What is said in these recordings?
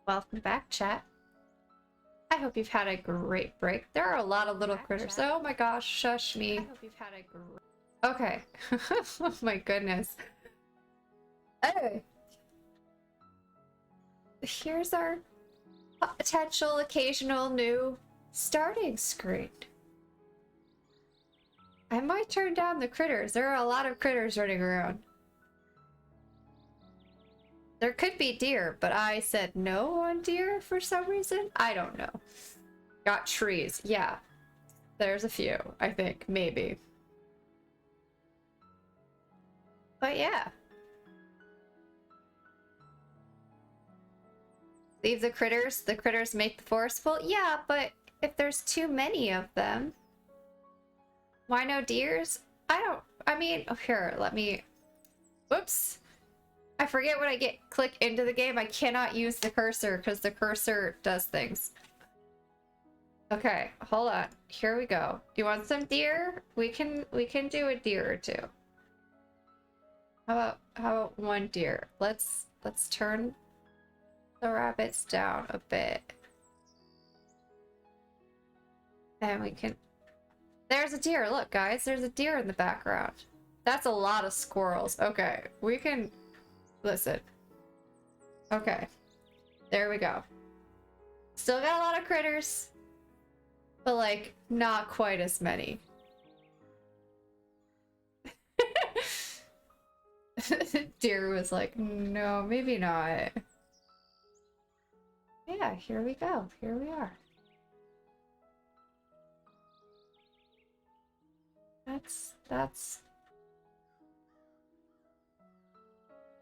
Welcome back, chat. I hope you've had a great break. There are a lot of little critters. Oh my gosh, shush me. I hope you've had a great... Okay. Oh my goodness. Anyway. Here's our potential occasional new starting screen. I might turn down the critters. There are a lot of critters running around. There could be deer, but I said no on deer for some reason. I don't know. Got trees. Yeah. There's a few, I think. Maybe. But yeah. Leave the critters. The critters make the forest full. Yeah, but if there's too many of them... Why no deers? I mean, oh, here, let me... Whoops. I forget when I click into the game, I cannot use the cursor because the cursor does things. Okay, hold on. Here we go. You want some deer? We can do a deer or two. How about one deer? Let's turn the rabbits down a bit. And we can... There's a deer. Look, guys, there's a deer in the background. That's a lot of squirrels. Okay, we can... Listen. Okay. There we go. Still got a lot of critters. But, like, not quite as many. Deer was like, no, maybe not. Yeah, here we go. Here we are. That's...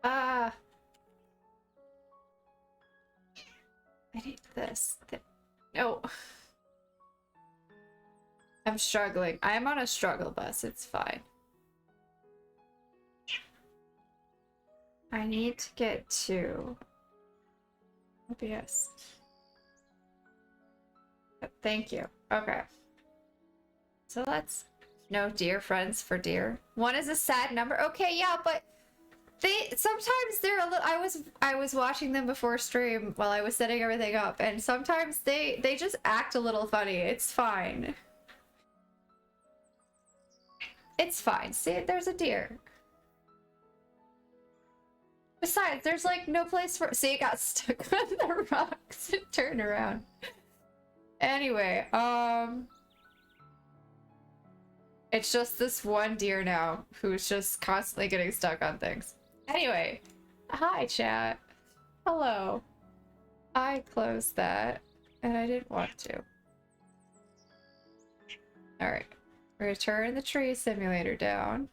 I need this. No. I'm struggling. I am on a struggle bus. It's fine. I need to get to OBS. Thank you. Okay. So let's... No deer friends for deer. One is a sad number. Okay, yeah, but sometimes they're a little... I was watching them before stream while I was setting everything up, and sometimes they just act a little funny. It's fine. It's fine. See, there's a deer. Besides, there's like no place for... See, it got stuck on the rocks. Turn around. Anyway, it's just this one deer now who's just constantly getting stuck on things. Anyway, hi chat. Hello. I closed that and I didn't want to. Alright. We're gonna turn the tree simulator down.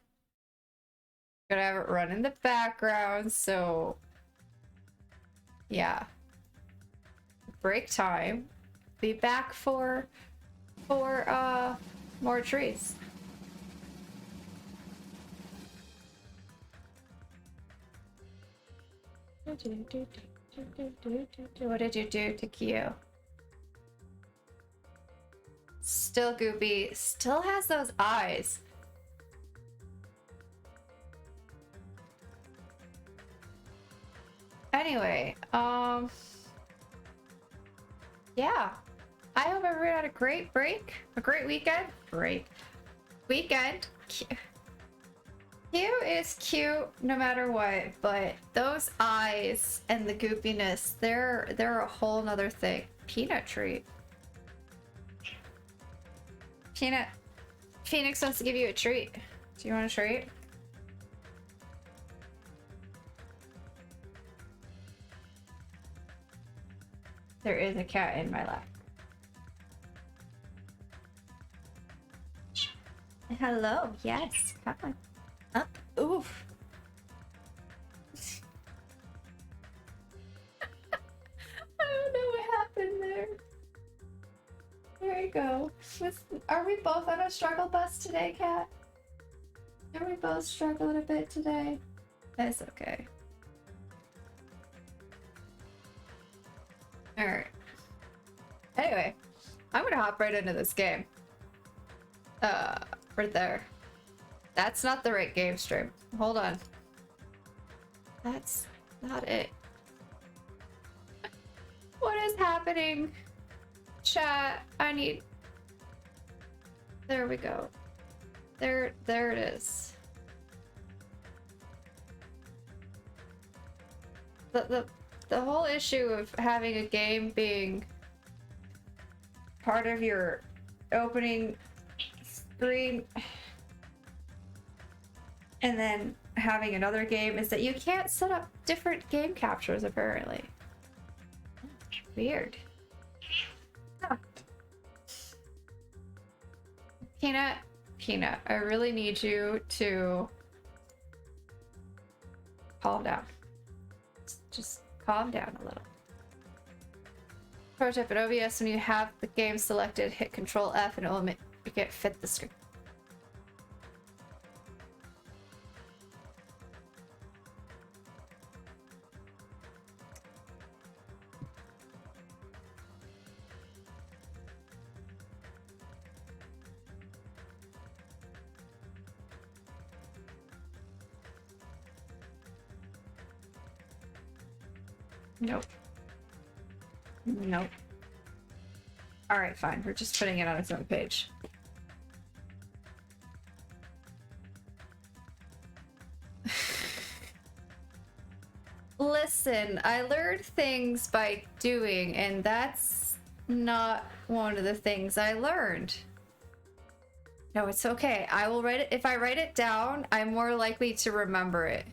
Gonna have it run in the background, so yeah. Break time. Be back for more trees. What did you do to Kyo? Still goopy. Still has those eyes. Anyway, yeah. I hope everyone had a great break. A great weekend. Weekend. Q is cute no matter what, but those eyes and the goopiness, they're a whole nother thing. Peanut treat. Peanut. Phoenix wants to give you a treat. Do you want a treat? There is a cat in my lap. Hello. Yes. Come on. Up. Oof. I don't know what happened there. There you go. Are we both on a struggle bus today, Kat? Are we both struggling a bit today? That's okay. Alright. Anyway, I'm gonna hop right into this game. Right there. That's not the right game stream. Hold on. That's not it. happening? Chat, I need... There we go. There it is. The whole issue of having a game being part of your opening screen and then having another game is that you can't set up different game captures, apparently. Weird. Huh. Peanut, I really need you to calm down. Just calm down a little. Pro tip at OBS, when you have the game selected, hit Control F and it will make it fit the screen. Nope. Nope. Alright, fine. We're just putting it on its own page. Listen, I learned things by doing, and that's not one of the things I learned. No, it's okay. I will write it. If I write it down, I'm more likely to remember it.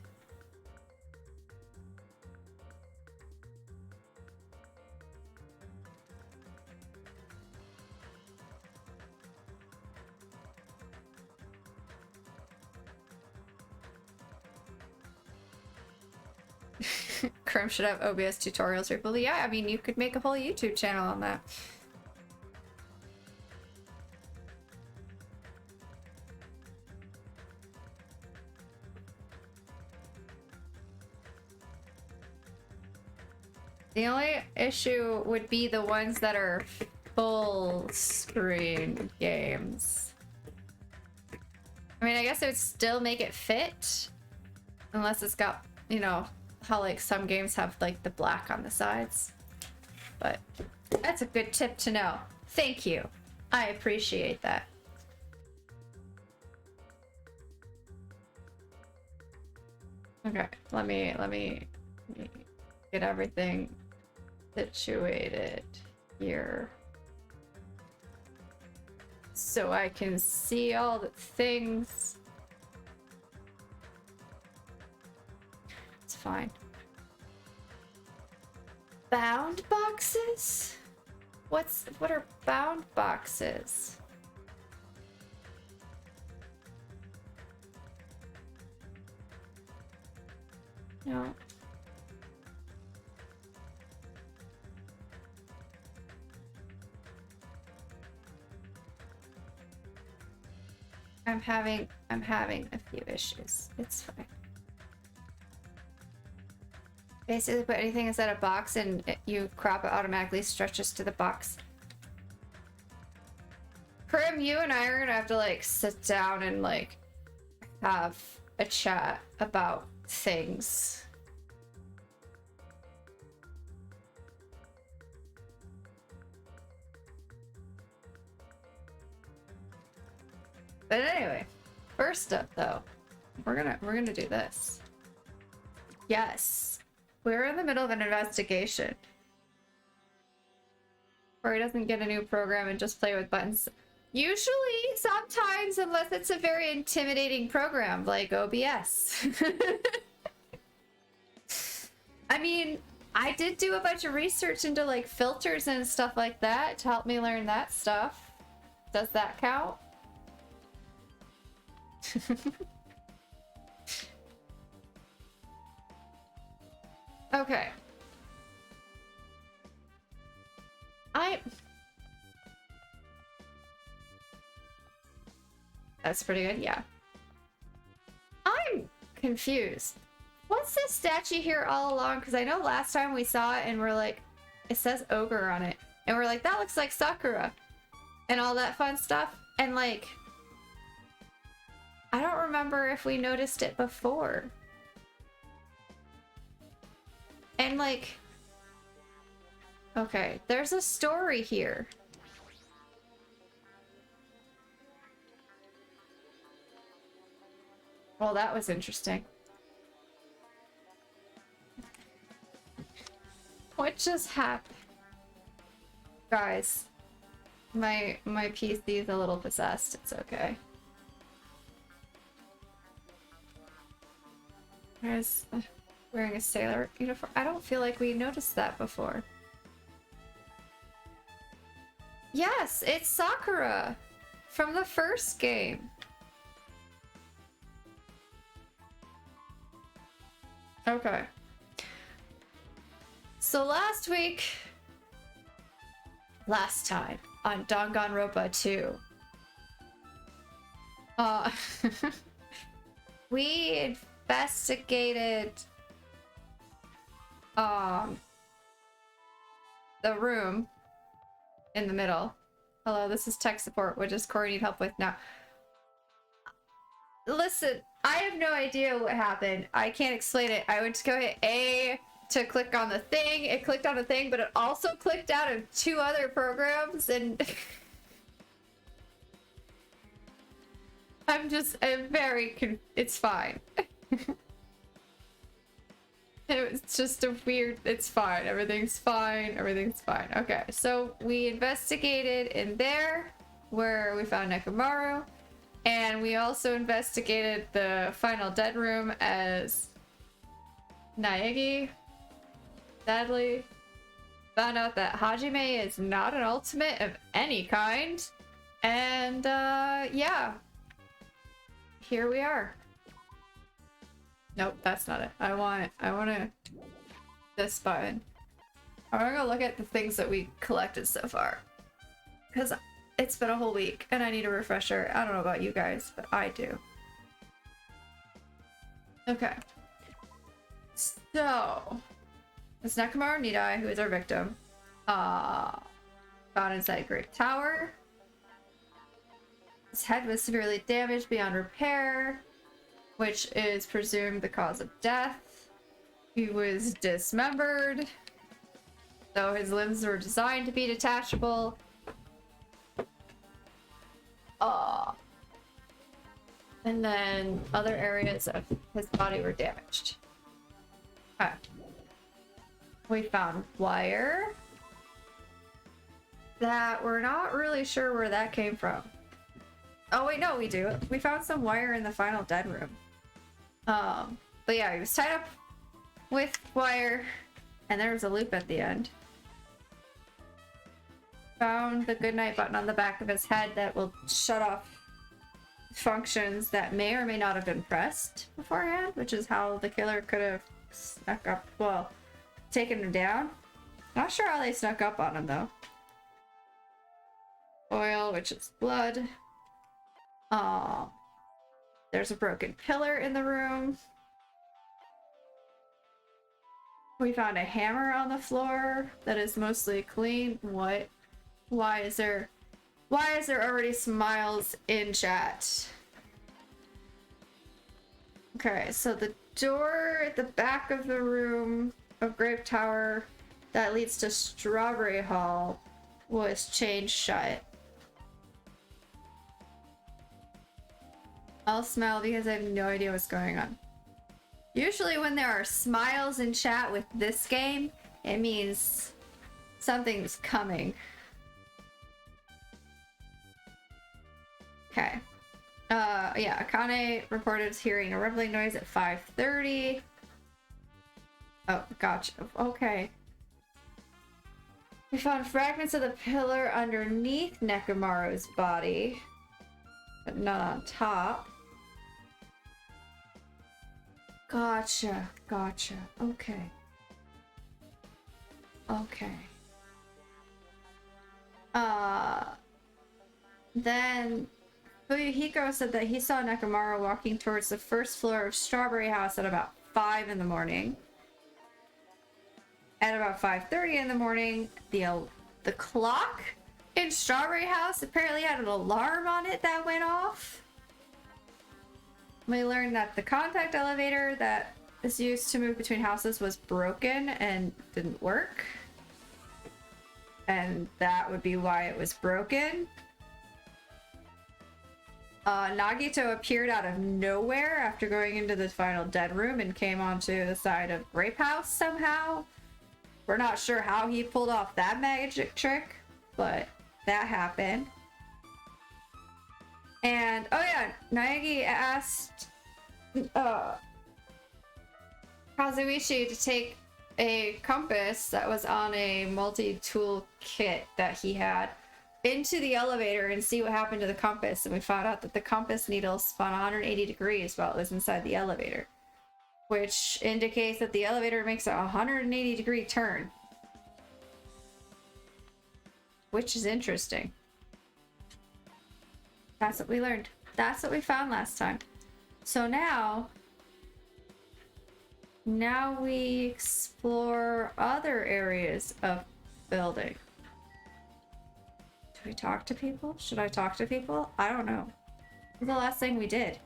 Chrome should have OBS tutorials for people. Yeah, I mean, you could make a whole YouTube channel on that. The only issue would be the ones that are full screen games. I mean, I guess it would still make it fit, unless it's got, you know, how like some games have like the black on the sides. But that's a good tip to know. Thank you. I appreciate that. Okay, let me get everything situated here so I can see all the things. It's fine. Bound boxes? What are bound boxes? No. I'm having a few issues. It's fine. Basically put anything inside a box and you crop it automatically stretches to the box. Prim, you and I are gonna have to like sit down and like have a chat about things. But anyway, first up though, we're gonna do this. Yes, we're in the middle of an investigation. Or he doesn't get a new program and just play with buttons. Usually, sometimes, unless it's a very intimidating program like OBS. I mean, I did do a bunch of research into like filters and stuff like that to help me learn that stuff. Does that count? Okay. That's pretty good, yeah. I'm confused. What's this statue here all along? Because I know last time we saw it and we're like, it says ogre on it. And we're like, that looks like Sakura. And all that fun stuff. And like, I don't remember if we noticed it before. And like, Okay, there's a story here. Well, that was interesting. What just happened? Guys, my PC is a little possessed. It's okay. Guys, wearing a sailor uniform. I don't feel like we noticed that before. Yes, it's Sakura from the first game. Okay. So last time on Danganronpa 2, we investigated the room in the middle. Hello, this is tech support. What does Corey need help with now? Listen, I have no idea what happened. I can't explain it. I went to go hit A to click on the thing. It clicked on the thing, but it also clicked out of 2 other programs, and I'm very it's fine. It's just a weird, it's fine. Everything's fine. Everything's fine. Okay, so we investigated in there where we found Nekomaru, and we also investigated the final dead room as Naegi. Sadly, found out that Hajime is not an ultimate of any kind, and yeah, here we are. Nope, that's not it. I want this button. I'm gonna go look at the things that we collected so far, because it's been a whole week and I need a refresher. I don't know about you guys, but I do. Okay. So, it's Nekomaru Nidai, who is our victim. Found inside Great Tower. His head was severely damaged beyond repair, which is presumed the cause of death. He was dismembered, though his limbs were designed to be detachable. And then other areas of his body were damaged. Okay. We found wire that we're not really sure where that came from. Oh wait, no, we do. We found some wire in the final dead room. But yeah, he was tied up with wire, and there was a loop at the end. Found the goodnight button on the back of his head that will shut off functions that may or may not have been pressed beforehand, which is how the killer could have snuck up, well, taken him down. Not sure how they snuck up on him though. Oil, which is blood. There's a broken pillar in the room. We found a hammer on the floor that is mostly clean. What? Why is there already smiles in chat? Okay, so the door at the back of the room of Grape Tower that leads to Strawberry Hall was chained shut. I'll smile because I have no idea what's going on. Usually when there are smiles in chat with this game, it means something's coming. Okay. Yeah, Akane reported hearing a rumbling noise at 5:30. Oh, gotcha. Okay. We found fragments of the pillar underneath Nekomaru's body, but not on top. Gotcha. Okay. Then Fuyuhiko said that he saw Nekomaru walking towards the first floor of Strawberry House at about 5 in the morning. At about 5:30 in the morning, the clock in Strawberry House apparently had an alarm on it that went off. We learned that the contact elevator that is used to move between houses was broken and didn't work. and that would be why it was broken. Nagito appeared out of nowhere after going into the final dead room and came onto the side of Grape House somehow. We're not sure how he pulled off that magic trick, but that happened. And, oh yeah, Naegi asked Kazuichi to take a compass that was on a multi-tool kit that he had into the elevator and see what happened to the compass, and we found out that the compass needle spun 180 degrees while it was inside the elevator, which indicates that the elevator makes a 180 degree turn, which is interesting. That's what we learned. That's what we found last time. So now we explore other areas of building. Do we talk to people? Should I talk to people? I don't know. What's the last thing we did?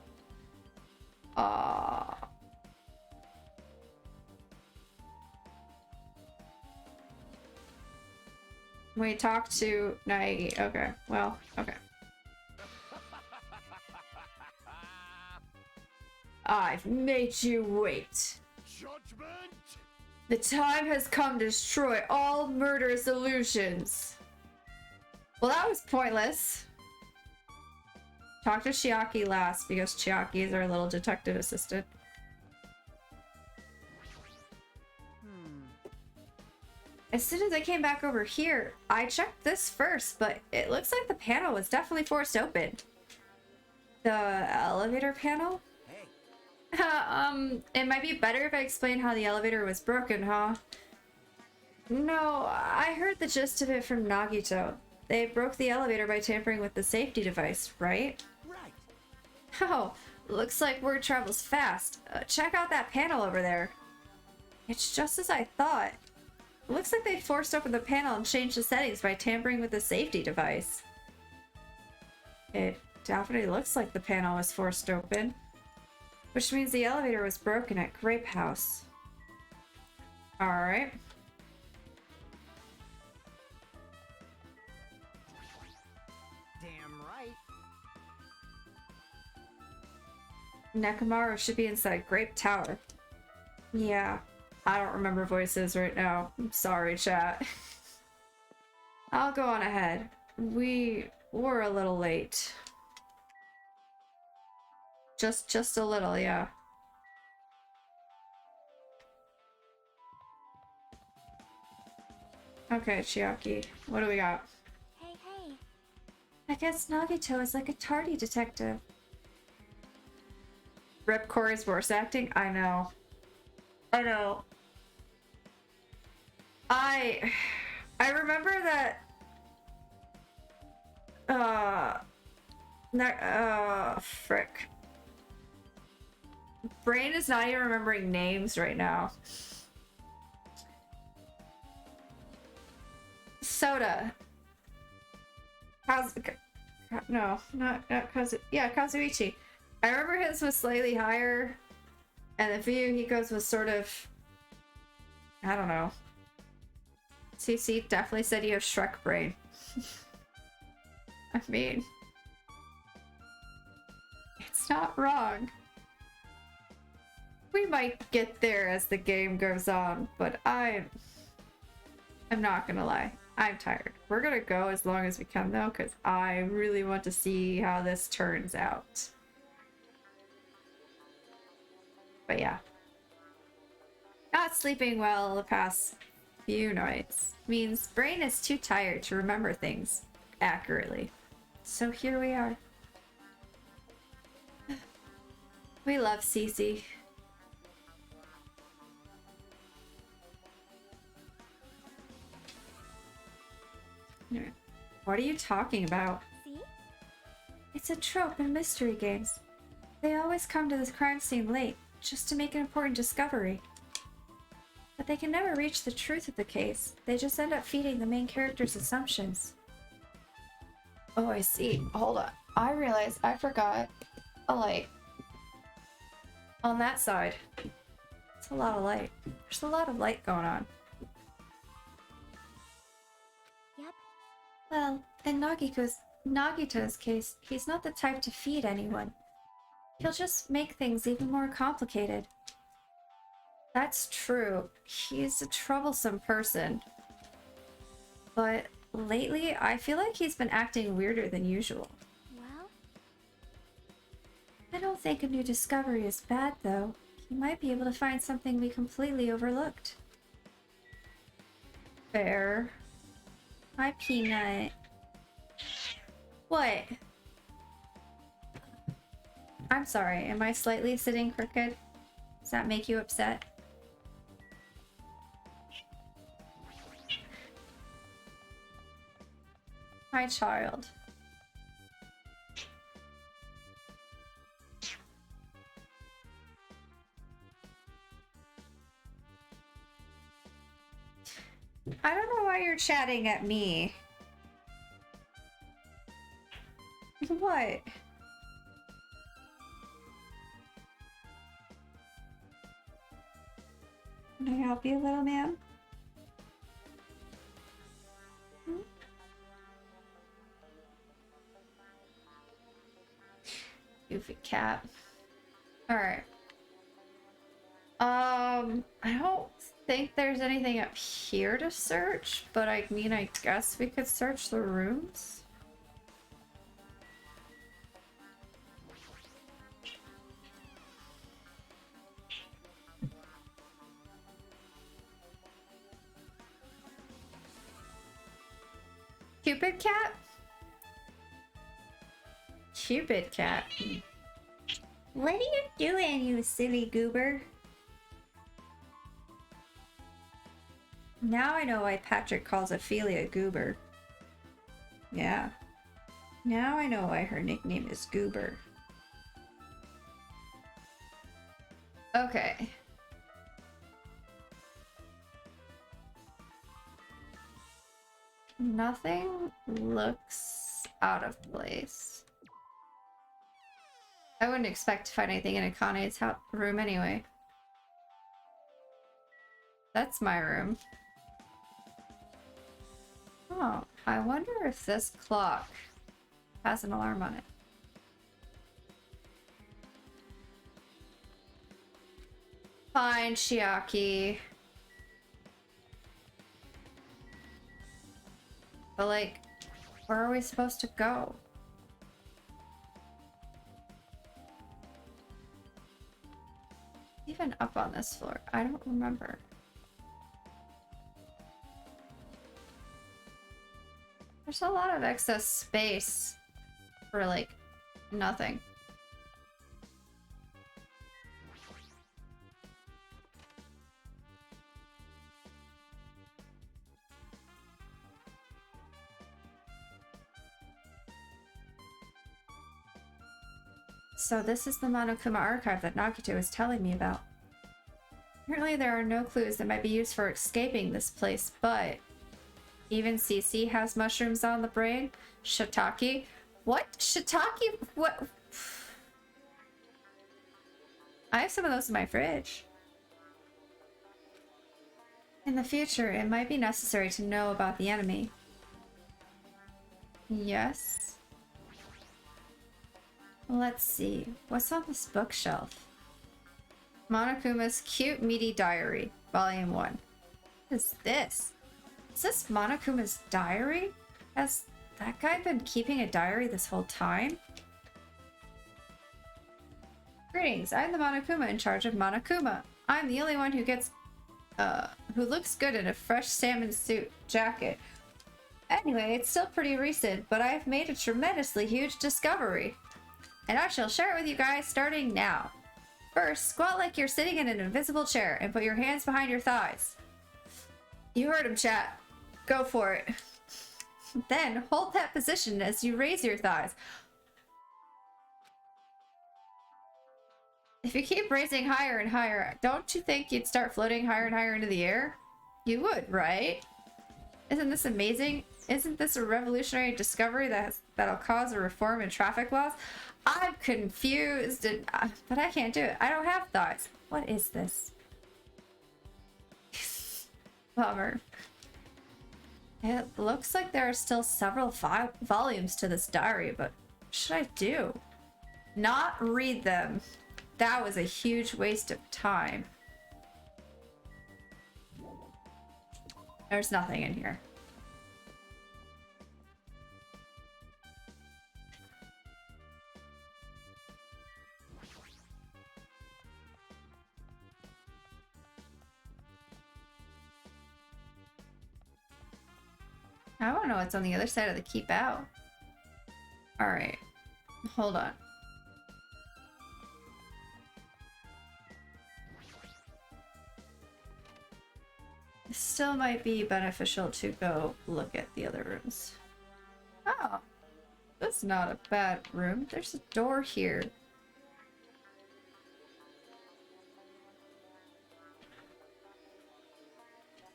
We talked to Naegi. Okay, well, okay. I've made you wait. Judgment? The time has come to destroy all murderous illusions. Well, that was pointless. Talk to Chiaki last, because Chiaki is our little detective assistant. As soon as I came back over here, I checked this first, but it looks like the panel was definitely forced open. The elevator panel? It might be better if I explain how the elevator was broken, huh? No, I heard the gist of it from Nagito. They broke the elevator by tampering with the safety device, right? Right. Oh, looks like word travels fast. Check out that panel over there. It's just as I thought. Looks like they forced open the panel and changed the settings by tampering with the safety device. It definitely looks like the panel was forced open. Which means the elevator was broken at Grape House. Alright. Damn right. Nekomaru should be inside Grape Tower. Yeah. I don't remember voices right now. I'm sorry, chat. I'll go on ahead. We were a little late. Just a little, yeah. Okay, Chiaki. What do we got? Hey, hey. I guess Nagito is like a tardy detective. Ripcore's voice acting? I know. I know. I remember that frick. Brain is not even remembering names right now. Soda. No, not Kazuichi. I remember his was slightly higher, and the view he goes was sort of, I don't know. CC definitely said you have Shrek brain. I mean, it's not wrong. We might get there as the game goes on, but I'm not gonna lie. I'm tired. We're gonna go as long as we can though, because I really want to see how this turns out. But yeah. Not sleeping well the past few nights means brain is too tired to remember things accurately. So here we are. We love Cece. What are you talking about? See? It's a trope in mystery games. They always come to this crime scene late, just to make an important discovery. But they can never reach the truth of the case. They just end up feeding the main character's assumptions. Oh, I see. Hold on. I realized I forgot a light. On that side. It's a lot of light. There's a lot of light going on. Well, in Nagito's case, he's not the type to feed anyone. He'll just make things even more complicated. That's true. He's a troublesome person. But lately, I feel like he's been acting weirder than usual. Well, I don't think a new discovery is bad, though. He might be able to find something we completely overlooked. Fair. Hi, Peanut. What? I'm sorry, am I slightly sitting crooked? Does that make you upset? Hi, child. I don't know why you're chatting at me. What? Can I help you, little man? Goofy cat. Alright. I don't think there's anything up here to search, but I mean, I guess we could search the rooms. Cupid cat? Cupid cat. What are you doing, you silly goober? Now I know why Patrick calls Ophelia Goober. Yeah. Now I know why her nickname is Goober. Okay. Nothing looks out of place. I wouldn't expect to find anything in Akane's room anyway. That's my room. Oh, I wonder if this clock has an alarm on it. Fine, Chiaki. But like, where are we supposed to go? Even up on this floor? I don't remember. There's a lot of excess space for like nothing. So this is the Monokuma archive that Nagito was telling me about. Apparently there are no clues that might be used for escaping this place, but even CC has mushrooms on the brain. Shiitake? What? Shiitake? What? I have some of those in my fridge. In the future, it might be necessary to know about the enemy. Yes. Let's see. What's on this bookshelf? Monokuma's Cute Meaty Diary, Volume 1. What is this? Is this Monokuma's diary? Has that guy been keeping a diary this whole time? Greetings, I'm the Monokuma in charge of Monokuma. I'm the only one who looks good in a fresh salmon suit jacket. Anyway, it's still pretty recent, but I've made a tremendously huge discovery. And I shall share it with you guys starting now. First, squat like you're sitting in an invisible chair and put your hands behind your thighs. You heard him, chat. Go for it. Then, hold that position as you raise your thighs. If you keep raising higher and higher, don't you think you'd start floating higher and higher into the air? You would, right? Isn't this amazing? Isn't this a revolutionary discovery that'll cause a reform in traffic laws? I'm confused, but I can't do it. I don't have thighs. What is this? Bummer. It looks like there are still several volumes to this diary, but what should I do? Not read them. That was a huge waste of time. There's nothing in here. I don't know what's on the other side of the keep out. Alright. Hold on. It still might be beneficial to go look at the other rooms. Oh. That's not a bad room. There's a door here.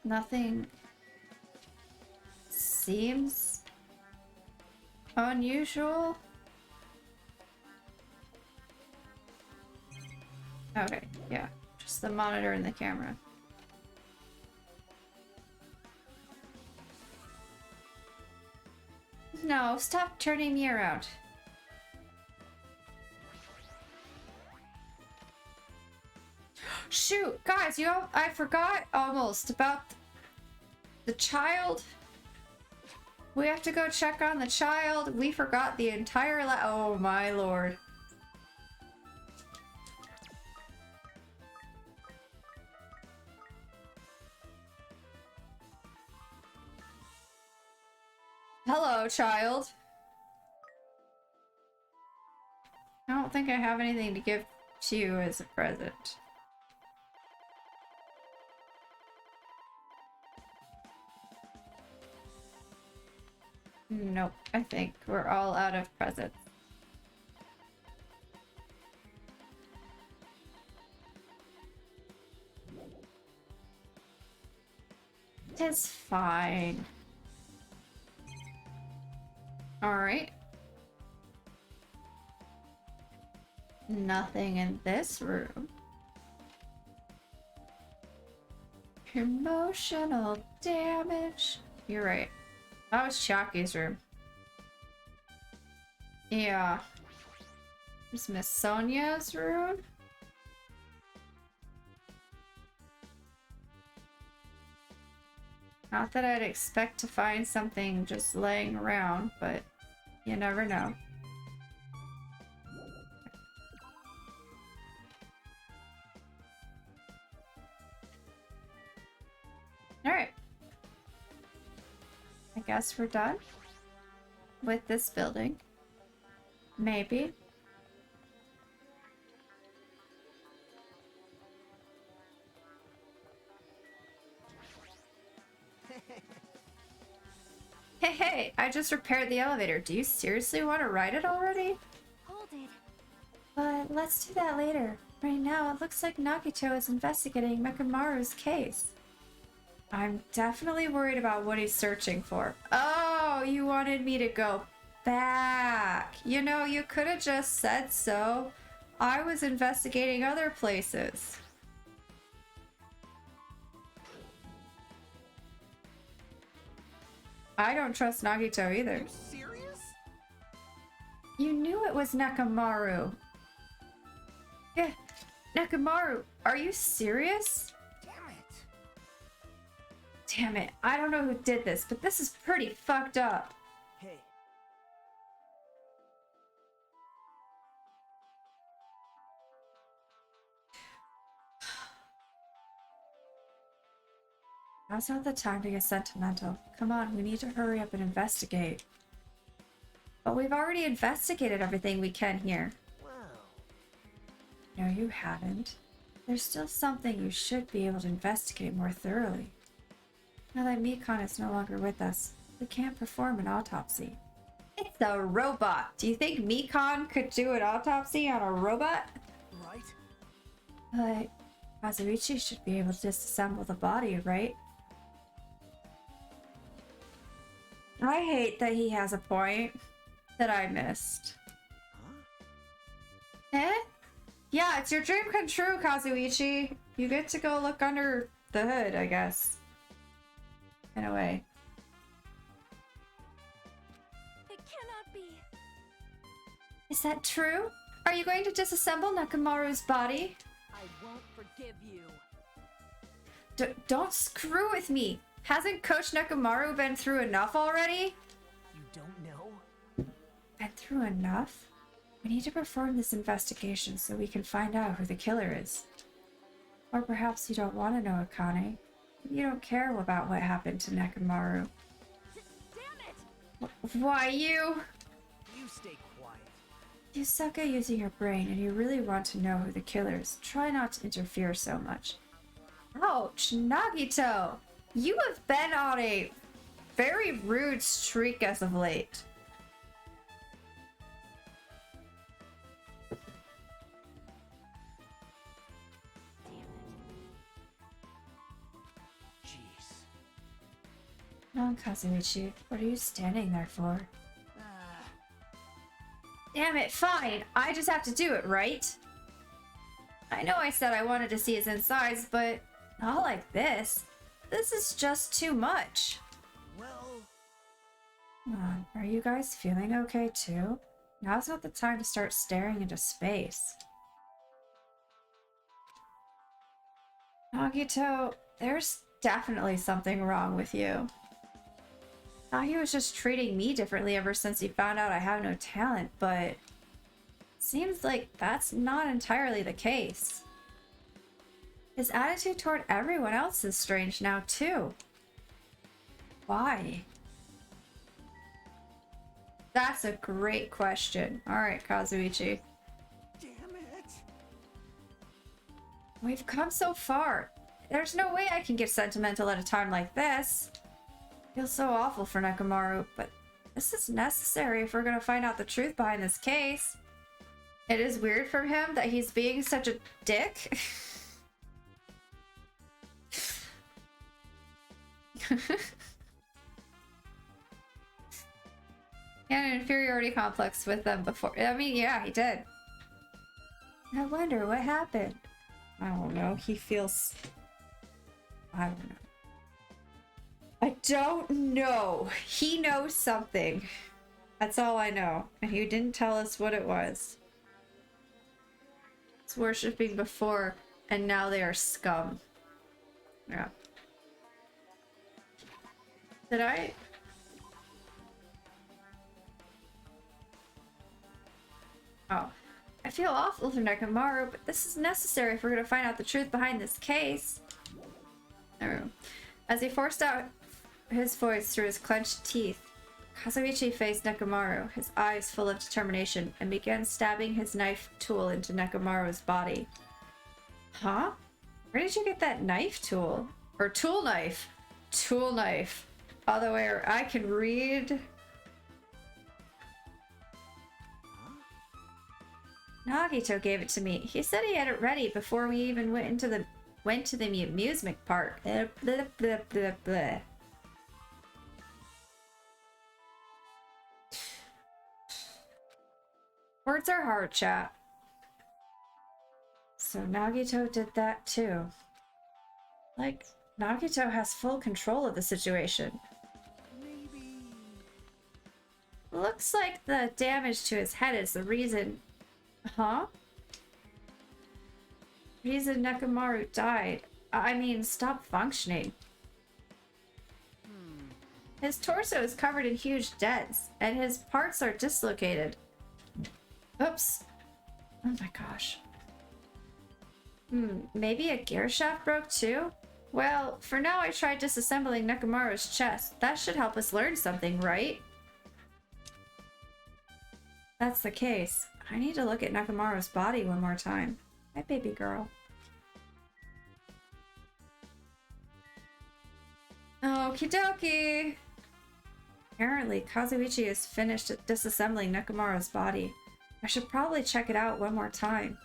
Nothing seems unusual. Okay, yeah. Just the monitor and the camera. No, stop turning me around. Shoot, guys, you know, I forgot almost about the child. We have to go check on the child. We forgot the entire oh my lord. Hello, child. I don't think I have anything to give to you as a present. Nope, I think we're all out of presents. It's fine. Alright. Nothing in this room. Emotional damage. You're right. That was Chaki's room. Yeah. There's Miss Sonia's room. Not that I'd expect to find something just laying around, but you never know. Alright. I guess we're done with this building. Maybe. Hey, I just repaired the elevator. Do you seriously want to ride it already? Hold it. But let's do that later. Right now, it looks like Nagito is investigating Mekamaru's case. I'm definitely worried about what he's searching for. Oh, you wanted me to go back. You know, you could have just said so. I was investigating other places. I don't trust Nagito either. You serious? You knew it was Nekamaru. Yeah, Nekamaru, are you serious? Damn it. Damn it, I don't know who did this, but this is pretty fucked up. Hey. Now's not the time to get sentimental. Come on, we need to hurry up and investigate. But we've already investigated everything we can here. Wow. No, you haven't. There's still something you should be able to investigate more thoroughly. Now that Mikon is no longer with us, we can't perform an autopsy. It's a robot! Do you think Mikon could do an autopsy on a robot? Right? But Kazuichi should be able to disassemble the body, right? I hate that he has a point that I missed. Huh? Eh? Yeah, it's your dream come true, Kazuichi. You get to go look under the hood, I guess. In a way. cannot be. Is that true? Are you going to disassemble Nekomaru's body? I won't forgive you. Don't screw with me! Hasn't Coach Nekomaru been through enough already? You don't know? Been through enough? We need to perform this investigation so we can find out who the killer is. Or perhaps you don't want to know, Akane. You don't care about what happened to Nekomaru. Damn it! Why you? You stay quiet. You suck at using your brain and you really want to know who the killer is. Try not to interfere so much. Ouch, Nagito! You have been on a very rude streak as of late. Jeez. No, Kazuichi, what are you standing there for? Ah, Damn it, fine. I just have to do it, right? I know I said I wanted to see his insides, but not like this. This is just too much. well, Come on, are you guys feeling okay too? Now's not the time to start staring into space. Nagito, there's definitely something wrong with you. Thought he was just treating me differently ever since he found out I have no talent, but seems like that's not entirely the case. His attitude toward everyone else is strange now too. Why? That's a great question. Alright, Kazuichi. damn it. We've come so far. There's no way I can get sentimental at a time like this. Feels so awful for Nekomaru, but this is necessary if we're gonna find out the truth behind this case. It is weird from him that he's being such a dick. He had an inferiority complex with them before. I mean, yeah, he did. I wonder what happened. I don't know. He feels... I don't know. I don't know. He knows something. That's all I know. And he didn't tell us what it was. It's worshipping before, and now they are scum. Yeah. Did I... Oh. I feel awful for Nekomaru, but this is necessary if we're going to find out the truth behind this case. There we go. As he forced out his voice through his clenched teeth, Kazuichi faced Nekomaru, his eyes full of determination, and began stabbing his knife tool into Nekomaru's body. Huh? Where did you get that knife tool? Or tool knife? Tool knife. Other way, or I can read... Nagito gave it to me. He said he had it ready before we even went to the amusement park. Blah, blah, blah, blah, blah. Words are hard, chat. So Nagito did that too. Like, Nagito has full control of the situation. Maybe. Looks like the damage to his head is the reason... Huh? Reason Nekomaru died. I mean, stopped functioning. His torso is covered in huge dents, and his parts are dislocated. Oops. Oh my gosh. Maybe a gear shaft broke too? Well, for now I tried disassembling Nekomaru's chest. That should help us learn something, right? That's the case. I need to look at Nekomaru's body one more time. Hi, baby girl. Okie dokie! Apparently, Kazuichi is finished disassembling Nekomaru's body. I should probably check it out one more time.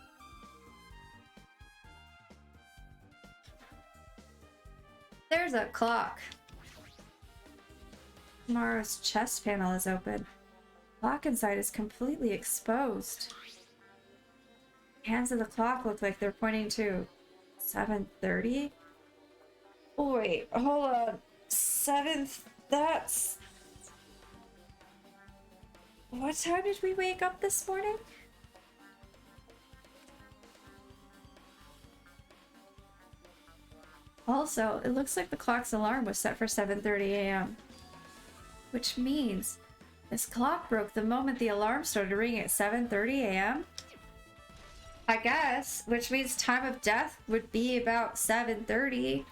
There's a clock. Nekomaru's chest panel is open. The clock inside is completely exposed. The hands of the clock look like they're pointing to 7:30. Oh, wait, hold on. That's... What time did we wake up this morning? Also, it looks like the clock's alarm was set for 7:30 a.m. Which means this clock broke the moment the alarm started ringing at 7:30 a.m. I guess, which means time of death would be about 7:30.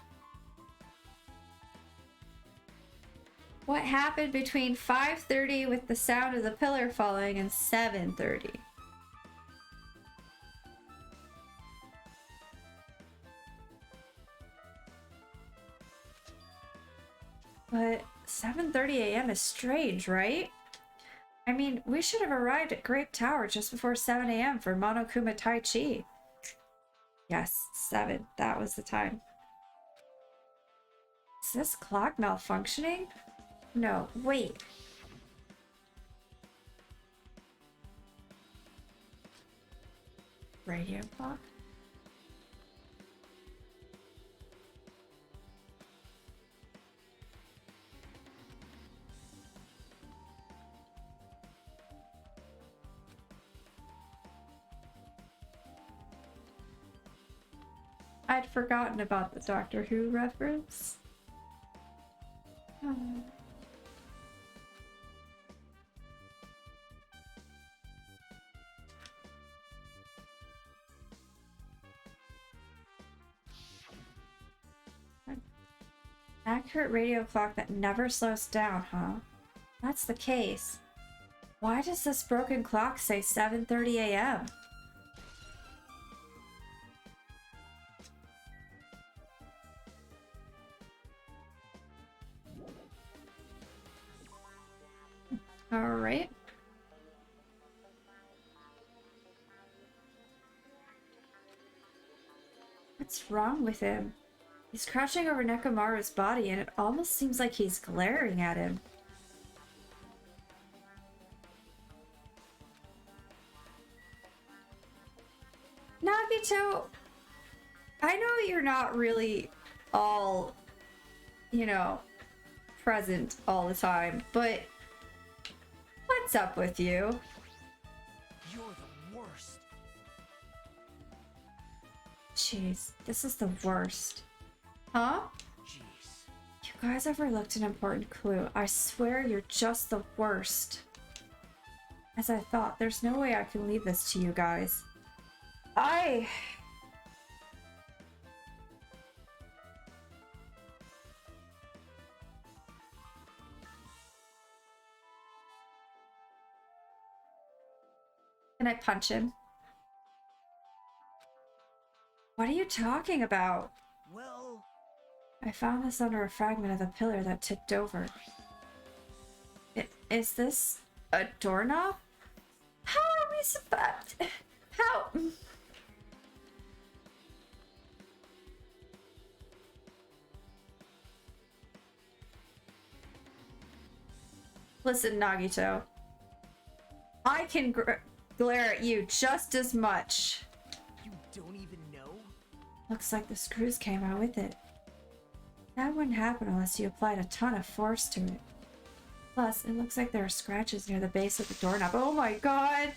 What happened between 5:30 with the sound of the pillar falling and 7:30? But 7:30 a.m. is strange, right? I mean, we should have arrived at Grape Tower just before 7 a.m. for Monokuma Tai Chi. Yes, 7. That was the time. Is this clock malfunctioning? No, wait. Radio clock? I'd forgotten about the Doctor Who reference. Oh. Accurate radio clock that never slows down, huh? That's the case. Why does this broken clock say 7:30 a.m.? All right. What's wrong with him? He's crouching over Nekomaru's body and it almost seems like he's glaring at him. Nagito, I know you're not really all, you know, present all the time, but what's up with you? You're the worst. Jeez, this is the worst. Huh? Jeez. You guys overlooked an important clue. I swear you're just the worst. As I thought, there's no way I can leave this to you guys. Can I punch him? What are you talking about? Well, I found this under a fragment of the pillar that tipped over. Is this a doorknob? How are we supposed? How? Listen, Nagito. I can glare at you just as much. you don't even know? Looks like the screws came out with it. That wouldn't happen unless you applied a ton of force to it. Plus, it looks like there are scratches near the base of the doorknob. Oh my god!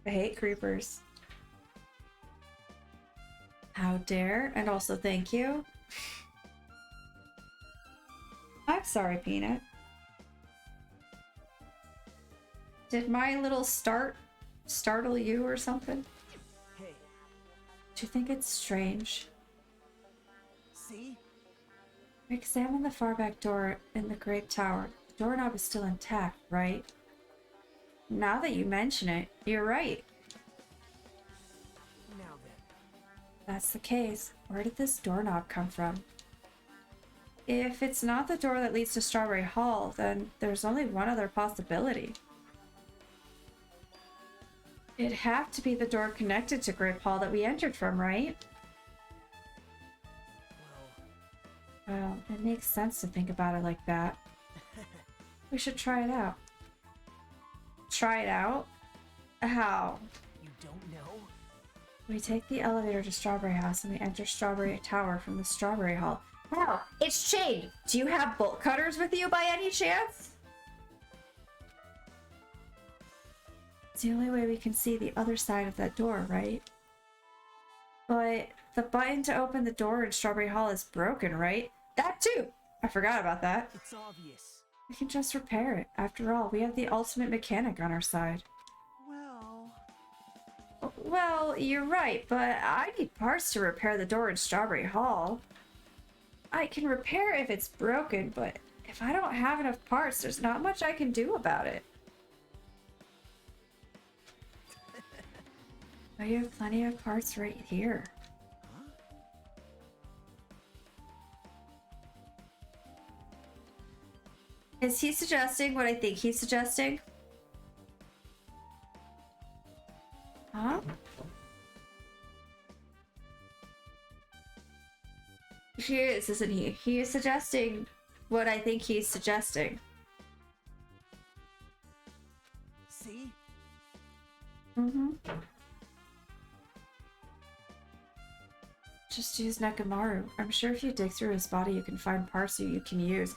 I hate creepers. How dare, and also thank you. I'm sorry, Peanut. Did my little startle you or something? Hey, Do you think it's strange? see? Examine the far back door in the Grape Tower. The doorknob is still intact, right? Now that you mention it, you're right. Now then. That's the case. Where did this doorknob come from? If it's not the door that leads to Strawberry Hall, then there's only one other possibility. It'd have to be the door connected to Grape Hall that we entered from, right? Well, it makes sense to think about it like that. We should try it out. Try it out? How? You don't know? We take the elevator to Strawberry House and we enter Strawberry Tower from the Strawberry Hall. Wow, it's chained! Do you have bolt cutters with you by any chance? It's the only way we can see the other side of that door, right? But the button to open the door in Strawberry Hall is broken, right? That too! I forgot about that. It's obvious. We can just repair it. After all, we have the ultimate mechanic on our side. Well, you're right, but I need parts to repair the door in Strawberry Hall. I can repair it if it's broken, but if I don't have enough parts, there's not much I can do about it. But you have plenty of parts right here. Is he suggesting what I think he's suggesting? Huh? He is, isn't he? He is suggesting what I think he's suggesting. See? Mm-hmm. Just use Nekomaru. I'm sure if you dig through his body, you can find parts you can use.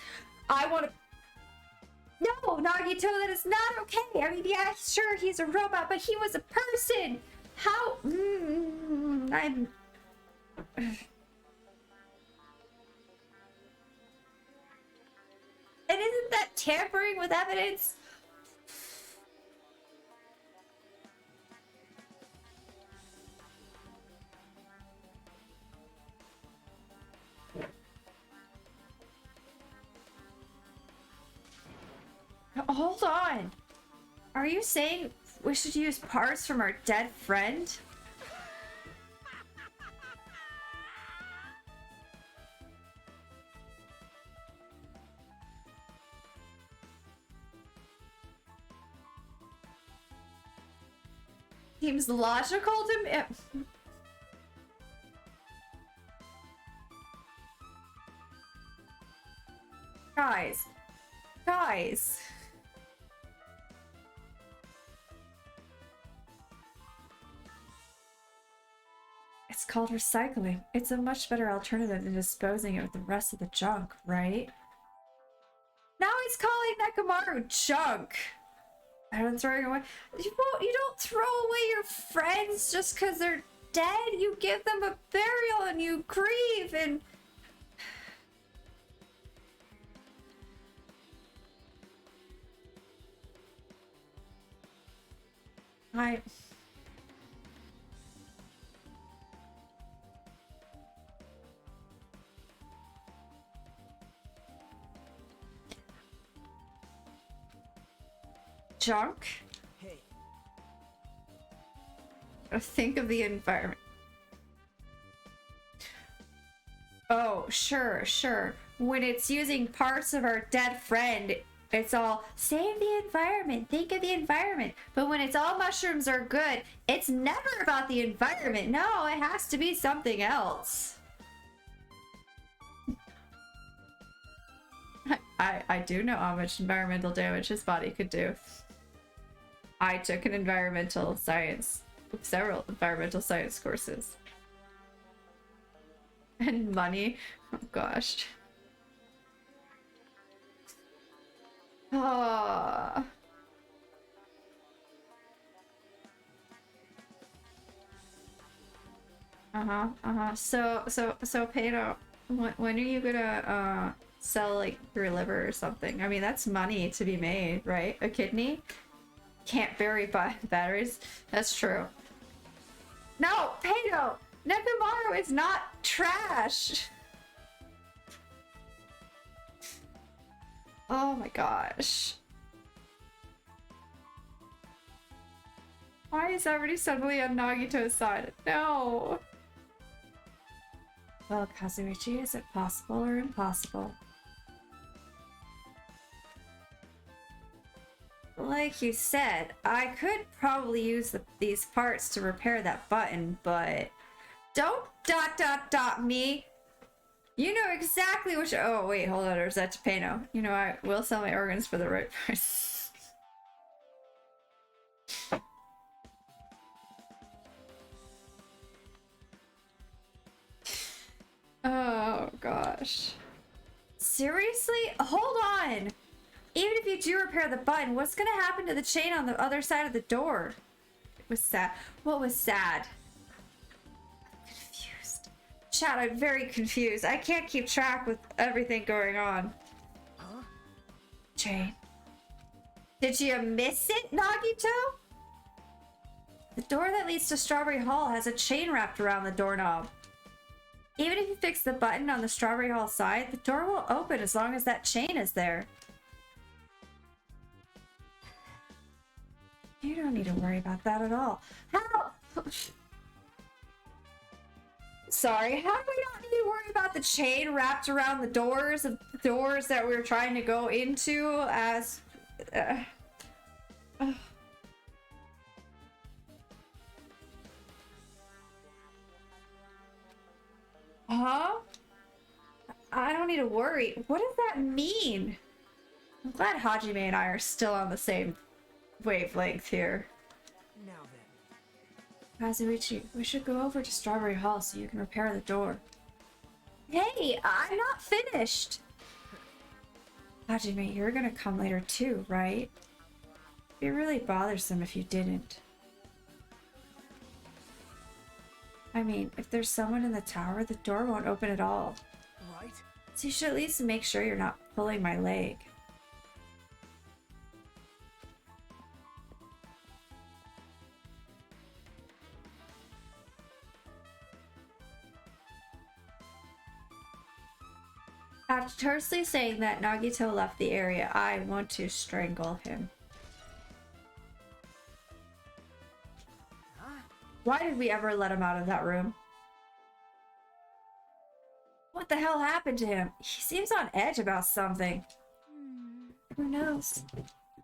I want to... No, Nagito, that is not okay. I mean, yeah, sure, he's a robot, but he was a person. How? I'm... And isn't that tampering with evidence? Hold on. Are you saying we should use parts from our dead friend? Seems logical to me. Guys. It's called recycling. It's a much better alternative than disposing of the rest of the junk, right? Now he's calling Nekomaru junk. I don't throw it away. You don't throw away your friends just because they're dead. You give them a burial and you grieve and... Junk? Hey. Think of the environment. Oh, sure. When it's using parts of our dead friend, it's all, save the environment, think of the environment. But when it's all mushrooms are good, it's never about the environment. No, it has to be something else. I do know how much environmental damage his body could do. I took an several environmental science courses. And money. Oh gosh. Ah. So Pedro, when are you gonna sell like your liver or something? I mean, that's money to be made, right? A kidney? Can't bury batteries. That's true. No, Pedro! Nekomaru is not trash! Oh my gosh. Why is everybody suddenly on Nagito's side? No! Well, Kazuichi, is it possible or impossible? Like you said, I could probably use these parts to repair that button, but... Don't ... me! You know exactly which... Oh, wait, hold on, or is that Japano? You know, I will sell my organs for the right price. gosh. Seriously? Hold on! Even if you do repair the button, what's gonna happen to the chain on the other side of the door? It was sad. What was sad? I'm confused. Chat, I'm very confused. I can't keep track with everything going on. Huh? Chain. Did you miss it, Nagito? The door that leads to Strawberry Hall has a chain wrapped around the doorknob. Even if you fix the button on the Strawberry Hall side, the door will open as long as that chain is there. You don't need to worry about that at all. How? Sorry, how do we not need to worry about the chain wrapped around the doors of doors that we're trying to go into as... Huh? I don't need to worry. What does that mean? I'm glad Hajime and I are still on the same wavelength here. Now then. Kazuichi, we should go over to Strawberry Hall so you can repair the door. Hey, I'm not finished! Hajime, you're gonna come later too, right? It'd be really bothersome if you didn't. I mean, if there's someone in the tower, the door won't open at all. Right? So you should at least make sure you're not pulling my leg. After tersely saying that Nagito left the area, I want to strangle him. Huh? Why did we ever let him out of that room? What the hell happened to him? He seems on edge about something. Who knows?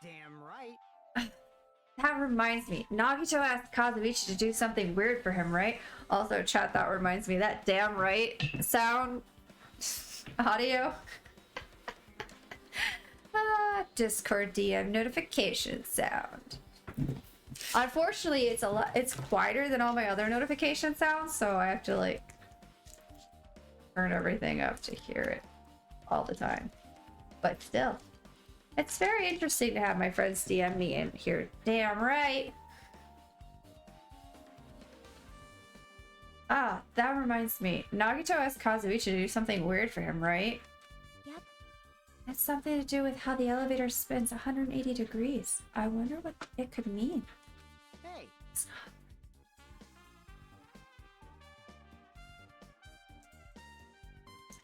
Damn right. That reminds me. Nagito asked Kazuichi to do something weird for him, right? Also, chat, that reminds me. That damn right sound audio. Discord DM notification sound. Unfortunately, it's quieter than all my other notification sounds, so I have to like turn everything up to hear it all the time. But still, it's very interesting to have my friends DM me and hear damn right. Ah, that reminds me. Nagito asked Kazuichi to do something weird for him, right? Yep. It's something to do with how the elevator spins 180 degrees. I wonder what it could mean. Hey.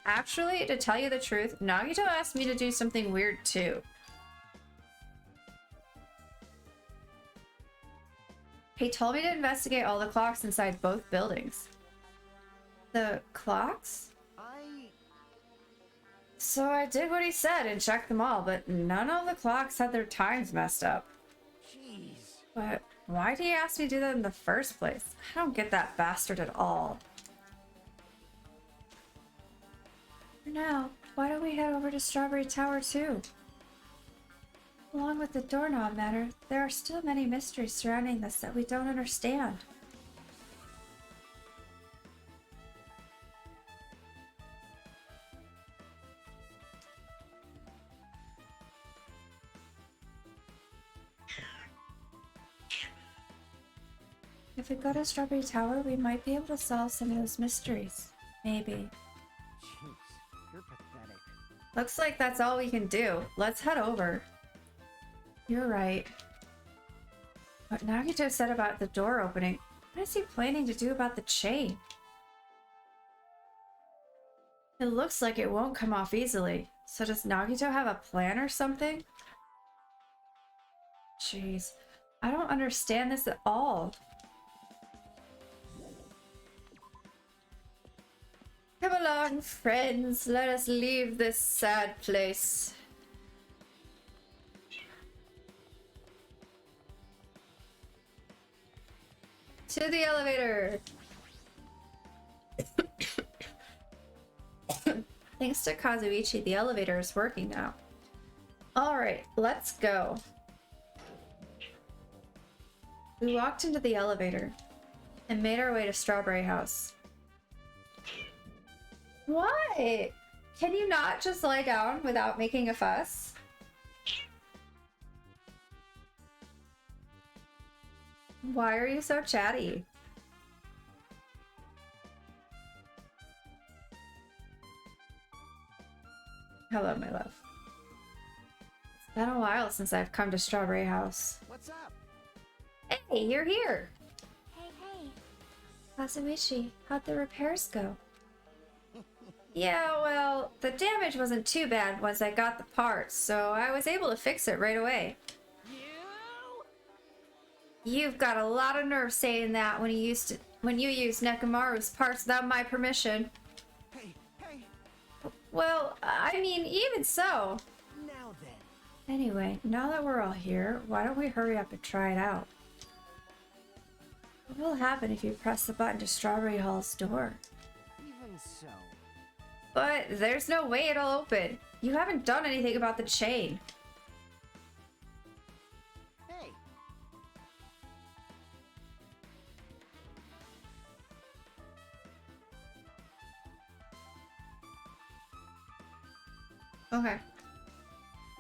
Actually, to tell you the truth, Nagito asked me to do something weird too. He told me to investigate all the clocks inside both buildings. The clocks? So I did what he said and checked them all, but none of the clocks had their times messed up. Jeez. But why did he ask me to do that in the first place? I don't get that bastard at all. For now, why don't we head over to Strawberry Tower too? Along with the doorknob matter, there are still many mysteries surrounding this that we don't understand. If we go to Strawberry Tower, we might be able to solve some of those mysteries. Maybe. Jeez. You're pathetic. Looks like that's all we can do. Let's head over. You're right. What Nagito said about the door opening, what is he planning to do about the chain? It looks like it won't come off easily. So does Nagito have a plan or something? Jeez, I don't understand this at all. Come along, friends. Let us leave this sad place. To the elevator. Thanks to Kazuichi, the elevator is working now. Alright, let's go. We walked into the elevator and made our way to Strawberry House. What? Can you not just lie down without making a fuss? Why are you so chatty? Hello, my love. It's been a while since I've come to Strawberry House. What's up? Hey, you're here! Hey, hey. Kazamichi, how'd the repairs go? Yeah, well, the damage wasn't too bad once I got the parts, so I was able to fix it right away. You've got a lot of nerve saying that when you used Nekomaru's parts without my permission. Hey, hey. Well, I mean, even so. Now then. Anyway, now that we're all here, why don't we hurry up and try it out? What will happen if you press the button to Strawberry Hall's door? Even so. But there's no way it'll open. You haven't done anything about the chain. Hey. Okay.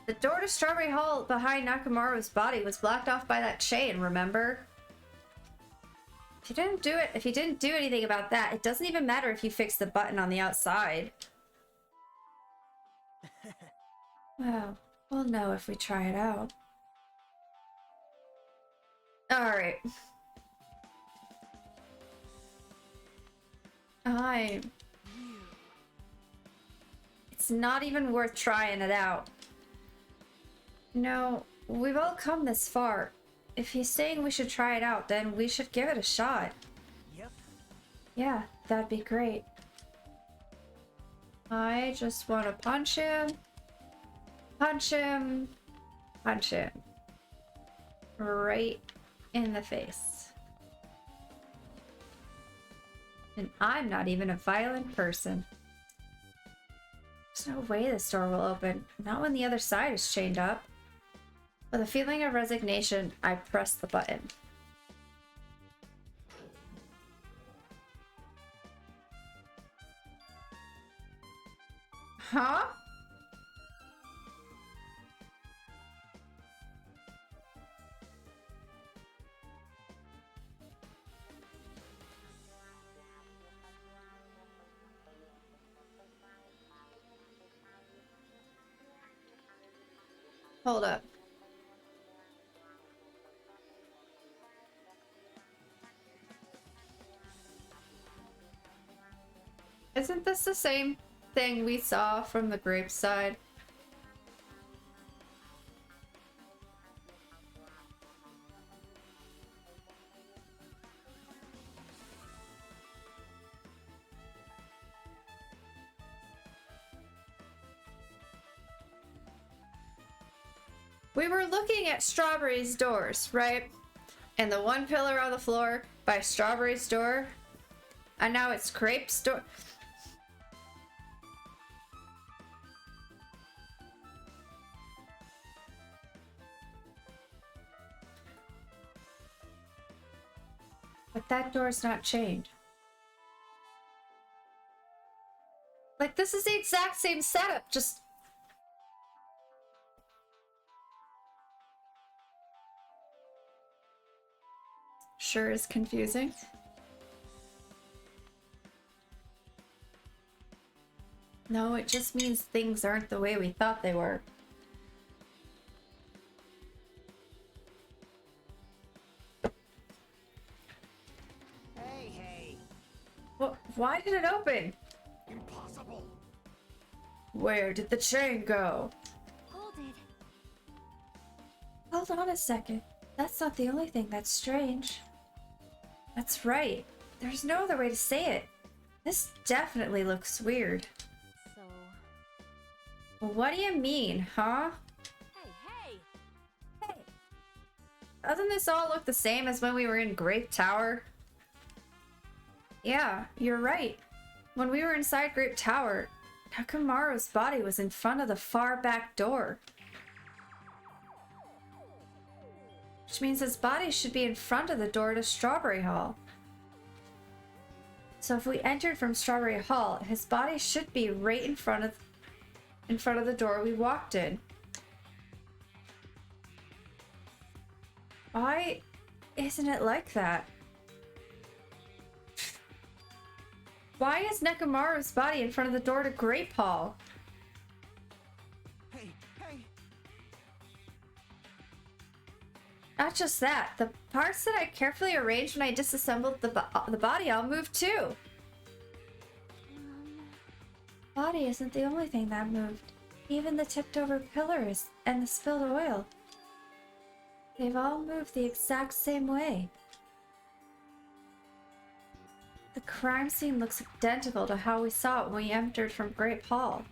The door to Strawberry Hall behind Nakamaru's body was blocked off by that chain, remember? If you didn't do anything about that, it doesn't even matter if you fix the button on the outside. Well, we'll know if we try it out. Alright. It's not even worth trying it out. No, we've all come this far. If he's saying we should try it out, then we should give it a shot. Yep. Yeah, that'd be great. I just want to punch him. Punch him. Punch him. Right in the face. And I'm not even a violent person. There's no way this door will open. Not when the other side is chained up. With a feeling of resignation, I press the button. Huh? Hold up. Isn't this the same thing we saw from the grape side? We were looking at Strawberry's doors, right? And the one pillar on the floor by Strawberry's door. And now it's Grape's door. But that door's not chained. Like, this is the exact same setup, just... Sure is confusing. No, it just means things aren't the way we thought they were. Hey, hey. Why did it open? Impossible. Where did the chain go? Hold it. Hold on a second. That's not the only thing that's strange. That's right. There's no other way to say it. This definitely looks weird. So, What do you mean, huh? hey. Hey. Doesn't this all look the same as when we were in Grape Tower? Yeah, you're right. When we were inside Grape Tower, Nakamaru's body was in front of the far back door. Which means his body should be in front of the door to Strawberry Hall. So if we entered from Strawberry Hall, his body should be right in front of the door we walked in. Why isn't it like that? Why is Nekomaru's body in front of the door to Grape Hall? Hey, hey. Not just that, the parts that I carefully arranged when I disassembled the body all moved too. Body isn't the only thing that moved. Even the tipped over pillars and the spilled oil. They've all moved the exact same way. The crime scene looks identical to how we saw it when we entered from Grape Hall.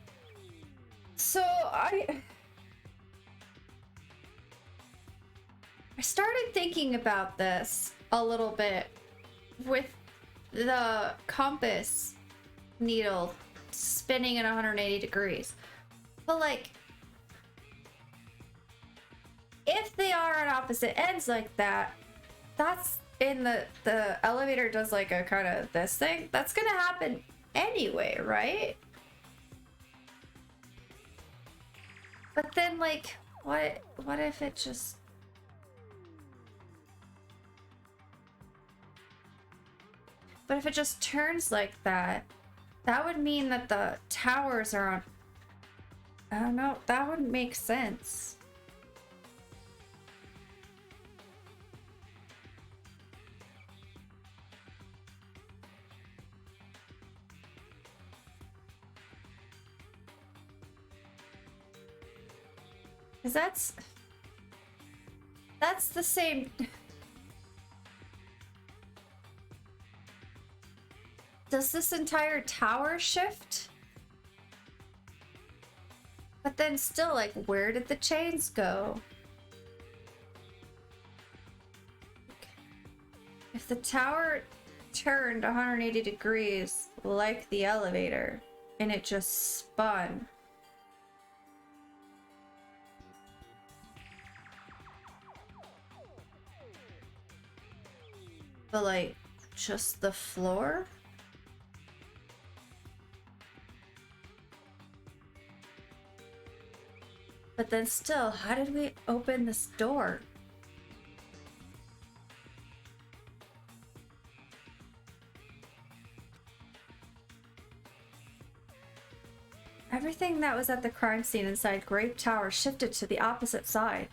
So I started thinking about this a little bit with the compass needle spinning at 180 degrees. But like, if they are on opposite ends like that, that's in the elevator does like a kind of this thing, that's gonna happen anyway, right? But then like, what if it just... But if it just turns like that, that would mean that the towers are on... I don't know, that wouldn't make sense. Because that's the same... Does this entire tower shift? But then still, like, where did the chains go? If the tower turned 180 degrees like the elevator and it just spun, but like just the floor? But then still, how did we open this door? Everything that was at the crime scene inside Grape Tower shifted to the opposite side.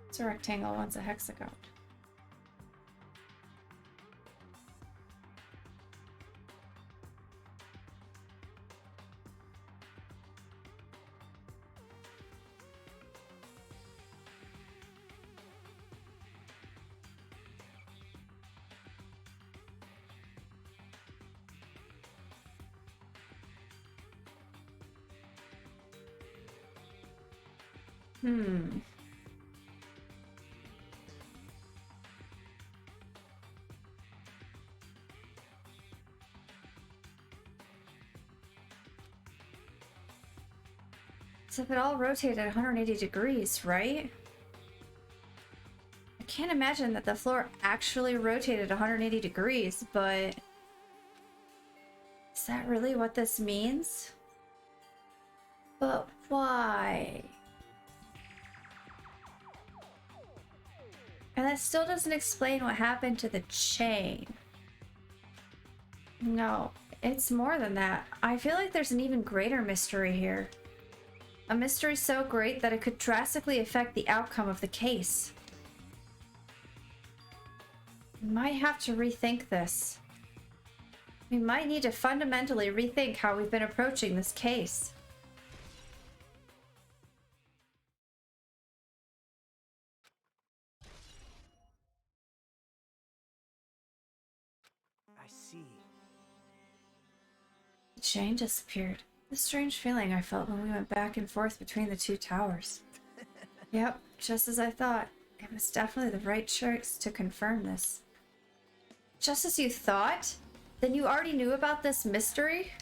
It's a rectangle, one's a hexagon. So if it all rotated 180 degrees, right? I can't imagine that the floor actually rotated 180 degrees, but... Is that really what this means? But why? And that still doesn't explain what happened to the chain. No, it's more than that. I feel like there's an even greater mystery here. A mystery so great that it could drastically affect the outcome of the case. We might have to rethink this. We might need to fundamentally rethink how we've been approaching this case. I see. The chain disappeared. The strange feeling I felt when we went back and forth between the two towers. Yep, just as I thought. It was definitely the right choice to confirm this. Just as you thought? Then you already knew about this mystery?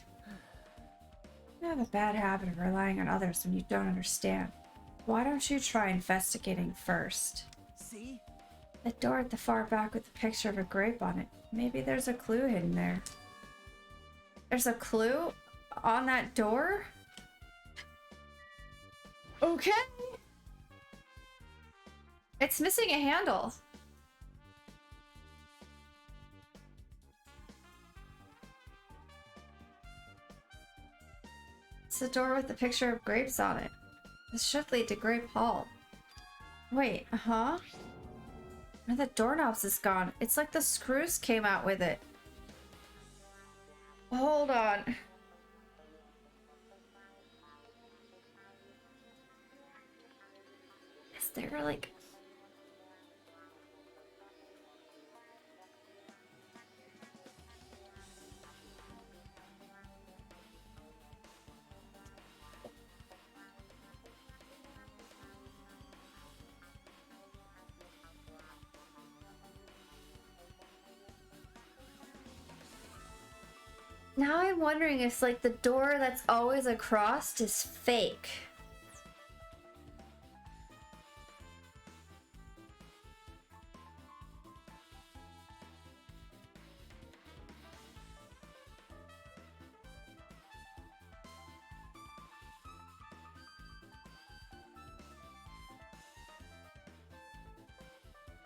You have a bad habit of relying on others when you don't understand. why don't you try investigating first? See? The door at the far back with the picture of a grape on it. Maybe there's a clue hidden there. There's a clue on that door? Okay. It's missing a handle. It's the door with the picture of grapes on it. This should lead to Grape Hall. Wait, huh? One of the doorknobs is gone. It's like the screws came out with it. Hold on. Is there like... Now I'm wondering if like the door that's always across is fake.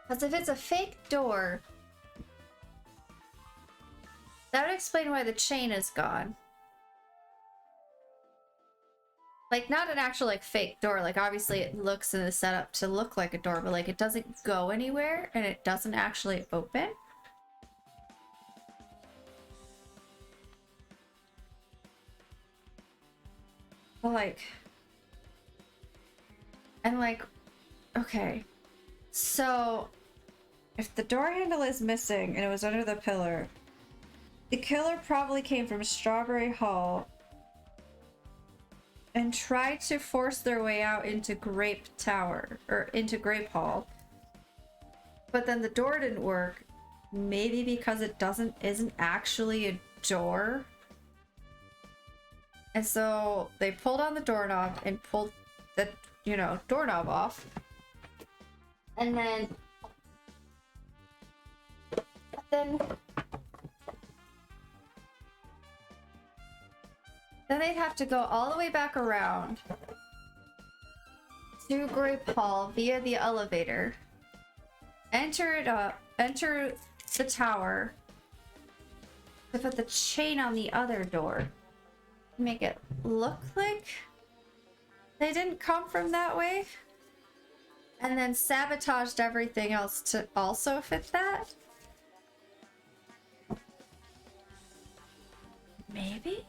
Because if it's a fake door, that would explain why the chain is gone. Like, not an actual, like, fake door. Like, obviously it looks and is set up to look like a door, but, like, it doesn't go anywhere and it doesn't actually open. But, like... And, like... Okay. So... If the door handle is missing and it was under the pillar... The killer probably came from Strawberry Hall and tried to force their way out into Grape Tower, or into Grape Hall. But then the door didn't work, maybe because it isn't actually a door. And so they pulled on the doorknob and pulled the, doorknob off. And then they'd have to go all the way back around to Grape Hall via the elevator, enter the tower, to put the chain on the other door, make it look like they didn't come from that way, and then sabotaged everything else to also fit that. Maybe?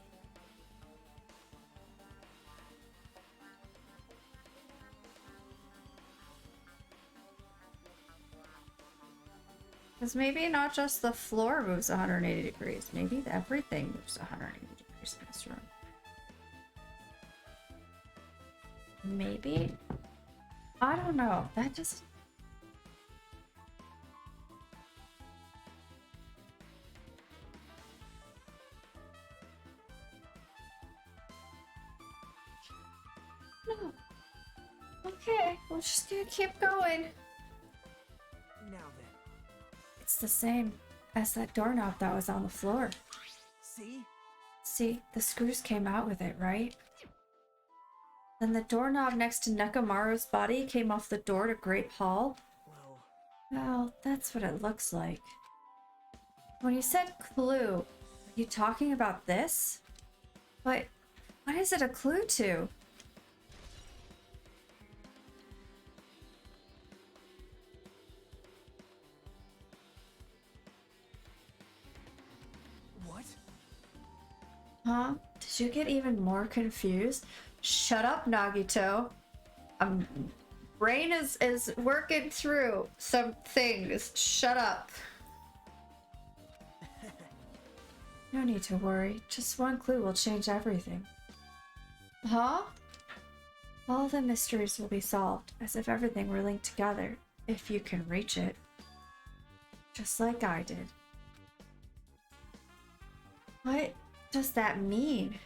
Because maybe not just the floor moves 180 degrees. Maybe everything moves 180 degrees in this room. Maybe? I don't know. That just... No. Okay, we're just gonna keep going. Now then. It's the same as that doorknob that was on the floor. See? See, the screws came out with it, right? Then the doorknob next to Nekamaru's body came off the door to Grape Hall. Well, that's what it looks like. When you said clue, are you talking about this? But what is it a clue to? What? Huh? Did you get even more confused? Shut up, Nagito. Brain is working through some things. Shut up. No need to worry. Just one clue will change everything. Huh? All the mysteries will be solved, as if everything were linked together, if you can reach it. Just like I did. What does that mean?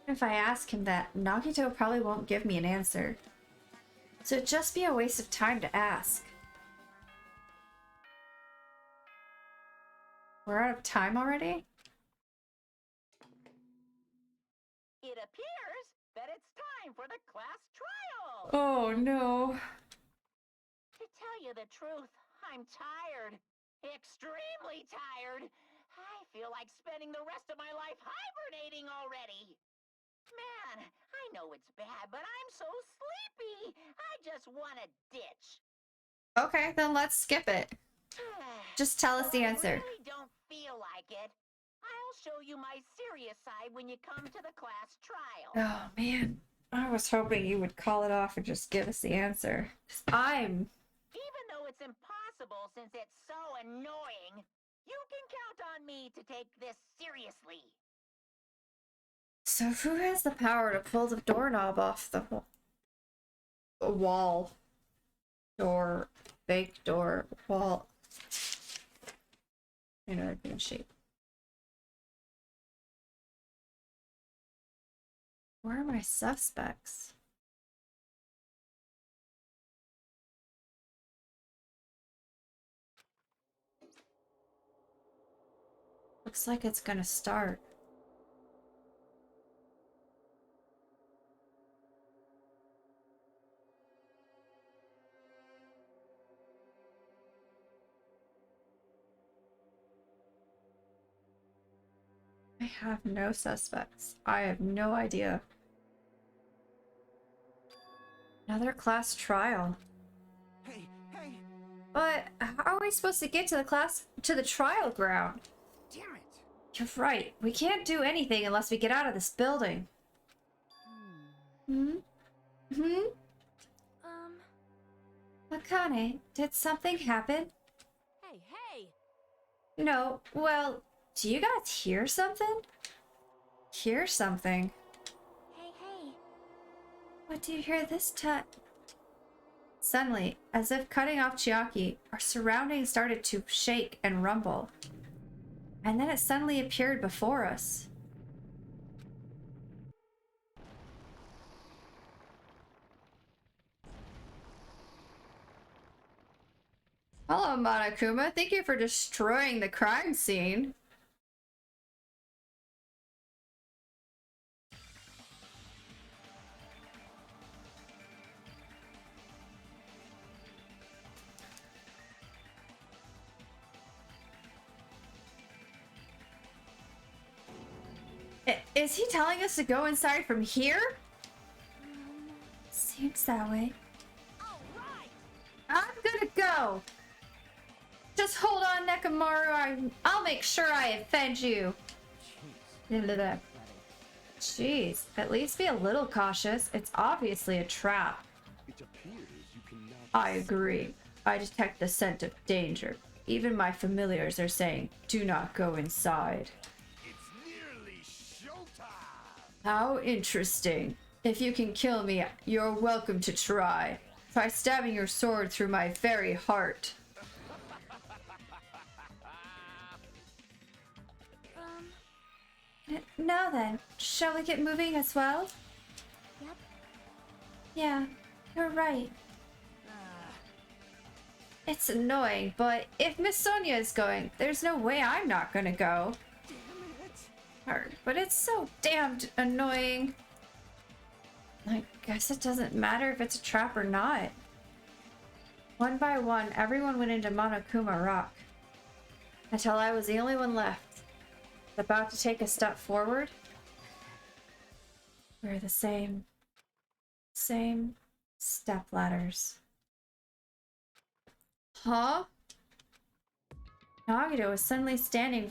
If I ask him that, Nagito probably won't give me an answer. So it'd just be a waste of time to ask. We're out of time already? It appears that it's time for the class trial. Oh no. To tell you the truth, I'm tired. Extremely tired. I feel like spending the rest of my life hibernating already. Man, I know it's bad, but I'm so sleepy. I just want to ditch. Okay, then let's skip it. Just tell us the answer. I really don't feel like it. I'll show you my serious side when you come to the class trial. Oh man. I was hoping you would call it off and just give us the answer. Even though it's impossible since it's so annoying, you can count on me to take this seriously. So who has the power to pull the doorknob off the wall? Door, fake door, wall. In a good shape. Where are my suspects? Looks like it's gonna start. I have no suspects. I have no idea. Another class trial. Hey, hey! But how are we supposed to get to the trial ground? Damn it! You're right. We can't do anything unless we get out of this building. Hmm? Hmm? Akane, did something happen? Hey, hey! No. Well, do you guys hear something? Hear something? Hey, hey! What do you hear this time? Suddenly, as if cutting off Chiaki, our surroundings started to shake and rumble. And then it suddenly appeared before us. Hello, Monokuma. Thank you for destroying the crime scene. Is he telling us to go inside from here? Seems that way. All right. I'm gonna go. Just hold on, Nekomaru. I'll make sure I offend you. Jeez, at least be a little cautious. It's obviously a trap. It appears you cannot. I agree. I detect the scent of danger. Even my familiars are saying, do not go inside. It's nearly showtime. How interesting. If you can kill me, you're welcome to try. Try stabbing your sword through my very heart. Now then, shall we get moving as well? Yep. Yeah, you're right. It's annoying, but if Miss Sonia is going, there's no way I'm not gonna go. Damn it! Hard, but it's so damned annoying. I guess it doesn't matter if it's a trap or not. One by one, everyone went into Monokuma Rock. Until I was the only one left. About to take a step forward. We're the same step ladders. Huh? Nagito was suddenly standing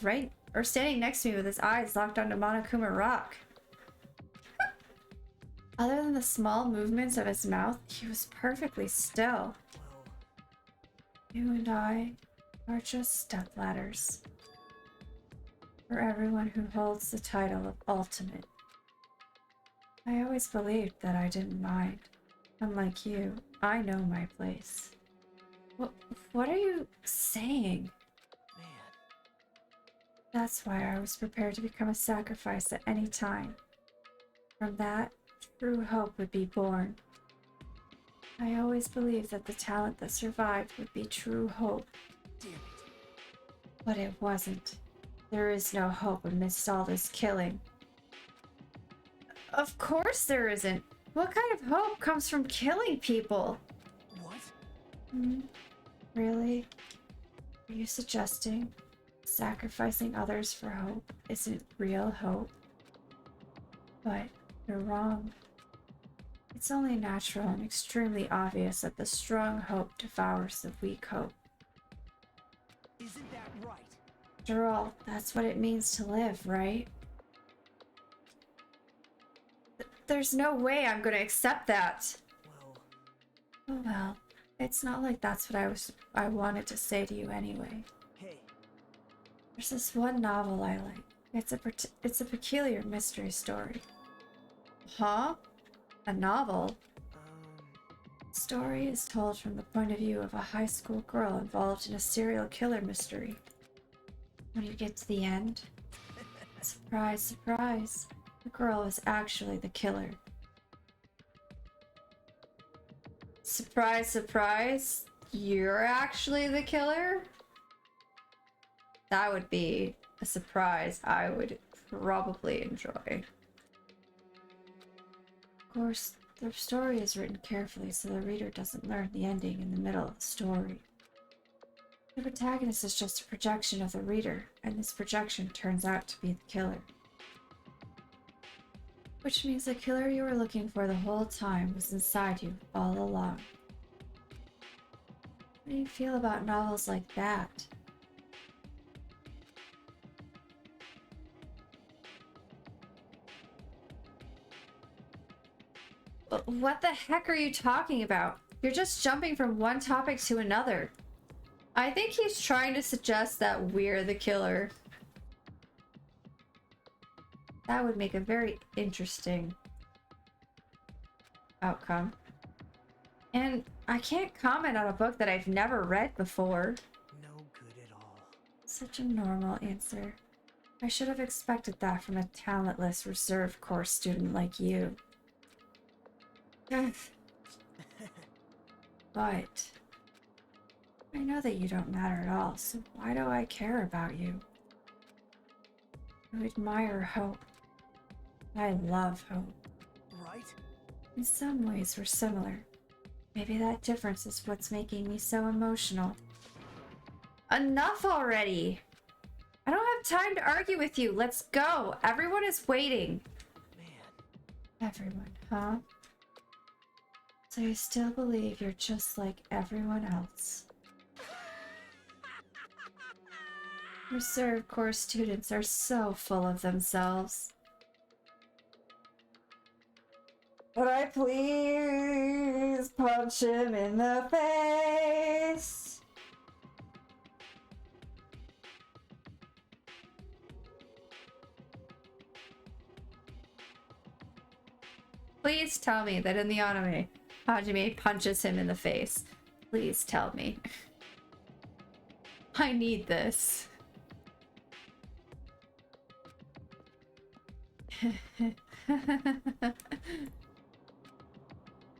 next to me with his eyes locked onto Monokuma Rock. Other than the small movements of his mouth, he was perfectly still. You and I are just step ladders. For everyone who holds the title of Ultimate. I always believed that I didn't mind. Unlike you, I know my place. What are you saying? Man. That's why I was prepared to become a sacrifice at any time. From that, true hope would be born. I always believed that the talent that survived would be true hope. Damn it. But it wasn't. There is no hope amidst all this killing. Of course there isn't. What kind of hope comes from killing people? What? Really? Are you suggesting sacrificing others for hope isn't real hope? But you're wrong. It's only natural and extremely obvious that the strong hope devours the weak hope. Isn't that right? After all, that's what it means to live, right? There's no way I'm gonna accept that. Well, Oh well, it's not like that's what I wanted to say to you anyway. hey, There's this one novel I like. It's a peculiar mystery story. Huh? A novel? The story is told from the point of view of a high school girl involved in a serial killer mystery. When you get to the end, surprise, surprise, the girl is actually the killer. Surprise, surprise, you're actually the killer? That would be a surprise I would probably enjoy. Of course, the story is written carefully so the reader doesn't learn the ending in the middle of the story. The protagonist is just a projection of the reader, and this projection turns out to be the killer. Which means the killer you were looking for the whole time was inside you all along. How do you feel about novels like that? What the heck are you talking about? You're just jumping from one topic to another. I think he's trying to suggest that we're the killer. That would make a very interesting outcome. And I can't comment on a book that I've never read before. no good at all. Such a normal answer. I should have expected that from a talentless reserve corps student like you. But I know that you don't matter at all, so why do I care about you? You admire hope. I love hope. Right? In some ways, we're similar. Maybe that difference is what's making me so emotional. Enough already! I don't have time to argue with you. Let's go. Everyone is waiting. Man. Everyone, huh? So you still believe you're just like everyone else? Reserve Corps students are so full of themselves. Would I please punch him in the face? Please tell me that in the anime, Hajime punches him in the face. Please tell me. I need this.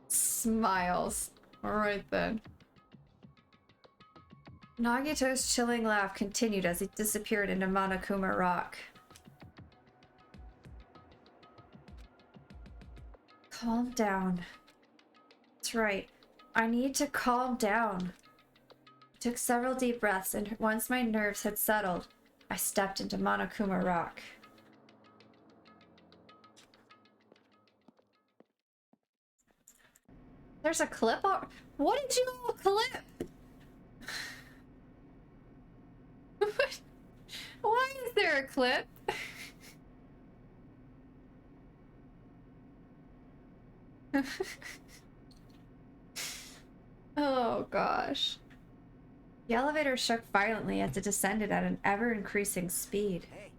Smiles. Alright then. Nagito's chilling laugh continued as he disappeared into Monokuma Rock. Calm down. That's right. I need to calm down. I took several deep breaths, and once my nerves had settled, I stepped into Monokuma Rock. There's a clip? What did you know a clip? Why is there a clip? Oh gosh. The elevator shook violently as it descended at an ever-increasing speed. Hey,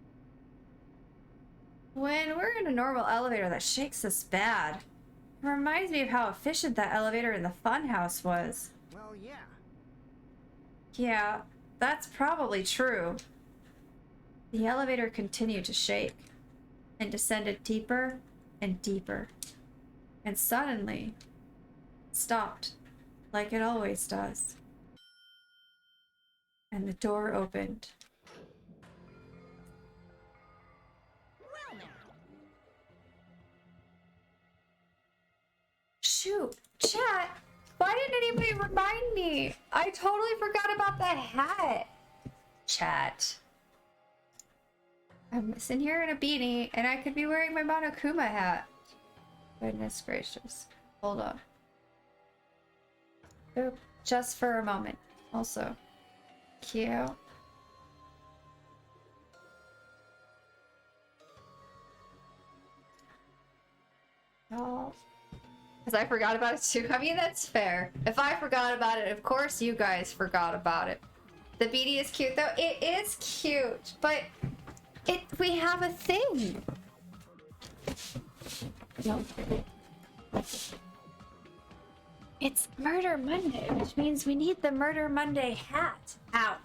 When we're in a normal elevator that shakes this bad, it reminds me of how efficient that elevator in the funhouse was. well, yeah. Yeah, that's probably true. The elevator continued to shake and descended deeper and deeper. And suddenly, it stopped, like it always does. And the door opened. Well now. Shoot, chat. Why didn't anybody remind me? I totally forgot about that hat. Chat. I'm sitting here in a beanie and I could be wearing my Monokuma hat. Goodness gracious. Hold on. Oop, just for a moment. Also. Cute. Oh. Because I forgot about it too. I mean, that's fair. If I forgot about it, of course you guys forgot about it. The beanie is cute though. It is cute, but we have a thing. No. It's Murder Monday, which means we need the Murder Monday hat. Ow.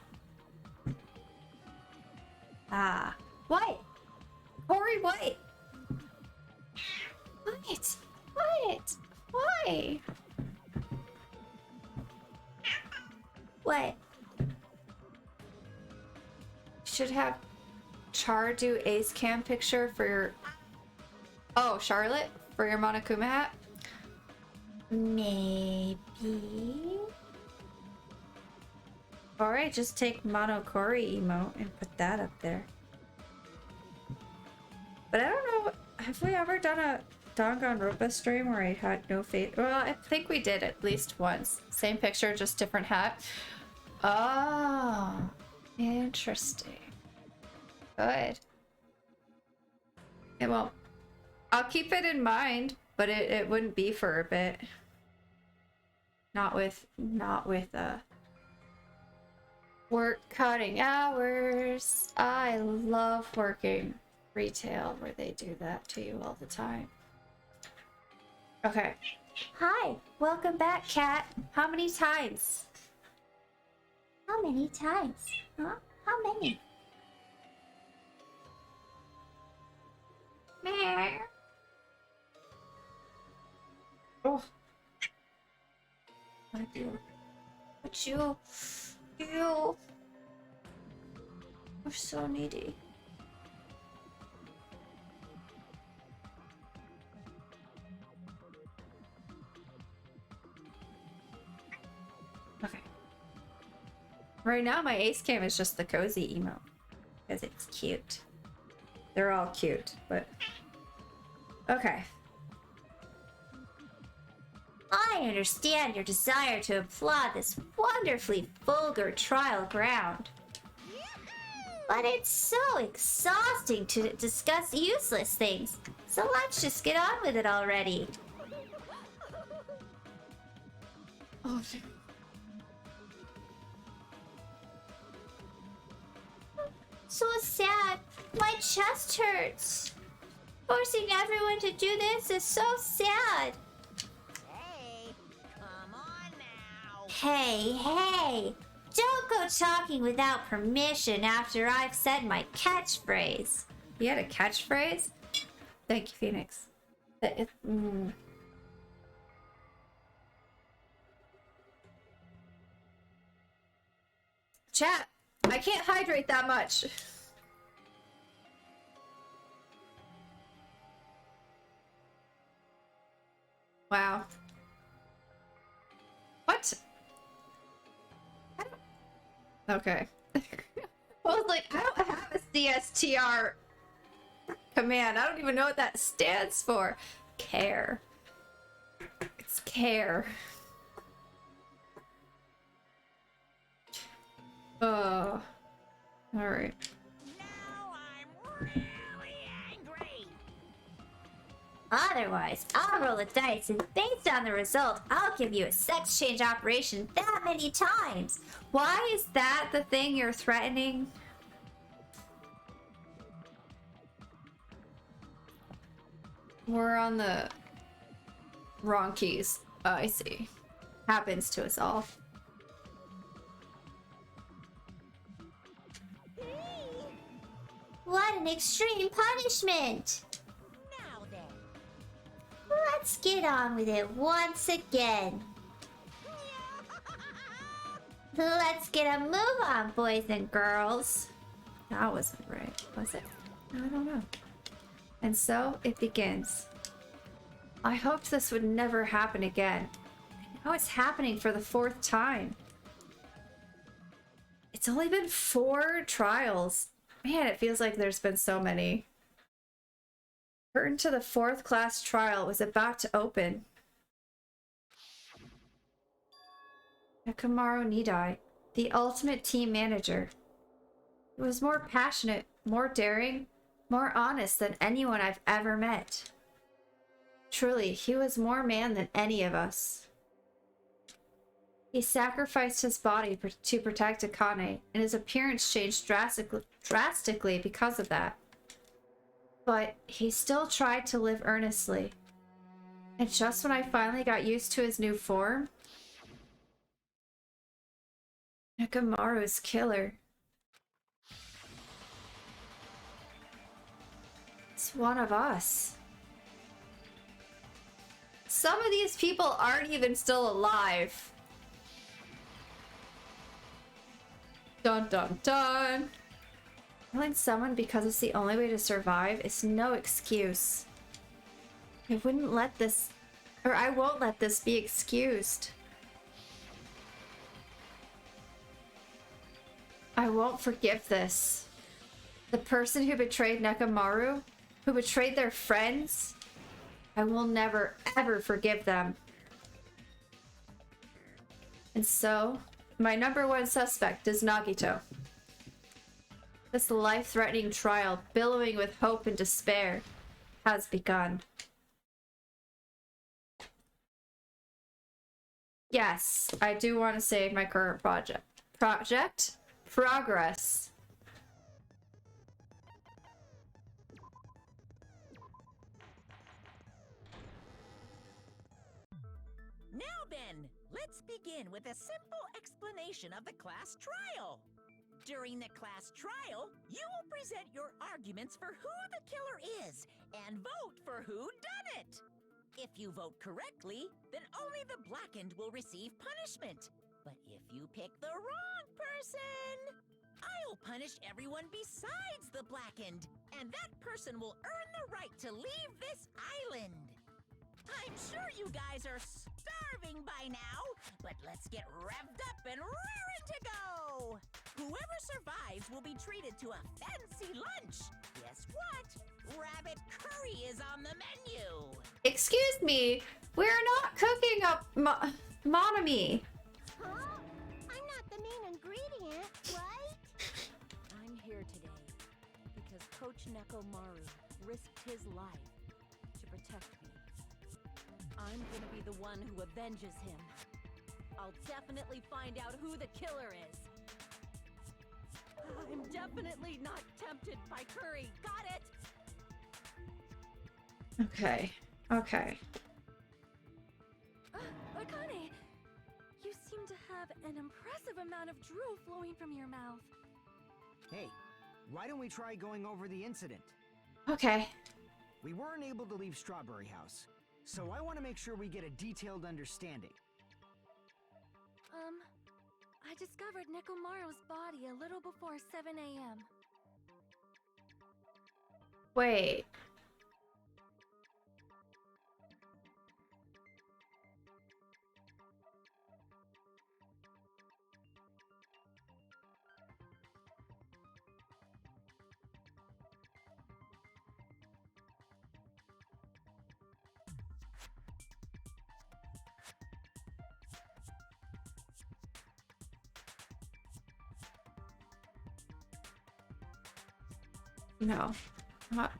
Ah. What? Corey, what? What? What? Why? What? Should have Char do Ace Cam picture for your... Oh, Charlotte? For your Monokuma hat? Maybe? Alright, just take Monokori emote and put that up there. But I don't know, have we ever done a Danganronpa stream where I had no face? Well, I think we did at least once. Same picture, just different hat. Oh, interesting. Good. It won't. I'll keep it in mind, but it wouldn't be for a bit. Not with work cutting hours. I love working retail where they do that to you all the time. Okay. Hi, welcome back, Kat. How many times? How many times? Huh? How many? Meh. Oh. I do. But you are so needy. Okay. Right now, my ace cam is just the cozy emo because it's cute. They're all cute, but okay. I understand your desire to applaud this wonderfully vulgar trial ground. But it's so exhausting to discuss useless things. So let's just get on with it already. Oh, so sad. My chest hurts. Forcing everyone to do this is so sad. Hey, come on now. Hey. Don't go talking without permission after I've said my catchphrase. You had a catchphrase? Thank you, Phoenix. Chat, I can't hydrate that much. Wow. What? Okay. Well, it's like, I don't have a CSTR command. I don't even know what that stands for. Care. It's care. Oh. Alright. Now I'm really angry. Otherwise, I'll roll the dice, and based on the result, I'll give you a sex change operation that many times. Why is that the thing you're threatening? We're on the wrong keys. Oh, I see. Happens to us all. What an extreme punishment! Now then, let's get on with it once again. Let's get a move on, boys and girls. That wasn't right, was it? I don't know. And so it begins. I hoped this would never happen again. Now it's happening for the 4th time. It's only been 4 trials. Man, it feels like there's been so many. Curtain to the 4th class trial was about to open. Nekomaru Nidai, the ultimate team manager. He was more passionate, more daring, more honest than anyone I've ever met. Truly, he was more man than any of us. He sacrificed his body to protect Akane, and his appearance changed drastically because of that. But he still tried to live earnestly. And just when I finally got used to his new form, Nekomaru's killer. It's one of us. Some of these people aren't even still alive. Dun dun dun. Killing someone because it's the only way to survive is no excuse. I wouldn't let this, or I won't let this be excused. I won't forgive this. The person who betrayed Nekomaru, who betrayed their friends, I will never ever forgive them. And so, my #1 suspect is Nagito. This life-threatening trial, billowing with hope and despair, has begun. Yes, I do want to save my current project. Progress. Now then, let's begin with a simple explanation of the class trial. During the class trial, you will present your arguments for who the killer is and vote for who done it. If you vote correctly, then only the blackened will receive punishment. But if you pick the wrong person, I'll punish everyone besides the blackened, and that person will earn the right to leave this island. I'm sure you guys are starving by now, but let's get revved up and raring to go! Whoever survives will be treated to a fancy lunch. Guess what? Rabbit curry is on the menu! Excuse me, we're not cooking up Monami. Huh? I'm not the main ingredient, right? I'm here today because Coach Nekomaru risked his life to protect me. I'm gonna be the one who avenges him. I'll definitely find out who the killer is. I'm definitely not tempted by curry. Got it? Okay. Okay. Akane! You seem to have an impressive amount of drool flowing from your mouth. Hey, why don't we try going over the incident? Okay. We weren't able to leave Strawberry House, so I want to make sure we get a detailed understanding. I discovered Nekomaru's body a little before 7 a.m. Wait. No. Not.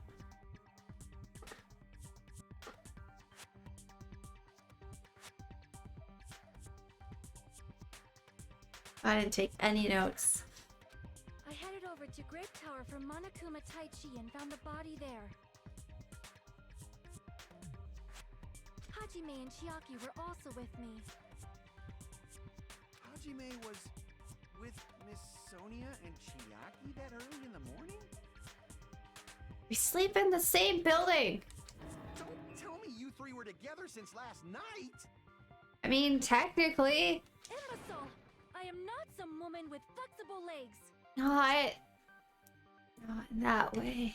I didn't take any notes. I headed over to Grape Tower from Monokuma Taichi and found the body there. Hajime and Chiaki were also with me. Hajime was with Miss Sonia and Chiaki that early in the morning? We sleep in the same building. Don't tell me you 3 three were together since last night. I mean, technically, Imbecile! I am not some woman with flexible legs. not in that way.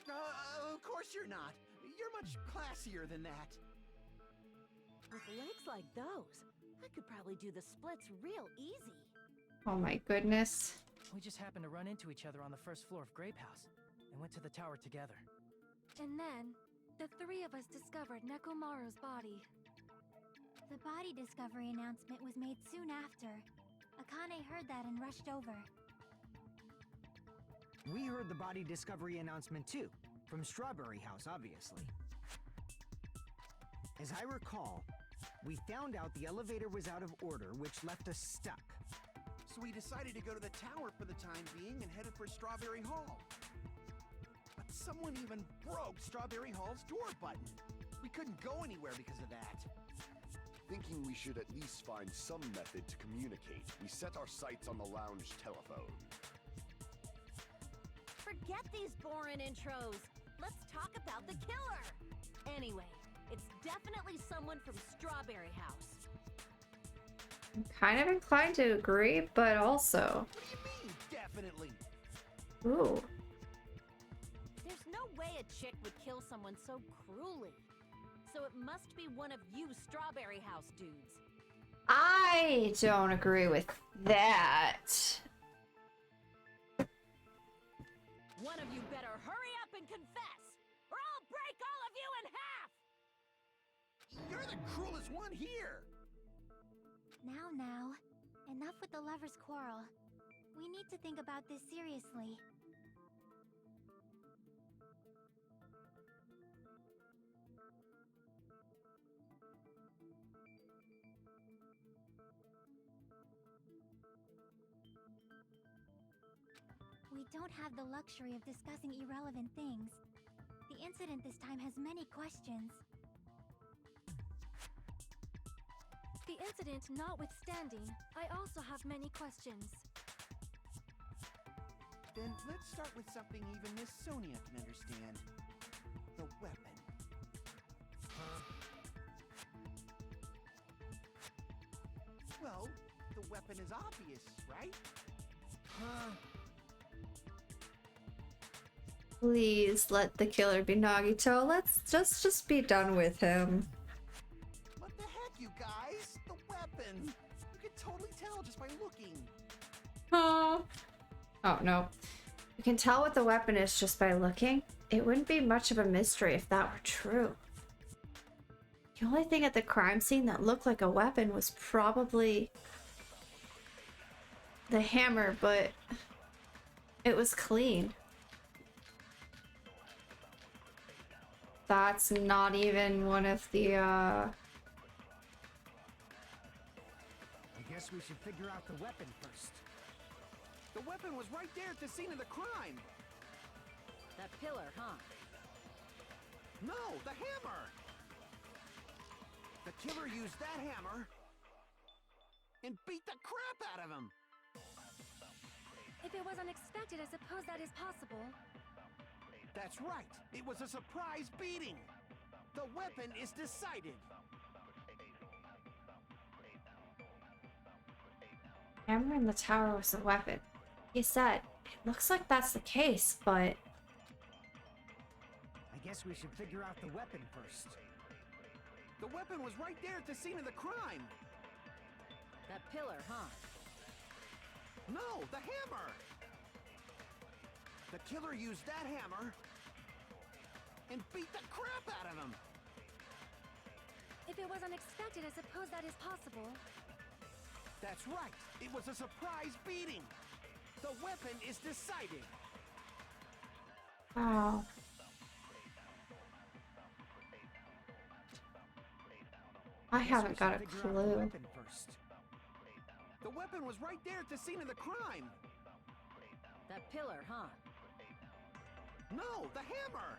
Of course you're not. You're much classier than that. With legs like those, I could probably do the splits real easy. Oh my goodness. We just happened to run into each other on the first floor of Grape House and went to the tower together. And then, the three of us discovered Nekomaru's body. The body discovery announcement was made soon after. Akane heard that and rushed over. We heard the body discovery announcement too, from Strawberry House, obviously. As I recall, we found out the elevator was out of order, which left us stuck. So we decided to go to the tower for the time being and headed for Strawberry Hall. But someone even broke Strawberry Hall's door button. We couldn't go anywhere because of that. Thinking we should at least find some method to communicate, we set our sights on the lounge telephone. Forget these boring intros. Let's talk about the killer. Anyway, it's definitely someone from Strawberry House. I'm kind of inclined to agree, but also. What do you mean, definitely? Ooh. There's no way a chick would kill someone so cruelly. So it must be one of you Strawberry House dudes. I don't agree with that. One of you better hurry up and confess, or I'll break all of you in half! You're the cruelest one here. Now, enough with the lovers' quarrel. We need to think about this seriously. We don't have the luxury of discussing irrelevant things. The incident this time has many questions. The incident notwithstanding, I also have many questions. Then let's start with something even Miss Sonia can understand. The weapon. Well, the weapon is obvious, right? Please let the killer be Nagito. Let's just be done with him. What the heck, you guys? The weapon! You can totally tell just by looking. Oh no. You can tell what the weapon is just by looking. It wouldn't be much of a mystery if that were true. The only thing at the crime scene that looked like a weapon was probably the hammer, but it was clean. That's not even one of the I guess we should figure out the weapon first. The weapon was right there at the scene of the crime. That pillar, huh? No, the hammer! The killer used that hammer and beat the crap out of him. If it was unexpected, I suppose that is possible. That's right. It was a surprise beating. The weapon is decided. hammer in the tower was a weapon. He said, it looks like that's the case, but I guess we should figure out the weapon first. The weapon was right there at the scene of the crime. That pillar, huh? No, the hammer! The killer used that hammer and beat the crap out of him. If it was unexpected, I suppose that is possible. That's right. It was a surprise beating. The weapon is decided. wow. I haven't got a Figure out the clue. weapon first. The weapon was right there at the scene of the crime. That pillar, huh? No, the hammer!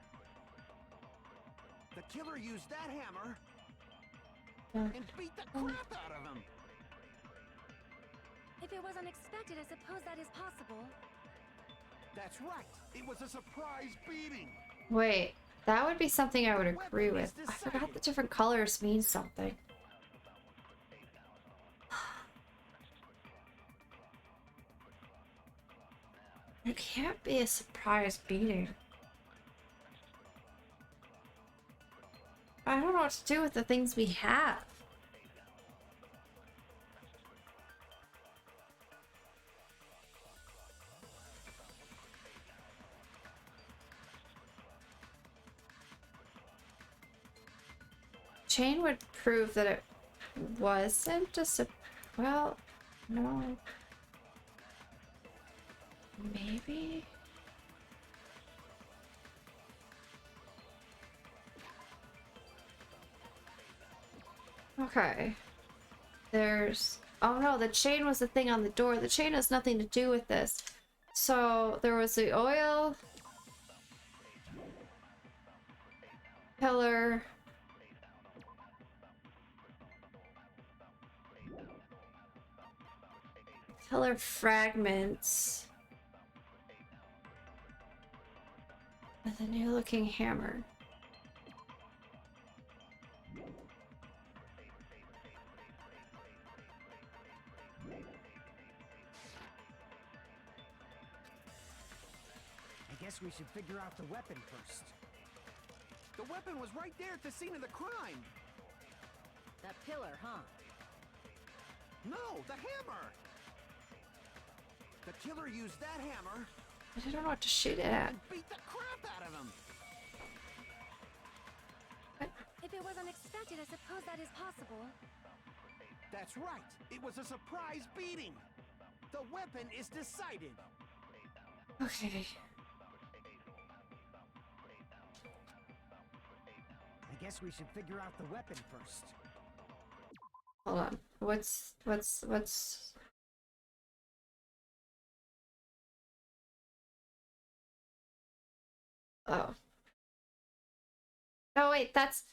The killer used that hammer and beat the crap out of him. If it was unexpected, I suppose that is possible. That's right. It was a surprise beating. Wait, That would be something I would agree with. I forgot the different colors mean something. It can't be a surprise beating. I don't know what to do with the things we have. Chain would prove that it wasn't just a... Well, no. Maybe? Okay. There's... Oh no, the chain was the thing on the door. The chain has nothing to do with this. So, there was the oil... pillar... pillar fragments... with a new looking hammer. I guess we should figure out the weapon first. The weapon was right there at the scene of the crime. That pillar, huh? No, the hammer. The killer used that hammer I don't know what to shoot it at. and beat the crap out of him. If it was unexpected, I suppose that is possible. That's right. It was a surprise beating. The weapon is decided. Okay. I guess we should figure out the weapon first. Hold on. What's... Oh. Oh wait, that's...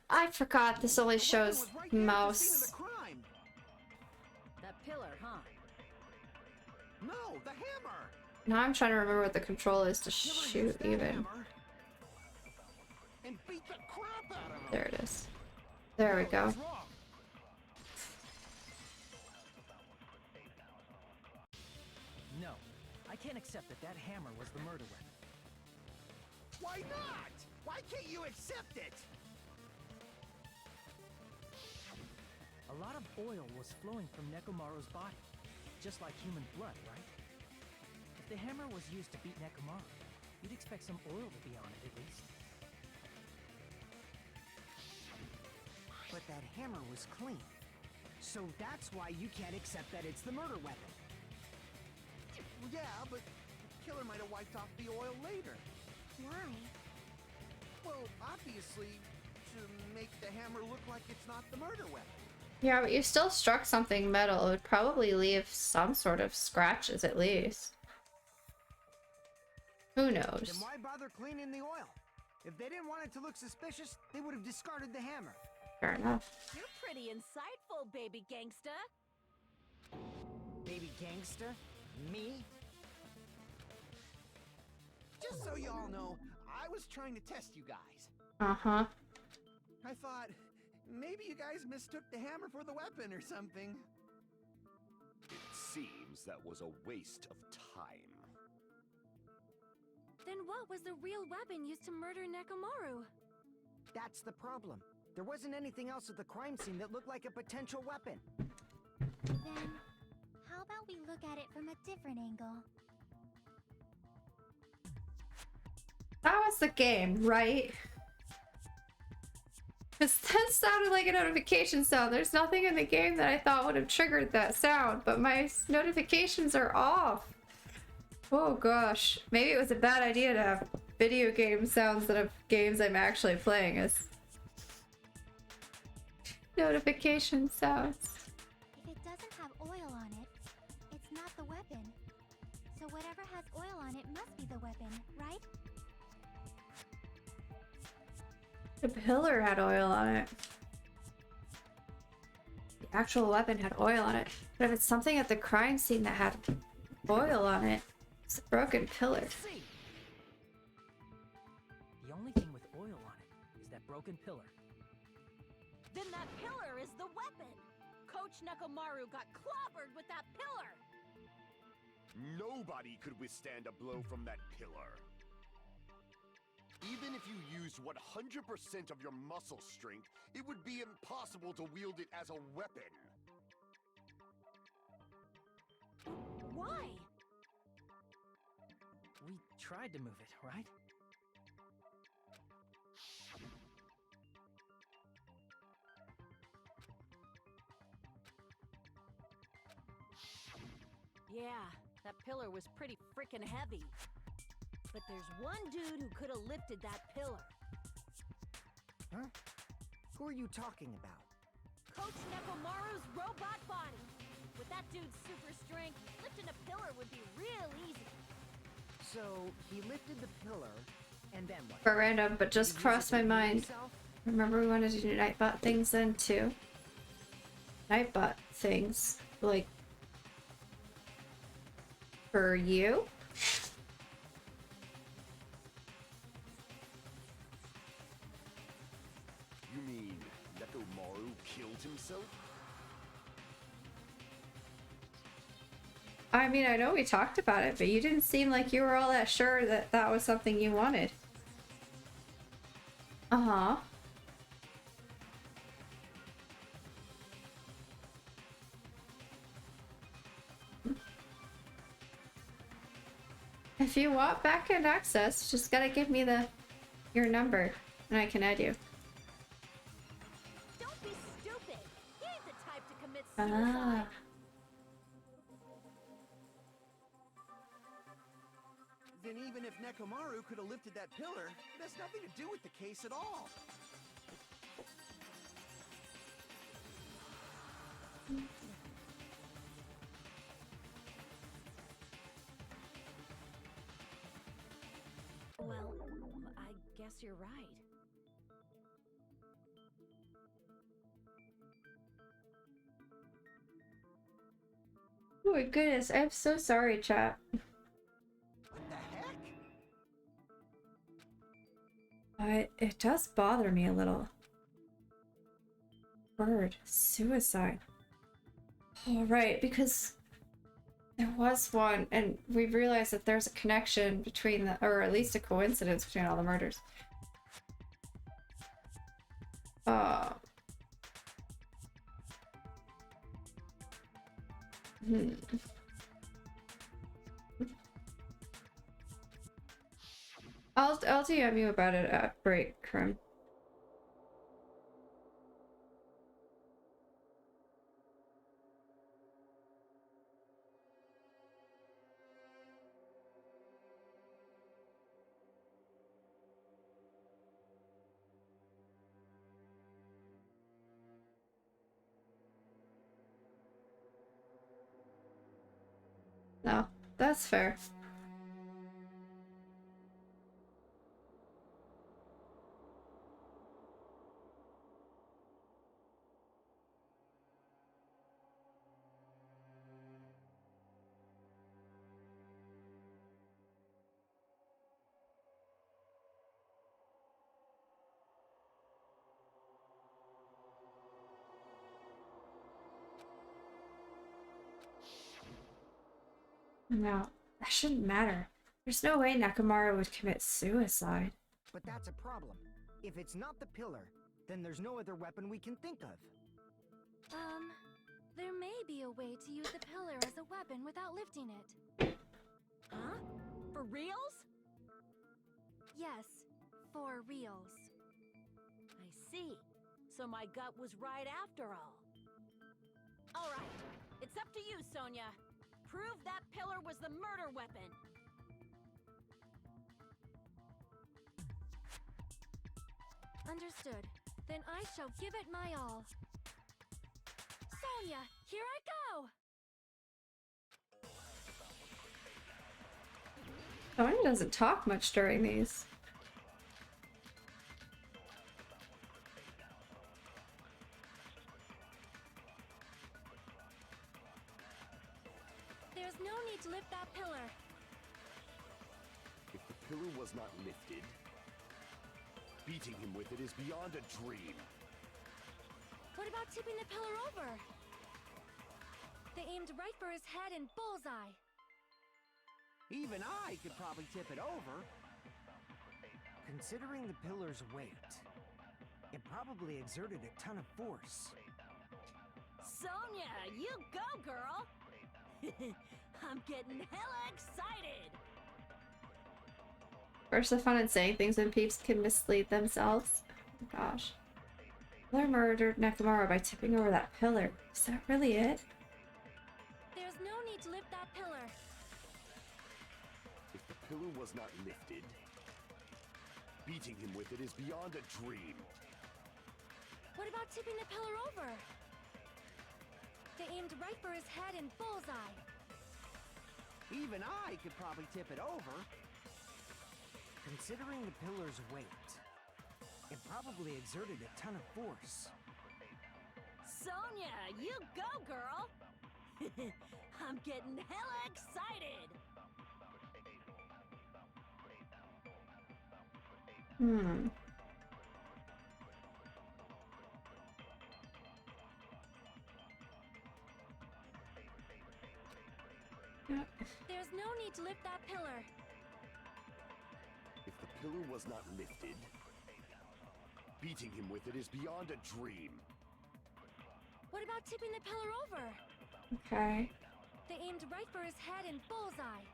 I forgot this only shows The weapon was right there at the scene of mouse. the crime. That pillar, huh? No, the hammer. Now I'm trying to remember what the control is to Killer shoot used that even. hammer and beat the crap out of him. There it is. There we go. What's wrong? No, I can't accept that that hammer was the murder weapon. Why not? Why can't you accept it? A lot of oil was flowing from Nekomaru's body, just like human blood, right? If the hammer was used to beat Nekomaru, you'd expect some oil to be on it at least. But that hammer was clean. So that's why you can't accept that it's the murder weapon. Well, yeah, but the killer might have wiped off the oil later. Why? Well, obviously, to make the hammer look like it's not the murder weapon. Yeah, but you still struck something metal. It would probably leave some sort of scratches at least. Who knows? Then why bother cleaning the oil? If they didn't want it to look suspicious, they would have discarded the hammer. Fair enough. You're pretty insightful, baby gangsta. Baby gangster? Me? Just so you all know, I was trying to test you guys. Uh-huh. I thought, maybe you guys mistook the hammer for the weapon or something. It seems that was a waste of time. Then what was the real weapon used to murder Nekomaru? That's the problem. There wasn't anything else at the crime scene that looked like a potential weapon. Then, how about we look at it from a different angle? That was the game, right? Because that sounded like a notification sound. There's nothing in the game that I thought would have triggered that sound, but my notifications are off. Oh gosh. Maybe it was a bad idea to have video game sounds instead of games I'm actually playing as notification sounds. If it doesn't have oil on it, it's not the weapon. So whatever has oil on it must be the weapon, right? The pillar had oil on it. The actual weapon had oil on it. But if it's something at the crime scene that had oil on it, it's a broken pillar. Let's see. The only thing with oil on it is that broken pillar. Then that pillar is the weapon! Coach Nekomaru got clobbered with that pillar! Nobody could withstand a blow from that pillar. Even if you used 100% of your muscle strength, it would be impossible to wield it as a weapon. Why? We tried to move it, right? Yeah, that pillar was pretty frickin' heavy. But there's one dude who could have lifted that pillar. Huh? Who are you talking about? Coach Nekomaru's robot body. With that dude's super strength, lifting a pillar would be real easy. So, he lifted the pillar, and then what? For random, but just Did he use crossed it my to heal mind. himself? Remember we wanted to do Nightbot things then too? Nightbot things. Like... for you? You mean Nekomaru killed himself? I mean, I know we talked about it, but you didn't seem like you were all that sure that that was something you wanted. Uh-huh. If you want back-end access, just gotta give me your number, and I can add you. Don't be stupid! He ain't the type to commit Ah. suicide! Then even if Nekomaru could have lifted that pillar, it has nothing to do with the case at all. Well, I guess you're right. Oh my goodness, I'm so sorry, chat. What the heck? It does bother me a little. Word, suicide. All right, because there was one, and we realized that there's a connection between the, or at least a coincidence between all the murders. I'll DM you about it at break, Krim. No, that's fair. No, that shouldn't matter. There's no way Nekomaru would commit suicide. But that's a problem. If it's not the pillar, then there's no other weapon we can think of. There may be a way to use the pillar as a weapon without lifting it. Huh? For reals? Yes, for reals. I see. So my gut was right after all. All right, it's up to you, Sonia. Prove that pillar was the murder weapon. Understood. Then I shall give it my all. Sonia, here I go! Sonya doesn't talk much during these. There's no need to lift that pillar. If the pillar was not lifted, be Beating him with it is beyond a dream. What about tipping the pillar over? They aimed right for his head and bullseye. Even I could probably tip it over. Considering the pillar's weight, it probably exerted a ton of force. Sonia, you go, girl! I'm getting hella excited! Where's the fun in saying things when peeps can mislead themselves? Oh my gosh. Pillar murdered Nekomaru by tipping over that pillar. Is that really it? There's no need to lift that pillar. If the pillar was not lifted, beating him with it is beyond a dream. What about tipping the pillar over? They aimed right for his head and bullseye. Even I could probably tip it over. Considering the pillar's weight, it probably exerted a ton of force. Sonia, you go, girl! I'm getting hella excited! Hmm. There's no need to lift that pillar. If the pillar was not lifted, beating him with it is beyond a dream. What about tipping the pillar over? Okay. They aimed right for his head and bullseye.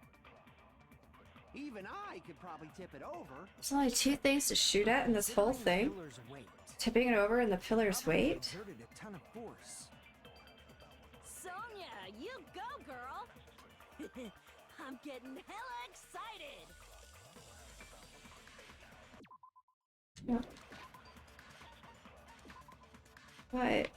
Even I could probably tip it over. There's only two things to shoot at in this whole thing. Considering the pillar's weight, Tipping it over and the pillar's probably weight? exerted a ton of force. Sonia, you go, girl! I'm getting hella excited! Yep. What?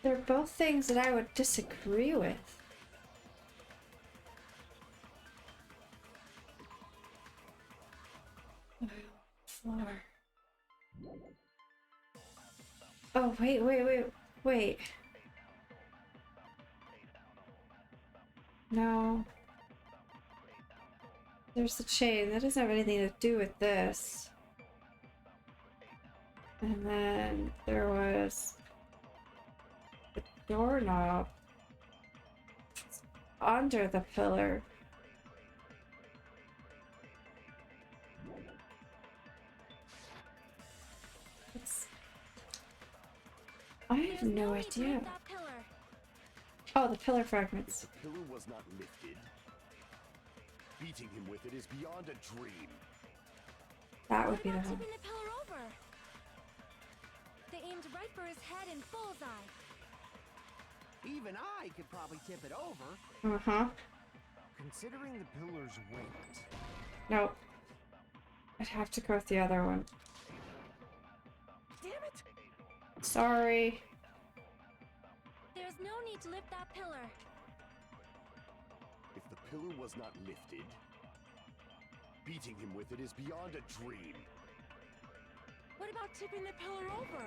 They're both things that I would disagree with. Floor. Oh, wait. No. There's the chain. That doesn't have anything to do with this. And then there was the doorknob under the pillar. I have no idea. Oh, the pillar fragments. If the pillar was not lifted, beating him with it is beyond a dream. That would be the What about one. tipping the pillar over? They aimed right for his head and bullseye. Even I could probably tip it over. Uh-huh. Considering the pillar's weight. Nope. I'd have to go with the other one. Damn it! Sorry. There's no need to lift that pillar. If the pillar was not lifted, beating him with it is beyond a dream. What about tipping the pillar over?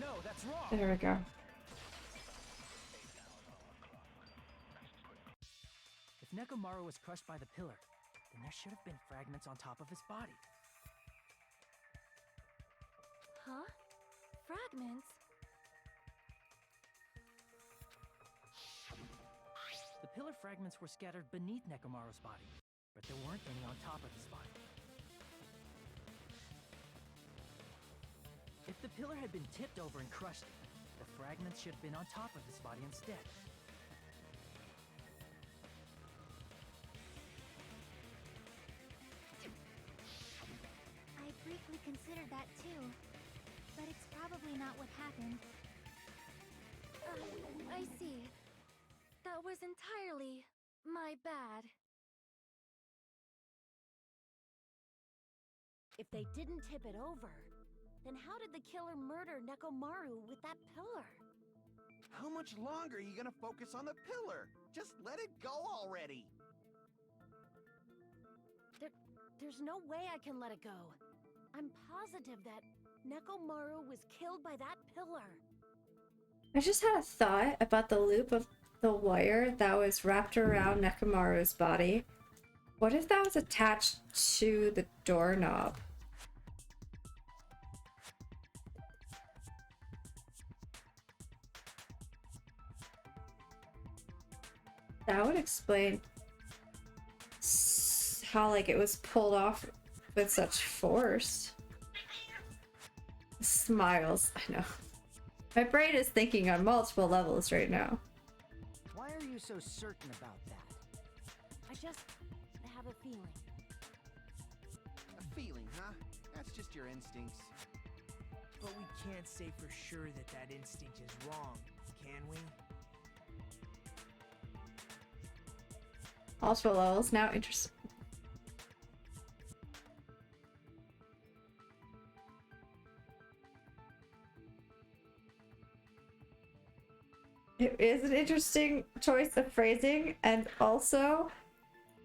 No, that's wrong. There we go. If Nekomaru was crushed by the pillar, then there should have been fragments on top of his body. Huh? Fragments? The pillar fragments were scattered beneath Nekomaru's body, but there weren't any on top of his body. If the pillar had been tipped over and crushed, the fragments should have been on top of his body instead. I briefly considered that too, but it's probably not what happened. I see. That was entirely my bad. If they didn't tip it over, then how did the killer murder Nekomaru with that pillar? How much longer are you gonna focus on the pillar? Just let it go already. There's no way I can let it go. I'm positive that Nekomaru was killed by that pillar. I just had a thought about the loop of the wire that was wrapped around Nekomaru's body. What if that was attached to the doorknob? That would explain how, like, it was pulled off with such force. Smiles, I know. My brain is thinking on multiple levels right now. Why are you so certain about that? I have a feeling. A feeling, huh? That's just your instincts. But we can't say for sure that that instinct is wrong, can we? Multiple levels, now interesting. It is an interesting choice of phrasing, and also,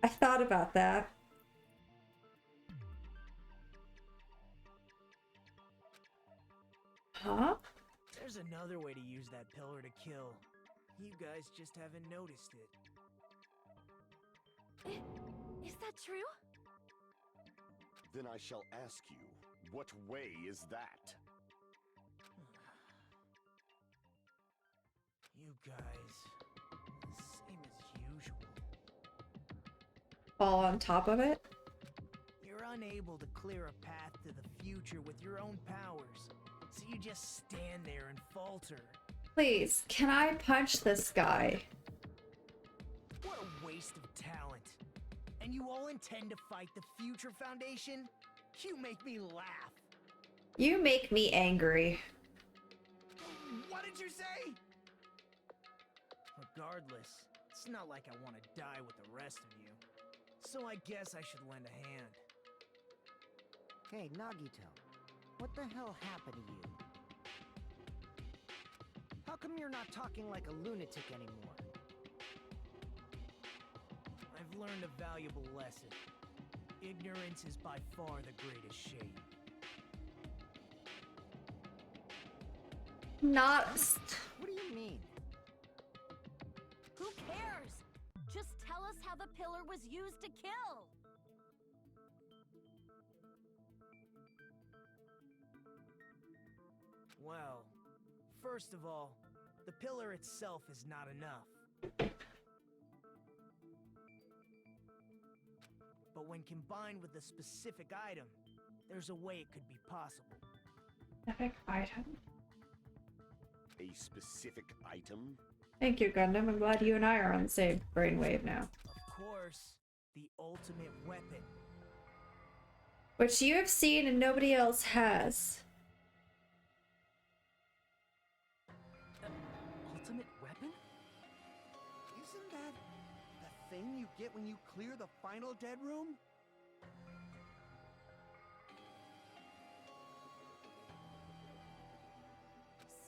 I thought about that. Huh? There's another way to use that pillar to kill. You guys just haven't noticed it. Is that true? Then I shall ask you, what way is that? You guys, same as usual. Fall on top of it? You're unable to clear a path to the future with your own powers, so you just stand there and falter. Please, can I punch this guy? What a waste of talent. And you all intend to fight the Future Foundation? You make me laugh. You make me angry. What did you say? Regardless, it's not like I want to die with the rest of you. So I guess I should lend a hand. Hey, Nagito. What the hell happened to you? How come you're not talking like a lunatic anymore? I've learned a valuable lesson. Ignorance is by far the greatest shame. Not. What do you mean? Who cares? Just tell us how the pillar was used to kill. Well, first of all, the pillar itself is not enough. But when combined with a specific item, there's a way it could be possible. Epic item? A specific item? Thank you, Gundam. I'm glad you and I are on the same brainwave now. Of course, the ultimate weapon. Which you have seen and nobody else has. Ultimate weapon? Isn't that the thing you get when you clear the final dead room?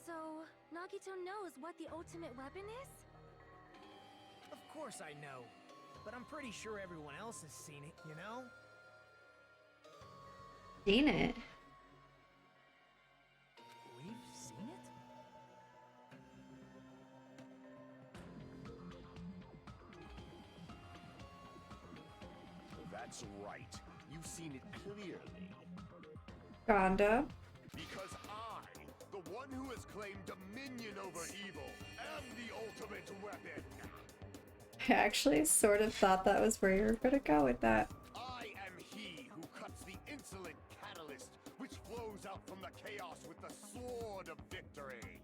So, Nagito knows what the ultimate weapon is? Of course I know, but I'm pretty sure everyone else has seen it, you know? Seen it? We've seen it? That's right. You've seen it clearly. Gonda. Because I, the one who has claimed dominion over evil, am the ultimate weapon. I actually sort of thought that was where you were gonna go with that. I am he who cuts the insolent catalyst, which flows out from the chaos with the sword of victory.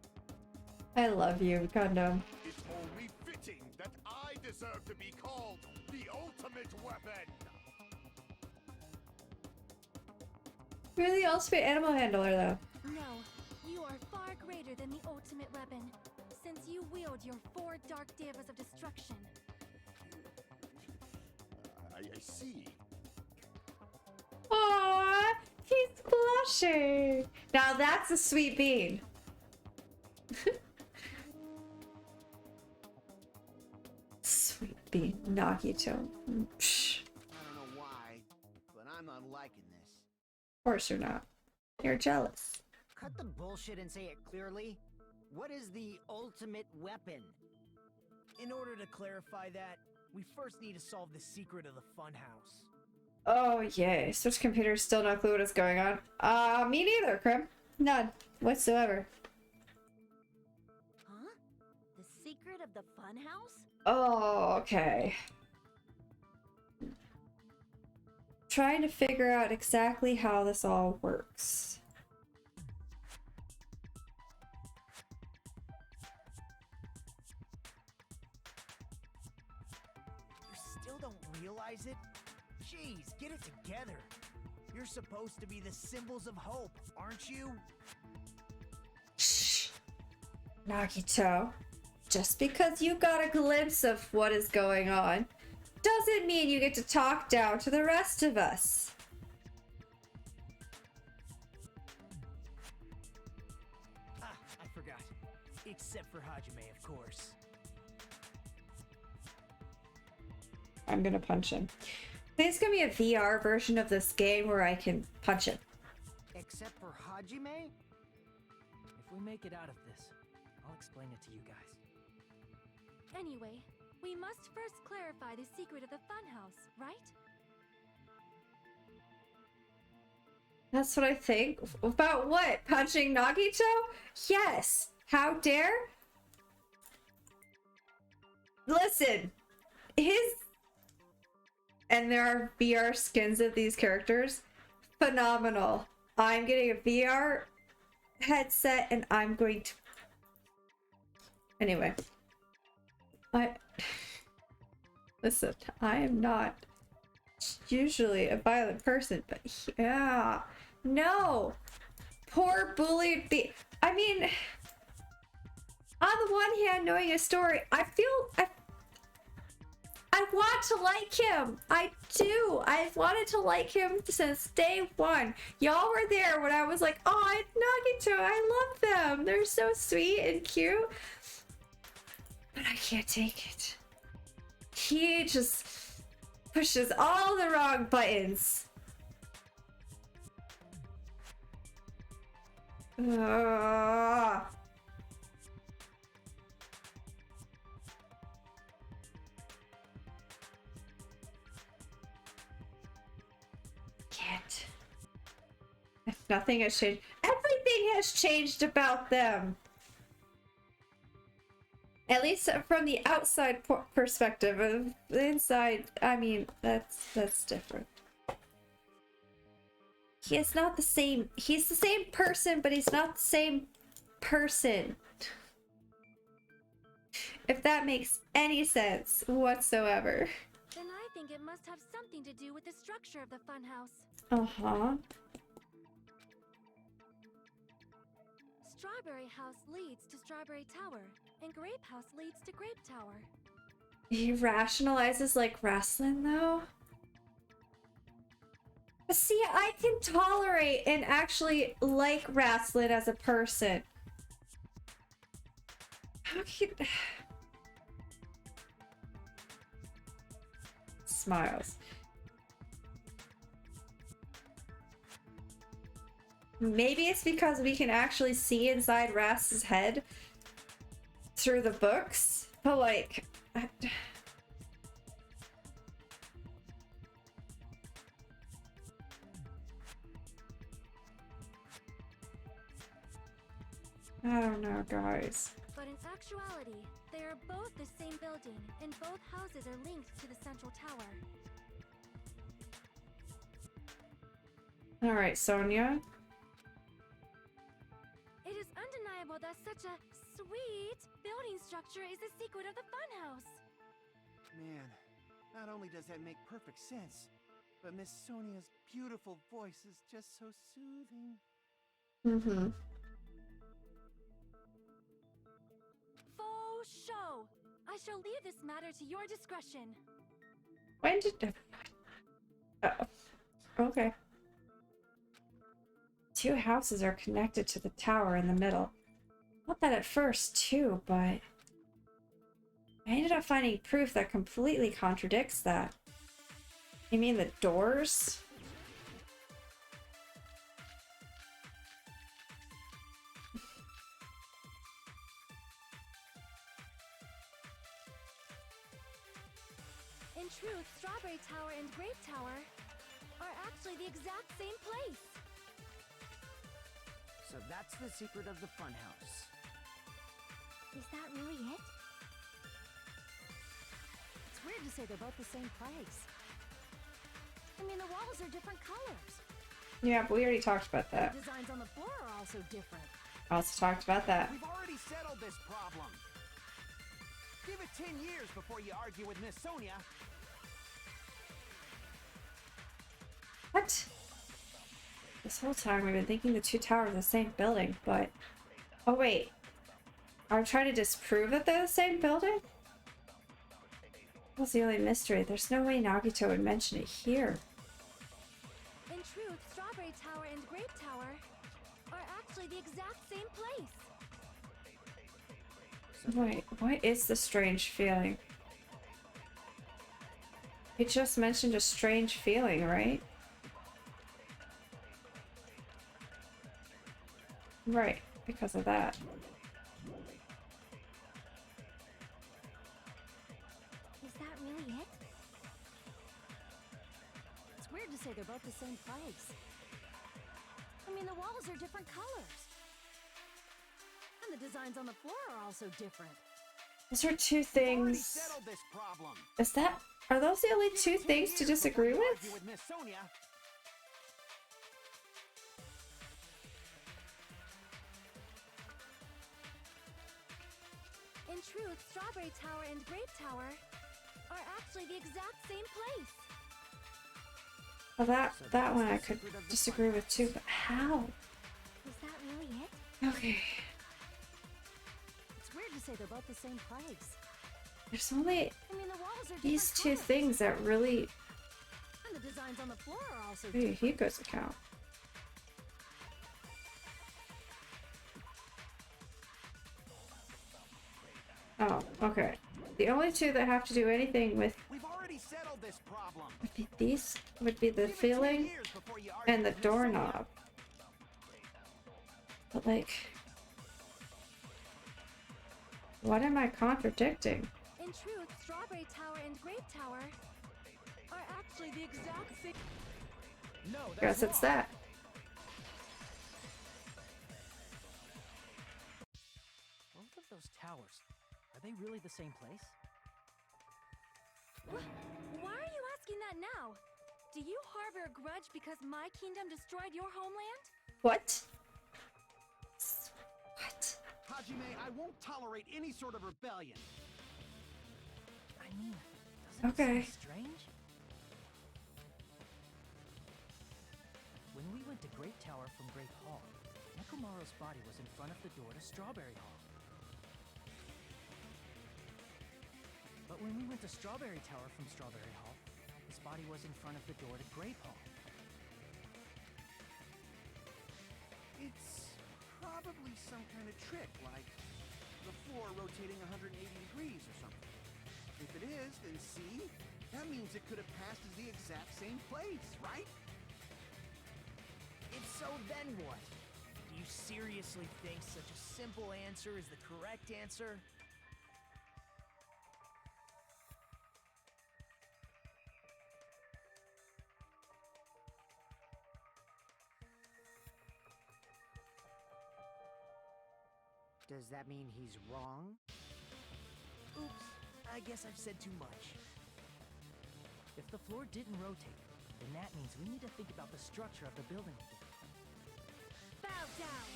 I love you, Gundam. It's only fitting that I deserve to be called the ultimate weapon. You're the ultimate animal handler, though. No, you are far greater than the ultimate weapon, since you wield your 4 dark devas of destruction. I see. Aww, he's blushing. Now that's a sweet bean. Sweet bean, Nagito. Psh. I don't know why, but I'm not liking this. Of course you're not. You're jealous. Cut the bullshit and say it clearly. What is the ultimate weapon? In order to clarify that, we first need to solve the secret of the funhouse. Oh, yay. Switch computers still no clue what is going on. Me neither, Krim. None. Whatsoever. Huh? The secret of the funhouse? Oh, okay. Trying to figure out exactly how this all works. You still don't realize it? Jeez, get it together. You're supposed to be the symbols of hope, aren't you? Shh. Nagito, just because you got a glimpse of what is going on doesn't mean you get to talk down to the rest of us. Ah, I forgot. Except for Hajime, of course. I'm gonna punch him. There's gonna be a VR version of this game where I can punch him. Except for Hajime? If we make it out of this, I'll explain it to you guys. Anyway, we must first clarify the secret of the funhouse, right? That's what I think. About what? Punching Nagito? Yes. How dare? Listen, and there are VR skins of these characters. Phenomenal. I'm getting a VR headset and I'm going to... Anyway. Listen, I am not usually a violent person, but yeah. No! Poor bullied I mean... On the one hand, knowing his story, I want to like him. I do. I've wanted to like him since day one. Y'all were there when I was like, oh, Nagito, I love them. They're so sweet and cute. But I can't take it. He just pushes all the wrong buttons. Ugh. Can't. If nothing has changed, everything has changed about them. At least from the outside perspective. Of the inside, I mean, that's different. He is not the same. He's the same person, but he's not the same person. If that makes any sense whatsoever. Then I think it must have something to do with the structure of the funhouse. Uh-huh. Strawberry House leads to Strawberry Tower, and Grape House leads to Grape Tower. He rationalizes like wrestling, though. See, I can tolerate and actually like wrestling as a person. How can... Smiles. Maybe it's because we can actually see inside Rast's head through the books, but like... I don't know, guys. But in actuality, they are both the same building, and both houses are linked to the central tower. Alright, Sonia. It is undeniable that such a sweet building structure is the secret of the funhouse. Man, not only does that make perfect sense, but Miss Sonia's beautiful voice is just so soothing. Mm-hmm. Faux show! I shall leave this matter to your discretion. When did... Oh. Okay. Two houses are connected to the tower in the middle. Thought that at first too, but I ended up finding proof that completely contradicts that. You mean the doors? In truth, Strawberry Tower and Grape Tower are actually the exact same place. So that's the secret of the funhouse. Is that really it? It's weird to say they're both the same place. I mean, the walls are different colors. Yeah, but we already talked about that. The designs on the floor are also different. Also talked about that. We've already settled this problem. Give it 10 years before you argue with Miss Sonia. What? This whole time we've been thinking the two towers are the same building, but... Oh wait. Are we trying to disprove that they're the same building? That's the only mystery. There's no way Nagito would mention it here. In truth, Strawberry Tower and Grape Tower are actually the exact same place. Wait, what is the strange feeling? He just mentioned a strange feeling, right? Right, because of that. Is that really it? It's weird to say they're both the same place. I mean, the walls are different colors. And the designs on the floor are also different. Those are two We've already things. settled this problem. Is that... Are those the only two things to disagree Argue with? with Miss Sonia. In truth, Strawberry Tower and Grape Tower are actually the exact same place. Well, that one I could disagree with too, but how? Is that really it? Okay. It's weird to say they're both the same place. There's only I mean, the walls are these two different colors. things that really... And the designs on the floor are also Ooh, different. Hugo's account. Oh, okay. The only two that have to do anything with We've already settled this problem. these would be the Give it 10 feeling years before you argue and the with Miss Sonia. doorknob. But like... What am I contradicting? In truth, Strawberry Tower and Grape Tower are actually the exact same. No, that's Guess it's wrong. that. Both of those towers, are they really the same place? Why are you asking that now? Do you harbor a grudge because my kingdom destroyed your homeland? What? What? Hajime, I won't tolerate any sort of rebellion. I mean, doesn't Okay. it seem strange? When we went to Grape Tower from Grape Hall, Nekomaru's body was in front of the door to Strawberry Hall. But when we went to Strawberry Tower from Strawberry Hall, his body was in front of the door to Grape Hall. It's probably some kind of trick, like the floor rotating 180 degrees or something. If it is, then see? That means it could have passed as the exact same place, right? If so, then what? Do you seriously think such a simple answer is the correct answer? Does that mean he's wrong? Oops, I guess I've said too much. If the floor didn't rotate, then that means we need to think about the structure of the building again. Bow down.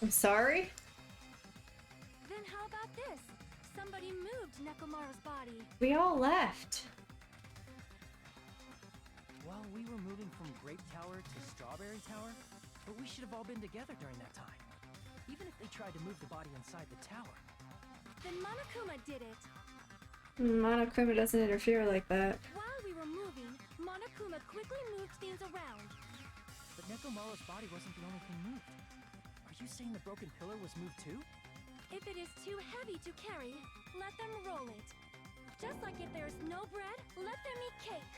I'm sorry? Then how about this? Somebody moved Nekomaru's body. We all left. Well, we were moving from Grape Tower to Strawberry Tower, but we should have all been together during that time. Even if they tried to move the body inside the tower. Then Monokuma did it. Monokuma doesn't interfere like that. While we were moving, Monokuma quickly moved things around. But Nekomaru's body wasn't the only thing moved. Are you saying the broken pillar was moved too? If it is too heavy to carry, let them roll it. Just like if there is no bread, let them eat cake.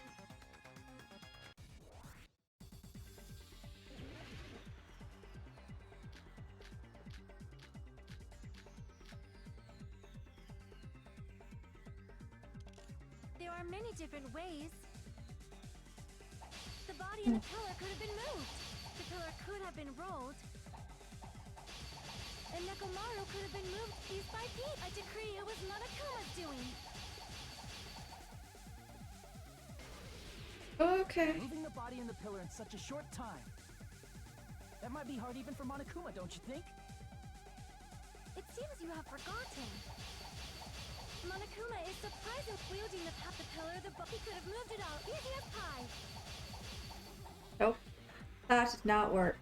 There are many different ways. The body and the pillar could have been moved. The pillar could have been rolled. And Nekomaru could have been moved piece by piece. I decree it was Monokuma's doing. Okay. Moving the body and the pillar in such a short time. That might be hard even for Monokuma, don't you think? It seems you have forgotten. Monokuma is surprising wielding the pillar. He could have moved it out easy as pie. Nope. That did not work.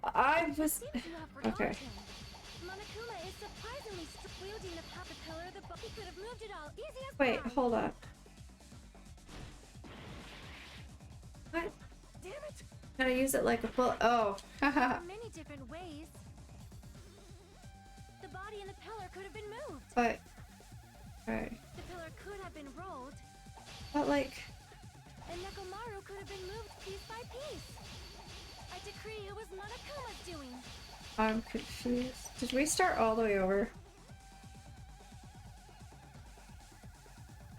I was... Seems you have forgotten. Okay. Monokuma is surprisingly wielding the pillar. He could have moved it out easy as Wait, pie. hold up. What? Damn it! Can I use it like a full... Oh. There Haha. are many different ways. The body and the pillar could have been moved. But... Alright. The pillar could have been rolled. But like... And Nekomaru could have been moved piece by piece. I decree it was Monokuma's doing. I'm confused. Did we start all the way over?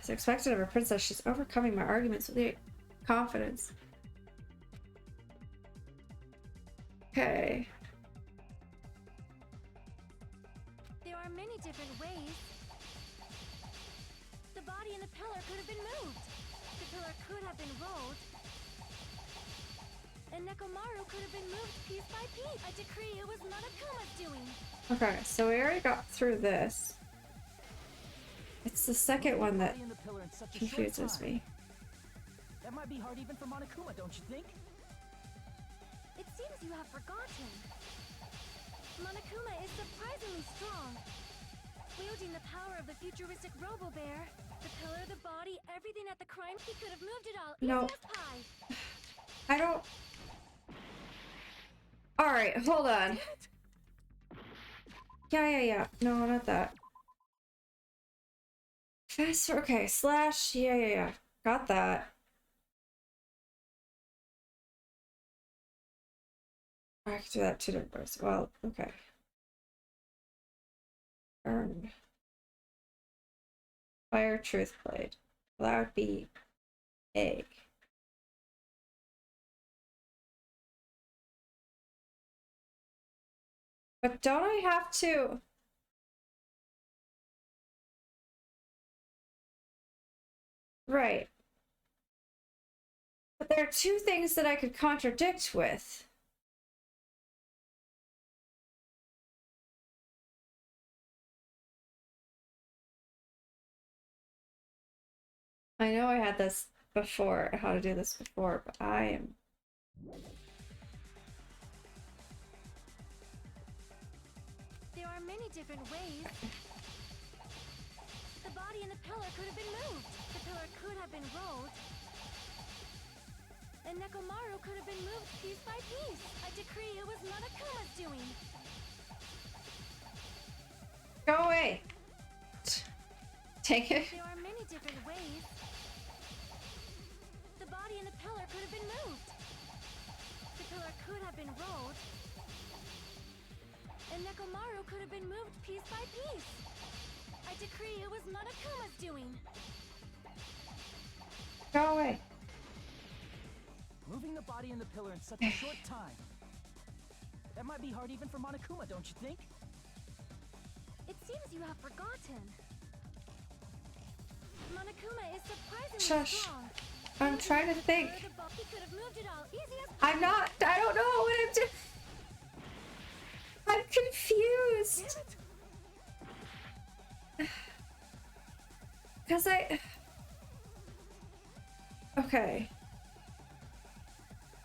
As expected of a princess, she's overcoming my arguments with confidence. Okay. There are many different ways. The body and the pillar could have been moved. The pillar could have been rolled. And Nekomaru could have been moved piece by piece. I decree it was Monokuma's doing. Okay, so we already got through this. It's the second one that Body and the pillar in such a short confuses time. me. That might be hard even for Monokuma, don't you think? It seems you have forgotten. Monokuma is surprisingly strong. Wielding the power of the futuristic Robo-Bear, the pillar, the body, everything at the crime, he could have moved it all No. easy as pie. I don't... Alright, hold on. Yeah. No, not that. Faster, okay, slash, yeah. Got that. I can do that two different ways. Well, okay. Earned. Fire Truth Blade. Well, that would be egg. But don't I have to... Right. But there are two things that I could contradict with. I know I had this before, how to do this before, but I am... There are many different ways. The body and the pillar could have been moved. The pillar could have been rolled. And Nekomaru could have been moved piece by piece. I decree it was Monokuma's doing. Go away! Take it. There are many different ways. The body and the pillar could have been moved. The pillar could have been rolled. And Nekomaru could have been moved piece by piece. I decree it was Monokuma's doing. Go away. Moving the body and the pillar in such a short time. That might be hard even for Monokuma, don't you think? It seems you have forgotten. Monokuma is surprisingly Shush. strong. I'm trying to think. He could have moved it all easy as I'm not. I don't know what I'm doing. I'm confused. Because okay.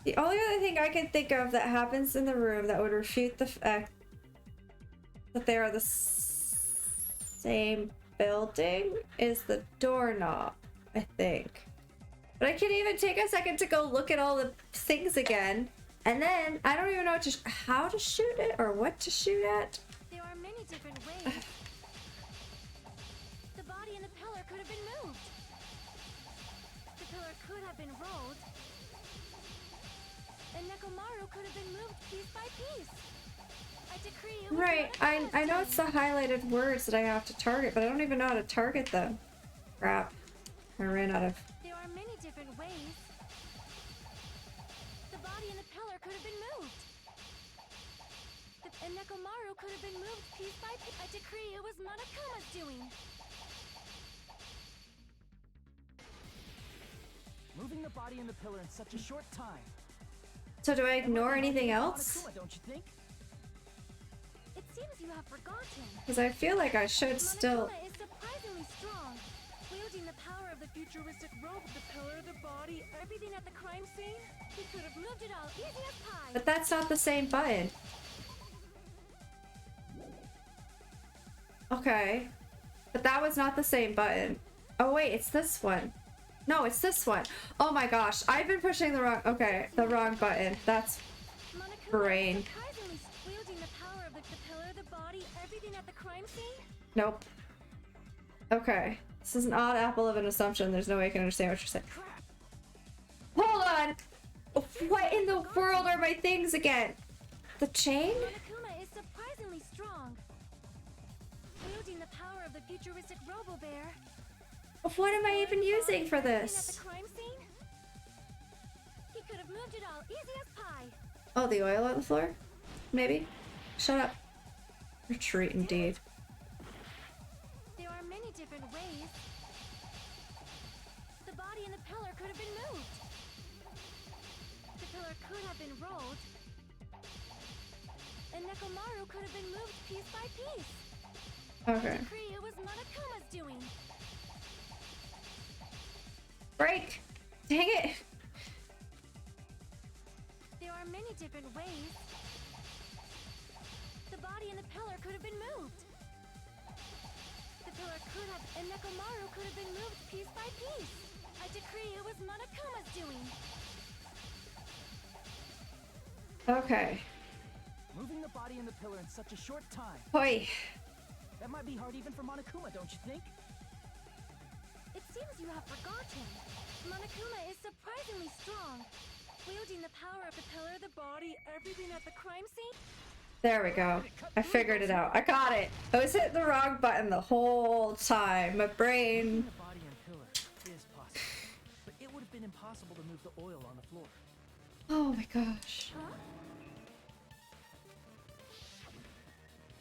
The only other thing I can think of that happens in the room that would refute the fact that they are the same building is the doorknob, I think. But I can't even take a second to go look at all the things again. And then I don't even know how to shoot it or what to shoot at. There are many different ways. The body and the pillar could have been moved. The pillar could have been rolled. And Nekomaru could have been moved piece by piece. I decree it was Right, Monokuma's I know it's the doing. highlighted words that I have to target, but I don't even know how to target them. Crap. I ran out of... There are many different ways. The body and the pillar could have been moved. And Nekomaru could have been moved piece by piece. I decree it was Monokuma's doing. Moving the body and the pillar in such a short time. So do I ignore anything else? Monokuma, don't you think? It seems you have forgotten. Because I feel like I should still... Monokuma is surprisingly strong. Wielding the power of the futuristic robe, the pillar, the body, everything at the crime scene. He could have moved it all easy as pie. But that's not the same button. Okay. But that was not the same button. Oh wait, it's this one. No, it's this one. Oh my gosh, I've been pushing the wrong... Okay, the wrong button. That's... Monokuma brain. is surprisingly wielding the power of the pillar, the body, everything at the crime scene. Nope. Okay. This is an odd apple of an assumption. There's no way I can understand what you're saying. Hold on! What in the world are my things again? The chain? Monokuma is surprisingly strong. Wielding the power of the futuristic Robo-Bear. What am I even using for Everything this? at the crime scene? He could have moved it all easy as pie. Oh, the oil on the floor? Maybe? Shut up. Retreat indeed. There are many different ways. The body and the pillar could have been moved. The pillar could have been rolled. And Nekomaru could have been moved piece by piece. Okay. I decree it was Monokuma's doing. Break! Dang it! There are many different ways. The body and the pillar could have been moved. The pillar could have, and Nekomaru could have been moved piece by piece. I decree it was Monokuma's doing. Okay. Moving the body and the pillar in such a short time. Hoi. That might be hard even for Monokuma, don't you think? It seems you have forgotten. Monokuma is surprisingly strong. Wielding the power of the pillar, the body, everything at the crime scene. There we go. I figured it out. I got it. I was hitting the wrong button the whole time. My brain... The body and pillar is possible. But it would have been impossible to move the oil on the floor. Oh my gosh. Huh?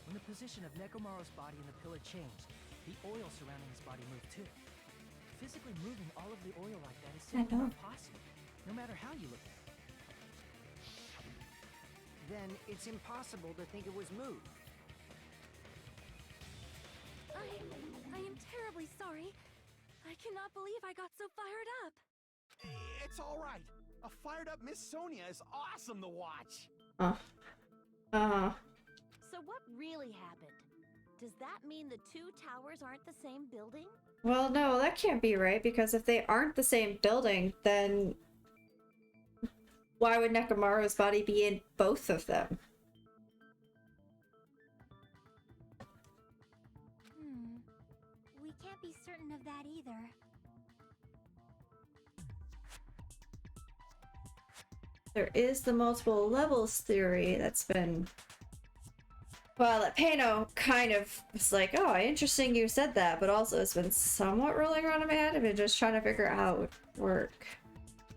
When the position of Nekomaru's body and the pillar changed, the oil surrounding his body moved too. Physically moving all of the oil like that is simply know. not possible, no matter how you look at it. Then it's impossible to think it was moved. I am terribly sorry. I cannot believe I got so fired up. It's all right. A fired up Miss Sonia is awesome to watch. So what really happened? Does that mean the two towers aren't the same building? Well, no, that can't be right, because if they aren't the same building, then why would Nekomaru's body be in both of them? We can't be certain of that either. There is the multiple levels theory that's been... Well, Pano kind of was like, oh, interesting you said that, but also it's been somewhat rolling around in my head. I've been just trying to figure out how it would work.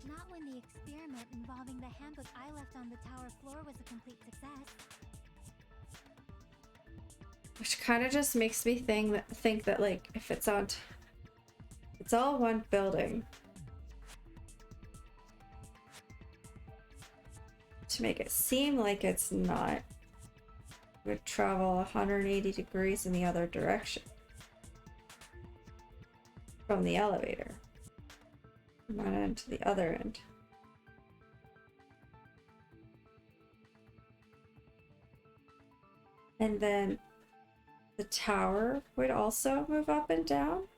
Not when the experiment involving the handbook I left on the tower floor was a complete success. Which kind of just makes me think that like, if it's on... It's all one building. To make it seem like it's not, would travel 180 degrees in the other direction from the elevator, from one end to the other end. And then the tower would also move up and down.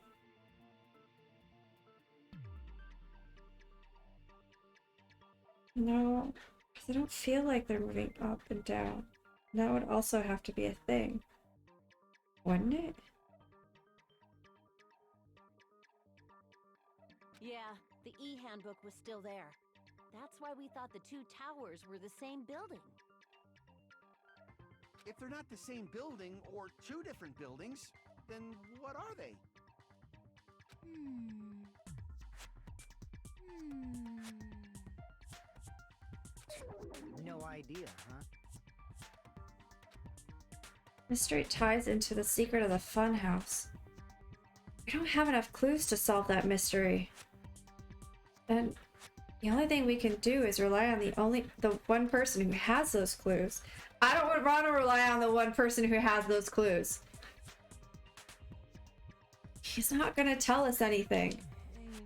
No, because I don't feel like they're moving up and down. That would also have to be a thing, wouldn't it? Yeah, the E-handbook was still there. That's why we thought the two towers were the same building. If they're not the same building or two different buildings, then what are they? No idea, huh? Mystery ties into the secret of the funhouse. We don't have enough clues to solve that mystery. And the only thing we can do is rely on the one person who has those clues. I don't want to rely on the one person who has those clues. He's not gonna tell us anything. Hey,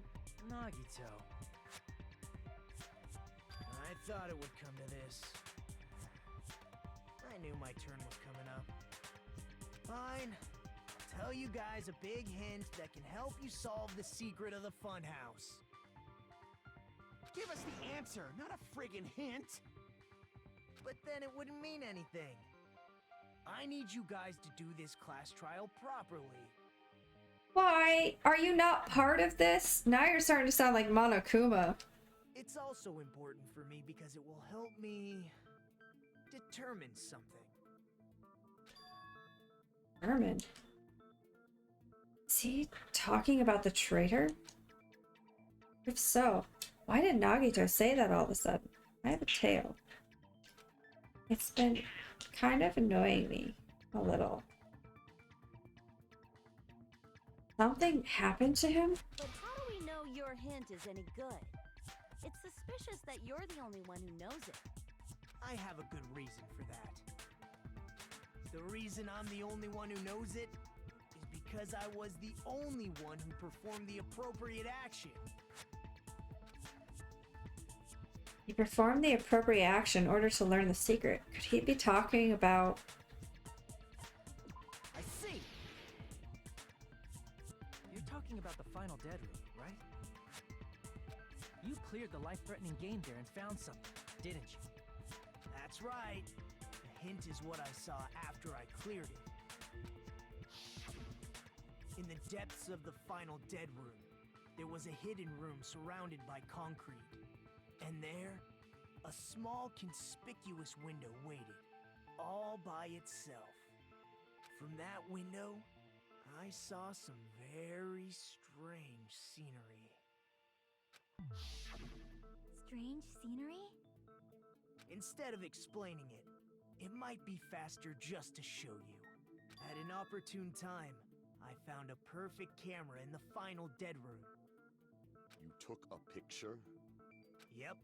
Nagito. I thought it would come to this. I knew my turn was coming up. Fine. I'll tell you guys a big hint that can help you solve the secret of the funhouse. Give us the answer, not a friggin' hint. But then it wouldn't mean anything. I need you guys to do this class trial properly. Why? Are you not part of this? Now you're starting to sound like Monokuma. It's also important for me because it will help me determine something. Determined? Is he talking about the traitor? If so, why did Nagito say that all of a sudden? I have a tail. It's been kind of annoying me a little. Something happened to him? But how do we know your hint is any good? It's suspicious that you're the only one who knows it. I have a good reason for that. The reason I'm the only one who knows it is because I was the only one who performed the appropriate action. He performed the appropriate action in order to learn the secret. Could he be talking about... I see! You're talking about the final dead room, right? You cleared the life-threatening game there and found something, didn't you? That's right. The hint is what I saw after I cleared it. In the depths of the final dead room, there was a hidden room surrounded by concrete. And there, a small conspicuous window waited, all by itself. From that window, I saw some very strange scenery. Strange scenery? Instead of explaining it, it might be faster just to show you. At an opportune time, I found a perfect camera in the final dead room. You took a picture? Yep.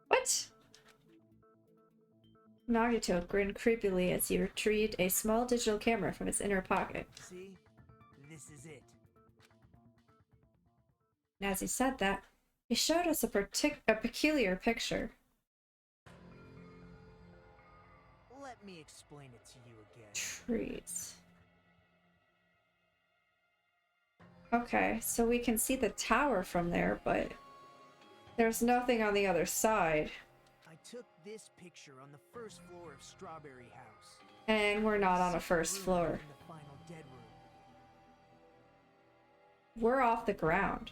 What? Nagito grinned creepily as he retrieved a small digital camera from his inner pocket. See? This is it. And as he said that, he showed us a peculiar picture. Let me explain it to you again. Trees. Okay, so we can see the tower from there, but there's nothing on the other side. I took this picture on the first floor of Strawberry House. And we're not on a first floor. In the final dead room. We're off the ground.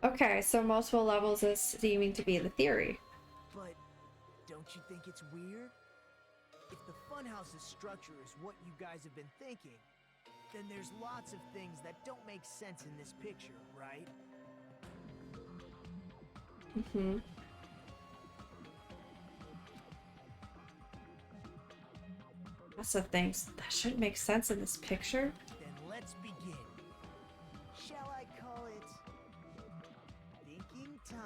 Okay, so multiple levels is seeming to be the theory. But don't you think it's weird? If the funhouse's structure is what you guys have been thinking, then there's lots of things that don't make sense in this picture, right? Mm-hmm. Lots of things that shouldn't make sense in this picture. Then let's begin. Shall I call it thinking time?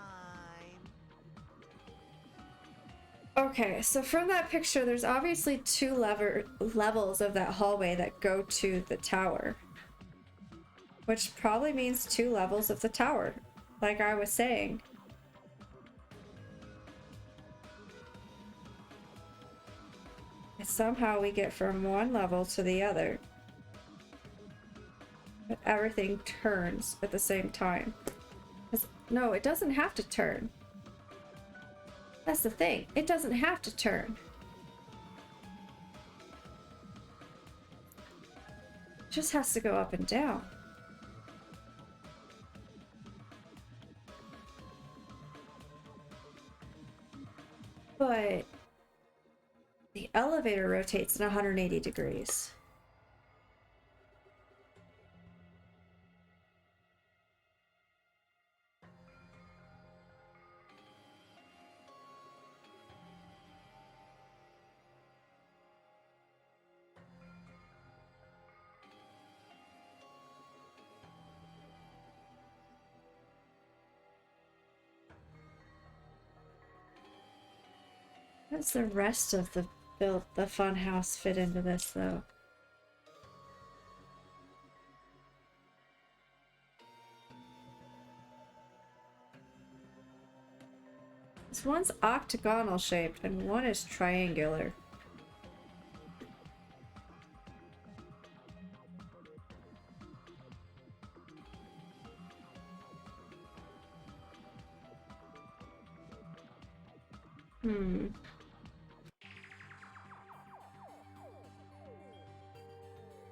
Okay, so from that picture, there's obviously two levels of that hallway that go to the tower. Which probably means 2 levels of the tower, like I was saying. And somehow we get from one level to the other. But everything turns at the same time. No, it doesn't have to turn. That's the thing. It doesn't have to turn. It just has to go up and down. But the elevator rotates in 180 degrees. How does the rest of the fun house fit into this though? This one's octagonal shaped and one is triangular.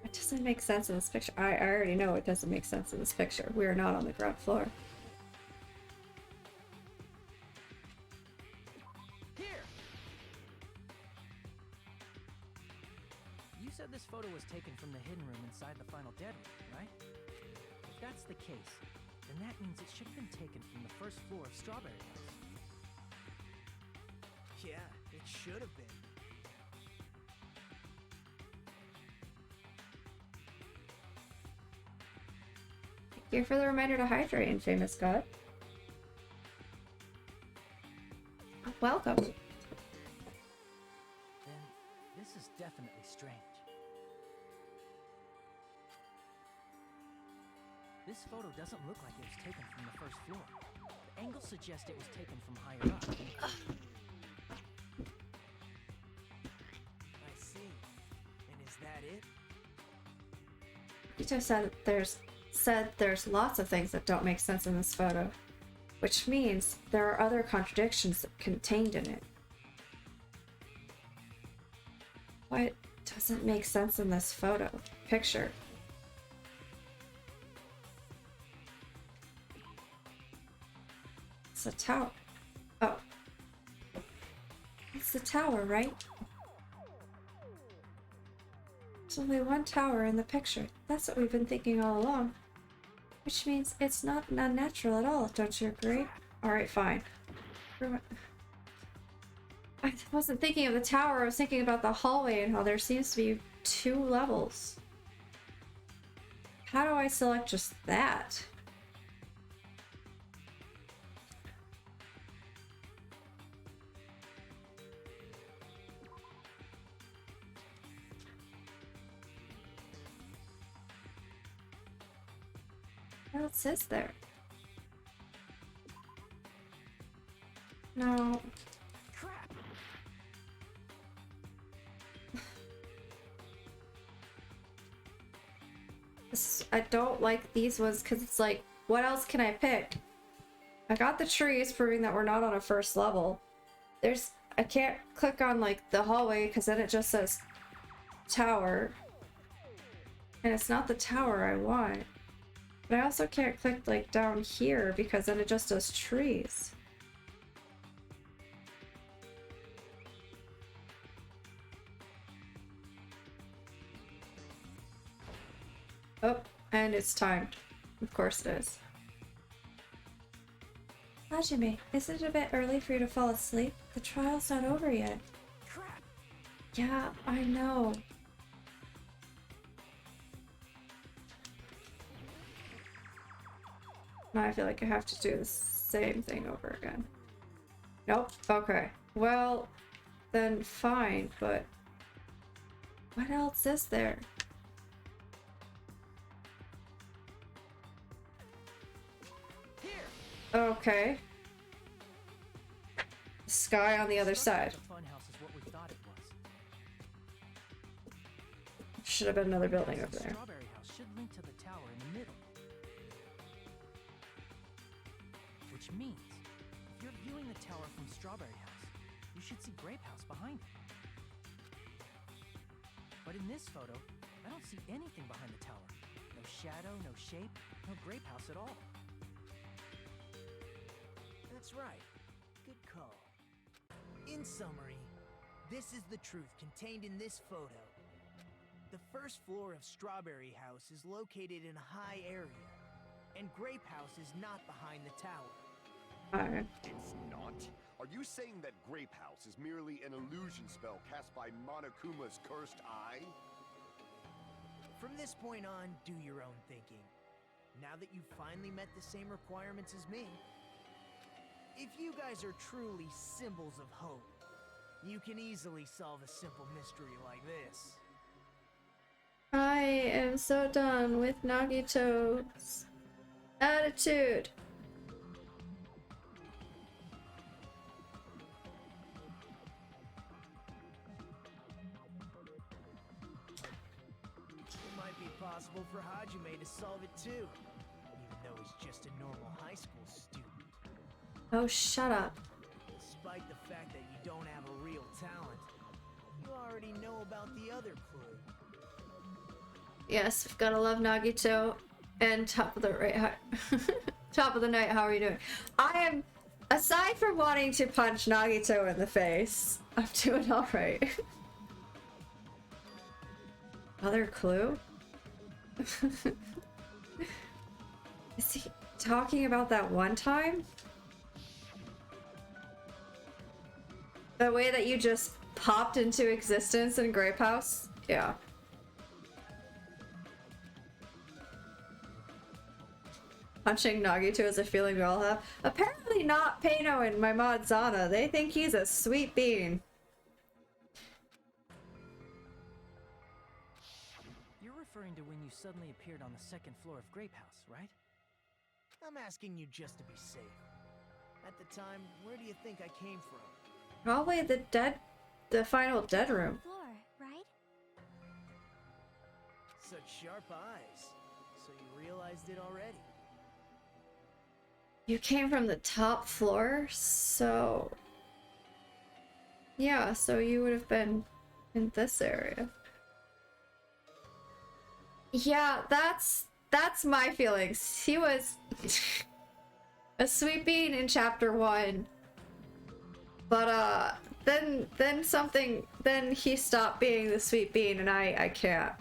It doesn't make sense in this picture. I already know it doesn't make sense in this picture. We are not on the ground floor. Here! You said this photo was taken from the hidden room inside the final dead room, right? If that's the case, then that means it should have been taken from the first floor of Strawberry House. Yeah, it should have been. Thank you for the reminder to hydrate, infamous god. Welcome. Then this is definitely strange. This photo doesn't look like it was taken from the first floor. The angles suggest it was taken from higher up. I see. And is that it? You just said there's lots of things that don't make sense in this photo, which means there are other contradictions contained in it. What doesn't make sense in this picture? It's a tower. Oh. It's the tower, right? There's only one tower in the picture. That's what we've been thinking all along. Which means it's not unnatural at all, don't you agree? Alright, fine. I wasn't thinking of the tower, I was thinking about the hallway and how there seems to be 2 levels. How do I select just that? What else is there? No. Crap! I don't like these ones because it's like, what else can I pick? I got the trees proving that we're not on a first level. I can't click on like the hallway because then it just says tower. And it's not the tower I want. But I also can't click like down here because then it just does trees. Oh, and it's timed. Of course it is. Hajime, isn't it a bit early for you to fall asleep? The trial's not over yet. Crap! Yeah, I know. Now I feel like I have to do the same thing over again. Nope. Okay. Well, then fine, but what else is there? Okay. Sky on the other side. The funhouse is what we thought it was. Should have been another building over there. Strawberry House should link to the tower in the middle. Which means, if you're viewing the tower from Strawberry House, you should see Grape House behind it. But in this photo, I don't see anything behind the tower. No shadow, no shape, no Grape House at all. That's right. Good call. In summary, this is the truth contained in this photo. The first floor of Strawberry House is located in a high area, and Grape House is not behind the tower. Alright. It's not? Are you saying that Grape House is merely an illusion spell cast by Monokuma's cursed eye? From this point on, do your own thinking. Now that you've finally met the same requirements as me, if you guys are truly symbols of hope, You can easily solve a simple mystery like this. I am so done with Nagito's attitude. It might be possible for Hajime to solve it too, even though he's just a normal high school student. Oh, shut up. Despite the fact that you don't have a real talent, you already know about the other clue. Yes, we've gotta love Nagito. And top of the top of the night, how are you doing? I am, aside from wanting to punch Nagito in the face, I'm doing alright. Other clue? Is he talking about that one time? The way that you just popped into existence in Grape House? Yeah. Punching Nagito is a feeling we all have. Apparently not Peino and my mod Zana. They think he's a sweet bean. You're referring to when you suddenly appeared on the second floor of Grape House, right? I'm asking you just to be safe. At the time, where do you think I came from? Probably the final dead room. Floor, right? Such sharp eyes. So you realized it already. You came from the top floor, so... Yeah, so you would have been in this area. Yeah, that's my feelings. He was a sweet bean in chapter 1. But then he stopped being the sweet bean and I can't.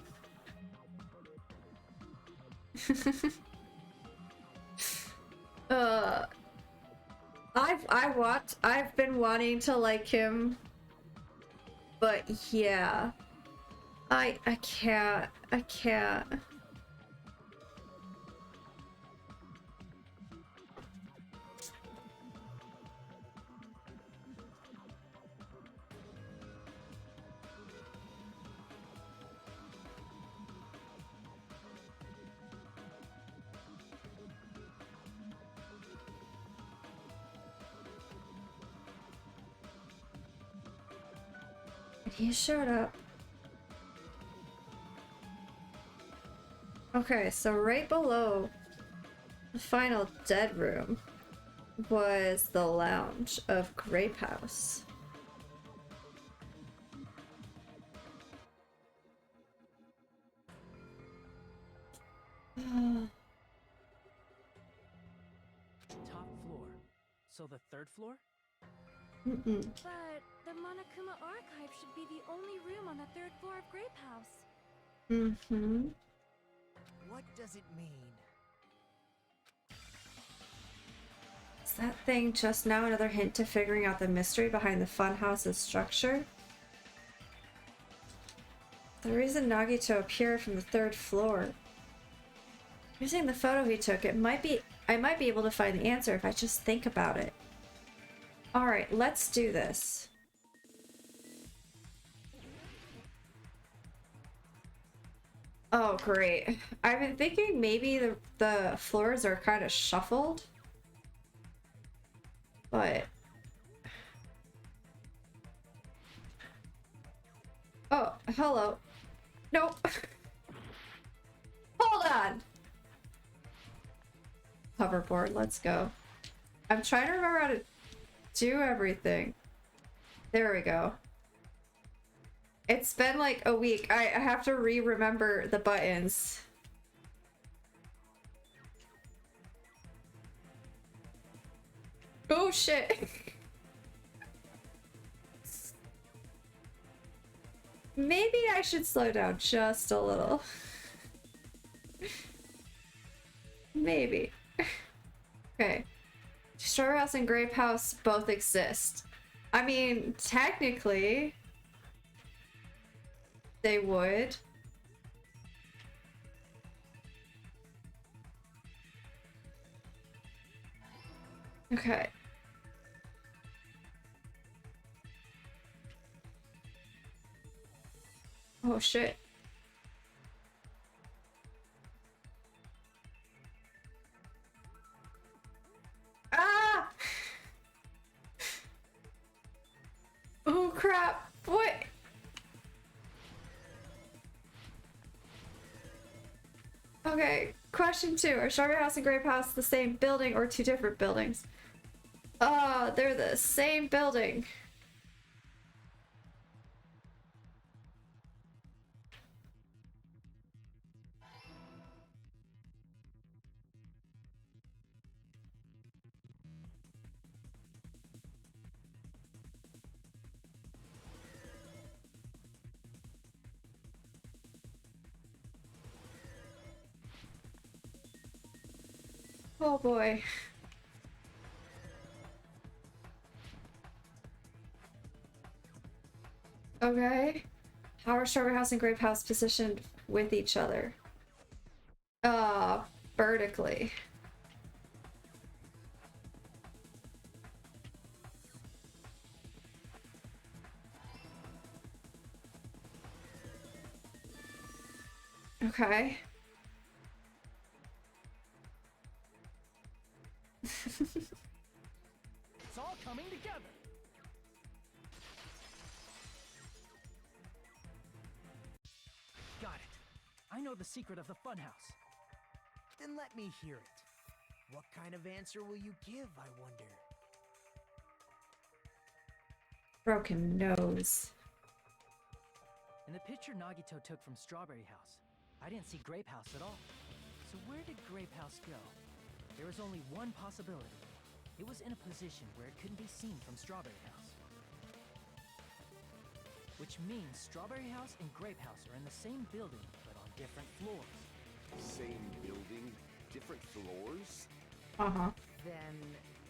I've been wanting to like him, but yeah, I can't. He showed up. Okay, so right below the final dead room was the lounge of Grape House. Top floor. So the third floor? Mm-mm. But the Monokuma Archive should be the only room on the third floor of Grape House. Mm-hmm. What does it mean? Is that thing just now another hint to figuring out the mystery behind the funhouse's structure? The reason Nagito appeared from the third floor. Using the photo he took, I might be able to find the answer if I just think about it. Alright, let's do this. Oh, great. I've been thinking maybe the floors are kind of shuffled. But... Oh, hello. Nope. Hold on. Hoverboard, let's go. I'm trying to remember how to do everything. There we go. It's been like a week. I have to remember the buttons. Oh shit. Maybe I should slow down just a little. Maybe. Okay. Strawberry House and Grape House both exist. I mean, technically, they would. Okay. Oh shit. Ah! Oh crap. What? Okay, question 2. Are Strawberry House and Grape House the same building or two different buildings? They're the same building. Oh boy. Okay. How are Strawberry House and Grape House positioned with each other? Vertically. Okay. It's all coming together. Got it. I know the secret of the funhouse. Then let me hear it. What kind of answer will you give, I wonder? Broken nose. In the picture Nagito took from Strawberry House, I didn't see Grape House at all. So where did Grape House go? There is only one possibility. It was in a position where it couldn't be seen from Strawberry House. Which means Strawberry House and Grape House are in the same building, but on different floors. Same building, different floors? Uh-huh. Then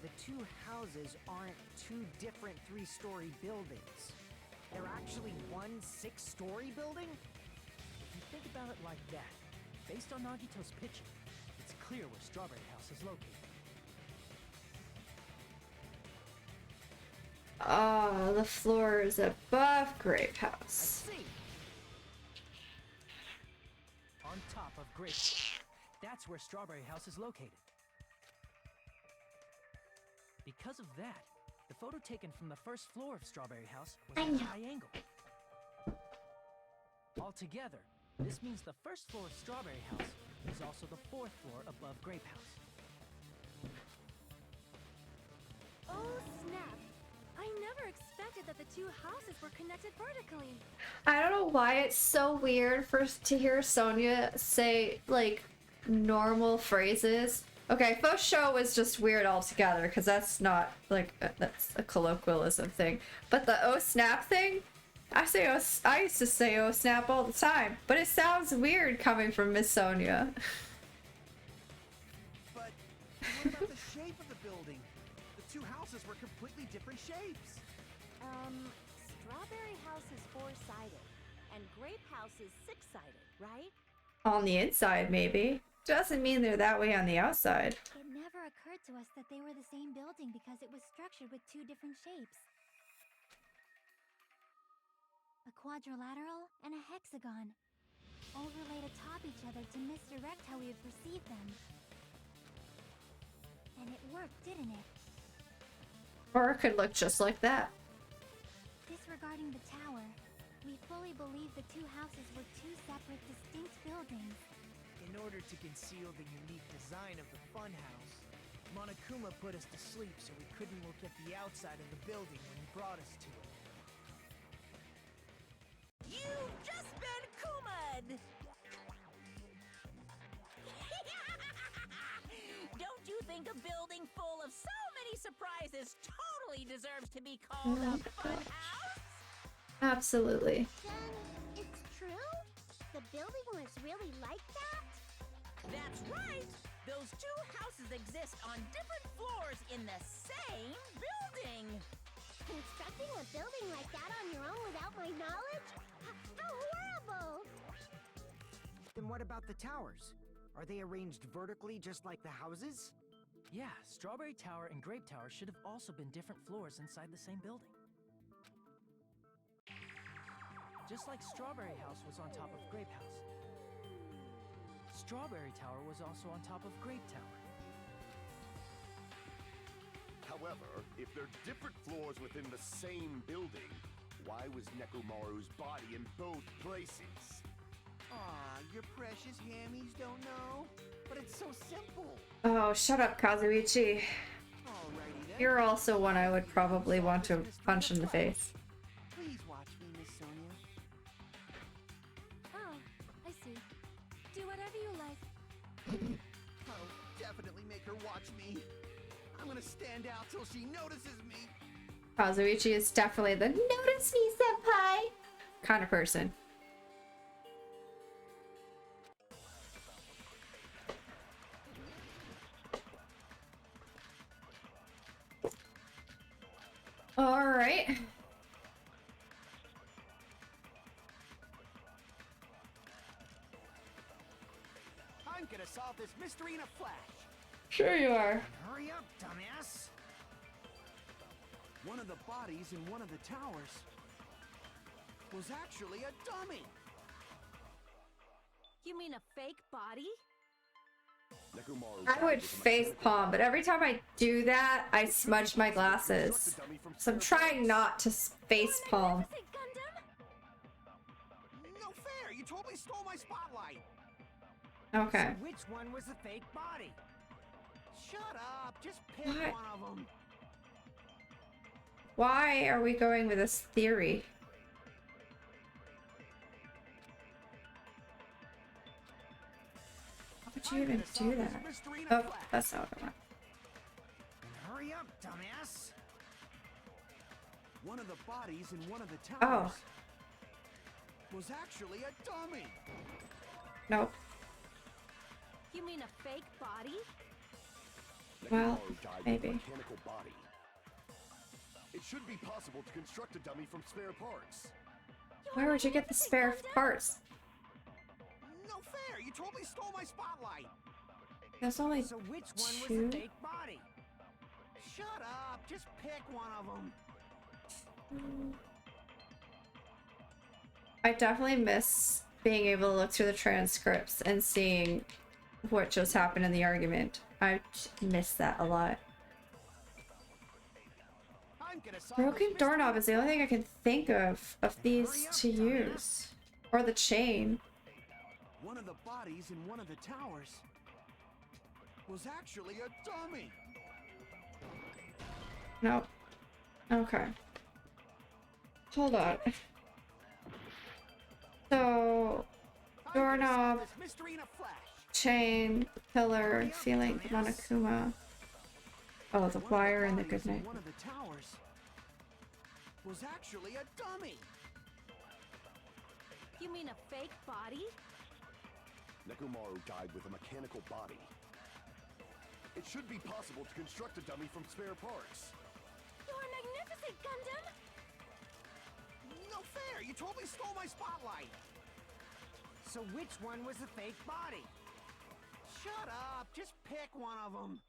the two houses aren't two different 3-story buildings. They're actually one 6-story building? If you think about it like that, based on Nagito's picture, it's clear where Strawberry House is located. The floor is above Grape I House. see! On top of Grape. That's where Strawberry House is located. Because of that, the photo taken from the first floor of Strawberry House was at a high angle. Altogether, this means the first floor of Strawberry House is also the 4th floor above Grape House. Oh, snap! I never expected that the two houses were connected vertically. I don't know why it's so weird to hear Sonia say, like, normal phrases. Okay, faux show was just weird altogether, because that's not, like, that's a colloquialism thing. But the oh snap thing? I used to say oh snap all the time, but it sounds weird coming from Miss Sonia. But what about the shape of the building? The two houses were completely different shapes. Strawberry House is 4-sided, and Grape House is 6-sided, right? On the inside, maybe. Doesn't mean they're that way on the outside. It never occurred to us that they were the same building because it was structured with two different shapes. A quadrilateral and a hexagon, overlaid atop each other to misdirect how we would perceive them. And it worked, didn't it? Or it could look just like that. Disregarding the tower, we fully believe the two houses were two separate, distinct buildings. In order to conceal the unique design of the funhouse, Monokuma put us to sleep so we couldn't look at the outside of the building when he brought us to it. You've just been Kuma'd! Don't you think a building full of so many surprises totally deserves to be called a funhouse? Absolutely. Then, it's true? The building was really like that? That's right! Those two houses exist on different floors in the same building! Constructing a building like that on your own without my knowledge? How horrible! Then what about the towers? Are they arranged vertically just like the houses? Yeah, Strawberry Tower and Grape Tower should have also been different floors inside the same building. just like Strawberry House was on top of Grape House. Strawberry Tower was also on top of Grape Tower. However, if they're different floors within the same building, why was Nekomaru's body in both places? Aw, your precious hammies don't know? But it's so simple. Oh, shut up, Kazuichi. Alrighty then. You're also one I would probably want to punch in the face. Please watch me, Miss Sonia. Oh, I see. Do whatever you like. Oh, definitely make her watch me. I'm gonna stand out till she notices me. Kazuichi is definitely the notice me, senpai kind of person. All right. I'm gonna solve this mystery in a flash. Sure you are. Hurry up, dumbass! One of the bodies in one of the towers was actually a dummy. You mean a fake body? Nekomaru I would face palm, but every time I do that, I smudge my glasses. So I'm trying not to face palm. Magnificent Gundam! No fair! You totally stole my spotlight. Okay. So which one was the fake body? Shut up! Just pick What? one of them. Why are we going with this theory? How would you even do that? Oh, that's not what I want. Hurry up, dumbass! One of the bodies in one of the Oh. towers was actually a dummy. Nope. You mean a fake body? Well, Nekomaru died with maybe. a mechanical body. It should be possible to construct a dummy from spare parts. Where would you get the spare parts? No fair! You totally stole my spotlight. There's only So which one was two. the fake body? Shut up! Just pick one of them. I definitely miss being able to look through the transcripts and seeing what just happened in the argument. I miss that a lot. I'm gonna solve Broken this doorknob mystery is the only thing I can think of these to use. Or the chain. One of the bodies in one of the towers was actually a dummy. Nope. Okay. Hold on. So, I'm gonna solve doorknob, this mystery in a flash. chain, pillar, feeling, Monokuma. Oh, the One of wire and the bodies good in night. one of the towers was actually a dummy. You mean a fake body? Nekomaru died with a mechanical body. It should be possible to construct a dummy from spare parts. You're magnificent, Gundam! No fair! You totally stole my spotlight. So which one was the fake body? Shut up! Just pick one of them.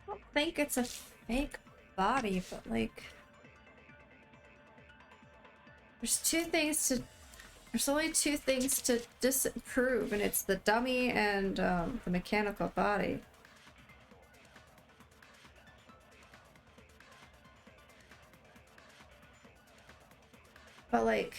I don't think it's a fake body, but like... There's only two things to disprove, and it's the dummy and the mechanical body. But like...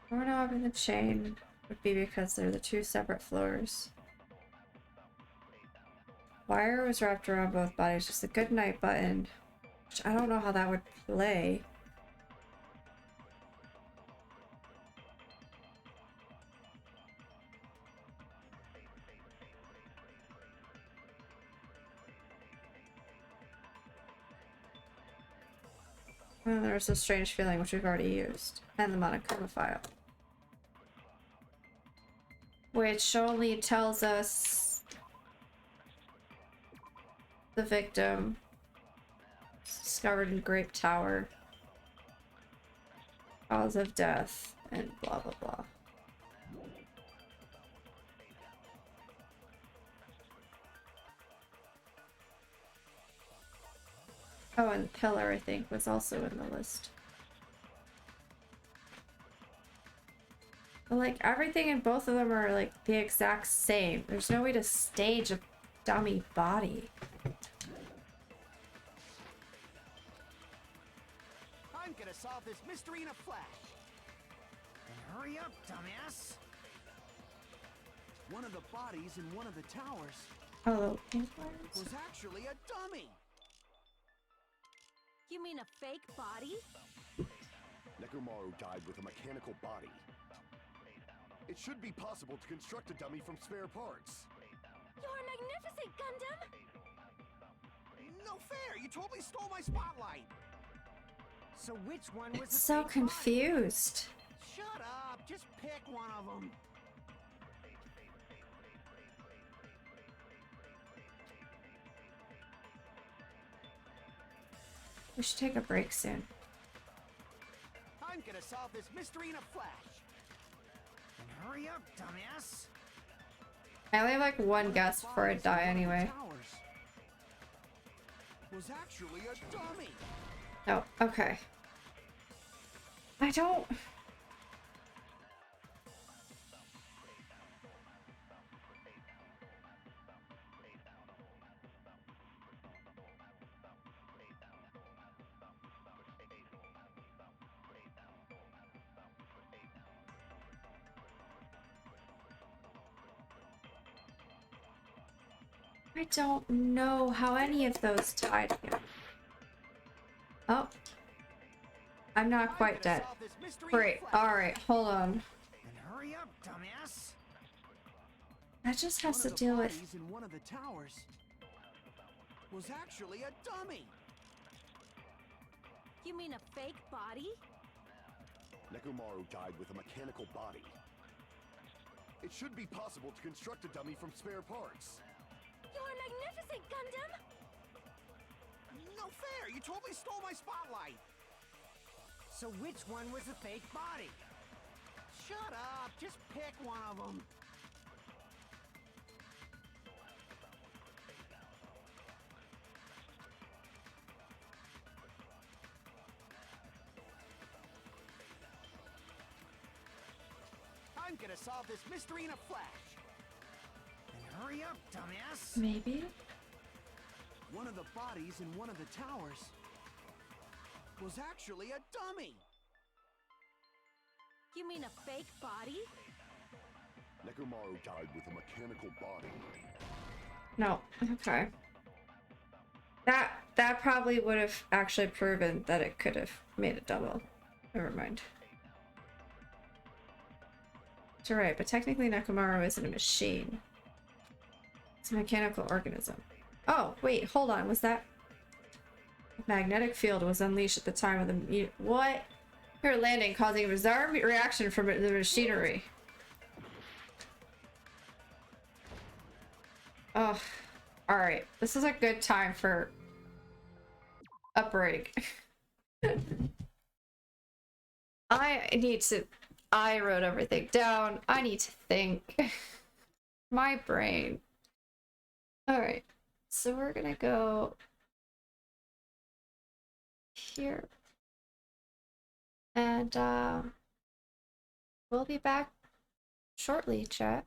Doorknob and the chain would be because they're the two separate floors. Wire was wrapped around both bodies, just a good night button. Which I don't know how that would play. And there's a strange feeling, which we've already used. And the Monokuma file. Which only tells us the victim discovered in Grape Tower, cause of death, and blah blah blah. Oh, and Pillar, I think, was also in the list. But, like, everything in both of them are, like, the exact same. There's no way to stage a dummy body. I'm gonna solve this mystery in a flash. And hurry up, dumbass! One of the bodies in one of the towers Oh, the pink ones? was actually a dummy. You mean a fake body? Nekomaru died with a mechanical body. It should be possible to construct a dummy from spare parts. You're magnificent, Gundam! No fair! You totally stole my spotlight. So which one was It's the so fake confused. Shut up! Just pick one of them. We should take a break soon. I'm gonna solve this mystery in a flash. And hurry up, dumbass! I only have like one guess before I die anyway. Was actually a dummy. Oh, okay. I don't... I don't know how any of those tie together. Oh. I'm not quite dead. Great. Alright, hold on. And hurry up, dumbass! That just has to One of the deal with... bodies in one of the towers was actually a dummy. You mean a fake body? Nekomaru died with a mechanical body. It should be possible to construct a dummy from spare parts. You're magnificent, Gundam! No fair! You totally stole my spotlight. So which one was the fake body? Shut up! Just pick one of them. I'm gonna solve this mystery in a flash. And hurry up, dumbass! Maybe? One of the bodies in one of the towers was actually a dummy. You mean a fake body? Nekomaru died with a mechanical body. No. Okay. That probably would have actually proven that it could have made a double. Never mind. It's alright, but technically Nekomaru isn't a machine. It's a mechanical organism. Oh, wait, hold on. Was that... Magnetic field was unleashed at the time of the... What? Her landing causing a bizarre reaction from the machinery. Oh, alright. This is a good time for a break. I wrote everything down. I need to think. My brain. Alright. So we're gonna go here. And we'll be back shortly, chat.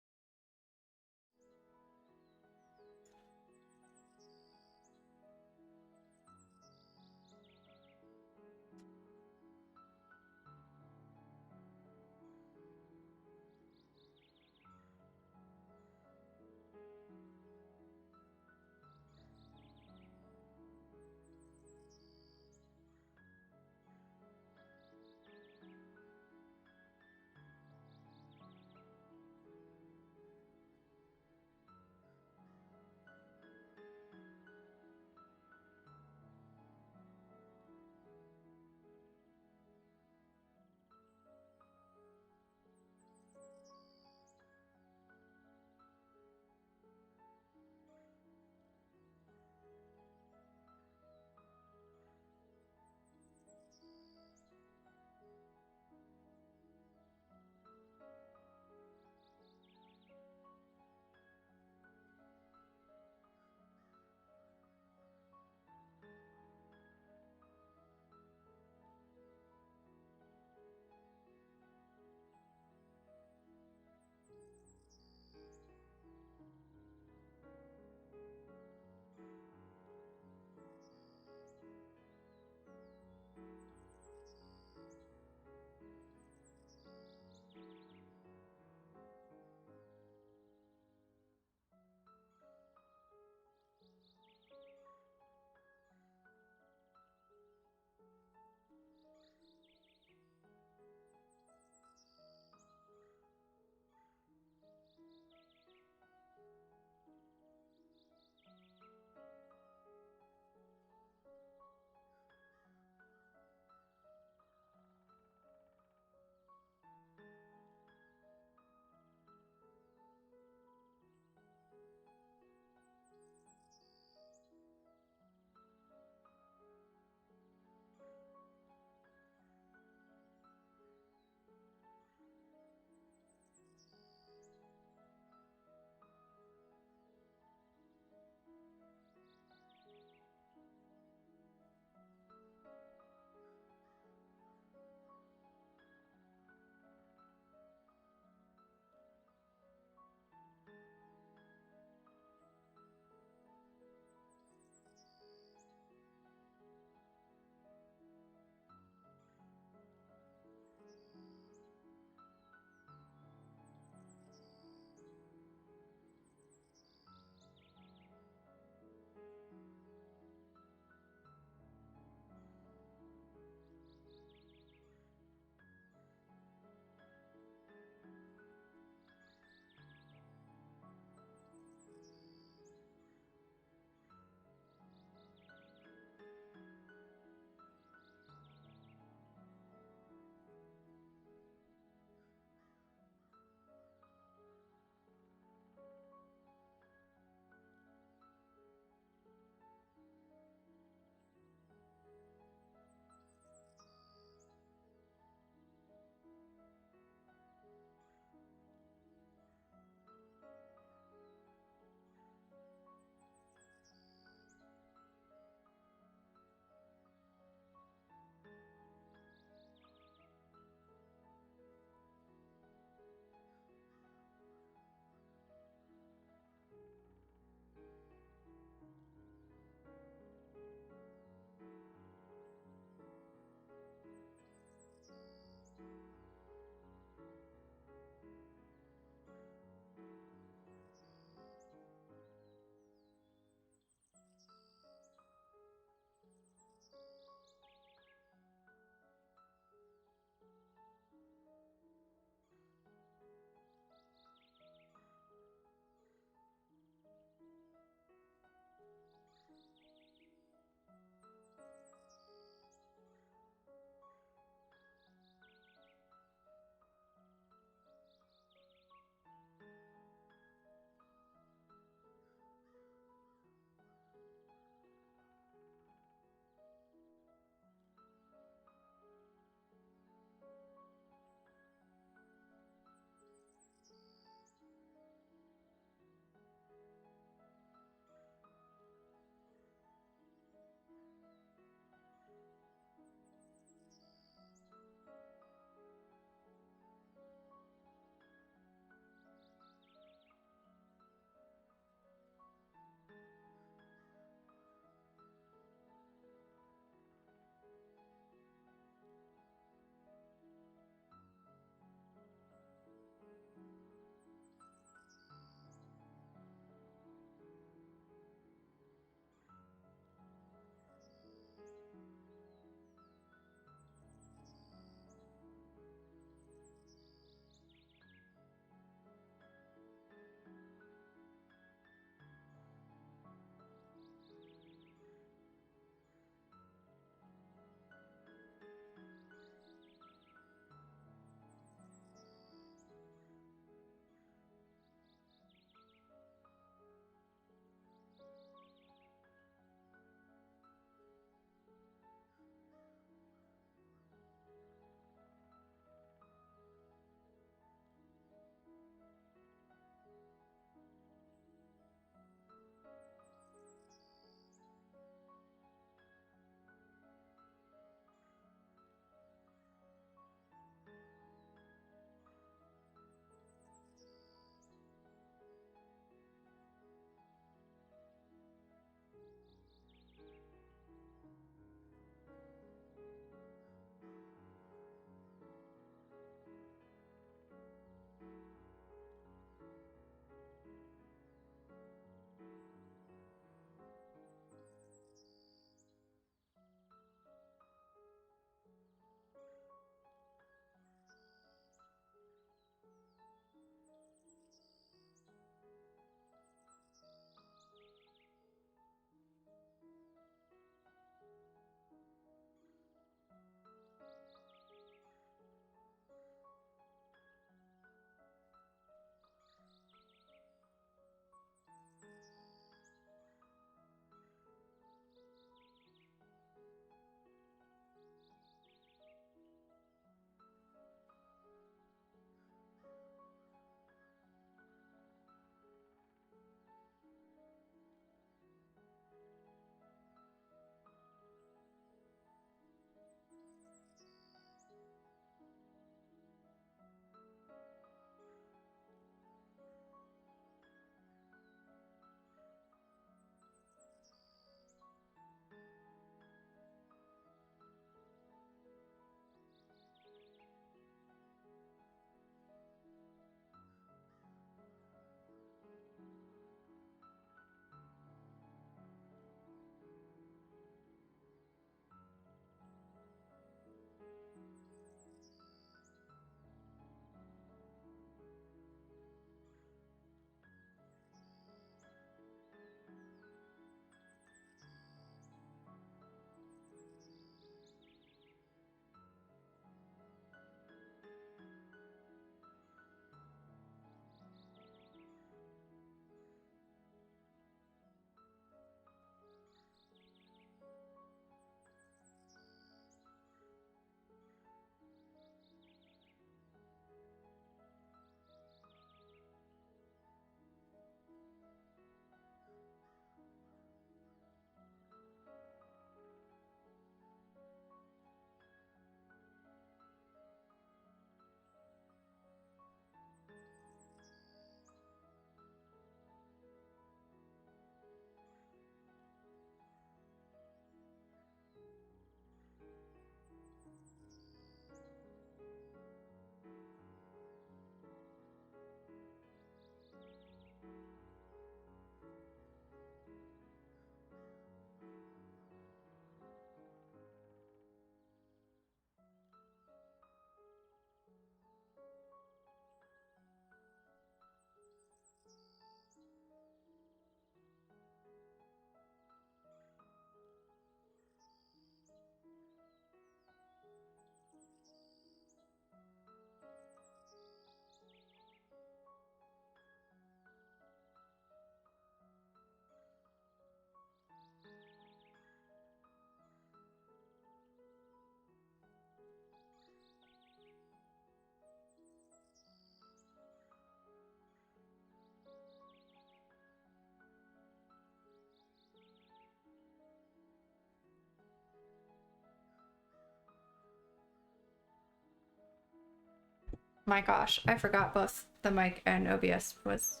My gosh, I forgot both the mic and OBS was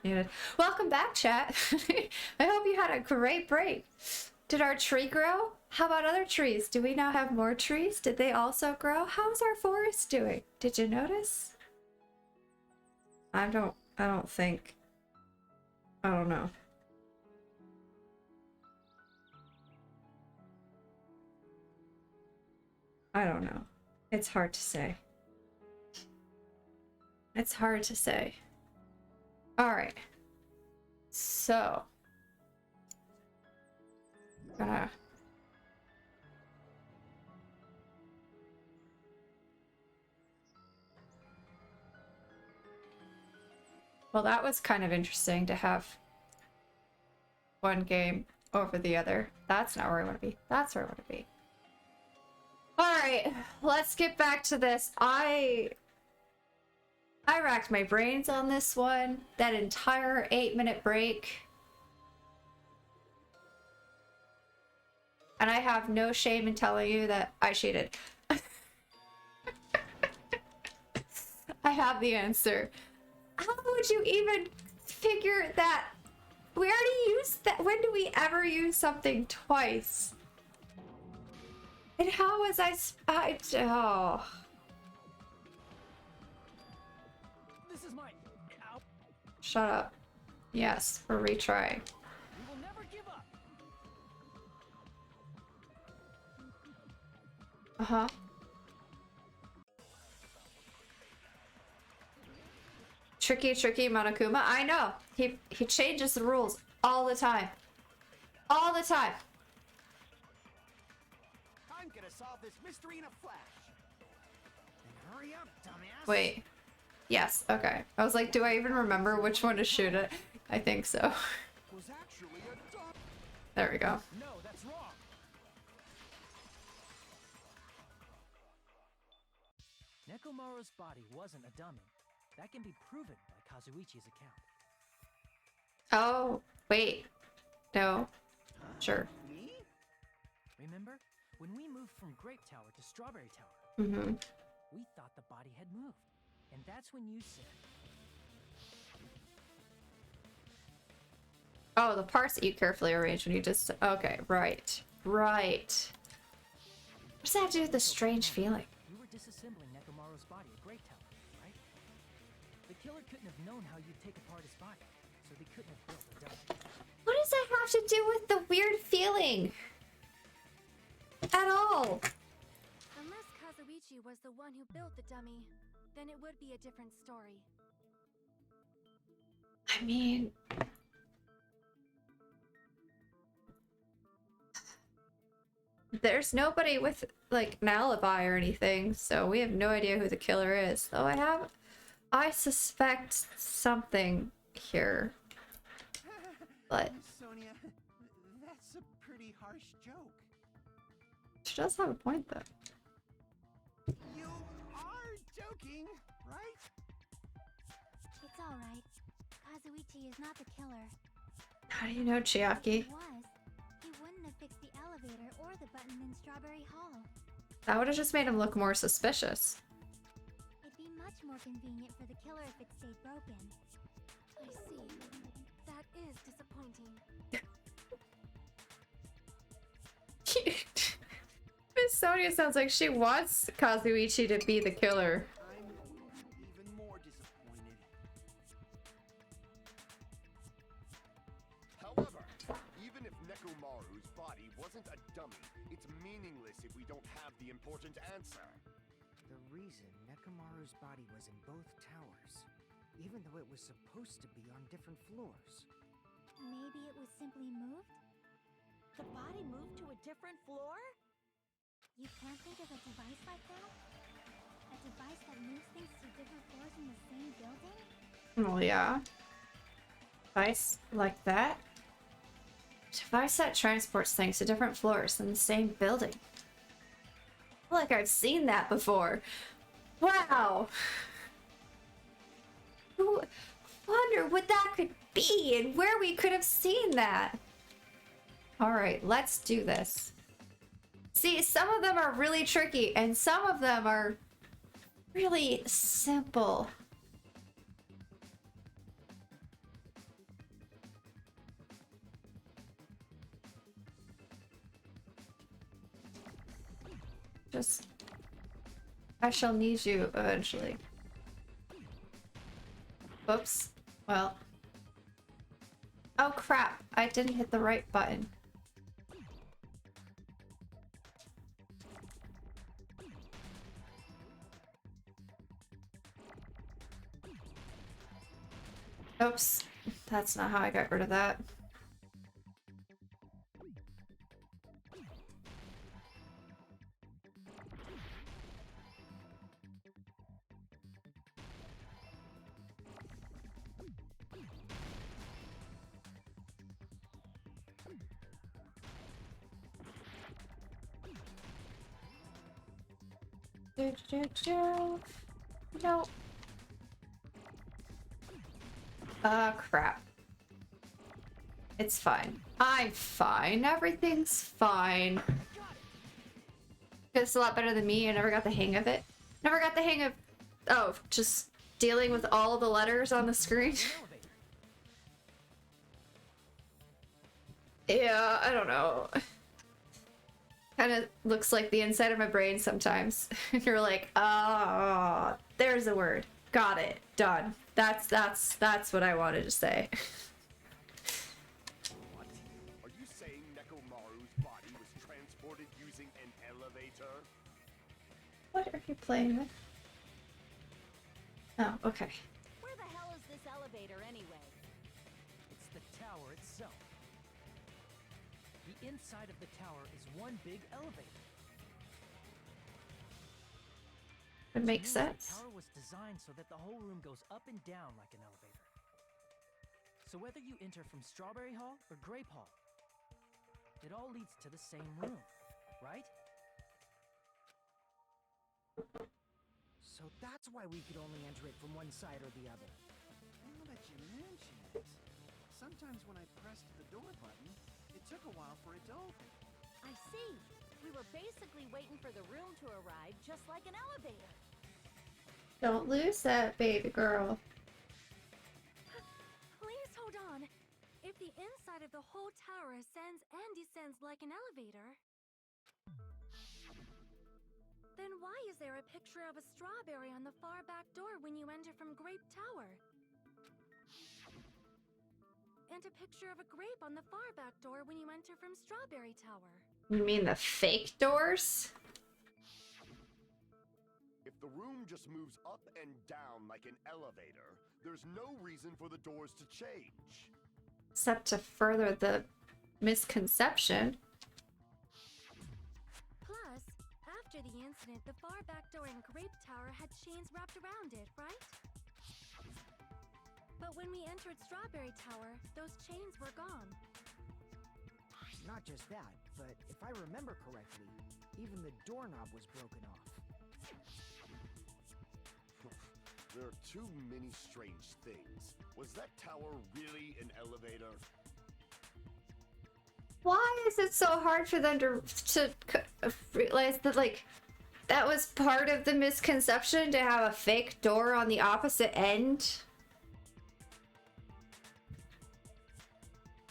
muted. Welcome back, chat. I hope you had a great break. Did our tree grow? How about other trees? Do we now have more trees? Did they also grow? How's our forest doing? Did you notice? I don't think. I don't know. I don't know. It's hard to say. It's hard to say. All right. So, gonna well, that was kind of interesting to have one game over the other. That's not where I want to be. That's where I want to be. All right, let's get back to this. I racked my brains on this one. That entire 8-minute break. And I have no shame in telling you that I cheated. I have the answer. How would you even figure that? We already used that. When do we ever use something twice? And how was oh. This is mine. Ow. Shut up. Yes, we're retrying. We will never give up. Uh-huh. Tricky Monokuma. I know. He changes the rules all the time. All the time. I'm gonna solve this mystery in a flash. And hurry up, dumbass. Wait. Yes, okay. I was like, do I even remember which one to shoot at? I think so. Was actually a dog. There we go. No, that's wrong. Nekomaru's body wasn't a dummy. That can be proven by Kazuichi's account. Oh, wait. No. Sure. Me? Remember? When we moved from Grape Tower to Strawberry Tower, Mm-hmm. we thought the body had moved. And that's when you said, Oh, the parts that you carefully arranged when you just... Okay, right. Right. What does that have to do with the strange feeling? you were disassembling Nekomaru's body at Grape Tower, right? The killer couldn't have known how you'd take apart his body, so they couldn't have built a dummy. What does that have to do with the weird feeling? At all? Unless Kazuichi was the one who built the dummy, then it would be a different story. I mean... There's nobody with, like, an alibi or anything, so we have no idea who the killer is. Though I suspect something here. But Sonia, that's a pretty harsh joke. she does have a point, though. You are joking, right? It's alright. Kazuichi is not the killer. How do you know, Chiaki? If he was, he wouldn't have fixed the elevator or the button in Strawberry Hall. That would have just made him look more suspicious. It'd be much more convenient for the killer if it stayed broken. I see. That is disappointing. Miss Sonia sounds like she wants Kazuichi to be the killer. I'm even more disappointed. However, even if Nekomaru's body wasn't a dummy, it's meaningless if we don't have the important answer. The reason Nekomaru's body was in both towers, even though it was supposed to be on different floors. Maybe it was simply moved? The body moved to a different floor? You can't think of a device like that? A device that moves things to different floors in the same building? Well, yeah. Device like that? Device that transports things to different floors in the same building. I feel like I've seen that before. Wow! Who wonder what that could be and where we could have seen that? Alright, let's do this. See, some of them are really tricky and some of them are really simple. Just, I shall need you eventually. Oops. Well. Oh crap, I didn't hit the right button. Oops. That's not how I got rid of that. No. Crap. It's fine. I'm fine. Everything's fine. It's a lot better than me. I never got the hang of it. Never got the hang of, oh, just dealing with all the letters on the screen. Yeah, I don't know. Kind of looks like the inside of my brain sometimes. You're like, oh, there's a word. Got it. Done. That's what I wanted to say. What? Are you saying Nekomaru's body was transported using an elevator? What are you playing with? Oh, okay. Where the hell is this elevator anyway? It's the tower itself. The inside of the tower is one big elevator. It makes To me, sense. The tower was designed so that the whole room goes up and down like an elevator. So whether you enter from Strawberry Hall or Grape Hall, it all leads to the same room, right? So that's why we could only enter it from one side or the other. Now that you mention it, sometimes when I pressed the door button, it took a while for it to open. I see. We were basically waiting for the room to arrive, just like an elevator. Don't lose that, baby girl. Please hold on. If the inside of the whole tower ascends and descends like an elevator, then why is there a picture of a strawberry on the far back door when you enter from Grape Tower? And a picture of a grape on the far back door when you enter from Strawberry Tower. You mean the fake doors? If the room just moves up and down like an elevator, there's no reason for the doors to change. Except to further the misconception. Plus, after the incident, the far back door in Grape Tower had chains wrapped around it, right? But when we entered Strawberry Tower, those chains were gone. Not just that, but if I remember correctly, even the doorknob was broken off. There are too many strange things. Was that tower really an elevator? Why is it so hard for them to realize that, like, that was part of the misconception, to have a fake door on the opposite end?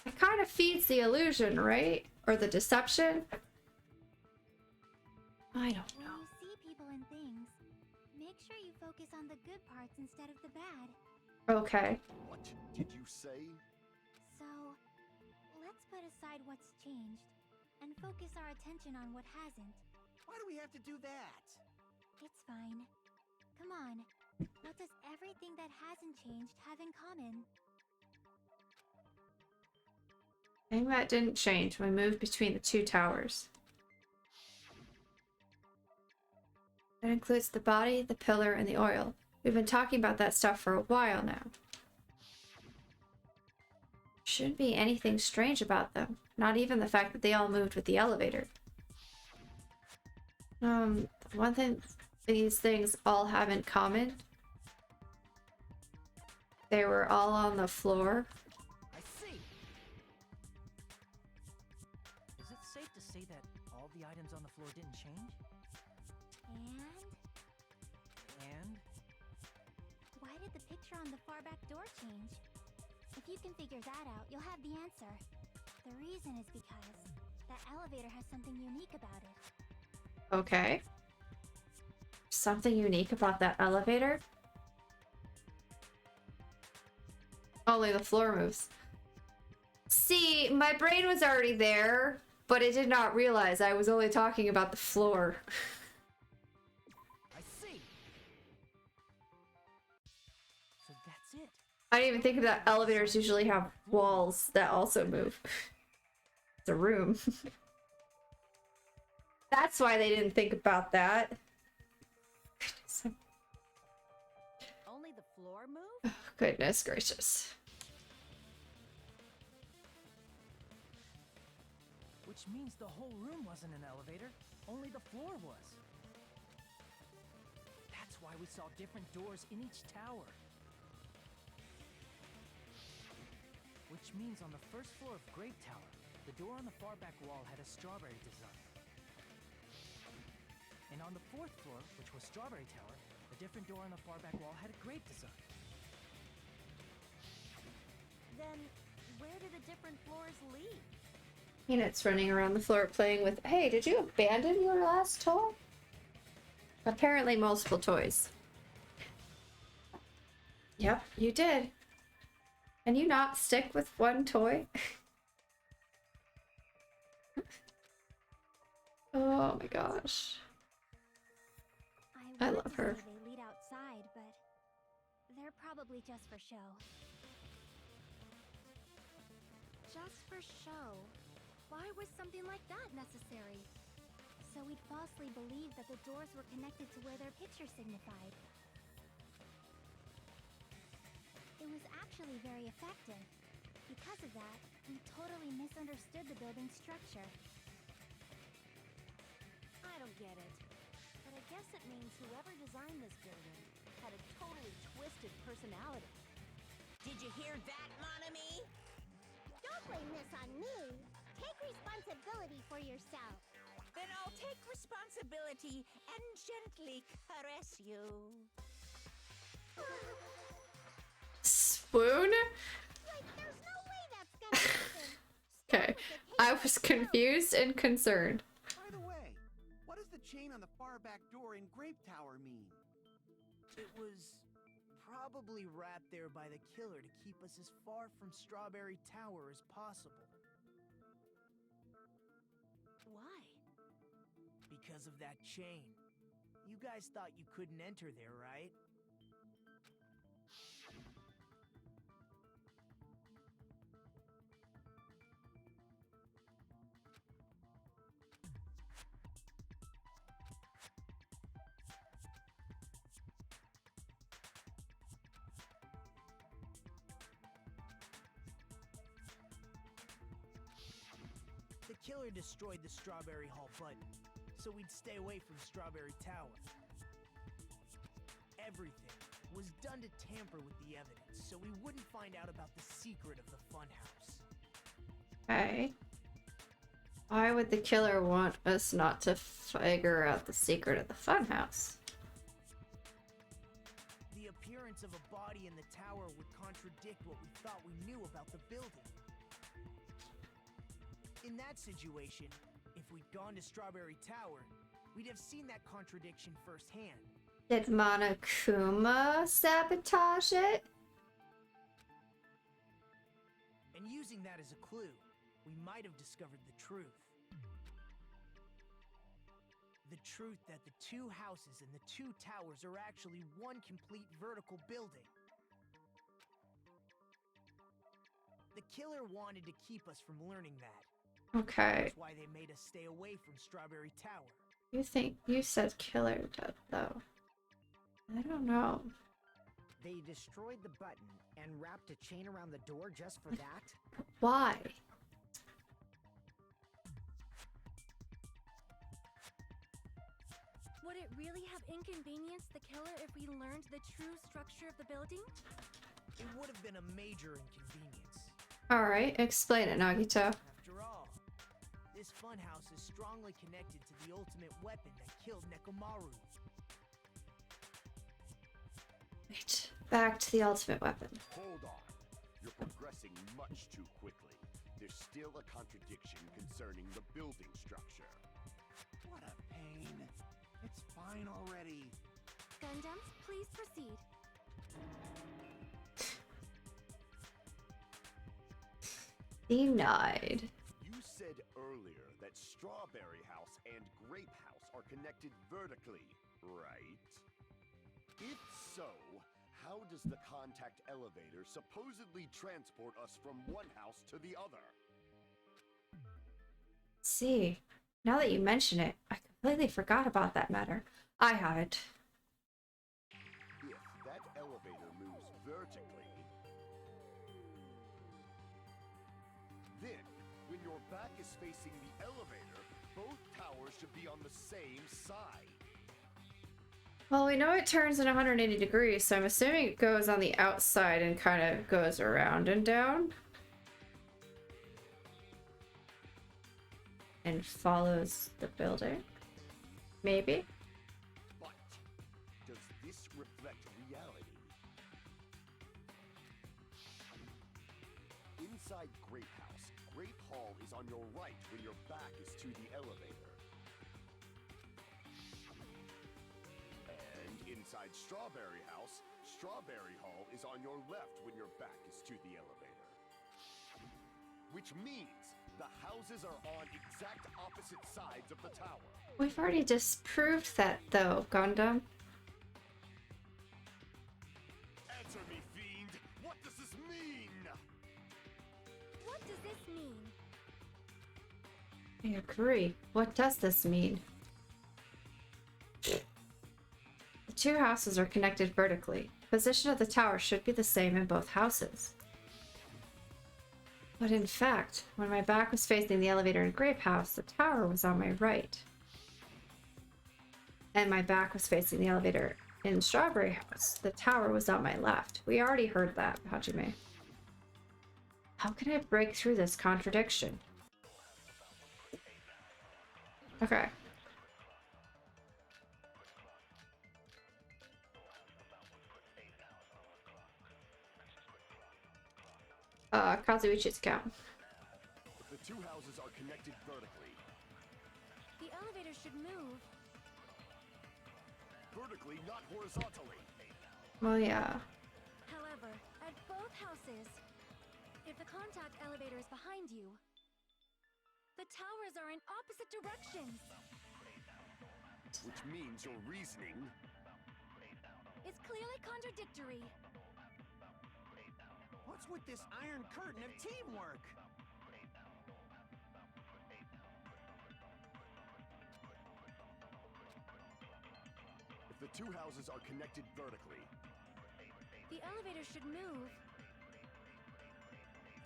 It kind of feeds the illusion, right? Or the deception? I don't know. When you see people and things, make sure you focus on the good parts instead of the bad. Okay. What did you say? So, let's put aside what's changed and focus our attention on what hasn't. Why do we have to do that? It's fine. Come on. What does everything that hasn't changed have in common? Thing that didn't change when we moved between the two towers. That includes the body, the pillar, and the oil. We've been talking about that stuff for a while now. Shouldn't be anything strange about them. Not even the fact that they all moved with the elevator. One thing these things all have in common, they were all on the floor. I see. Is it safe to say that all the items on the floor didn't change? And? Why did the picture on the far back door change? If you can figure that out, you'll have the answer. The reason is because that elevator has something unique about it. Okay. Something unique about that elevator? Only the floor moves. See, my brain was already there, but it did not realize I was only talking about the floor. I see. So that's it. I didn't even think that elevators usually have walls that also move. It's a room. That's why they didn't think about that. Only the floor move? Oh, goodness gracious. Which means the whole room wasn't an elevator, only the floor was. That's why we saw different doors in each tower. Which means on the first floor of Grape Tower, the door on the far back wall had a strawberry design. And on the fourth floor, which was Strawberry Tower, a different door on the far back wall had a grape design. Then, where do the different floors lead? Peanut's running around the floor playing with, hey, did you abandon your last toy? Apparently multiple toys. Yep, you did. Can you not stick with one toy? Oh my gosh. I love her. They lead outside, but they're probably just for show. Just for show? Why was something like that necessary? So we'd falsely believe that the doors were connected to where their picture signified. It was actually very effective. Because of that, we totally misunderstood the building's structure. I don't get it. But I guess it means whoever designed this building had a totally twisted personality. Did you hear that, Monami? Don't blame this on me! Take responsibility for yourself! Then I'll take responsibility and gently caress you. Swoon? Like, there's no way that's gonna happen! Okay. I was confused and concerned. By the way, what does the chain on the far back door in Grape Tower mean? It was probably wrapped there by the killer to keep us as far from Strawberry Tower as possible. Why? Because of that chain. You guys thought you couldn't enter there, right? The killer destroyed the Strawberry Hall button, so we'd stay away from Strawberry Tower. Everything was done to tamper with the evidence, so we wouldn't find out about the secret of the funhouse. Okay. Why would the killer want us not to figure out the secret of the funhouse? The appearance of a body in the tower would contradict what we thought we knew about the building. In that situation, if we'd gone to Strawberry Tower, we'd have seen that contradiction firsthand. Did Monokuma sabotage it? And using that as a clue, we might have discovered the truth. The truth that the two houses and the two towers are actually one complete vertical building. The killer wanted to keep us from learning that. Okay. That's why they made us stay away from Strawberry Tower. You think you said killer did though? I don't know. They destroyed the button and wrapped a chain around the door just for that? Why? Would it really have inconvenienced the killer if we learned the true structure of the building? It would have been a major inconvenience. Alright, explain it, Nagito. After all, this funhouse is strongly connected to the ultimate weapon that killed Nekomaru. Right. Back to the ultimate weapon. Hold on. You're progressing much too quickly. There's still a contradiction concerning the building structure. What a pain. It's fine already. Gundams, please proceed. Denied. You said earlier that Strawberry House and Grape House are connected vertically, right? If so, how does the contact elevator supposedly transport us from one house to the other? See, now that you mention it, I completely forgot about that matter. I haven't. If that elevator moves vertically, then when your back is facing the elevator, both towers should be on the same side. Well, we know it turns in 180 degrees, so I'm assuming it goes on the outside and kind of goes around and down. And follows the building. Maybe. But does this reflect reality? Inside Grape House, Grape Hall is on your right when your back is to the elevator. And inside Strawberry House, Strawberry Hall is on your left when your back is to the elevator. Which means the houses are on exact opposite sides of the tower. We've already disproved that, though, Gundam. Answer me, fiend! What does this mean? What does this mean? I agree. What does this mean? The two houses are connected vertically. The position of the tower should be the same in both houses. But in fact, when my back was facing the elevator in Grape House, the tower was on my right. And my back was facing the elevator in Strawberry House. The tower was on my left. We already heard that, Hajime. How can I break through this contradiction? Okay. Kazuichi's account. The two houses are connected vertically. The elevator should move. Vertically, not horizontally. Well, yeah. However, at both houses, if the contact elevator is behind you, the towers are in opposite directions. Which means your reasoning It's clearly contradictory. What's with this iron curtain of teamwork? If the two houses are connected vertically, The elevator should move.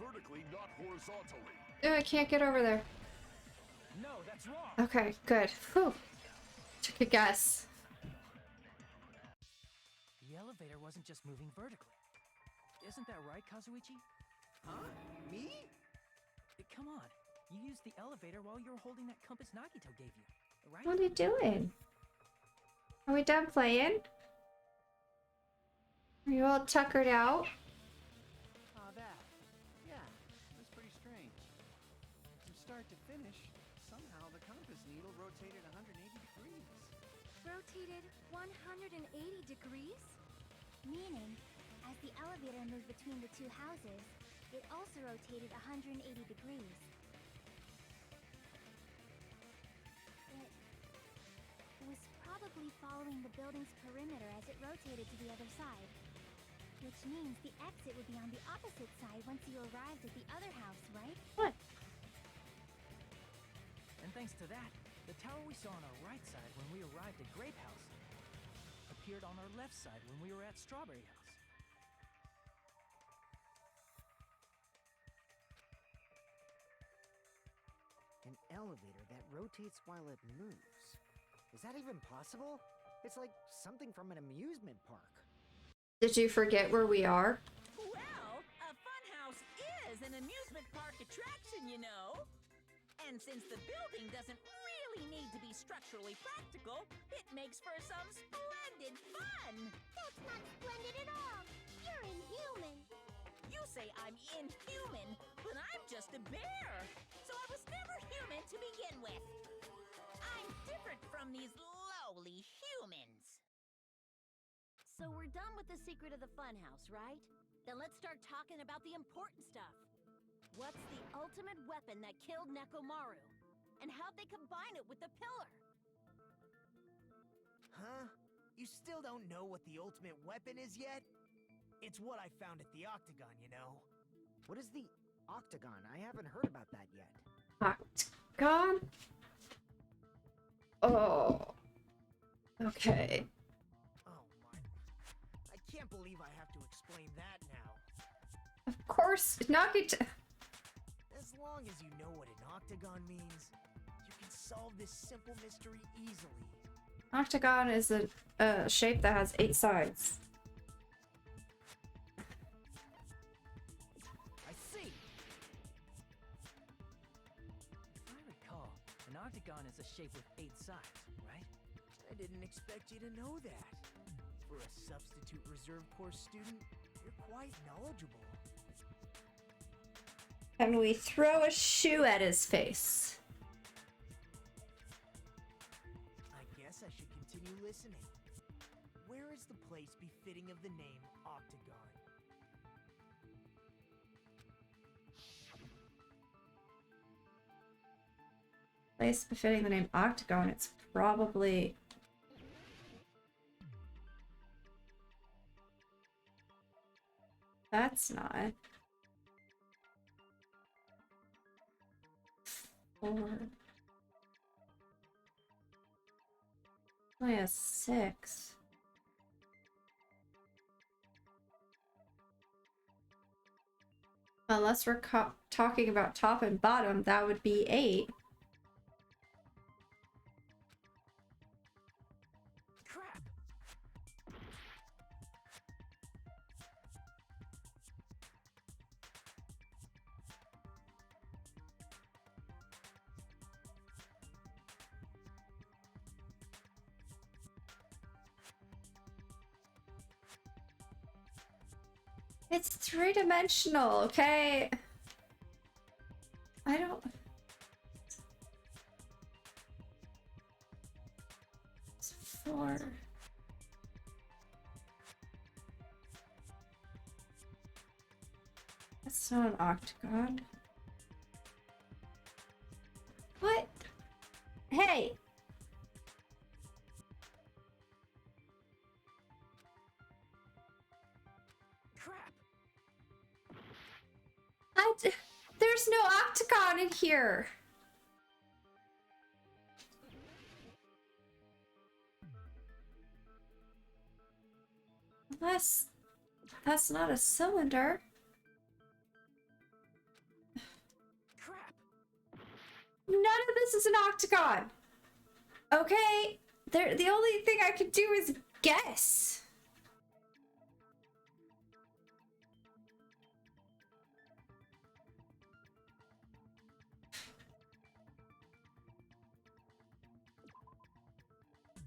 vertically, not horizontally. Oh, I can't get over there. No, that's wrong. Okay, good. Whew. Took a guess. The elevator wasn't just moving vertically. Isn't that right, Kazuichi? Huh? Me? Come on. You used the elevator while you were holding that compass Nagito gave you, right? What are you doing? Are we done playing? Are you all tuckered out? Ah, that. Yeah, that's pretty strange. From start to finish, somehow the compass needle rotated 180 degrees. Rotated 180 degrees? Meaning, as the elevator moved between the two houses, it also rotated 180 degrees. It was probably following the building's perimeter as it rotated to the other side. Which means the exit would be on the opposite side once you arrived at the other house, right? What? And thanks to that, the tower we saw on our right side when we arrived at Grape House appeared on our left side when we were at Strawberry House. An elevator that rotates while it moves. Is that even possible? It's like something from an amusement park. Did you forget where we are? Well, a funhouse is an amusement park attraction, you know. And since the building doesn't really need to be structurally practical, it makes for some splendid fun! That's not splendid at all. You're inhuman. You say I'm inhuman, but I'm just a bear! So I was never human to begin with! I'm different from these lowly humans! So we're done with the secret of the funhouse, right? Then let's start talking about the important stuff. What's the ultimate weapon that killed Nekomaru? And how'd they combine it with the pillar? Huh? You still don't know what the ultimate weapon is yet? It's what I found at the Octagon, you know. What is the Octagon? I haven't heard about that yet. Octagon? Oh. Okay. Oh my. I can't believe I have to explain that now. Of course, Nagito. As long as you know what an octagon means, you can solve this simple mystery easily. Octagon is a shape that has 8 sides. I see! If I recall, an octagon is a shape with 8 sides, right? I didn't expect you to know that. For a substitute reserve course student, you're quite knowledgeable. And we throw a shoe at his face. I guess I should continue listening. Where is the place befitting of the name Octagon? Place befitting the name Octagon. It's probably... That's not. 4. Only a 6. Unless we're talking about top and bottom, that would be 8. Crap! It's 3-dimensional, okay? I don't... It's 4. That's not an octagon. What? Hey! Crap! There's no octagon in here. Unless that's not a cylinder. Crap! None of this is an octagon. Okay, the only thing I can do is guess.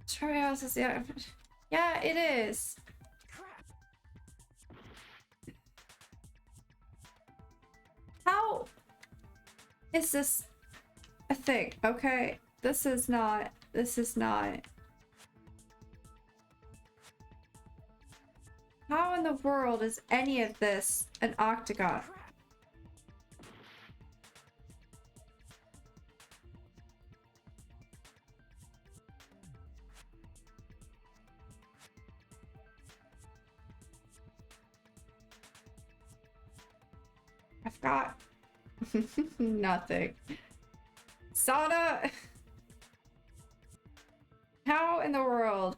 Cherry House is yeah, it is. Crap! How is this a thing? Okay, this is not. How in the world is any of this an octagon? Crap! I've got nothing. Sana! How in the world?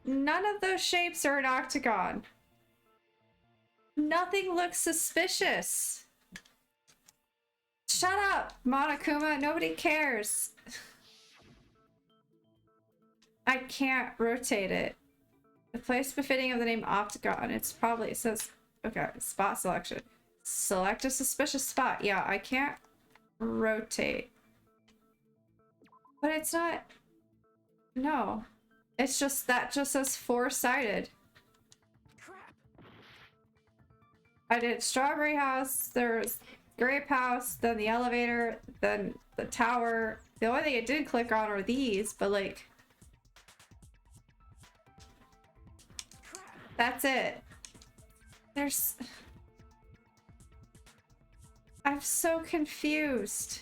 None of those shapes are an octagon. Nothing looks suspicious. Shut up, Monokuma. Nobody cares. I can't rotate it. The place befitting of the name Octagon. It's probably, it says, okay, spot selection. Select a suspicious spot. Yeah, I can't rotate. But it's not, no. It's just, that just says four-sided. Crap! I did Strawberry House, there's Grape House, then the elevator, then the tower. The only thing it didn't click on are these, but like... That's it. There's... I'm so confused.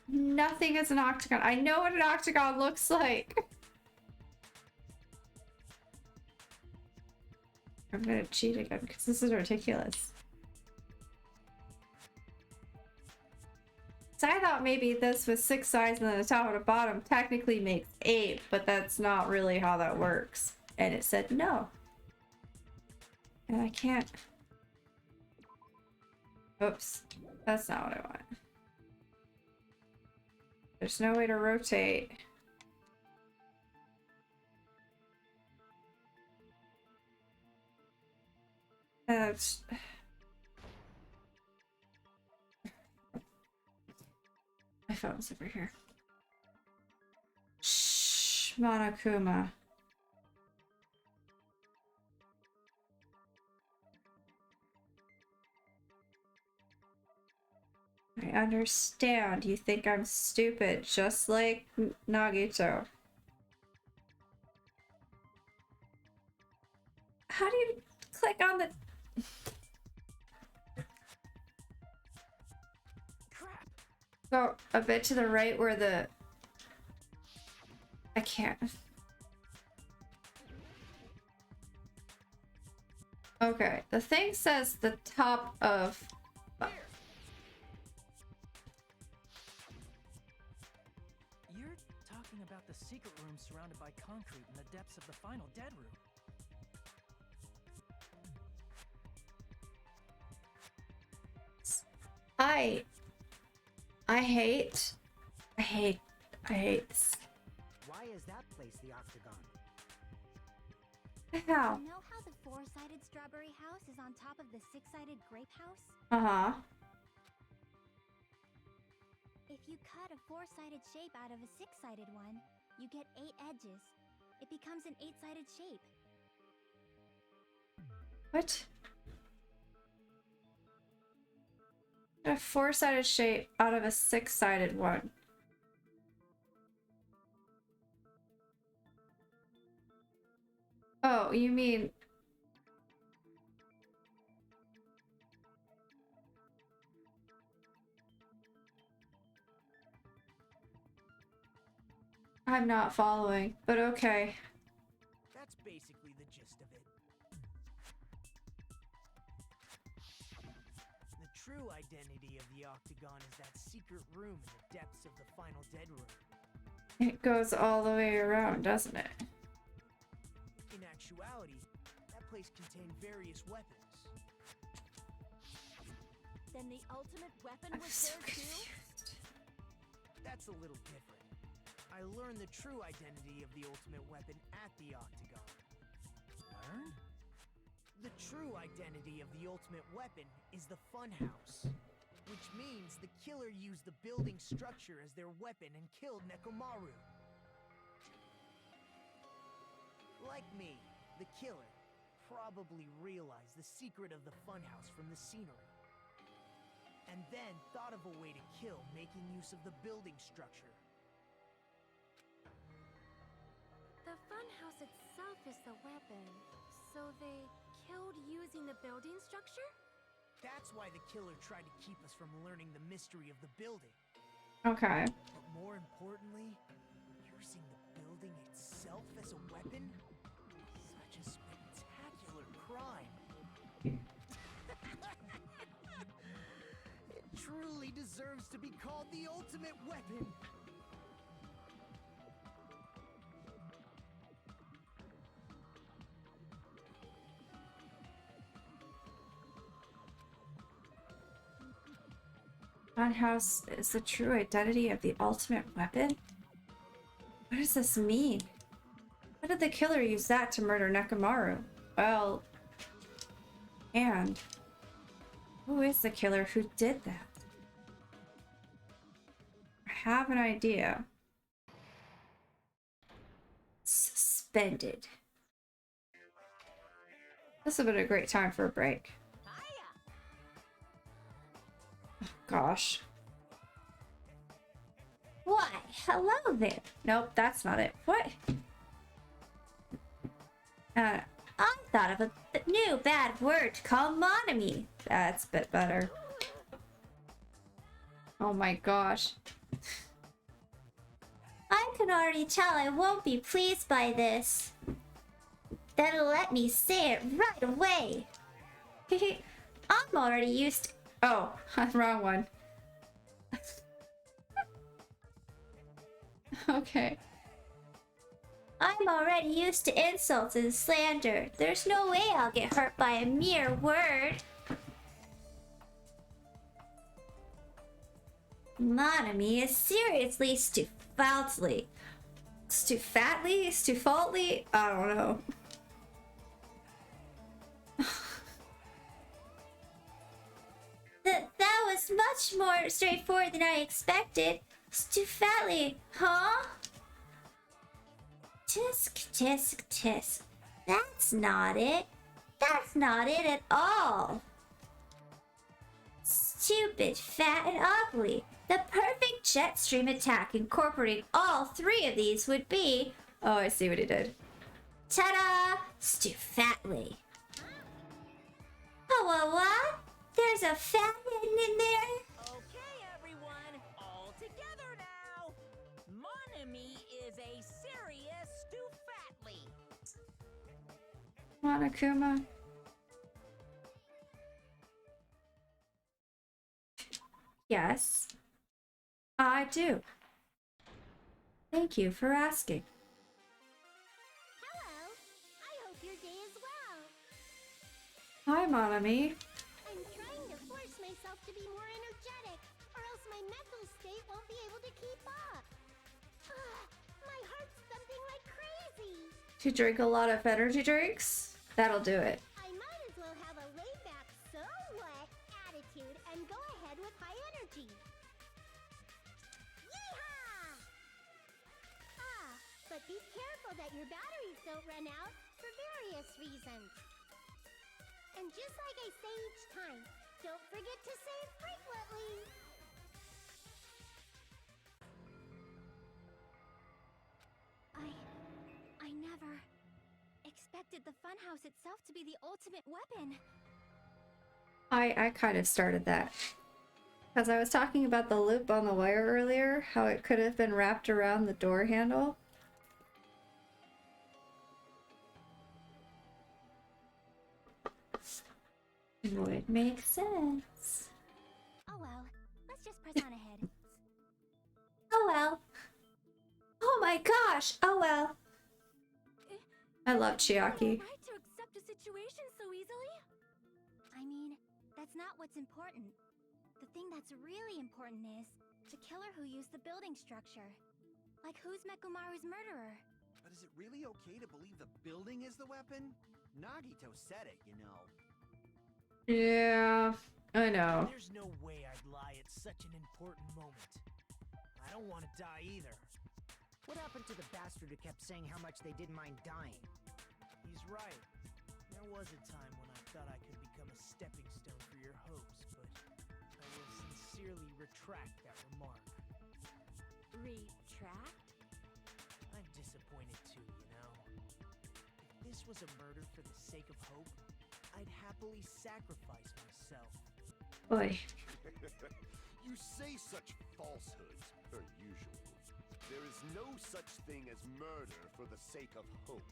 Nothing is an octagon. I know what an octagon looks like. I'm gonna cheat again because this is ridiculous. So I thought maybe this with 6 sides and then the top and the bottom technically makes 8, but that's not really how that works. And it said no. And I can't. Oops. That's not what I want. There's no way to rotate. That's... My phone's over here. Shh, Monokuma. I understand. You think I'm stupid, just like Nagito. How do you click on the... Crap! Go a bit to the right where the... I can't. Okay, the thing says the top of... You're talking about the secret room surrounded by concrete in the depths of the final dead room. I hate this. Why is that place the Octagon? How? You know how the 4-sided strawberry house is on top of the 6-sided grape house? Uh-huh. If you cut a 4-sided shape out of a 6-sided one, you get 8 edges. It becomes an 8-sided shape. What? A 4-sided shape out of a 6-sided one. Oh, you mean... I'm not following, but okay. That's basically the gist of it. The true identity of the Octagon is that secret room in the depths of the final dead room. It goes all the way around, doesn't it? In actuality, that place contained various weapons. Then the ultimate weapon I'm was so there too? confused. That's a little different. I learned the true identity of the ultimate weapon at the Octagon. Learned? The true identity of the ultimate weapon is the Funhouse, which means the killer used the building structure as their weapon and killed Nekomaru. Like me, the killer probably realized the secret of the Funhouse from the scenery, and then thought of a way to kill making use of the building structure. The funhouse itself is the weapon, so they killed using the building structure? That's why the killer tried to keep us from learning the mystery of the building. Okay. But more importantly, using the building itself as a weapon? Such a spectacular crime. It truly deserves to be called the ultimate weapon. Funhouse is the true identity of the ultimate weapon? What does this mean? Why did the killer use that to murder Nekomaru? Well, and who is the killer who did that? I have an idea. Suspended. This would have been a great time for a break. Oh, gosh. Why, hello there. Nope, that's not it. What? I thought of a new bad word to call Monami. That's a bit better. Oh my gosh. I can already tell I won't be pleased by this. Then let me say it right away. I'm already used to— oh, wrong one. Okay. I'm already used to insults and slander. There's no way I'll get hurt by a mere word. Monami is seriously stufatly. Stufatly? I don't know. That was much more straightforward than I expected. Stufatly, huh? Tisk, tisk, tisk. That's not it. That's not it at all. Stupid, fat, and ugly. The perfect jet stream attack incorporating all three of these would be... oh, I see what he did. ta-da! Stufatly. Oh, what? There's a fat hidden in there? Okay, everyone, all together now. Monami is a serious Stufatly. Monokuma. Yes, I do. Thank you for asking. Hello. I hope your day is well. Hi, Monami. I'm trying to force myself to be more energetic, or else my mental state won't be able to keep up. My heart's thumping like crazy. To drink a lot of energy drinks? That'll do it. I might as well have a laid-back, so what attitude and go ahead with high energy. Yeehaw! But be careful that your batteries don't run out for various reasons. And just like I say each time, don't forget to save frequently. I never expected the funhouse itself to be the ultimate weapon. I kind of started that. Because I was talking about the loop on the wire earlier, how it could have been wrapped around the door handle. Would make sense. Oh well, let's just press on ahead. Oh well. Oh my gosh! Oh well. I love Chiaki. Right to accept a situation so easily? I mean, that's not what's important. The thing that's really important is the killer who used the building structure. Like, who's Nekomaru's murderer? But is it really okay to believe the building is the weapon? Nagito said it, you know. Yeah, I know. There's no way I'd lie at such an important moment. I don't want to die either. What happened to the bastard who kept saying how much they didn't mind dying? He's right. There was a time when I thought I could become a stepping stone for your hopes, but I will sincerely retract that remark. Retract? I'm disappointed too, you know. If this was a murder for the sake of hope, I'd happily sacrifice myself. Boy. You say such falsehoods, per usual. There is no such thing as murder for the sake of hope.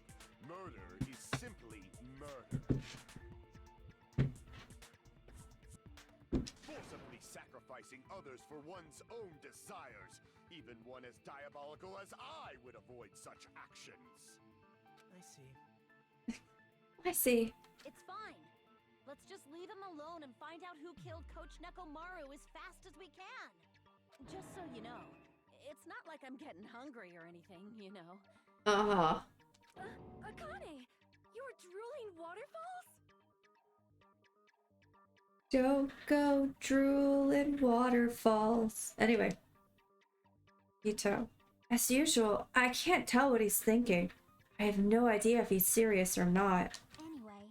Murder is simply murder. Forcibly sacrificing others for one's own desires. Even one as diabolical as I would avoid such actions. I see. I see. It's fine. Let's just leave him alone and find out who killed Coach Nekomaru as fast as we can. Just so you know, It's not like I'm getting hungry or anything, you know. Uh-huh. Akane, you were drooling waterfalls? Don't go drooling waterfalls. Anyway. Ito. As usual, I can't tell what he's thinking. I have no idea if he's serious or not. Anyway,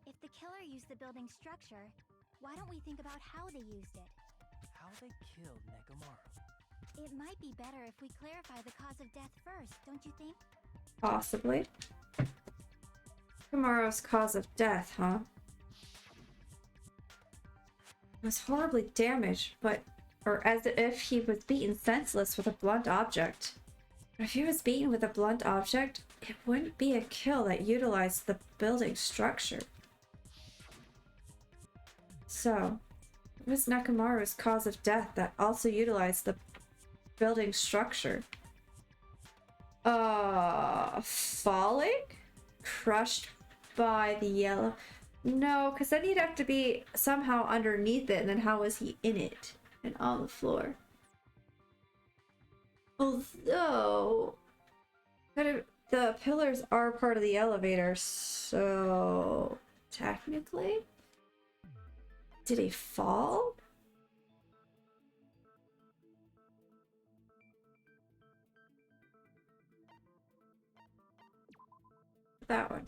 if the killer used the building's structure, why don't we think about how they used it? How they killed Nekomaru. It might be better if we clarify the cause of death first, don't you think? Possibly. Tomorrow's cause of death, huh? Was horribly damaged, but or as if he was beaten senseless with a blunt object. But if he was beaten with a blunt object, it wouldn't be a kill that utilized the building structure. So, it was Nekomaru's cause of death that also utilized the building structure. Falling? Crushed by the yellow? No, because then he'd have to be somehow underneath it, and then how was he in it and on the floor? Although, the pillars are part of the elevator, so technically, did he fall? That one.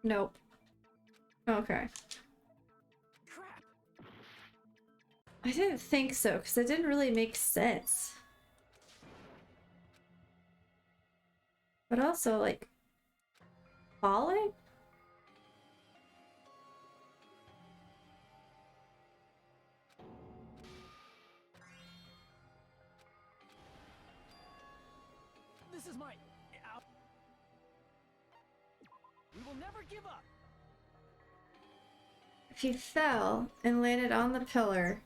Nope. Okay. Crap! I didn't think so, because it didn't really make sense. But also, like, falling? This is my... Ow. We will never give up. If he fell and landed on the pillar,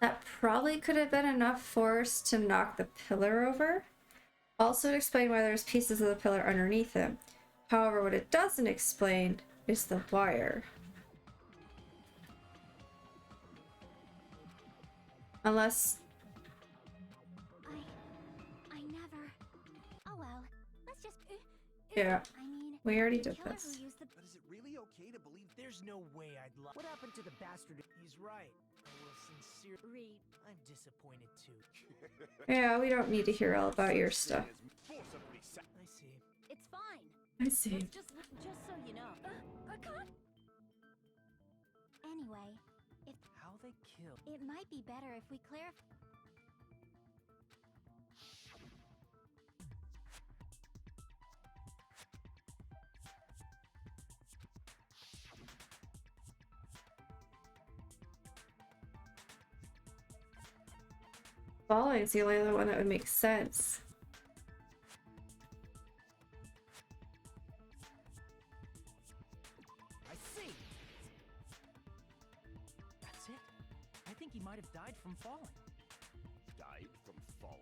that probably could have been enough force to knock the pillar over. Also to explain why there's pieces of the pillar underneath him. However, what it doesn't explain is the wire. Unless... I never... Oh well, let's just... Yeah, I mean... we already the did killer this. who used the... But is it really okay to believe There's no way I'd lie. What happened to the bastard? He's right. I will sincerely. Reed, I'm disappointed too. Yeah, we don't need to hear all about your stuff. I see. it's fine. I see. Let's just so you know. Akane? Anyway, if... How they killed... It might be better if we clarify... Falling is the only other one that would make sense. I see. That's it. I think he might have died from falling. Died from falling?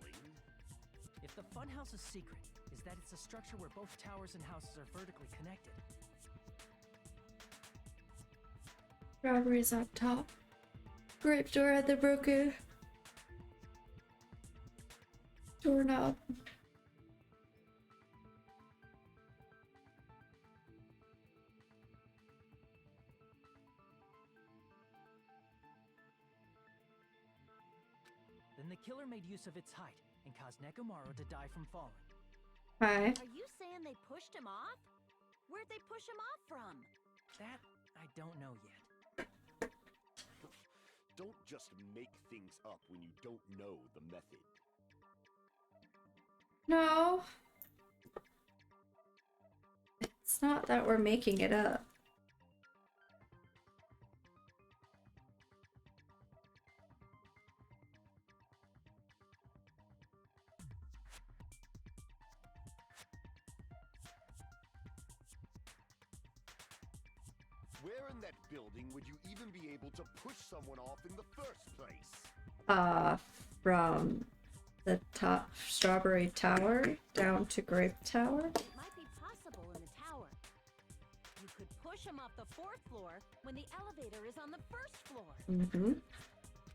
If the funhouse's secret is that it's a structure where both towers and houses are vertically connected. Robbery's up top. Grape door at the broken doorknob. Then the killer made use of its height and caused Nekomaru to die from falling. Hi. Are you saying they pushed him off? Where'd they push him off from? That I don't know yet. Don't just make things up when you don't know the method. No. It's not that we're making it up. Where in that building would you even be able to push someone off in the first place? From the top Strawberry Tower down to Grape Tower. It might be possible in the tower. You could push push him off the 4th floor when the elevator is on the 1st floor. Mm-hmm.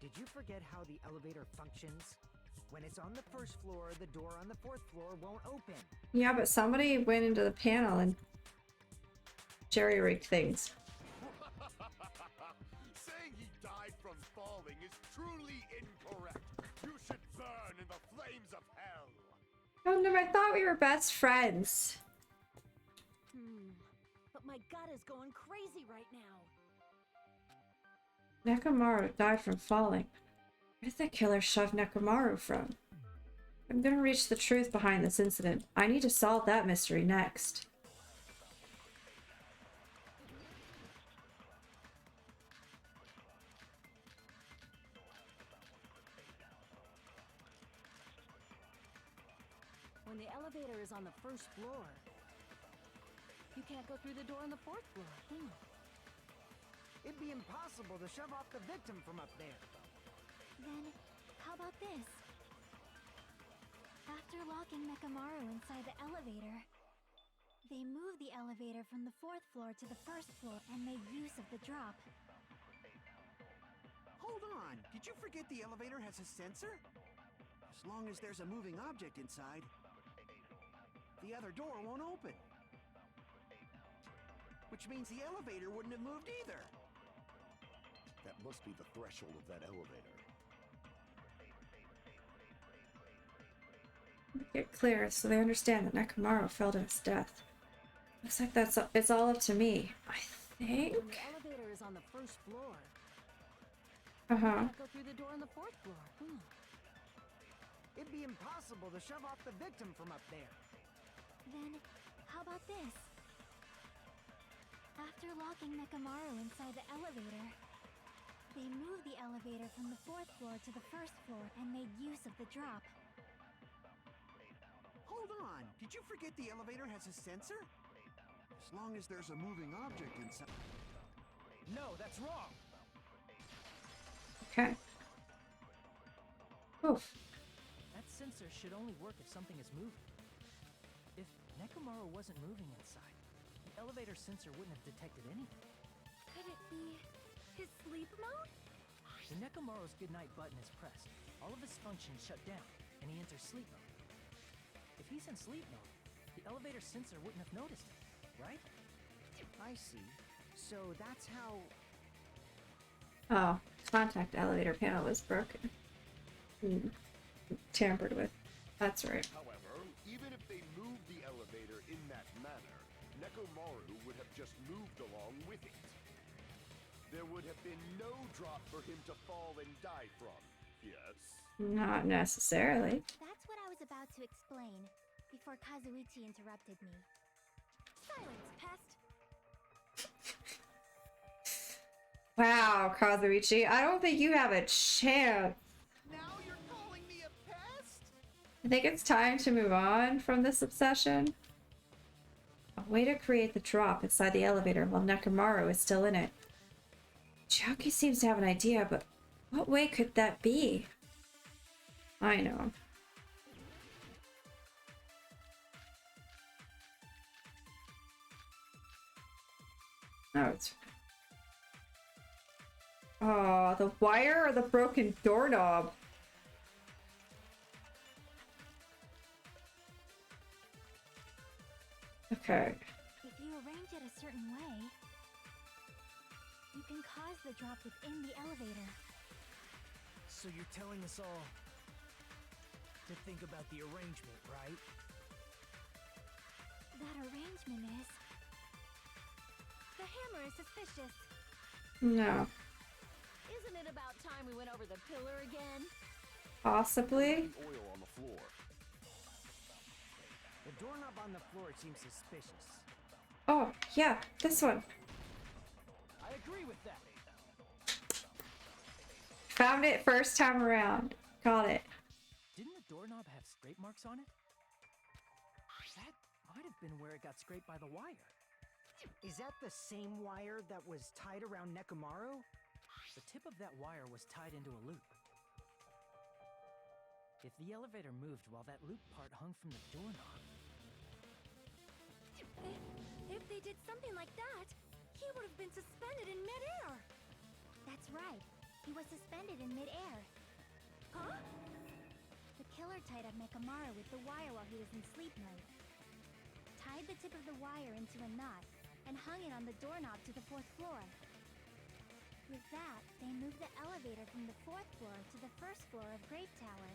Did you forget how the elevator functions? When it's on the 1st floor, the door on the 4th floor won't open. Yeah, but somebody went into the panel and jerry-rigged things. Saying he died from falling is truly incorrect. You should burn in the flames of hell. Oh no, I thought we were best friends. But my gut is going crazy right now. Nekomaru died from falling. Where did the killer shove Nekomaru from? I'm gonna reach the truth behind this incident. I need to solve that mystery next. When the elevator is on the 1st floor, you can't go through the door on the 4th floor. It'd be impossible to shove off the victim from up there. Then, how about this? After locking Nekomaru inside the elevator, they moved the elevator from the 4th floor to the 1st floor and made use of the drop. Hold on. Did you forget the elevator has a sensor? As long as there's a moving object inside, the other door won't open. Which means the elevator wouldn't have moved either. That must be the threshold of that elevator. Make it clear so they understand that Nekomaru fell to his death. Looks like it's all up to me. I think. When the elevator is on the 1st floor, Uh you huh. can't go through the door on the 4th floor. It'd be impossible to shove off the victim from up there. Then, how about this? After locking Nekomaru inside the elevator, they moved the elevator from the 4th floor to the 1st floor and made use of the drop. Hold on. Did you forget the elevator has a sensor? As long as there's a moving object inside. No, that's wrong. Okay. Oof. That sensor should only work if something is moving. If Nekomaru wasn't moving inside, the elevator sensor wouldn't have detected anything. Could it be his sleep mode? When Nekomaru's goodnight button is pressed, all of his functions shut down, and he enters sleep mode. If he's in sleep mode, the elevator sensor wouldn't have noticed him, right? I see. So that's how... Oh, contact elevator panel was broken. Tampered with. That's right. However, even if they moved the elevator in that manner, Nekomaru would have just moved along with it. There would have been no drop for him to fall and die from. Yes? Not necessarily. That's what I was about to explain before Kazuichi interrupted me. Silence, pest! Wow, Kazuichi, I don't think you have a chance. Now you're calling me a pest? I think it's time to move on from this obsession. A way to create the drop inside the elevator while Nekomaru is still in it. Chiaki seems to have an idea, but what way could that be? I know. Oh, it's... Oh, the wire or the broken doorknob? Okay. If you arrange it a certain way, you can cause the drop within the elevator. So you're telling us all to think about the arrangement, right? That arrangement is... The hammer is suspicious. No. Isn't it about time we went over the pillar again? Possibly? The oil on the floor. The doorknob on the floor seems suspicious. Oh, yeah, this one. I agree with that. Found it first time around. Got it. Didn't the doorknob have scrape marks on it? That might have been where it got scraped by the wire. Is that the same wire that was tied around Nekomaru? The tip of that wire was tied into a loop. If the elevator moved while that loop part hung from the doorknob... If they did something like that, he He would have been suspended in midair. That's right. He was suspended in midair. Huh? The killer tied up Nekomaru with the wire while he was in sleep mode. Tied the tip of the wire into a knot and hung it on the doorknob to the 4th floor. With that, they moved the elevator from the 4th floor to the 1st floor of Grape Tower.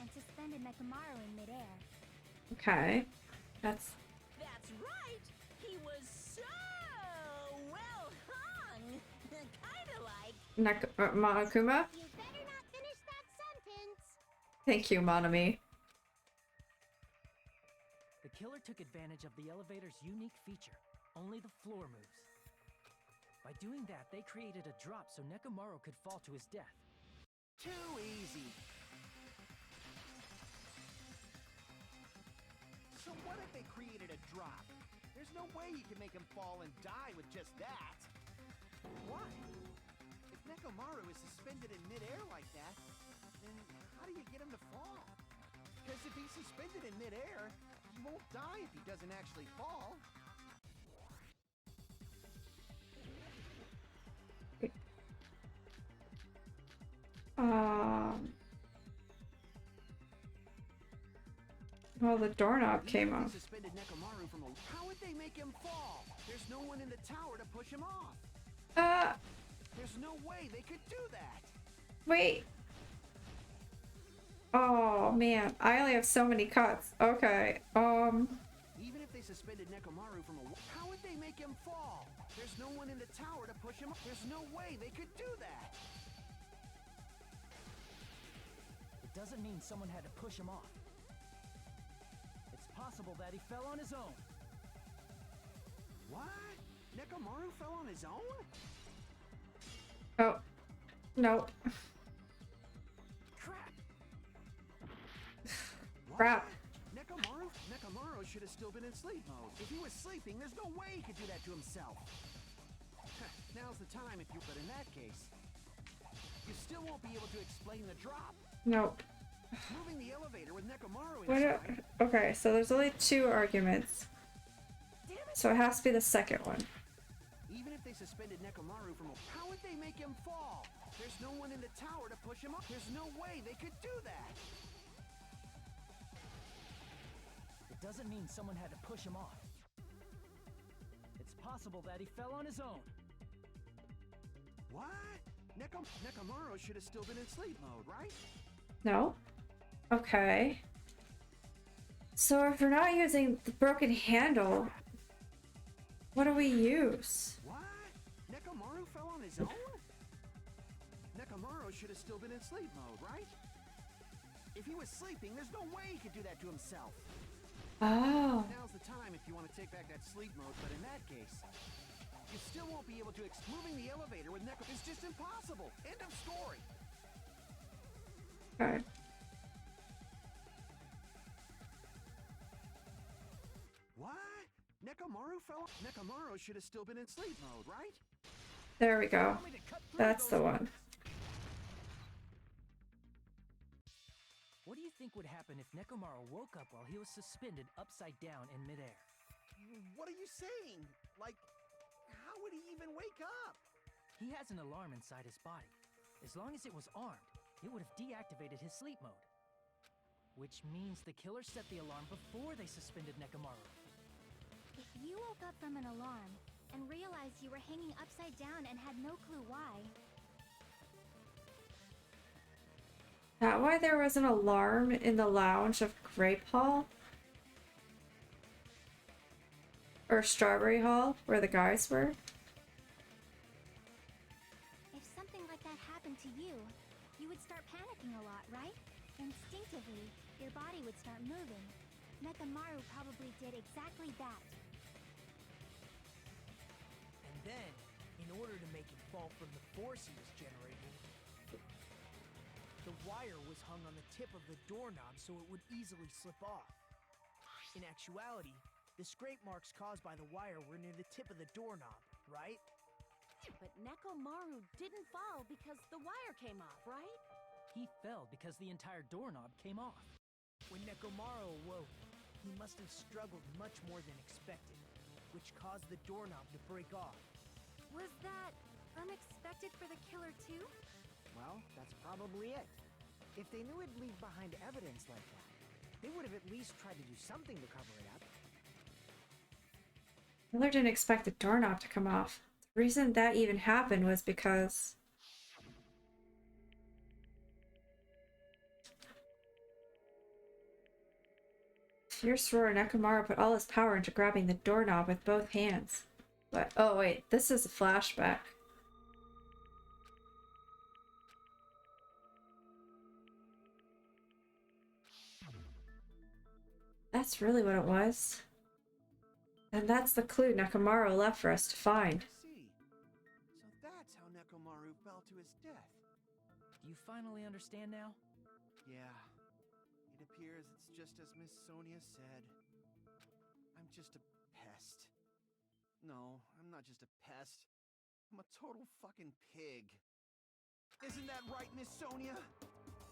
And suspended Nekomaru in midair. Okay. That's right! He was so well hung! Kinda like... Monokuma? You better not finish that sentence! Thank you, Monami. The killer took advantage of the elevator's unique feature. Only the floor moves. By doing that, they created a drop so Nekomaru could fall to his death. Too easy. So what if they created a drop? There's no way you can make him fall and die with just that. Why? If Nekomaru is suspended in midair like that, then how do you get him to fall? Because if he's suspended in midair, he won't die if he doesn't actually fall. Well, the doorknob came Even if off. they suspended Nekomaru from a... How would they make him fall? There's no one in the tower to push him off. There's no way they could do that. Wait. Oh, man. I only have so many cuts. Okay. Even if they suspended Nekomaru from a... How would they make him fall? There's no one in the tower to push him off. There's no way they could do that. It doesn't mean someone had to push him off. It's possible that he fell on his own. What? Nekomaru fell on his own? Oh. No. Crap. Crap. Nekomaru should have still been in sleep mode. If he was sleeping, there's no way he could do that to himself. Now's the time if you... But in that case, you still won't be able to explain the drop. Nope. Moving the elevator with Nekomaru What inside... okay, so there's only 2 arguments. So it has to be the second one. Even if they suspended Nekomaru from a... How would they make him fall? There's no one in the tower to push him up. There's no way they could do that. It doesn't mean someone had to push him off. It's possible that he fell on his own. What? Nekomaru should have still been in sleep mode, right? No? Okay. So if we're not using the broken handle, what do we use? What? Nekomaru fell on his own? Nekomaru should have still been in sleep mode, right? If he was sleeping, there's no way he could do that to himself. Oh. Now's the time if you want to take back that sleep mode, but in that case, you still won't be able to... Moving the elevator with Neko is just impossible. End of story. Okay. What? Nekomaru should have still been in sleep mode, right? There we go. That's the one. What do you think would happen if Nekomaru woke up while he was suspended upside down in midair? What are you saying? Like, how would he even wake up? He has an alarm inside his body. As long as it was armed, it would have deactivated his sleep mode. Which means the killer set the alarm before they suspended Nekomaru. If you woke up from an alarm and realized you were hanging upside down and had no clue why... That why there was an alarm in the lounge of Grape Hall? Or Strawberry Hall, where the guys were? If something like that happened to you, you would start panicking a lot, right? Instinctively, your body would start moving. Nekomaru probably did exactly that. And then, in order to make him fall from the force he was generating, the wire was hung on the tip of the doorknob so it would easily slip off. In actuality, the scrape marks caused by the wire were near the tip of the doorknob, right? But Nekomaru didn't fall because the wire came off, right? He fell because the entire doorknob came off. When Nekomaru awoke, He must have struggled much more than expected, which caused the doorknob to break off. Was that unexpected for the killer too? Well, that's probably it. If they knew it'd leave behind evidence like that, they would have at least tried to do something to cover it up. Miller didn't expect the doorknob to come off. The reason that even happened was because fierce roar, Nekomaru put all his power into grabbing the doorknob with both hands. But oh wait, this is a flashback. That's really what it was. And that's the clue Nekomaru left for us to find. I see. So that's how Nekomaru fell to his death. Do you finally understand now? Yeah. It appears it's just as Miss Sonia said. I'm just a pest. No, I'm not just a pest. I'm a total fucking pig. Isn't that right, Miss Sonia?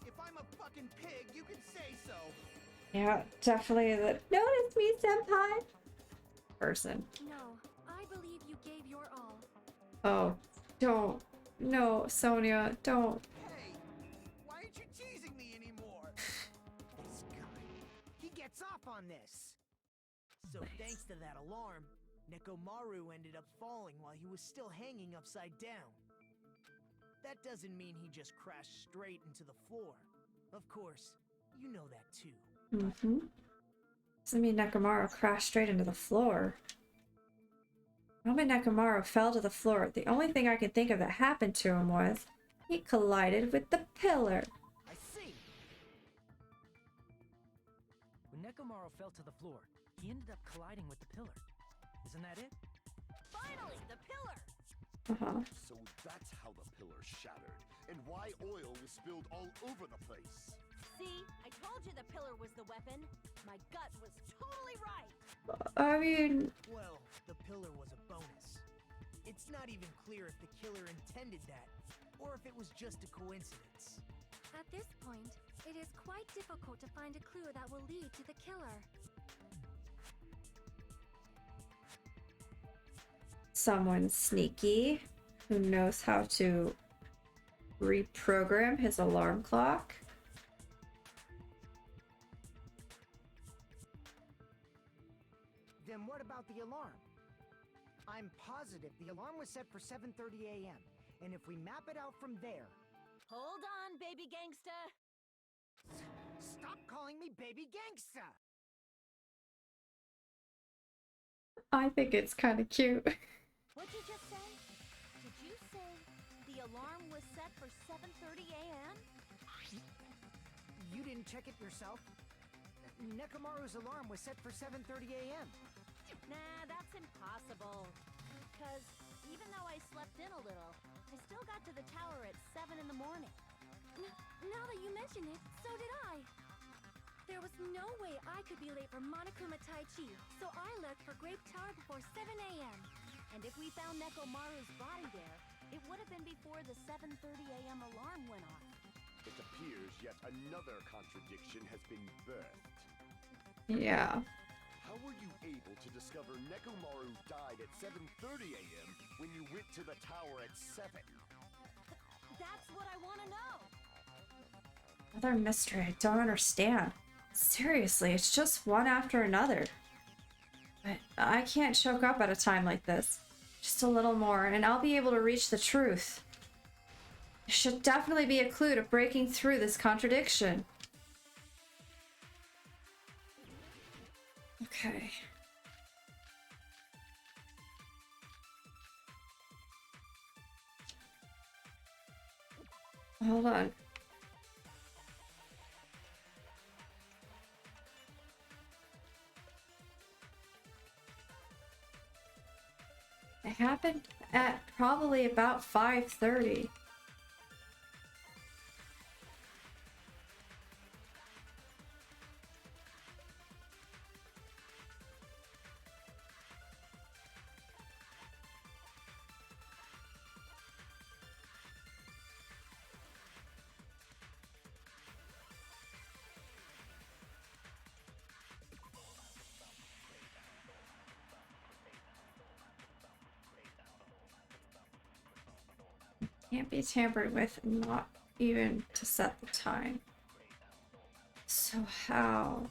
If I'm a fucking pig, you can say so. Yeah, definitely the notice me, senpai person. No, I believe you gave your all. Oh, don't. No, Sonia, don't. Hey, why aren't you teasing me anymore? This guy, he gets off on this. So thanks to that alarm, Nekomaru ended up falling while he was still hanging upside down. That doesn't mean he just crashed straight into the floor. Of course, you know that too. Mm-hmm. Doesn't mean Nekomaru crashed straight into the floor. The moment Nekomaru fell to the floor, the only thing I could think of that happened to him was he collided with the pillar. I see. When Nekomaru fell to the floor, he ended up colliding with the pillar. Isn't that it? Finally, the pillar! Uh-huh. So that's how the pillar shattered, and why oil was spilled all over the place. See, I told you the pillar was the weapon. My gut was totally right. I mean, Well, the pillar was a bonus. It's not even clear if the killer intended that, or if it was just a coincidence. At this point, it is quite difficult to find a clue that will lead to the killer. someone sneaky who knows how to reprogram his alarm clock. Then what about the alarm? I'm positive the alarm was set for 7:30 a.m. And if we map it out from there... Hold on, baby gangsta! Stop calling me baby gangsta! I think it's kind of cute. What'd you just say? Did you say the alarm was set for 7:30 a.m.? You didn't check it yourself? Nekomaru's alarm was set for 7:30 a.m. Nah, that's impossible. Because even though I slept in a little, I still got to the tower at 7 in the morning. Now that you mention it, so did I. There was no way I could be late for Monokuma Taichi, so I left for Grape Tower before 7 a.m. And if we found Nekomaru's body there, it would have been before the 7:30 a.m. alarm went off. It appears yet another contradiction has been birthed. Yeah. How were you able to discover Nekomaru died at 7:30 a.m. when you went to the tower at 7? That's what I want to know! Another mystery I don't understand. Seriously, it's just one after another. But I can't choke up at a time like this. Just a little more, and I'll be able to reach the truth. There should definitely be a clue to breaking through this contradiction. Okay. Hold on. It happened at probably about 5:30. Can't be tampered with, not even to set the time. So how?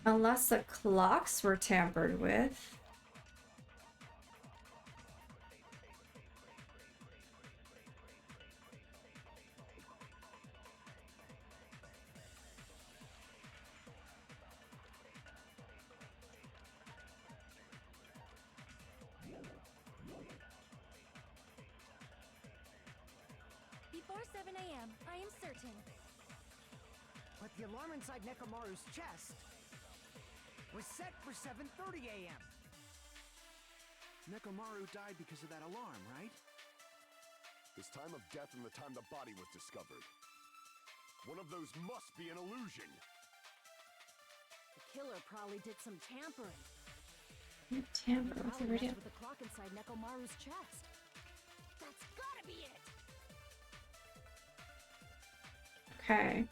Unless the clocks were tampered with. Before 7 a.m., I am certain. But the alarm inside Nekomaru's chest was set for 7:30 a.m. Nekomaru died because of that alarm, right? His time of death and the time the body was discovered. One of those must be an illusion. The killer probably did some tampering. Tamper They with the probably radio. messed with the clock inside Nekomaru's chest. That's gotta be it! Okay.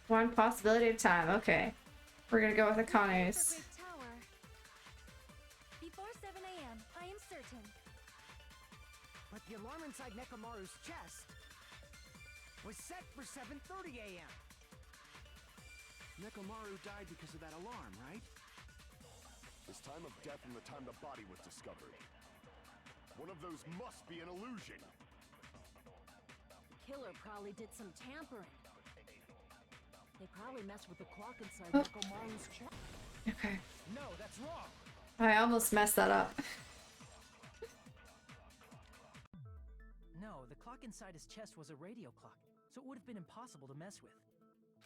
One possibility at a time. Okay. We're gonna go with Akane's. Great Tower. Before 7 a.m., I am certain. But the alarm inside Nekomaru's chest was set for 7:30 a.m. Nekomaru died because of that alarm, right? His time of death and the time the body was discovered. One of those must be an illusion. The killer probably did some tampering. They probably messed with the clock inside Oh. Nekomaru's chest. Okay. No, that's wrong. I almost messed that up. No, the clock inside his chest was a radio clock, so it would have been impossible to mess with.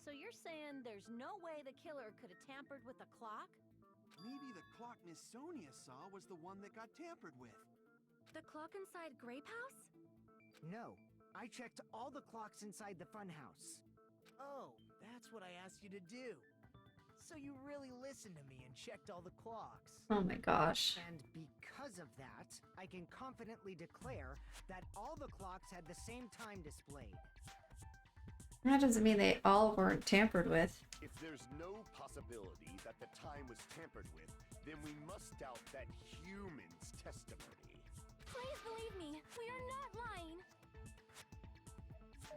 So you're saying there's no way the killer could have tampered with the clock? Maybe the clock Miss Sonia saw was the one that got tampered with. The clock inside Grape House? No, I checked all the clocks inside the funhouse. Oh, that's what I asked you to do. So you really listened to me and checked all the clocks. Oh my gosh. And because of that, I can confidently declare that all the clocks had the same time displayed. That doesn't mean they all weren't tampered with. If there's no possibility that the time was tampered with, then we must doubt that human's testimony. Please believe me, we are not lying.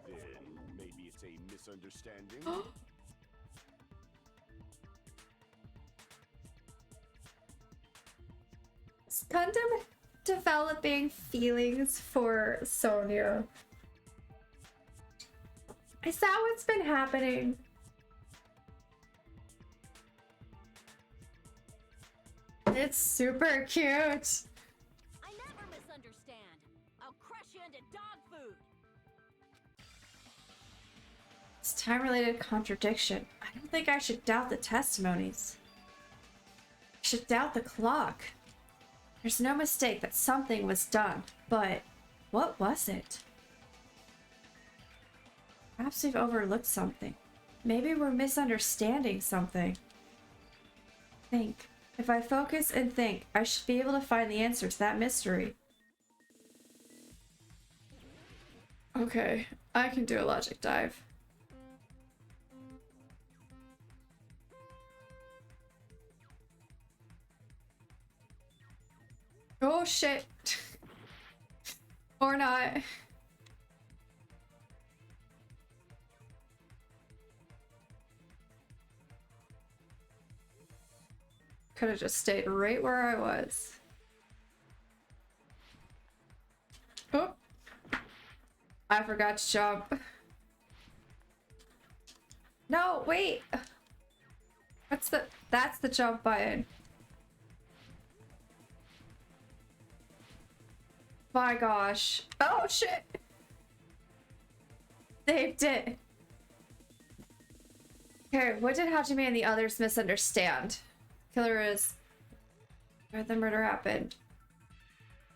Then maybe it's a misunderstanding? Is Gundam developing feelings for Sonia? Is that what's been happening? It's super cute. I never misunderstand. I'll crush you into dog food. It's time-related contradiction. I don't think I should doubt the testimonies. I should doubt the clock. There's no mistake that something was done, but what was it? Perhaps we've overlooked something. Maybe we're misunderstanding something. Think. If I focus and think, I should be able to find the answer to that mystery. Okay, I can do a logic dive. Oh shit. Or not. Could have just stayed right where I was. Oh. I forgot to jump. No, wait. That's the jump button. My gosh. Oh shit. They did. Okay, what did Hajime and the others misunderstand? Killer is where the murder happened.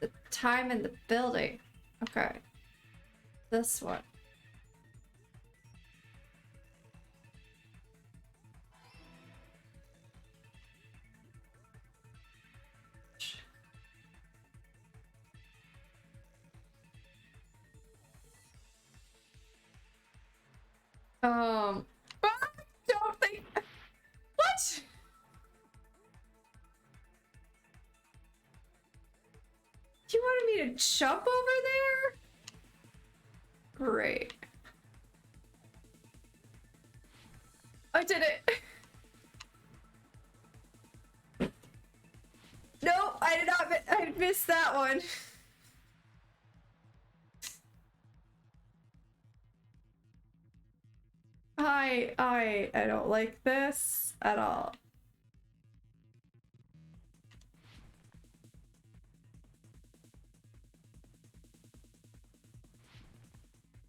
The time in the building. Okay. This one. I don't think. What? jump over there? Great. I did it. No, I did not. I missed that one. I don't like this at all.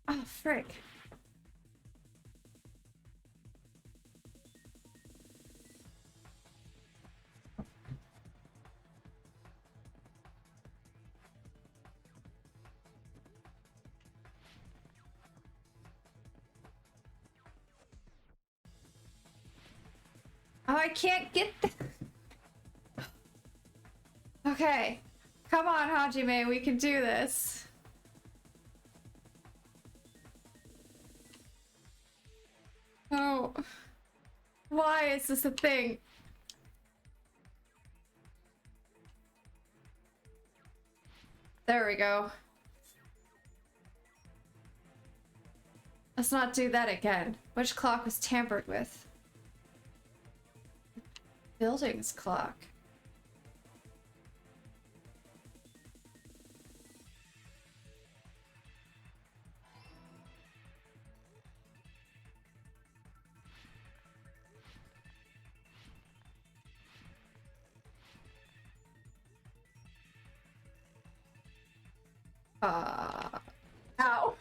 Oh, frick. Oh, I can't get the... Okay. Come on, Hajime, we can do this. Oh. Why is this a thing? There we go. Let's not do that again. Which clock was tampered with? Building's clock. Ow.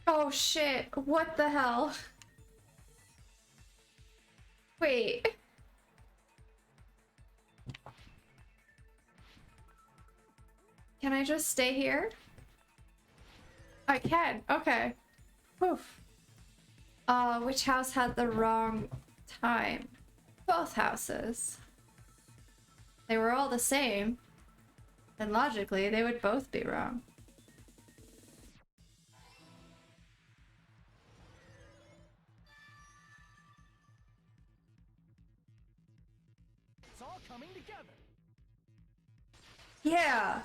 Oh shit, what the hell? Wait. Can I just stay here? I can, okay. Poof. Which house had the wrong time? Both houses. They were all the same. Then logically, they would both be wrong. It's all coming together. Yeah.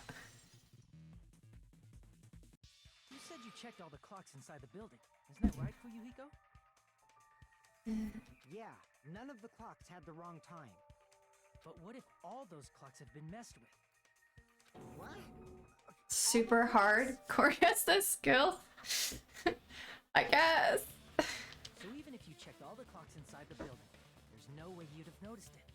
You said you checked all the clocks inside the building. Isn't that right, Fuyuhiko? Yeah, none of the clocks had the wrong time. But what if all those clocks have been messed with? What? Super hard. Corey has this skill. I guess. So even if you checked all the clocks inside the building, there's no way you'd have noticed it.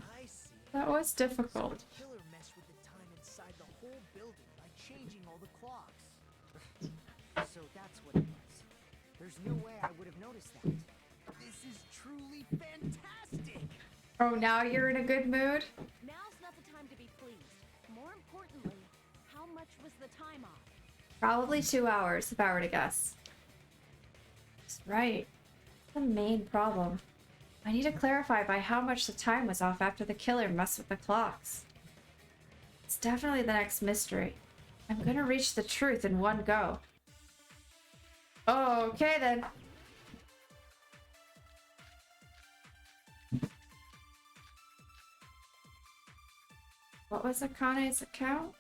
I see. That was So difficult. the killer messed with the time inside the whole building by changing all the clocks. So that's what it was. There's no way I would have noticed that. This is truly fantastic! Oh, now you're in a good mood? Now's not the time to be pleased. More importantly, how much was the time off? Probably 2 hours, if I were to guess. That's right. The main problem. I need to clarify by how much the time was off after the killer messed with the clocks. It's definitely the next mystery. I'm gonna reach the truth in one go. Okay then. What was Akane's account?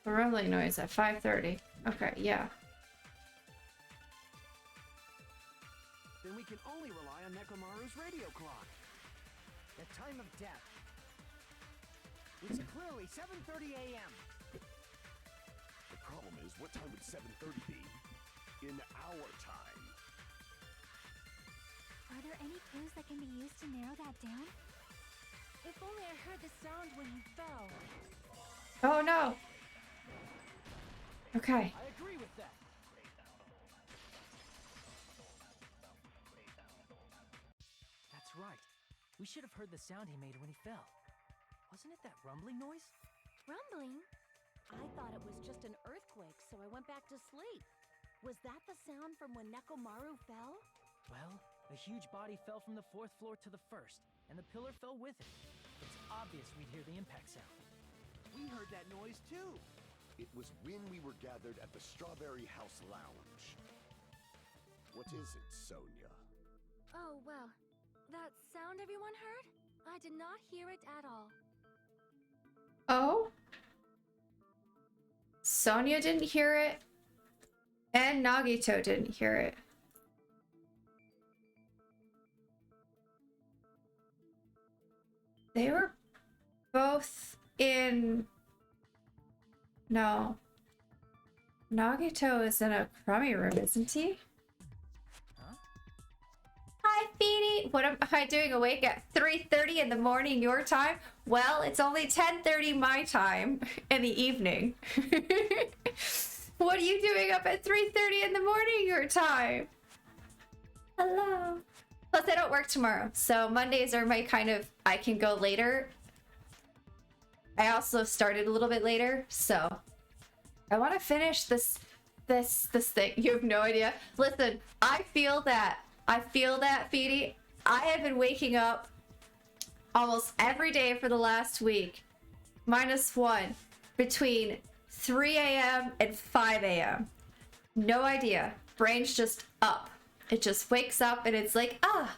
The rumbling noise at 5:30. Okay, yeah. Then we can only rely on Nekomaru's radio clock. The time of death. It's clearly 7:30 a.m. The problem is, what time would 7:30 be? In our time. Are there any clues that can be used to narrow that down? If only I heard the sound when he fell. Oh no. Okay. I agree with that. That's right. We should have heard the sound he made when he fell. Wasn't it that rumbling noise? Rumbling? I thought it was just an earthquake, so I went back to sleep. Was that the sound from when Nekomaru fell? Well, a huge body fell from the 4th floor to the 1st, and the pillar fell with it. It's obvious we'd hear the impact sound. We heard that noise too. It was when we were gathered at the Strawberry House Lounge. What is it, Sonia? Oh, well. That sound everyone heard? I did not hear it at all. Oh? Sonia didn't hear it, and Nagito didn't hear it. They were both in... No. Nagito is in a crummy room, isn't he? Huh? Hi, Feeny! What am I doing awake at 3:30 in the morning your time? Well, it's only 10:30 my time in the evening. What are you doing up at 3:30 in the morning your time? Hello. Plus, I don't work tomorrow, so Mondays are my kind of, I can go later. I also started a little bit later, so I want to finish this thing. You have no idea. Listen, I feel that, Feedy. I have been waking up almost every day for the last week, -1, between 3 a.m. and 5 a.m. No idea. Brain's just up. It just wakes up and it's like, ah,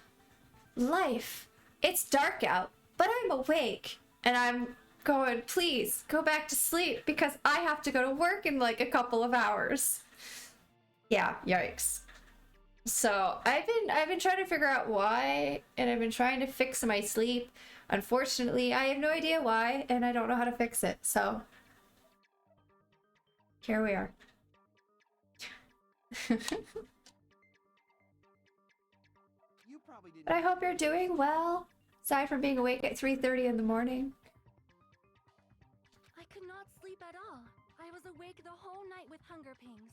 life. It's dark out, but I'm awake. And I'm going, please go back to sleep because I have to go to work in like a couple of hours. Yeah, yikes. So I've been trying to figure out why, and I've been trying to fix my sleep. Unfortunately, I have no idea why, and I don't know how to fix it. So here we are. You probably didn't. But I hope you're doing well, aside from being awake at 3:30 in the morning. I could not sleep at all. I was awake the whole night with hunger pains.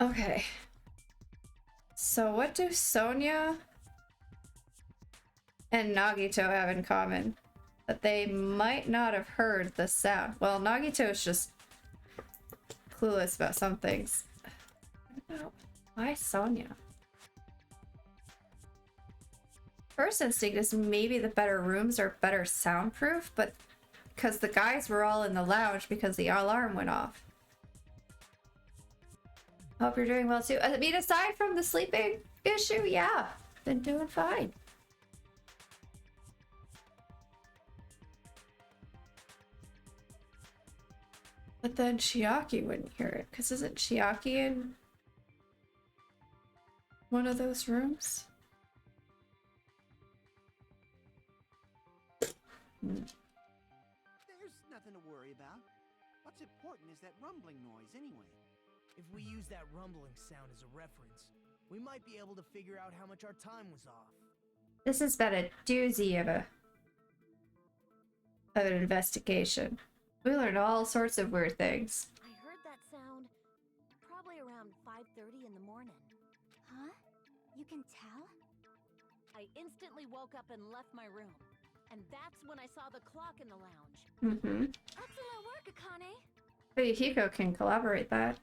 Okay. So what do Sonia and Nagito have in common? That they might not have heard the sound. Well, Nagito is just clueless about some things. I don't know. Why Sonia? First instinct is maybe the better rooms are better soundproof, but because the guys were all in the lounge because the alarm went off. Hope you're doing well too. I mean, aside from the sleeping issue, yeah, been doing fine. But then Chiaki wouldn't hear it, because isn't Chiaki in one of those rooms? There's nothing to worry about. What's important is that rumbling noise anyway. If we use that rumbling sound as a reference, we might be able to figure out how much our time was off. This has been a doozy of an investigation. We learned all sorts of weird things. I heard that sound probably around 5:30 in the morning. Huh? You can tell? I instantly woke up and left my room. And that's when I saw the clock in the lounge. Mm-hmm. Excellent work, Akane. Hiko can collaborate that.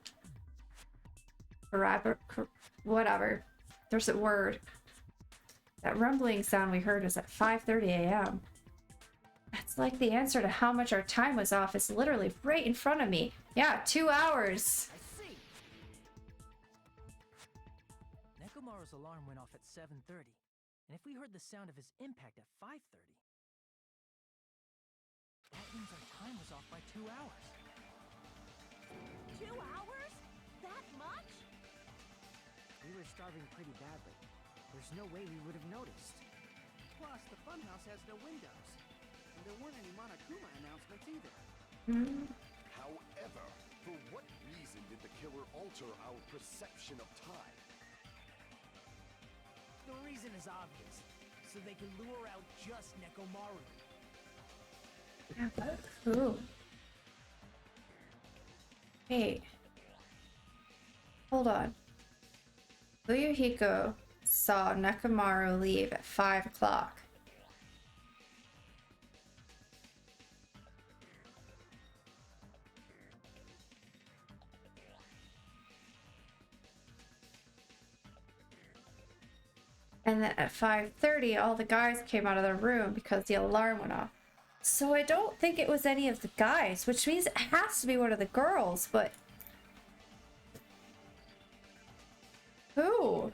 Whatever. There's a word. That rumbling sound we heard was at 5:30 a.m. That's like the answer to how much our time was off is literally right in front of me. Yeah, 2 hours. I see. Nekomaru's alarm went off at 7:30, and if we heard the sound of his impact at 5:30, that means our time was off by 2 hours. 2 hours? That much? We were starving pretty badly. There's no way we would have noticed. Plus, the funhouse has no windows. And there weren't any Monokuma announcements either. However, for what reason did the killer alter our perception of time? The reason is obvious, so they can lure out just Nekomaru. Ooh. Hey. Hold on. Fuyuhiko saw Nekomaru leave at 5 o'clock. And then at 5:30, all the guys came out of their room because the alarm went off. So I don't think it was any of the guys, which means it has to be one of the girls, but... Who?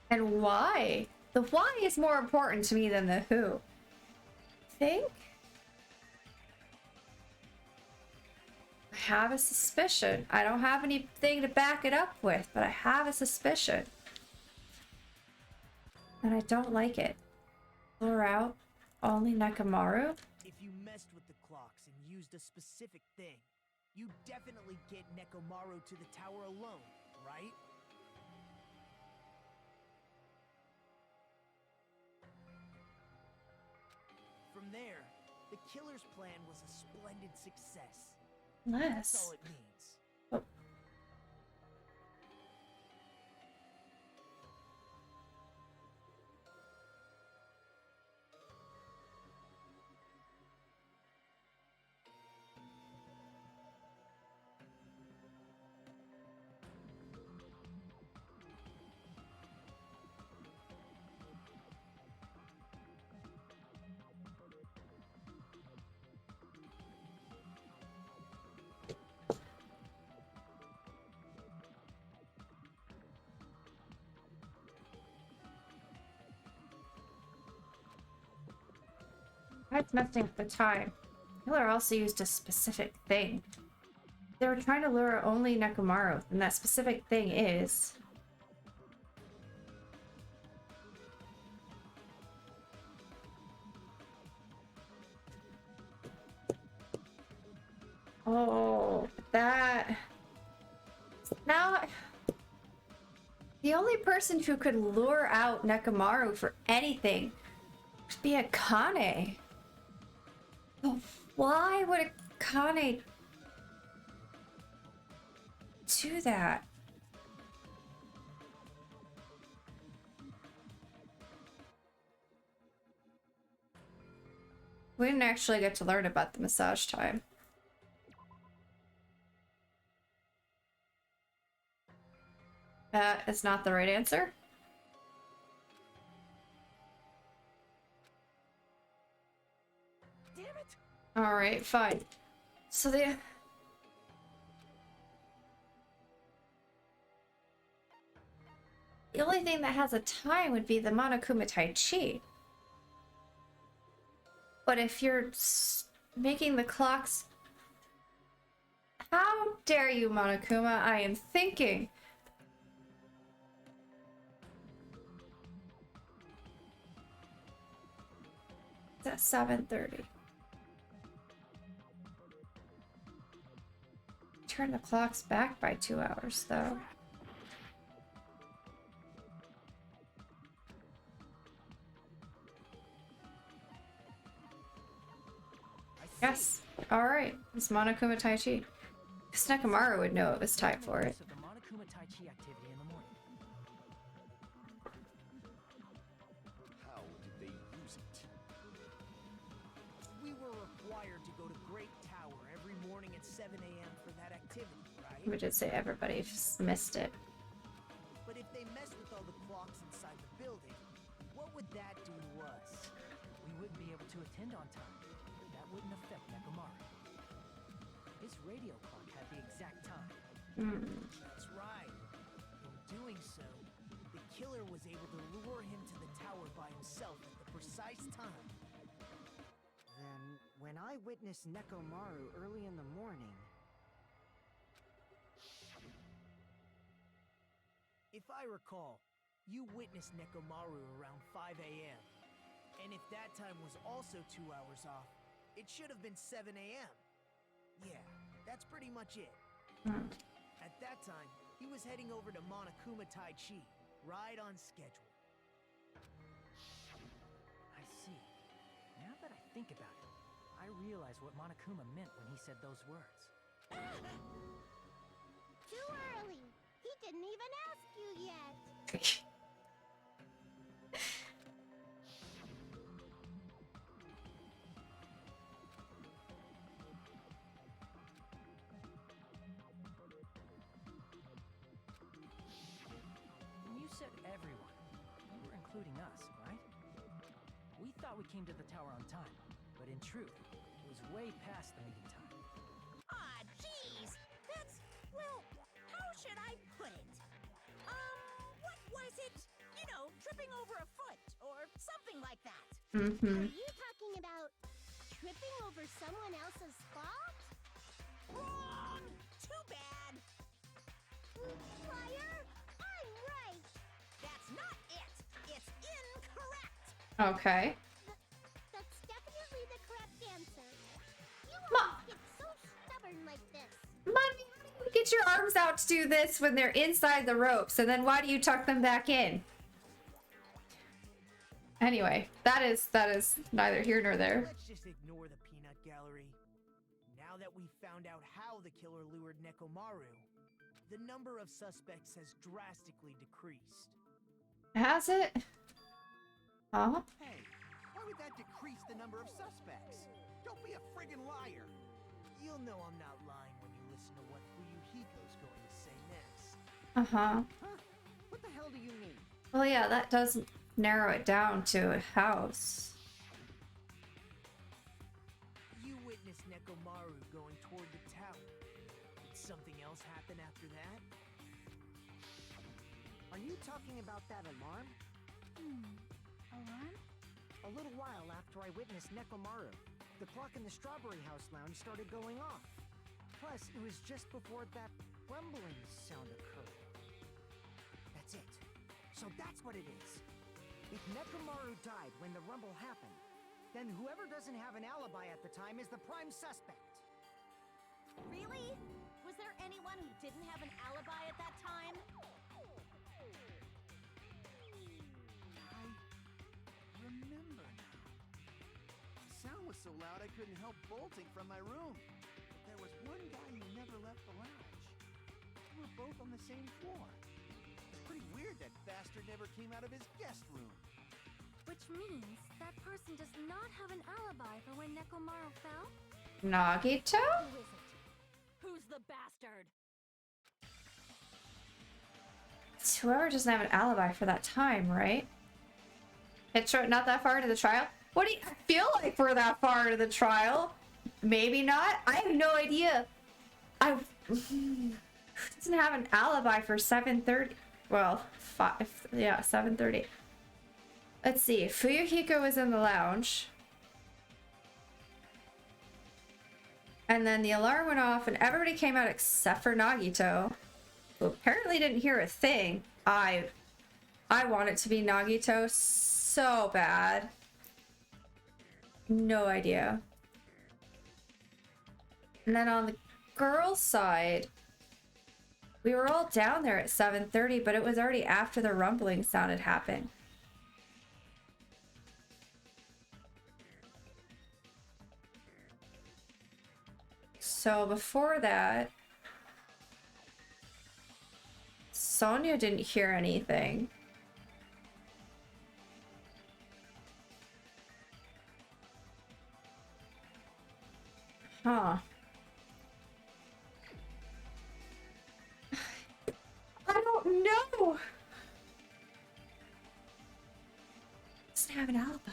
And why? The why is more important to me than the who. Think? I have a suspicion. I don't have anything to back it up with, but I have a suspicion. And I don't like it. Lure out only Nekomaru? If you messed with the clocks and used a specific thing, you definitely get Nekomaru to the tower alone, right? From there, the killer's plan was a splendid success. That's all it means. Oh. That's messing up the time. Killer also used a specific thing. They were trying to lure only Nekomaru, and that specific thing is... Oh, that... Now... The only person who could lure out Nekomaru for anything would be Akane. But why would Akane do that? We didn't actually get to learn about the massage time. That is not the right answer. Damn it! Alright, fine. So the only thing that has a time would be the Monokuma Tai Chi. But if you're making the clocks... How dare you, Monokuma? I am thinking. It's at 7:30. Turn the clocks back by 2 hours, though. Yes. Alright. It's Monokuma Tai Chi. Because Nekomaru would know it was time for it. The Monokuma Tai Chi activity in the morning. How did they use it? We were required to go to Great Tower every morning at 7 a.m. for that activity, right? We did say everybody missed it. But if they messed with all the clocks inside the building, what would that do to us? We wouldn't be able to attend on time. That wouldn't affect Nekomaru. His radio clock had the exact time. That's right. In doing so, the killer was able to lure him to the tower by himself at the precise time. Then, when I witnessed Nekomaru early in the morning... If I recall, you witnessed Nekomaru around 5 a.m. And if that time was also 2 hours off, it should have been 7 a.m. Yeah, that's pretty much it. At that time, he was heading over to Monokuma Tai Chi, right on schedule. I see. Now that I think about it, I realize what Monokuma meant when he said those words. Too early. He didn't even ask you yet. including us, right? We thought we came to the tower on time, but in truth, it was way past the meeting time. Ah, jeez! That's, well, how should I put it? What was it? You know, tripping over a foot, or something like that. Are you talking about tripping over someone else's fault? Wrong! Too bad! Liar! I'm right! That's not it! It's incorrect! Okay. That's definitely the correct answer. You Ma- always get so stubborn like this. Mommy, how do you get your arms out to do this when they're inside the ropes? And then why do you tuck them back in? Anyway, that is neither here nor there. Let's just ignore the peanut gallery. Now that we've found out how the killer lured Nekomaru, the number of suspects has drastically decreased. Has it? Huh? Hey, why would that decrease the number of suspects? Don't be a friggin' liar. You'll know I'm not lying when you listen to what Fuyuhiko's going to say next. Uh-huh. Huh? What the hell do you mean? Well, yeah, that does narrow it down to a house. You witnessed Nekomaru going toward the tower. Did something else happen after that? Are you talking about that alarm? Alarm? A little while after I witnessed Nekomaru, the clock in the Strawberry House lounge started going off. Plus, it was just before that rumbling sound occurred. That's it. So that's what it is. If Nekomaru died when the rumble happened, then whoever doesn't have an alibi at the time is the prime suspect. Really? Was there anyone who didn't have an alibi at that time? I remember now. The sound was so loud I couldn't help bolting from my room. But there was one guy who never left the lounge. We were both on the same floor. It's pretty weird that bastard never came out of his guest room. Which means that person does not have an alibi for when Nekomaru fell? Nagito? Who is it? Who's the bastard? It's whoever doesn't have an alibi for that time, right? It's not that far into the trial? What do you I feel like we're that far into the trial? Maybe not. I have no idea. Who doesn't have an alibi for 7:30? Well, 7:30. Let's see. Fuyuhiko was in the lounge. And then the alarm went off and everybody came out except for Nagito, who apparently didn't hear a thing. I want it to be Nagito so bad. No idea. And then on the girls' side, we were all down there at 7:30, but it was already after the rumbling sound had happened. So before that, Sonia didn't hear anything. Huh. I don't know. Doesn't have an alibi.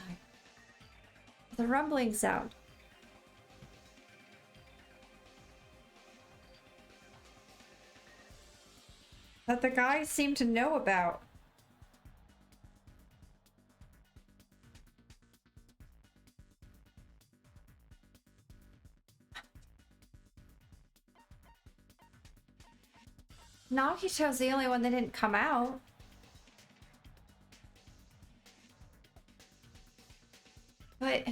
The rumbling sound. That the guys seem to know about. Nagito's the only one that didn't come out. But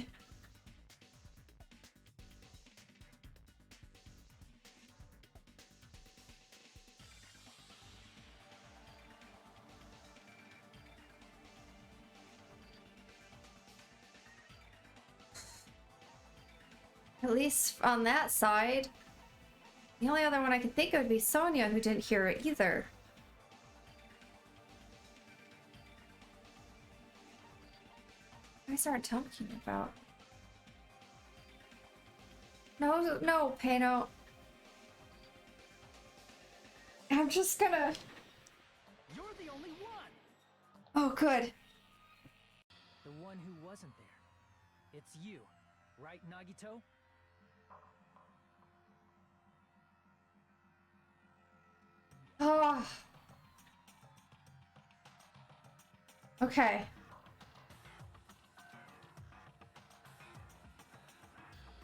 at least on that side, the only other one I could think of would be Sonia, who didn't hear it either. What guys aren't talking about? No, Pano. I'm just gonna... You're the only one! Oh, good. The one who wasn't there. It's you, right, Nagito? Oh. Okay.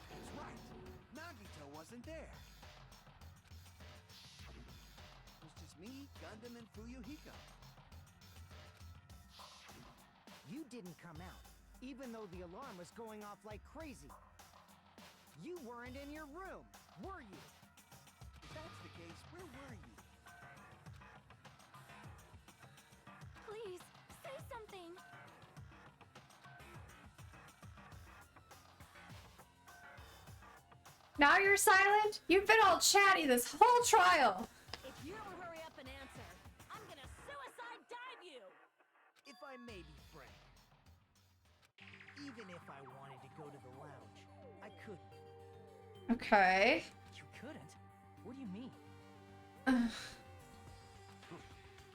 That's right. Nagito wasn't there. It was just me, Gundam, and Fuyuhiko. You didn't come out, even though the alarm was going off like crazy. You weren't in your room, were you? If that's the case, where were you? Please, say something. Now you're silent? You've been all chatty this whole trial. If you don't hurry up and answer, I'm gonna suicide dive you! If I may be frank, even if I wanted to go to the lounge, I couldn't. Okay. You couldn't? What do you mean?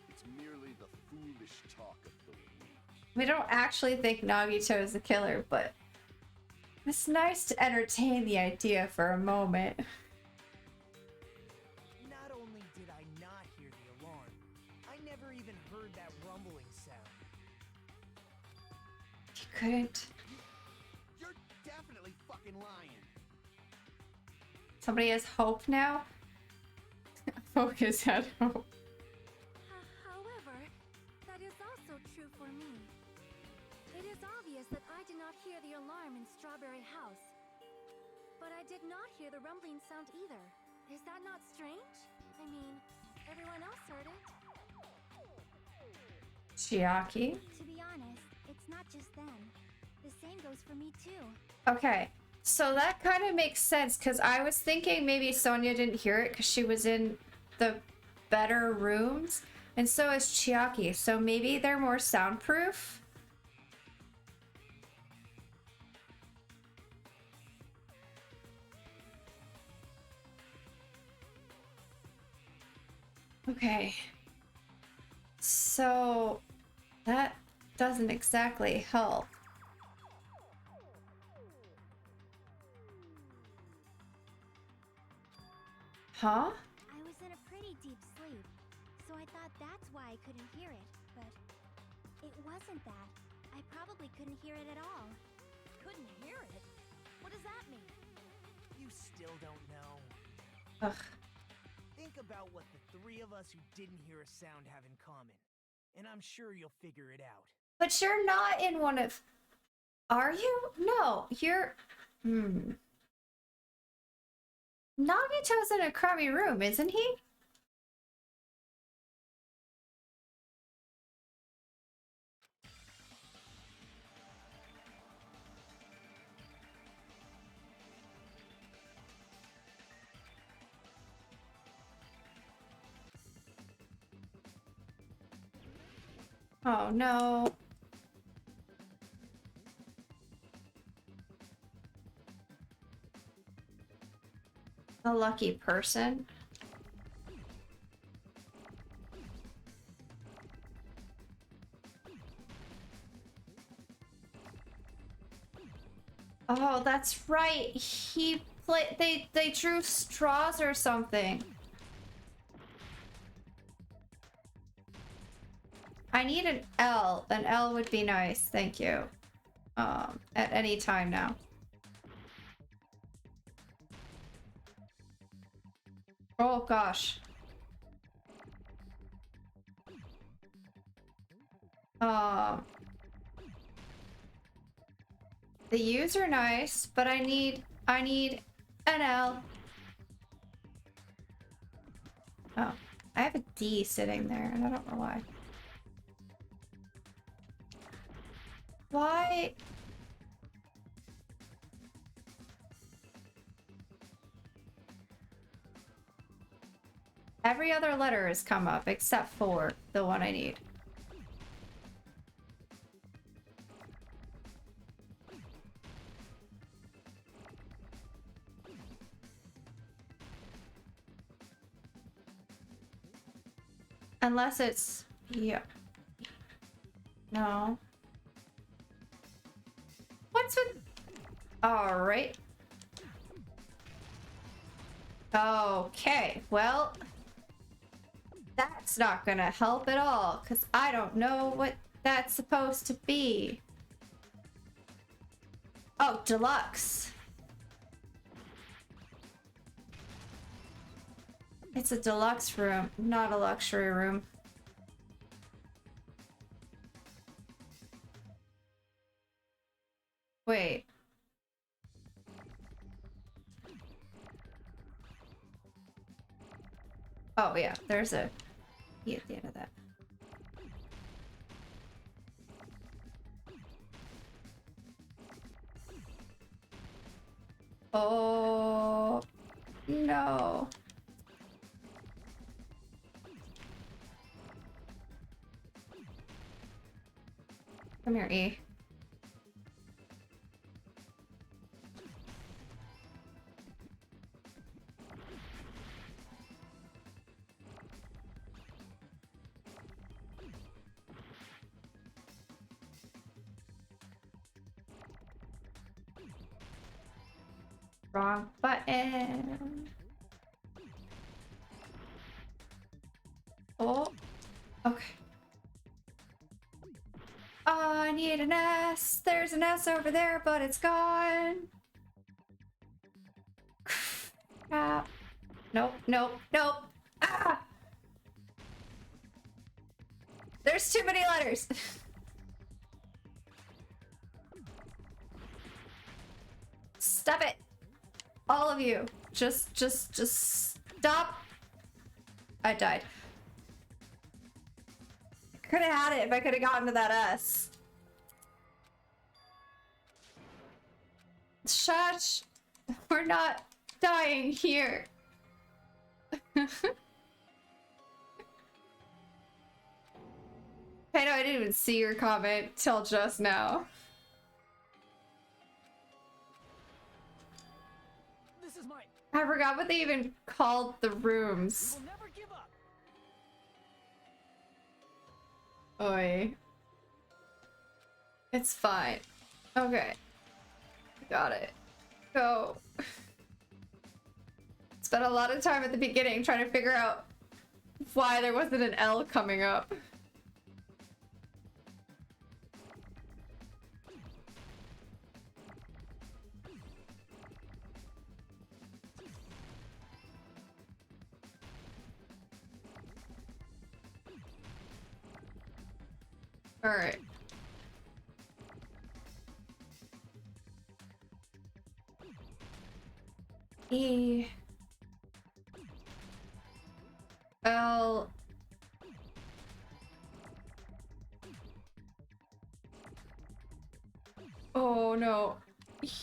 It's merely the foolish talk of the weak. We don't actually think Nagito is the killer, but it's nice to entertain the idea for a moment. Not only did I not hear the alarm, I never even heard that rumbling sound. You couldn't. You're definitely fucking lying. Somebody has hope now? Focus had hope. However, that is also true for me. It is obvious that I did not hear the alarm in Strawberry House. But I did not hear the rumbling sound either. Is that not strange? I mean, everyone else heard it. Chiaki. To be honest, it's not just them. The same goes for me too. Okay, so that kind of makes sense because I was thinking maybe Sonia didn't hear it because she was in the better rooms, and so is Chiaki. So maybe they're more soundproof. Okay. So that doesn't exactly help. Huh? I was in a pretty deep sleep, so I thought that's why I couldn't hear it, but it wasn't that. I probably couldn't hear it at all. Couldn't hear it? What does that mean? You still don't know. Ugh. Think about what the three of us who didn't hear a sound have in common, and I'm sure you'll figure it out. But you're not in one of... Are you? No, you're... Nagito's in a crummy room, isn't he? Oh no. A lucky person. Oh, that's right. He played. They drew straws or something. I need an L. An L would be nice. Thank you. At any time now. Oh gosh. The U's are nice, but I need an L. Oh, I have a D sitting there, and I don't know why. Why? Every other letter has come up except for the one I need. Unless it's... yeah. No. All right. Okay, well, that's not gonna help at all, because I don't know what that's supposed to be. Oh, deluxe. It's a deluxe room, not a luxury room. Wait. Oh yeah, there's a key at the end of that. Oh no. Come here, E. Wrong button. Oh, okay. Oh, I need an S. There's an S over there, but it's gone. Crap. Nope, nope, nope. Ah! There's too many letters. Stop it. All of you. Just stop. I died. Could have had it if I could have gotten to that S. Shush. We're not dying here. I know I didn't even see your comment till just now. This is mine. I forgot what they even called the rooms. We'll never give up. Oi. It's fine. Okay. Got it. Go. Spent a lot of time at the beginning trying to figure out why there wasn't an L coming up. All right. E. L. Oh no.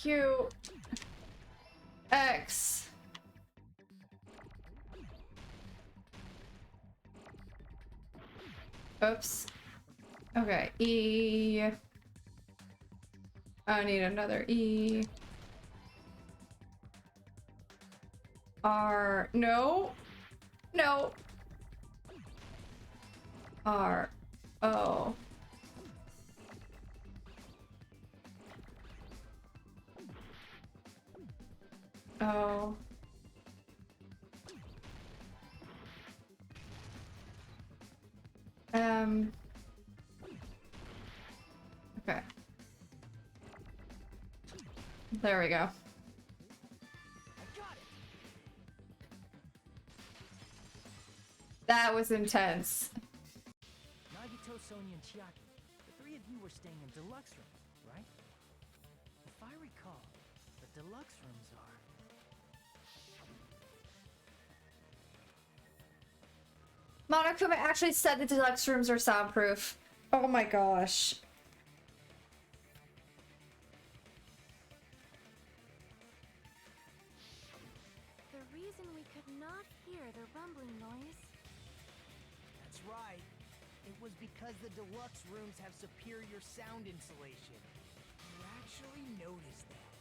U. X. Oops. Okay, E. I need another E. R. No. No. R. O. O. Okay. There we go. That was intense. Nagito, Sonia, and Chiaki. The three of you were staying in deluxe rooms, right? If I recall, the deluxe rooms are... Monokuma actually said the deluxe rooms are soundproof. Oh my gosh. The reason we could not hear the rumbling noise. That's right. It was because the deluxe rooms have superior sound insulation. You actually noticed that.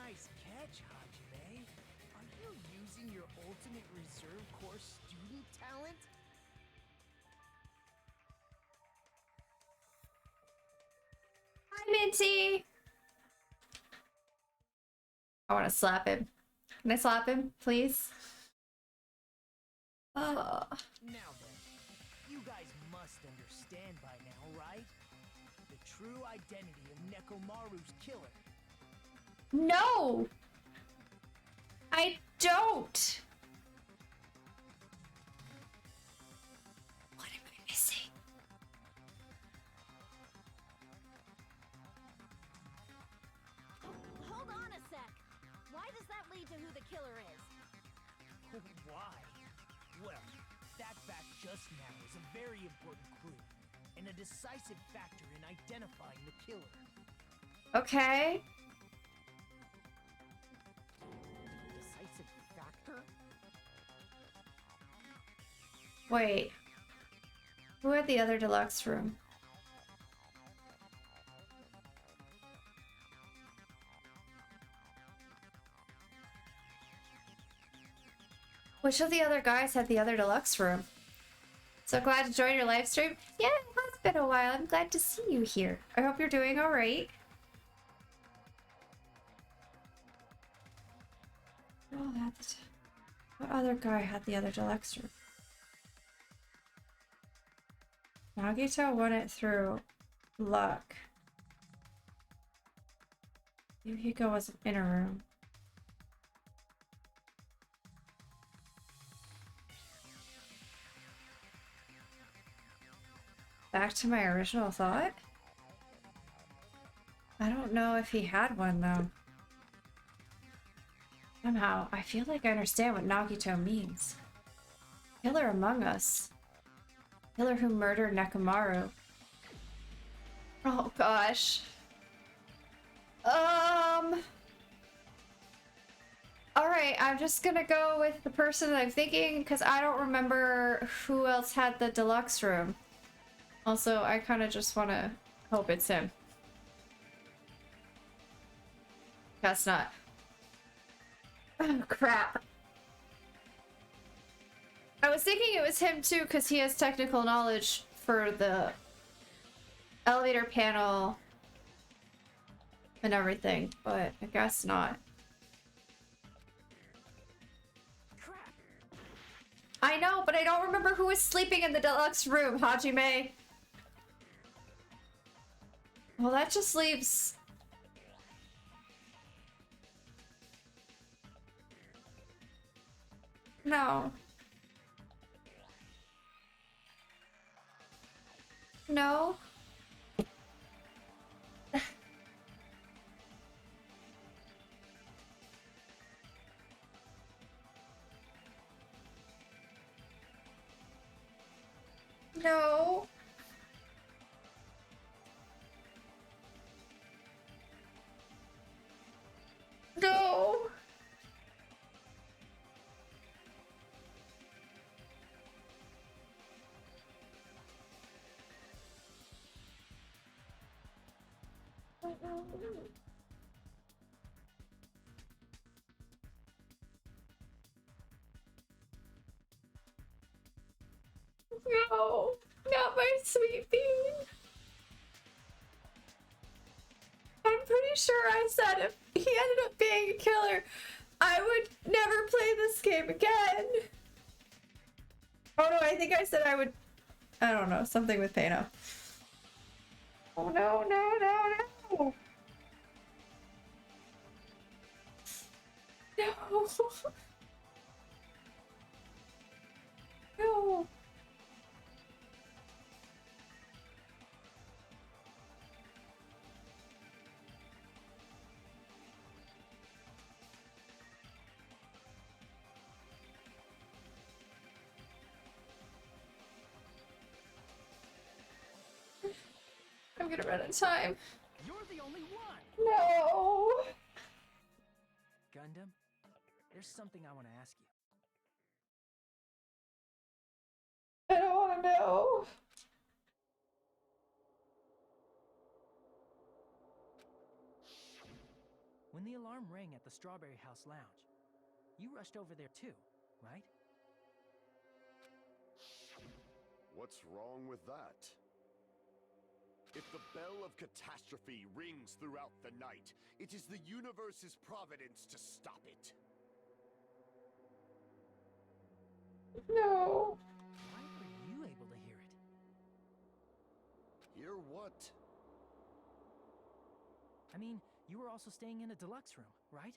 Nice catch, Hajime. Are you using your ultimate reserve corps student talent? Hi, Minty. I want to slap him. Can I slap him, please? Oh. Now then, you guys must understand by now, right? The true identity of Nekomaru's killer. No! I don't! What am I missing? Hold on a sec. Why does that lead to who the killer is? Why? Well, that fact just now is a very important clue, and a decisive factor in identifying the killer. Okay. Decisive factor? Wait. Who had the other deluxe room? Which of the other guys had the other deluxe room? So glad to join your live stream. Yeah, it has been a while. I'm glad to see you here. I hope you're doing all right. Oh, that's... What other guy had the other deluxe room? Nagito won it through luck. Yuhiko was in a room. Back to my original thought? I don't know if he had one though. Somehow, I feel like I understand what Nagito means. Killer among us. Killer who murdered Nekomaru. Oh gosh. Alright, I'm just gonna go with the person that I'm thinking because I don't remember who else had the deluxe room. Also, I kind of just want to hope it's him. That's not. Oh, crap. I was thinking it was him too because he has technical knowledge for the elevator panel and everything, but I guess not. Crap! I know, but I don't remember who was sleeping in the deluxe room, Hajime. Well, that just leaves... No. No. No. No. No, not my sweet bean. I'm pretty sure I said if he ended up being a killer, I would never play this game again. Oh no, I think I said I would, I don't know, something with Pano. Oh no, no, no, no. No. No. I'm gonna run out of time. You're the only one! No. Gundam, there's something I want to ask you. I don't want to know. When the alarm rang at the Strawberry House Lounge, you rushed over there too, right? What's wrong with that? If the bell of catastrophe rings throughout the night, it is the universe's providence to stop it. No. Why were you able to hear it? Hear what? I mean, you were also staying in a deluxe room, right?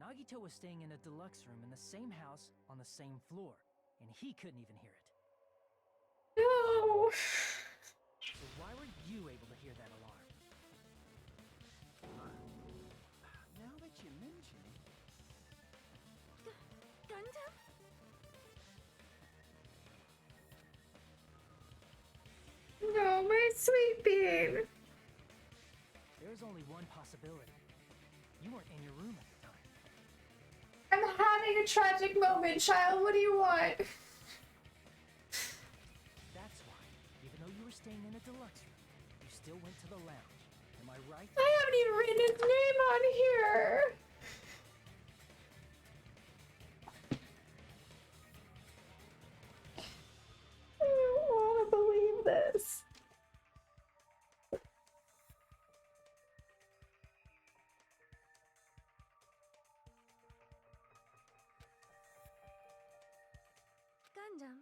Nagito was staying in a deluxe room in the same house on the same floor, and he couldn't even hear it. No. So why were you able to hear that alarm? Now that you mention it, Gundam? No, my sweet bean. There's only one possibility. You weren't in your room at the time. I'm having a tragic moment, child. What do you want? That's why, even though you were staying in a deluxe room, you still went to the lounge. Am I right? I haven't even written his name on here. I don't want to believe this. Gundam,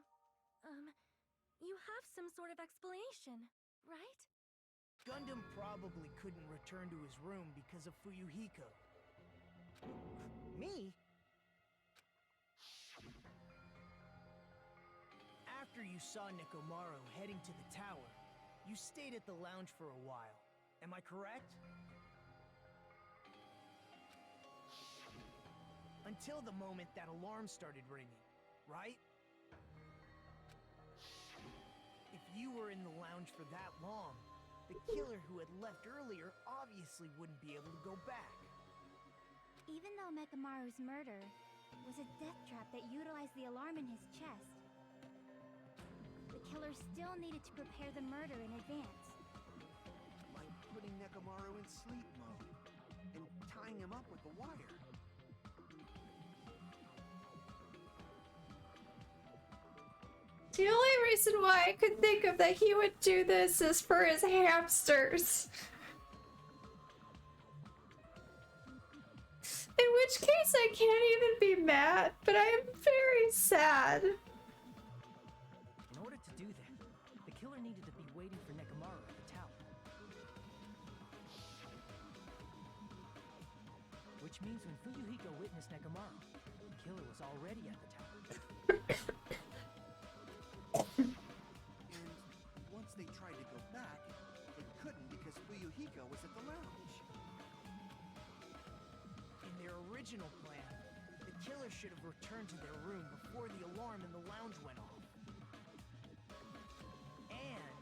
you have some sort of explanation, right? Gundam probably couldn't return to his room because of Fuyuhiko. Me? After you saw Nekomaru heading to the tower, you stayed at the lounge for a while. Am I correct? Until the moment that alarm started ringing, right? If you were in the lounge for that long, the killer who had left earlier obviously wouldn't be able to go back. Even though Mekamaru's murder was a death trap that utilized the alarm in his chest, the killer still needed to prepare the murder in advance. like putting Nekomaru in sleep mode and tying him up with the wire. The only reason why I could think of that he would do this is for his hamsters. In which case I can't even be mad, but I am very sad. In order to do that, the killer needed to be waiting for Nekomaru at the tower. Which means when Fuyuhiko witnessed Nekomaru, the killer was already at the tower. And once they tried to go back, they couldn't because Fuyuhiko was at the lounge. In their original plan, the killer should have returned to their room before the alarm in the lounge went off. And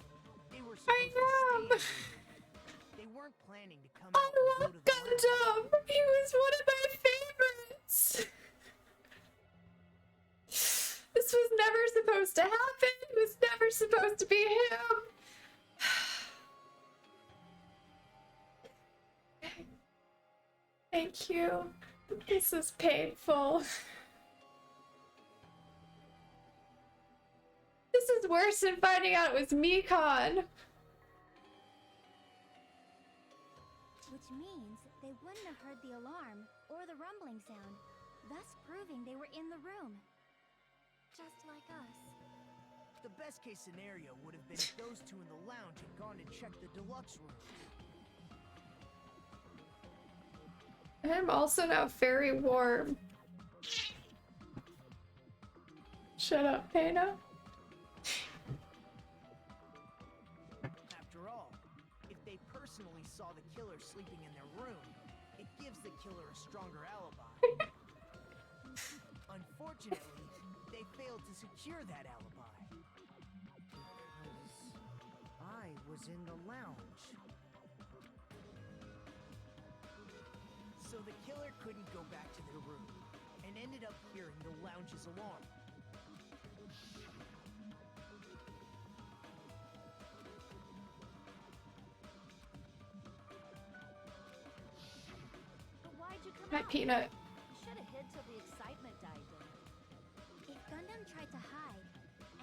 they were supposed to stay in the room. They weren't planning to come I out and go love to the lounge. Gundam! He was one of my favorites! This was never supposed to happen! It was never supposed to be him! Thank you. This is painful. This is worse than finding out it was Mikon. Which means they wouldn't have heard the alarm or the rumbling sound, thus proving they were in the room. Just like us. The best case scenario would have been if those two in the lounge had gone and checked the deluxe room. I'm also now very warm. Shut up, Pana. After all, if they personally saw the killer sleeping in their room, it gives the killer a stronger alibi. Unfortunately, they failed to secure that alibi. Because I was in the lounge. So the killer couldn't go back to their room, and ended up hearing the lounge's alarm. But why'd you come My out? peanut. You should have hid till the excitement died down. If Gundam tried to hide,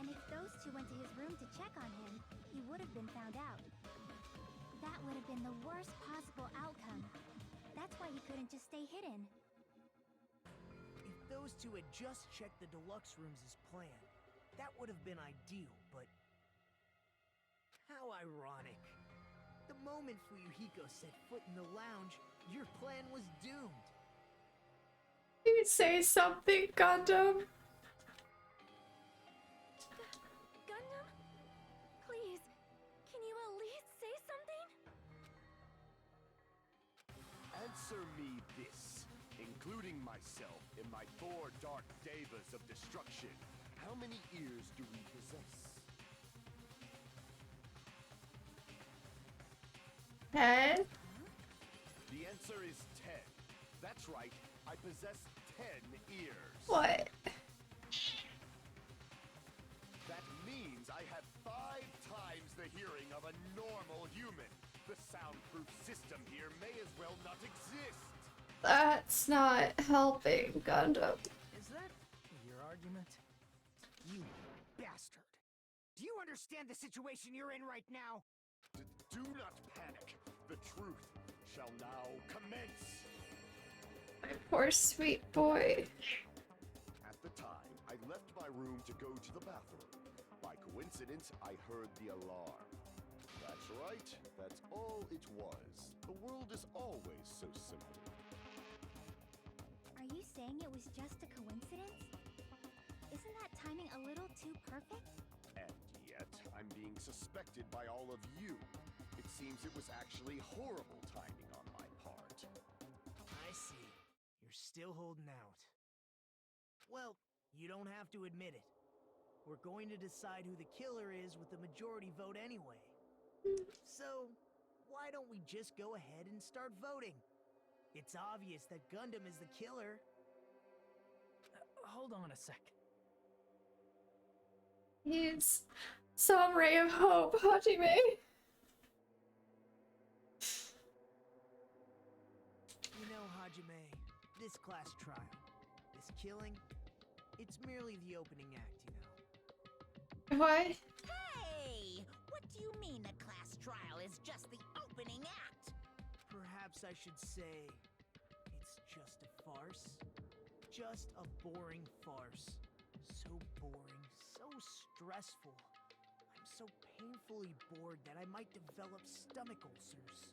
And if those two went to his room to check on him, he would have been found out. That would have been the worst possible outcome. That's why he couldn't just stay hidden. If those two had just checked the deluxe rooms as planned, that would have been ideal, but... How ironic. The moment Fuyuhiko set foot in the lounge, your plan was doomed. You say something, Gundam. Gundam? Please, can you at least say something? Answer me this, including myself in my 4 dark devas of destruction. How many ears do we possess? 10? The answer is 10. That's right, I possess 10 ears. What? That means I have 5 times the hearing of a normal human. The soundproof system here may as well not exist. That's not helping, Gundam. Is that your argument? You bastard! Do you understand the situation you're in right now? Do not panic. The truth shall now commence. My poor sweet boy. At the time, I left my room to go to the bathroom. By coincidence, I heard the alarm. That's right, that's all it was. The world is always so simple. Are you saying it was just a coincidence? Isn't that timing a little too perfect? And yet, I'm being suspected by all of you. It seems it was actually horrible timing on my part. I see. You're still holding out. Well, you don't have to admit it. We're going to decide who the killer is with the majority vote anyway. So, why don't we just go ahead and start voting? It's obvious that Gundam is the killer. Hold on a sec. He's some ray of hope, Hajime. You know, Hajime, this class trial, this killing, it's merely the opening act, you know. What? Hey! What do you mean the class trial is just the opening act? Perhaps I should say it's just a farce. Just a boring farce. So boring, so stressful. I'm so painfully bored that I might develop stomach ulcers.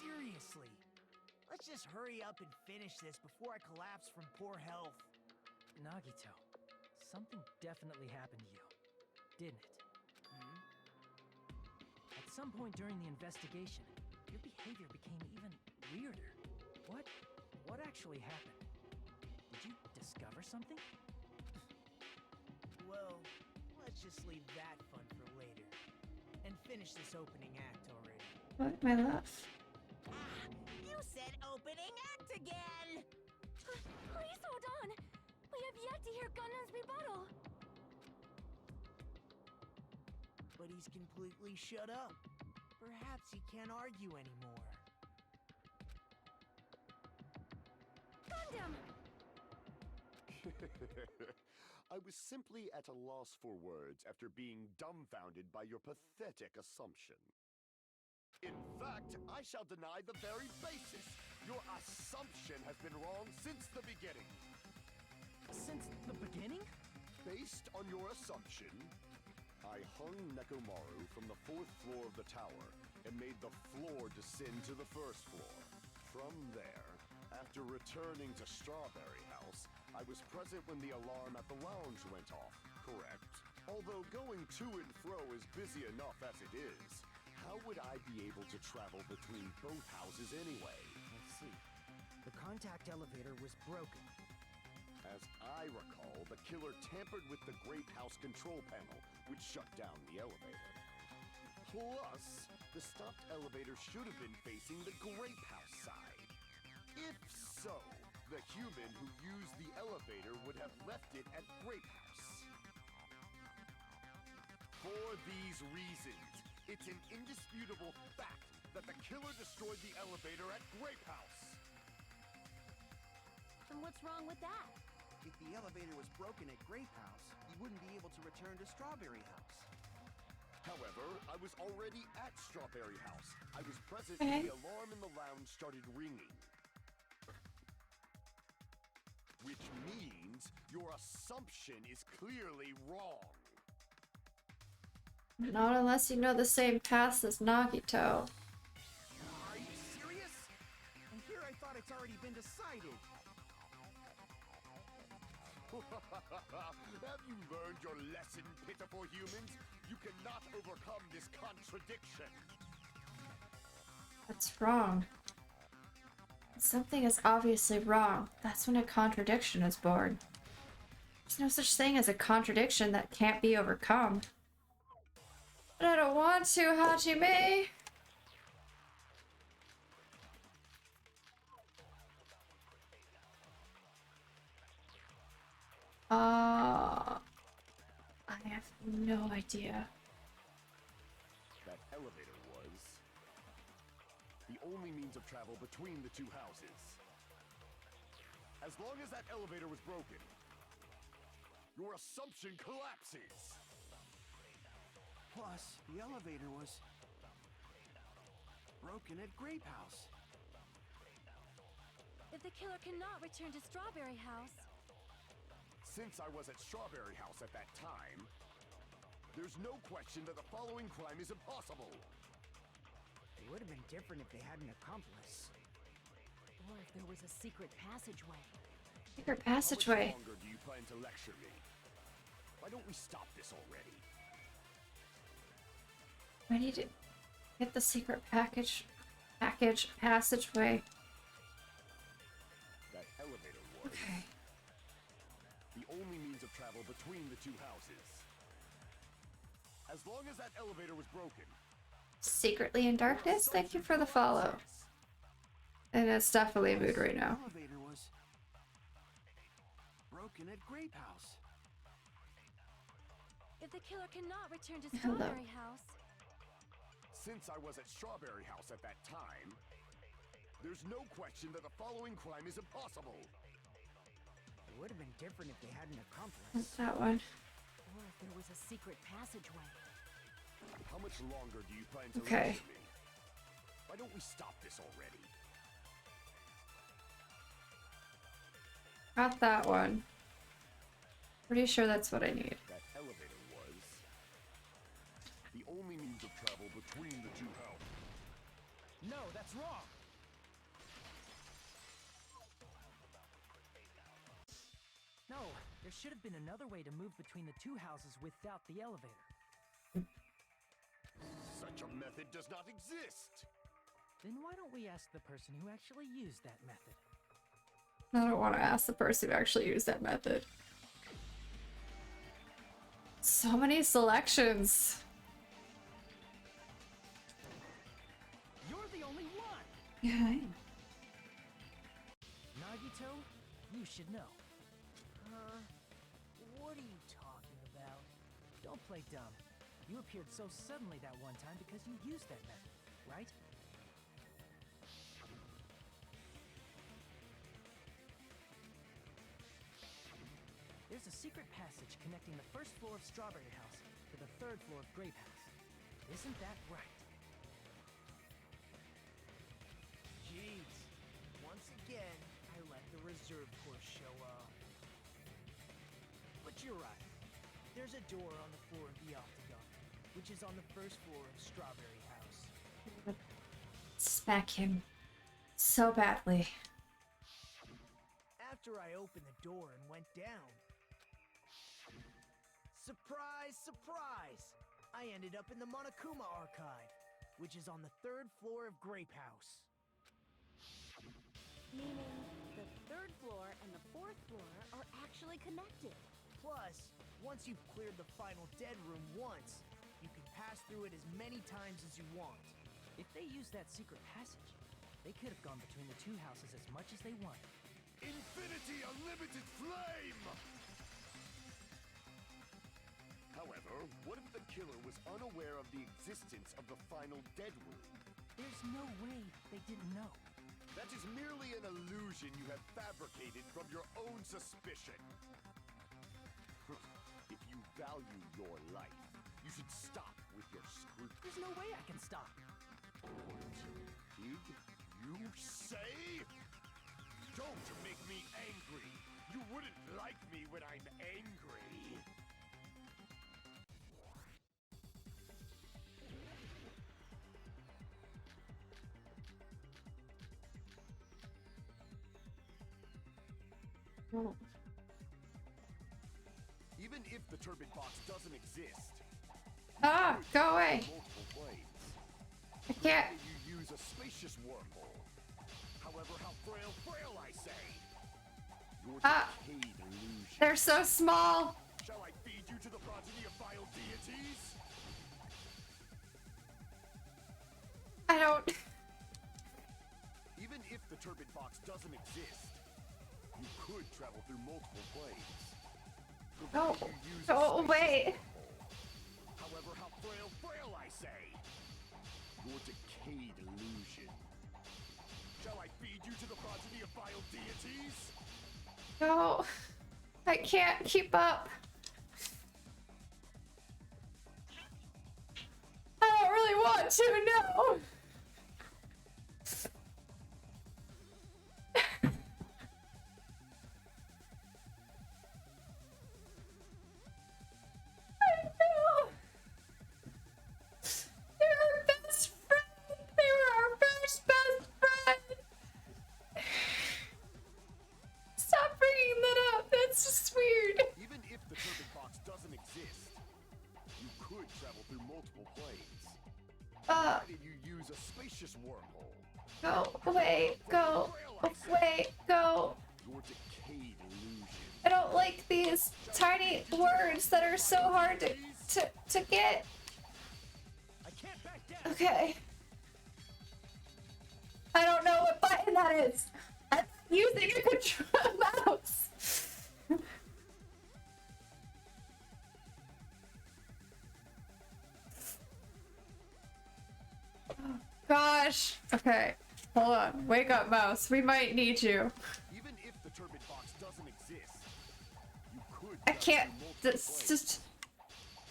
Seriously, let's just hurry up and finish this before I collapse from poor health. Nagito, something definitely happened to you, didn't it? Hmm? At some point during the investigation, your behavior became even weirder. What actually happened? Did you discover something? Well, let's just leave that fun for later. And finish this opening act already. What? My laugh. Ah, you said opening act again! Please hold on! We have yet to hear Gundam's rebuttal! But he's completely shut up. Perhaps he can't argue anymore. Gundam! I was simply at a loss for words after being dumbfounded by your pathetic assumption. In fact, I shall deny the very basis. Your assumption has been wrong since the beginning. Since the beginning? Based on your assumption, I hung Nekomaru from the 4th floor of the tower and made the floor descend to the 1st floor. From there, after returning to Strawberry House, I was present when the alarm at the lounge went off, correct? Although going to and fro is busy enough as it is, how would I be able to travel between both houses anyway? Let's see. The contact elevator was broken. As I recall, the killer tampered with the Grape House control panel, which shut down the elevator. Plus, the stopped elevator should have been facing the Grape House side. If so, the human who used the elevator would have left it at Grape House. For these reasons, it's an indisputable fact that the killer destroyed the elevator at Grape House. And what's wrong with that? if the elevator was broken at Grape House, you wouldn't be able to return to Strawberry House. However, I was already at Strawberry House. I was present Okay. when the alarm in the lounge started ringing. Which means your assumption is clearly wrong. Not unless you know the same paths as Nagito. Are you serious? And here I thought it's already been decided. Have you learned your lesson, pitiful humans? You cannot overcome this contradiction. That's wrong. Something is obviously wrong. That's when a contradiction is born. There's no such thing as a contradiction that can't be overcome. But I don't want to, Hajime! I have no idea. That elevator was the only means of travel between the two houses. As long as that elevator was broken, your assumption collapses. Plus, the elevator was broken at Grape House. If the killer cannot return to Strawberry House, Since I was at Strawberry House at that time, there's no question that the following crime is impossible. It would have been different if they had an accomplice. Or if there was a secret passageway. Secret How passageway. much longer do you plan to lecture me? Why don't we stop this already? I need to get the secret passageway. That elevator was Okay. the only means of travel between the two houses. As long as that elevator was broken. Secretly in darkness? Thank you for the follow. And it's definitely a mood right The now. elevator was broken at Grape House. if the killer cannot return to Hello. Strawberry House, Since I was at Strawberry House at that time, there's no question that the following crime is impossible. It would have been different if they had an accomplice. What's that one? Or if there was a secret passageway. How much longer do you plan to Okay. lecture me? Why don't we stop this already? Got that one. Pretty sure that's what I need. That elevator was the only means of travel between the two houses. No, that's wrong. No, there should have been another way to move between the two houses without the elevator. Such a method does not exist. Then why don't we ask the person who actually used that method? I don't want to ask the person who actually used that method. So many selections. You're the only one! Yeah. Nagito, you should know. What are you talking about? Don't play dumb. You appeared so suddenly that one time because you used that method, right? There's a secret passage connecting the first floor of Strawberry House to the third floor of Grape House. Isn't that right? Jeez. Once again, I let the reserve course show up. But you're right. There's a door on the floor of the Octagon, which is on the first floor of Strawberry House. Smack him so badly. After I opened the door and went down, surprise, surprise! I ended up in the Monokuma Archive, which is on the third floor of Grape House. Meaning the third floor and the fourth floor are actually connected. Plus, once you've cleared the final dead room once, you can pass through it as many times as you want. If they used that secret passage, they could have gone between the two houses as much as they wanted. Infinity Unlimited Flame! However, what if the killer was unaware of the existence of the final dead room? There's no way they didn't know. That is merely an illusion you have fabricated from your own suspicion. If you value your life, you should stop with your scrutiny. There's no way I can stop. Pig, you say? Don't make me angry. You wouldn't like me when I'm angry. Even if the turbid box doesn't exist, Ah, go away. multiple planes. I can't. You use a spacious wormhole. However, how frail I say. Your Ah. decayed illusion. They're so small. Shall I feed you to the progeny of vile deities? I don't. Even if the turbid box doesn't exist, you could travel through multiple planes. Go. Provided you use a Go spacious away. wormhole. However, how frail I say. Your decayed illusion. Shall I feed you to the progeny of vile deities? No. I can't keep up. I don't really want to, no. I know. They're our best friend. They were our best friend. Stop bringing that up. That's just weird. Even if the turbid box doesn't exist, you could travel through multiple planes. Provided you use a spacious wormhole. Go away. Go away. Go. Your decayed illusion. I don't like these tiny words that are so hard to get. I can't back down. Okay. I don't know what button that is. I'm using a control mouse. Oh, gosh. Okay. Hold on. Wake up, mouse. We might need you. Even if the turbid box doesn't exist, you could I travel can't. through multiple This planes. just.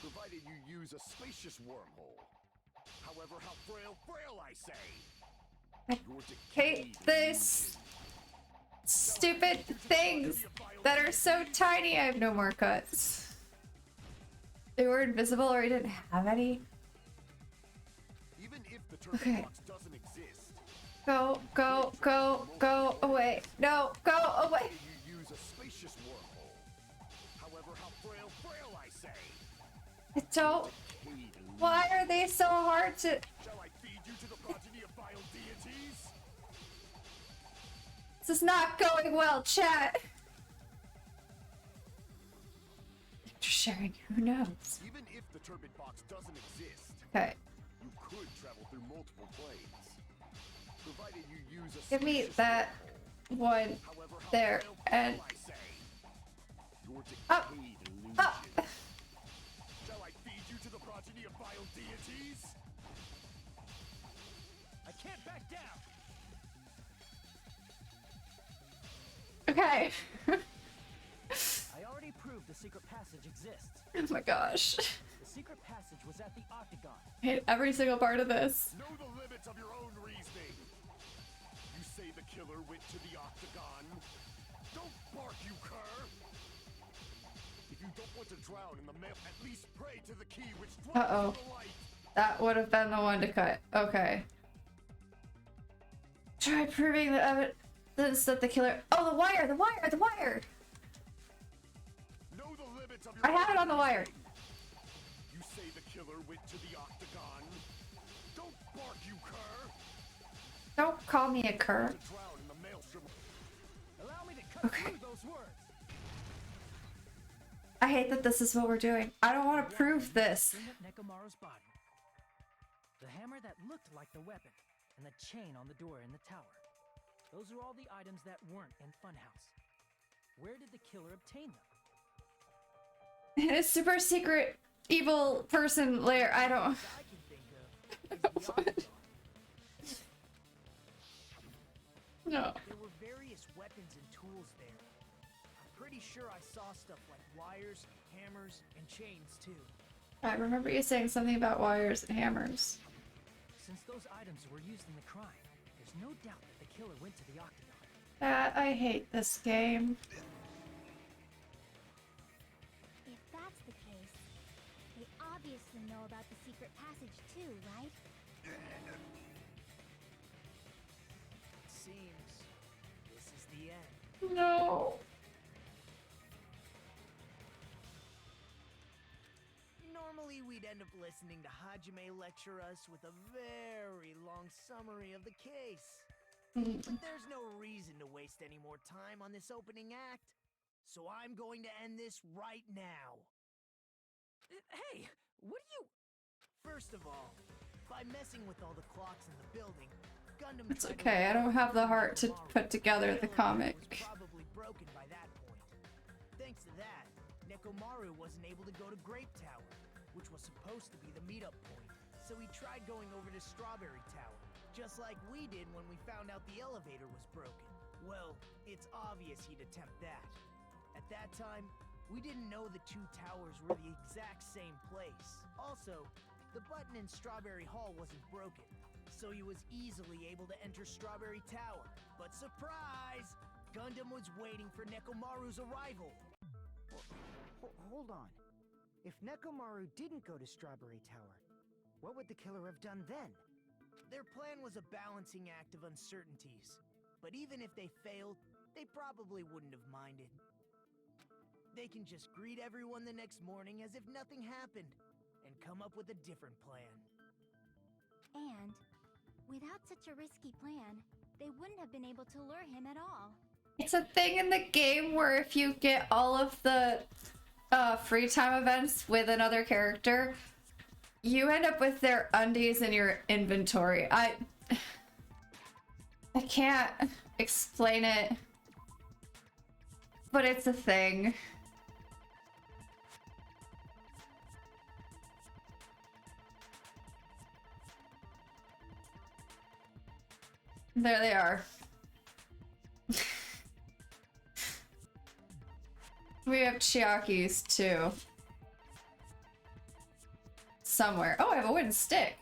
Provided you use a spacious wormhole. However, how frail I say. Your Hate decayed this. Stupid things that are so tiny. I have no more cuts. They were invisible or I didn't have any. Even if the turbid Okay. box doesn't exist, Go, go, go, go away. No, go away. you use a spacious wormhole. However, how frail I say. I don't. Decayed illusion. Why are they so hard to. Shall I feed you to the progeny of vile deities? This is not going well, chat. They're sharing, who knows? Even if the turbid box doesn't exist, Okay, you could travel through multiple planes. Provided you use a give me spacious that wormhole. one However, how there frail and I say. Your up, decayed illusion. up. Shall I feed you to the progeny of vile deities? I can't back down. Okay. I already proved the secret passage exists. Oh my gosh. The secret passage was at the Octagon. I hate every single part of this. Know the limits of your own reasoning. You say the killer went to the Octagon. Don't bark, you cur. If you don't want to drown in the mail, at least pray to the key which drives Uh-oh. the light. That would have been the one to cut. Okay. Try proving the evidence that the killer. Oh, the wire! The wire! The wire! Know the limits of your I have own it on the wire. reasoning. You say the killer went to the Octagon. Don't bark, you cur. Don't call me a cur. To drown in the maelstrom. Allow me to cut Okay. through those words. I hate that this is what we're doing. I don't want to prove this. Bring up Nekomaru's body. The hammer that looked like the weapon, and the chain on the door in the tower. Those are all the items that weren't in Funhouse. Where did the killer obtain them? In a super secret evil person lair. I don't. I can think of is the Octagon. No. There were various weapons and tools there. I'm pretty sure I saw stuff like wires, hammers, and chains too. I remember you saying something about wires and hammers. Since those items were used in the crime, there's no doubt that the killer went to the Octagon. I hate this game. If that's the case, they obviously know about the secret passage too, right? Seems this is the end. No. Normally we'd end up listening to Hajime lecture us with a very long summary of the case. But there's no reason to waste any more time on this opening act, so I'm going to end this right now. Hey, what are you... First of all, by messing with all the clocks in the building, Gundam It's tried to okay, I don't have the heart to Nekomaru. put together the comic. Was probably broken by that point. Thanks to that, Nekomaru wasn't able to go to Grape Tower, which was supposed to be the meetup point. So he tried going over to Strawberry Tower, just like we did when we found out the elevator was broken. Well, it's obvious he'd attempt that. At that time, we didn't know the two towers were the exact same place. Also, the button in Strawberry Hall wasn't broken, so he was easily able to enter Strawberry Tower. But surprise! Gundam was waiting for Nekomaru's arrival. Hold on. If Nekomaru didn't go to Strawberry Tower, what would the killer have done then? Their plan was a balancing act of uncertainties. But even if they failed, they probably wouldn't have minded. They can just greet everyone the next morning as if nothing happened, and come up with a different plan. And without such a risky plan, they wouldn't have been able to lure him at all. It's a thing in the game where if you get all of the free time events with another character, you end up with their undies in your inventory. I can't explain it, but it's a thing. There they are. We have Chiakis too. Somewhere. Oh, I have a wooden stick.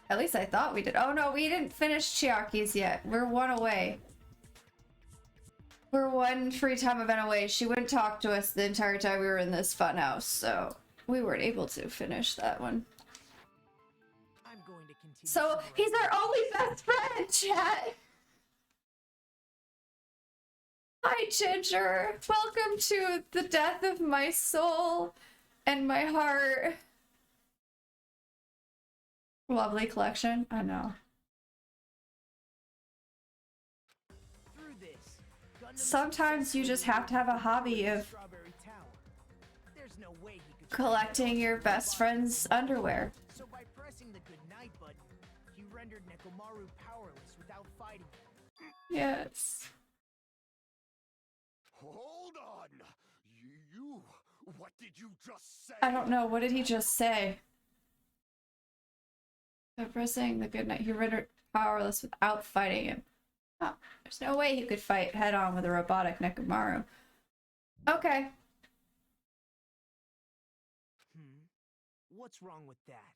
At least I thought we did. Oh no, we didn't finish Chiakis yet. We're one away. We're one free time event away. She wouldn't talk to us the entire time we were in this fun house, so we weren't able to finish that one. I'm going to continue. So he's our only best friend, chat. Hi, Ginger. Welcome to the death of my soul and my heart. Lovely collection. I know. Through this, Gundam Sometimes you just have to have a hobby of Strawberry Tower. There's no way he could collecting your best friend's underwear. So by pressing the goodnight button, he rendered Nekomaru powerless without fighting him. Yes. Hold on! You... What did you just say? I don't know. What did he just say? By pressing the goodnight, he rendered powerless without fighting him. Oh, there's no way he could fight head on with a robotic Nekomaru. Okay. What's wrong with that?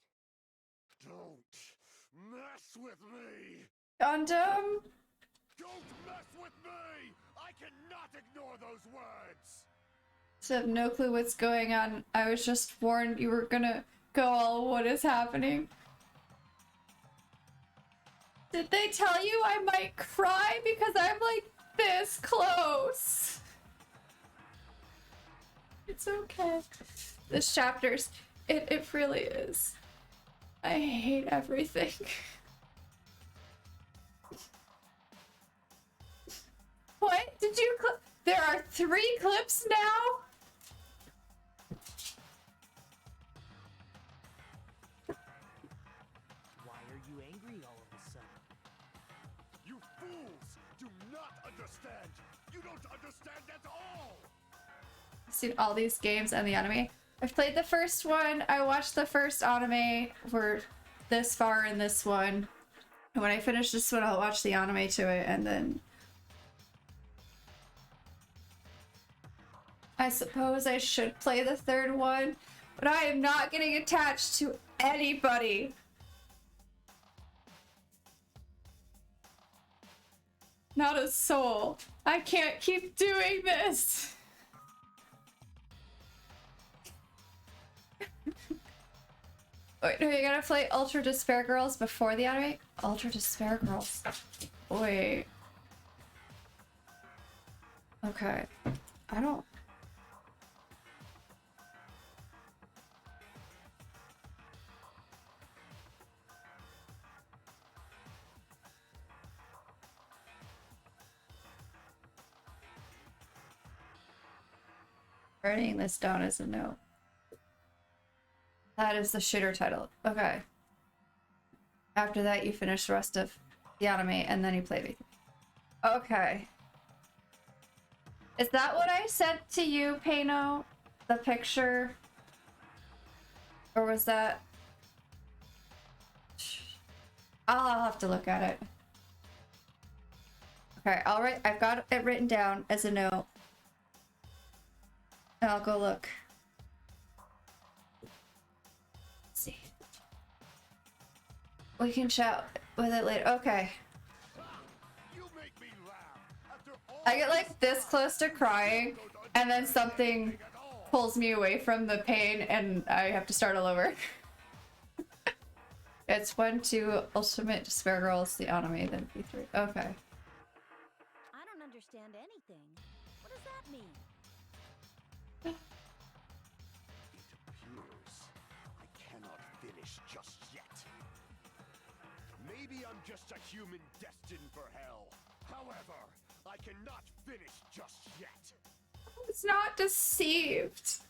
Don't mess with me! Gundam? Don't mess with me! I cannot ignore those words! So I have no clue what's going on. I was just warned you were gonna go all what is happening. Did they tell you I might cry because I'm like this close? It's okay. This chapter's it really is. I hate everything. What? Did you there are 3 clips now? Why are you angry all of a sudden? You fools do not understand! You don't understand at all! I've seen all these games and the anime. I've played the first one. I watched the first anime. We're this far in this one. And when I finish this one, I'll watch the anime to it, and then I suppose I should play the third one, but I am not getting attached to anybody. Not a soul. I can't keep doing this. Wait, no, you gotta play Ultra Despair Girls before the anime? Ultra Despair Girls. Wait. Okay. I don't... Writing this down as a note. That is the shitter title. Okay. After that, you finish the rest of the anime, and then you play V3. Okay. Is that what I sent to you, Pano? The picture? Or was that... I'll have to look at it. Okay, I've got it written down as a note. And I'll go look. Let's see. We can chat with it later. Okay. I get like this close to crying, and then something pulls me away from the pain, and I have to start all over. It's 1, 2, Ultimate Despair Girls, the anime, then V3. Okay. I don't understand anything. What does that mean? It appears I cannot finish just yet. Maybe I'm just a human destined for hell. However, I cannot finish just yet. I was not deceived.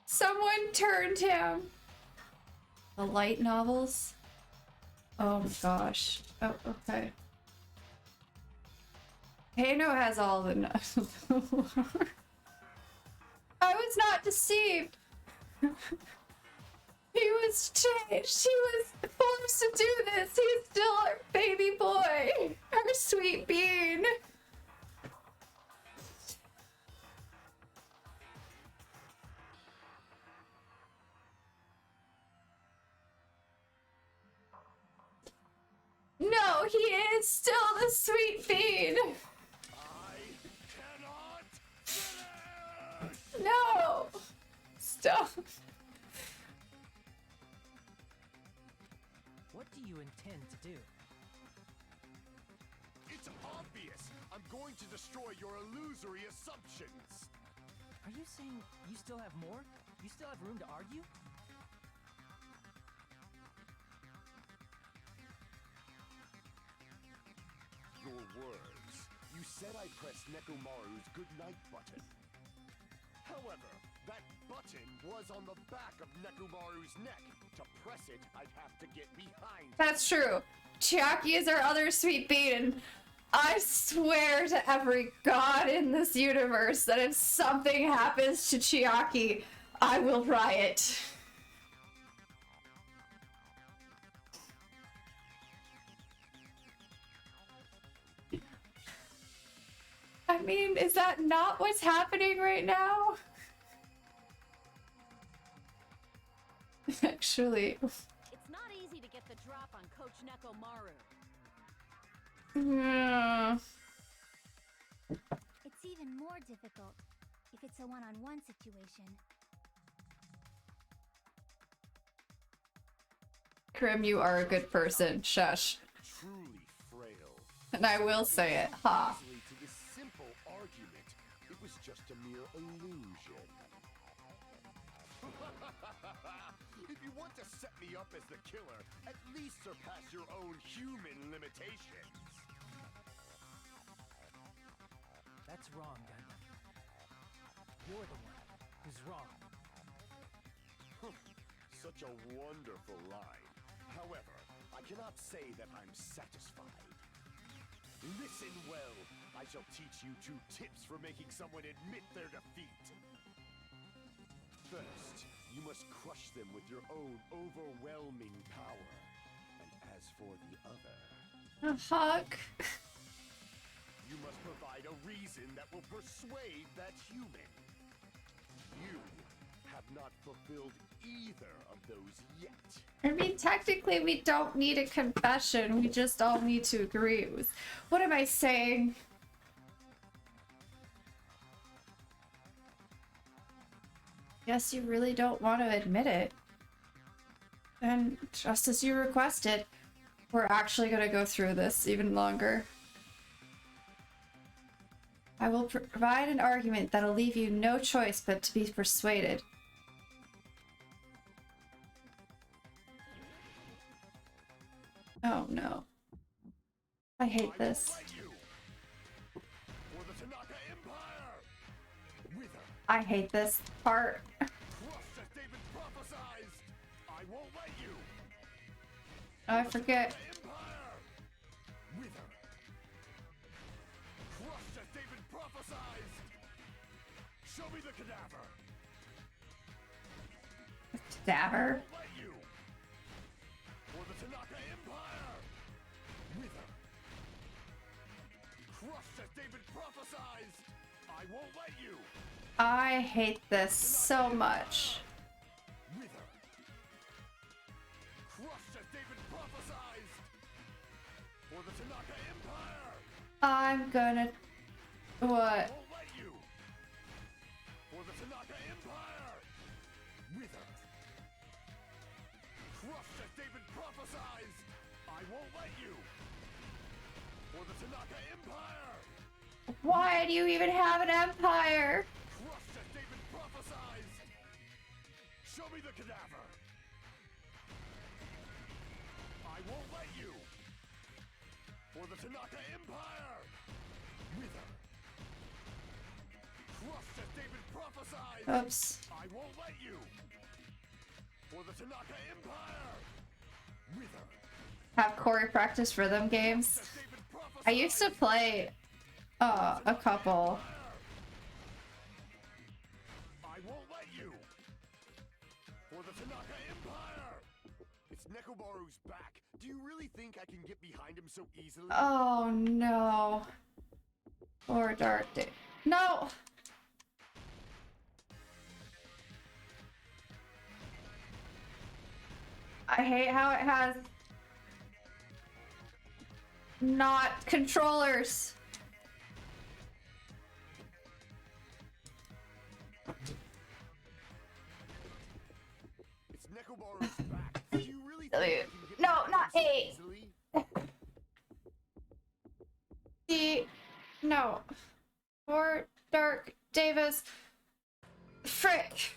Someone turned him. The light novels? Oh my gosh. Oh, okay. Pano has all the I was not deceived. He was changed. He was forced to do this. He's still our baby boy. Our sweet bean. No, he is still the sweet bean. I cannot finish! No. Stop. What do you intend to do? It's obvious. I'm going to destroy your illusory assumptions. Are you saying you still have more? You still have room to argue? Your words. You said I pressed Nekomaru's goodnight button. However, that button was on the back of Nekomaru's neck. To press it, I'd have to get behind him. That's true. Chiaki is our other sweet bean, and I swear to every god in this universe that if something happens to Chiaki, I will riot. I mean, is that not what's happening right now? Actually. It's not easy to get the drop on Coach Nekomaru. Yeah. It's even more difficult if it's a one-on-one situation. Krim, you are a good person. Shush. Truly frail. And I will say it. Ha. Easily to this simple argument, it was just a mere illusion. If you want to set me up as the killer, at least surpass your own human limitations. That's wrong, Gundam. You're the one who's wrong. Such a wonderful line. However, I cannot say that I'm satisfied. Listen well. I shall teach you 2 tips for making someone admit their defeat. First, you must crush them with your own overwhelming power. And as as for the other, A hug. you must provide a reason that will persuade that human. You have not fulfilled either of those yet. I mean, technically, we don't need a confession. We just all need to agree with. What am I saying? Guess you really don't want to admit it. And just as you requested, we're actually going to go through this even longer. I will provide an argument that'll leave you no choice but to be persuaded. Oh no. I hate this. I hate this part. Oh, I forget. Show me the cadaver. Cadaver? For the Tanaka Empire. Wither. Crushed as David prophesied. I won't let you. I hate this so much. Wither. Crushed as David prophesied. For the Tanaka Empire. I'm gonna... What? For the Tanaka Empire! Wither! Crushed as David prophesied! I won't let you! For the Tanaka Empire! Why do you even have an empire? Crushed as David prophesied! Show me the cadaver! I won't let you! For the Tanaka Empire! Wither! Crushed as David prophesied. Oops. I won't let you. For the Tanaka Empire. Wither. Have Corey practice rhythm games. I used to play a couple. I won't let you. For the Tanaka Empire. It's Nekomaru's back. Do you really think I can get behind him so easily? Oh no. Or Dark Day. No! I hate how it has not controllers. It's Nekomaru's back. Do you really think I can get No, behind not him so A. easily? D. No. Or Dark Davis. Frick.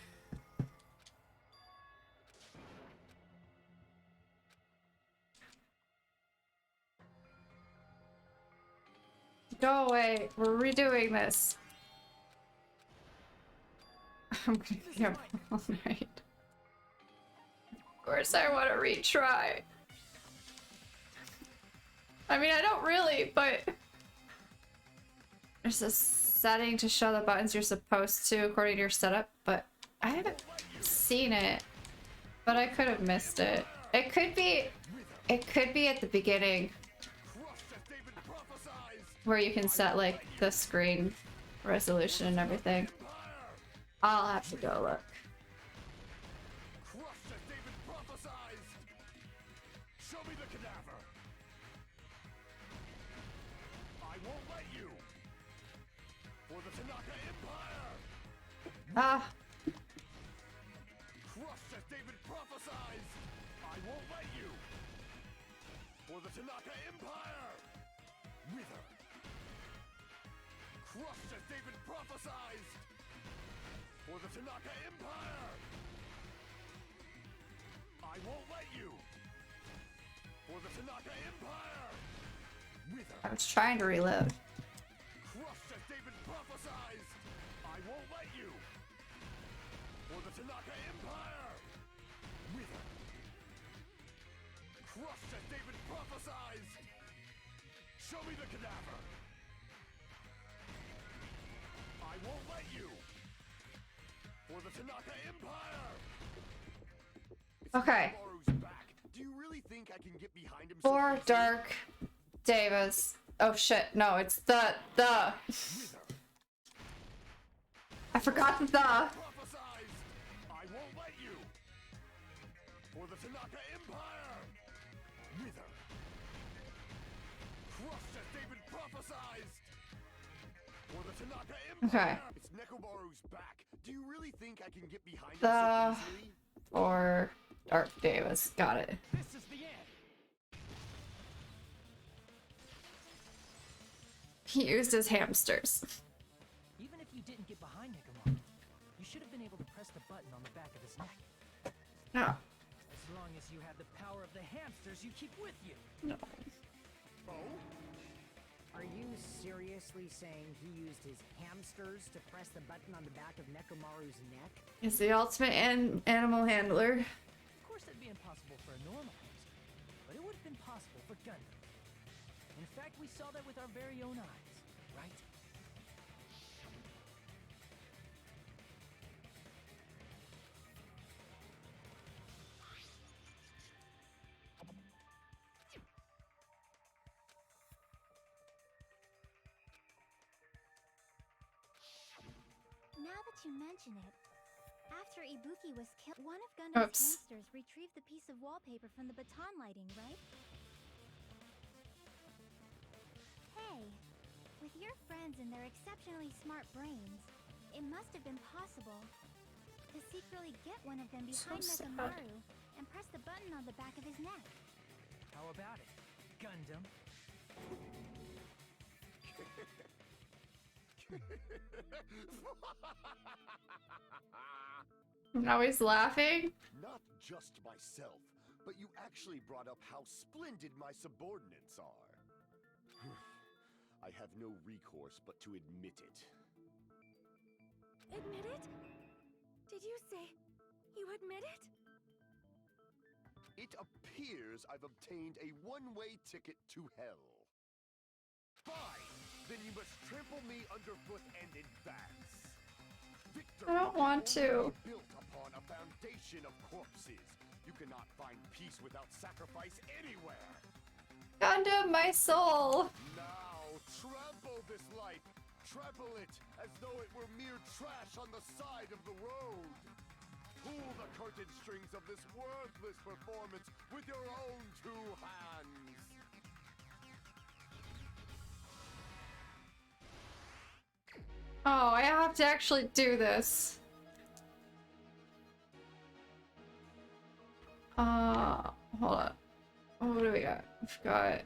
Go away. We're redoing this. I'm gonna get all night. Of course I want to retry. I mean, I don't really, but... There's a setting to show the buttons you're supposed to according to your setup, but I haven't seen it. But I could have missed it. It could be at the beginning. Where you can set like the screen resolution and everything. I'll have to go look. Crushed as David prophesied. Show me the cadaver. I won't let you. For the Tanaka Empire. Ah. Crushed as David prophesied. I won't let you. For the Tanaka Empire. Wither. Crushed as David prophesied. For the Tanaka Empire. I won't let you. For the Tanaka Empire. Wither. I was trying to reload. Crushed as David prophesied. I won't let you. For the Tanaka Empire. Wither. Crushed as David prophesied. Show me the cadaver. I won't let you. For the Tanaka Empire. It's Okay. Nekomaru's back. Do you really think I can get behind behind him. Or Dark Davis. Oh shit, no, it's the. I forgot the. Prophesized! I won't let you! For the Tanaka Empire! Wither! Crushed as David prophesized! For the Tanaka Empire! Okay. It's Nekomaru's back. Do you really think I can get behind him The. so easily? Or Dark Davis. Got it. This is the end. He used his hamsters. Even if you didn't get behind Nekomaru, you should have been able to press the button on the back of his neck. No. As long as you have the power of the hamsters you keep with you. No. Oh? Are you seriously saying he used his hamsters to press the button on the back of Nekomaru's neck? He's the ultimate animal handler. Of course, that'd be impossible for a normal hamster, but it would have been possible for Gundam. In fact, we saw that with our very own eyes, right? Now that you mention it, after Ibuki was killed, one of Gundam's Oops. hamsters retrieved the piece of wallpaper from the baton lighting, right? Hey, with your friends and their exceptionally smart brains, it must have been possible to secretly get one of them behind sad. Nekomaru and press the button on the back of his neck. How about it, Gundam? Now he's laughing. Not just myself, but you actually brought up how splendid my subordinates are. I have no recourse but to admit it. Admit it? Did you say you admit it? It appears I've obtained a one-way ticket to hell. Fine! Then you must trample me underfoot and advance. Victory I don't want is to. only built upon a foundation of corpses. You cannot find peace without sacrifice anywhere. Gundam, my soul. Now, trample this life. Trample it as though it were mere trash on the side of the road. Pull the curtain strings of this worthless performance with your own two hands. Oh, I have to actually do this. Hold on. What do we got? We've got...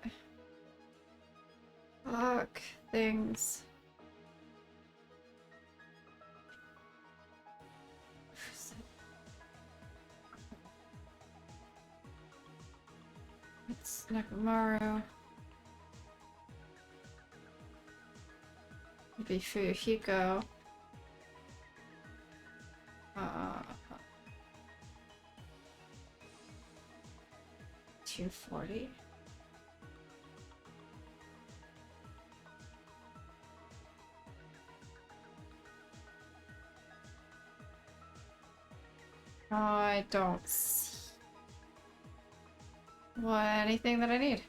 Fuck. Things. It's Nekomaru. Maybe Fuyuhiko. 240. I don't see anything that I need.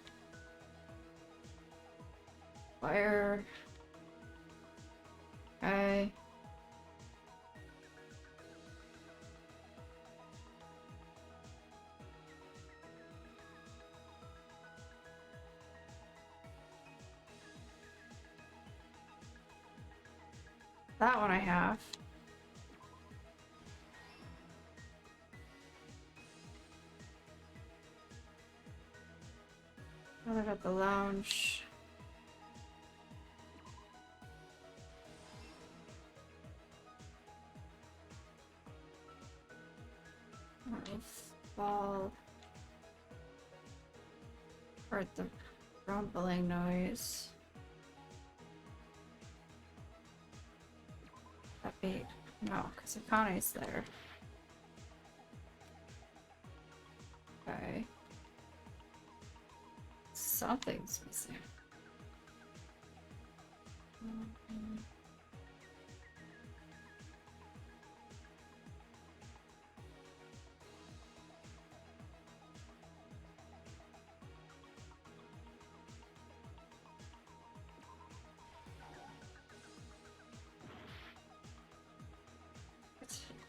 Fire. Okay. That one I have. What about the lounge? Ball. Heard the rumbling noise. That big? No, because Akane's there. Okay. Something's missing.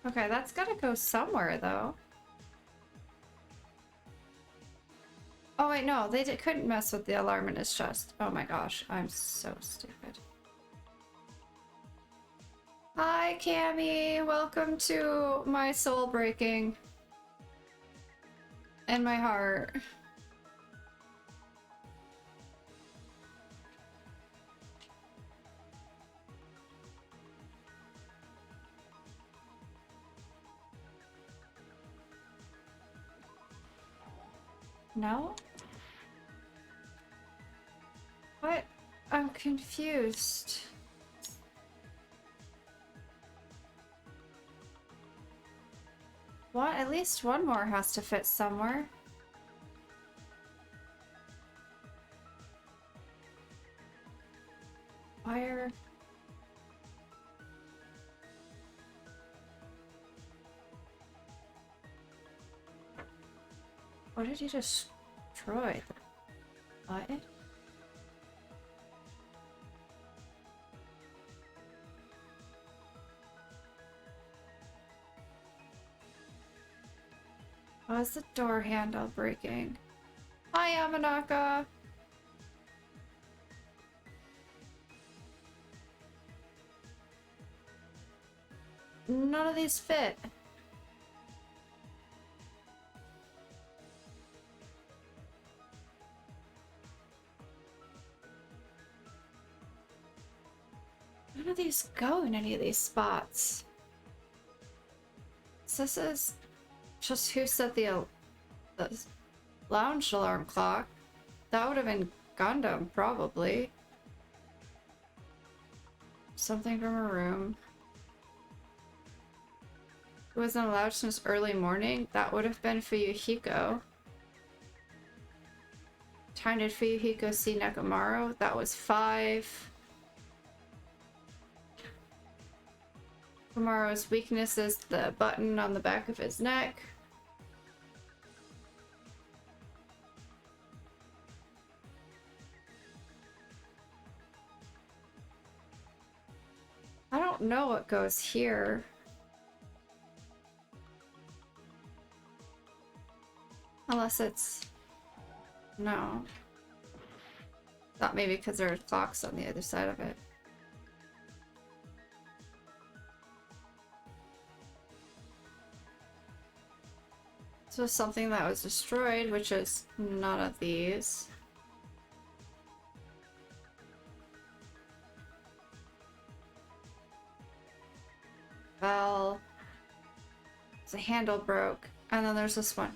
Okay, that's gotta go somewhere, though. Oh, wait, no. They couldn't mess with the alarm in his chest. Oh my gosh, I'm so stupid. Hi, Cammy. Welcome to my soul breaking. And my heart. No? What? I'm confused. What? At least one more has to fit somewhere. Wire. What did he destroy? The button? Why is the door handle breaking? Hi, Yamanaka! None of these fit. None of these go in any of these spots. So this is just who set the lounge alarm clock. That would have been Gundam, probably. Something from a room. Who wasn't allowed since early morning? That would have been Fuyuhiko. Time did Fuyuhiko see Nekomaru? That was 5. Nekomaru's weakness is the button on the back of his neck. I don't know what goes here. Unless it's... No. Thought maybe because there are clocks on the other side of it. So something that was destroyed, which is none of these. Well, the handle broke, and then there's this one.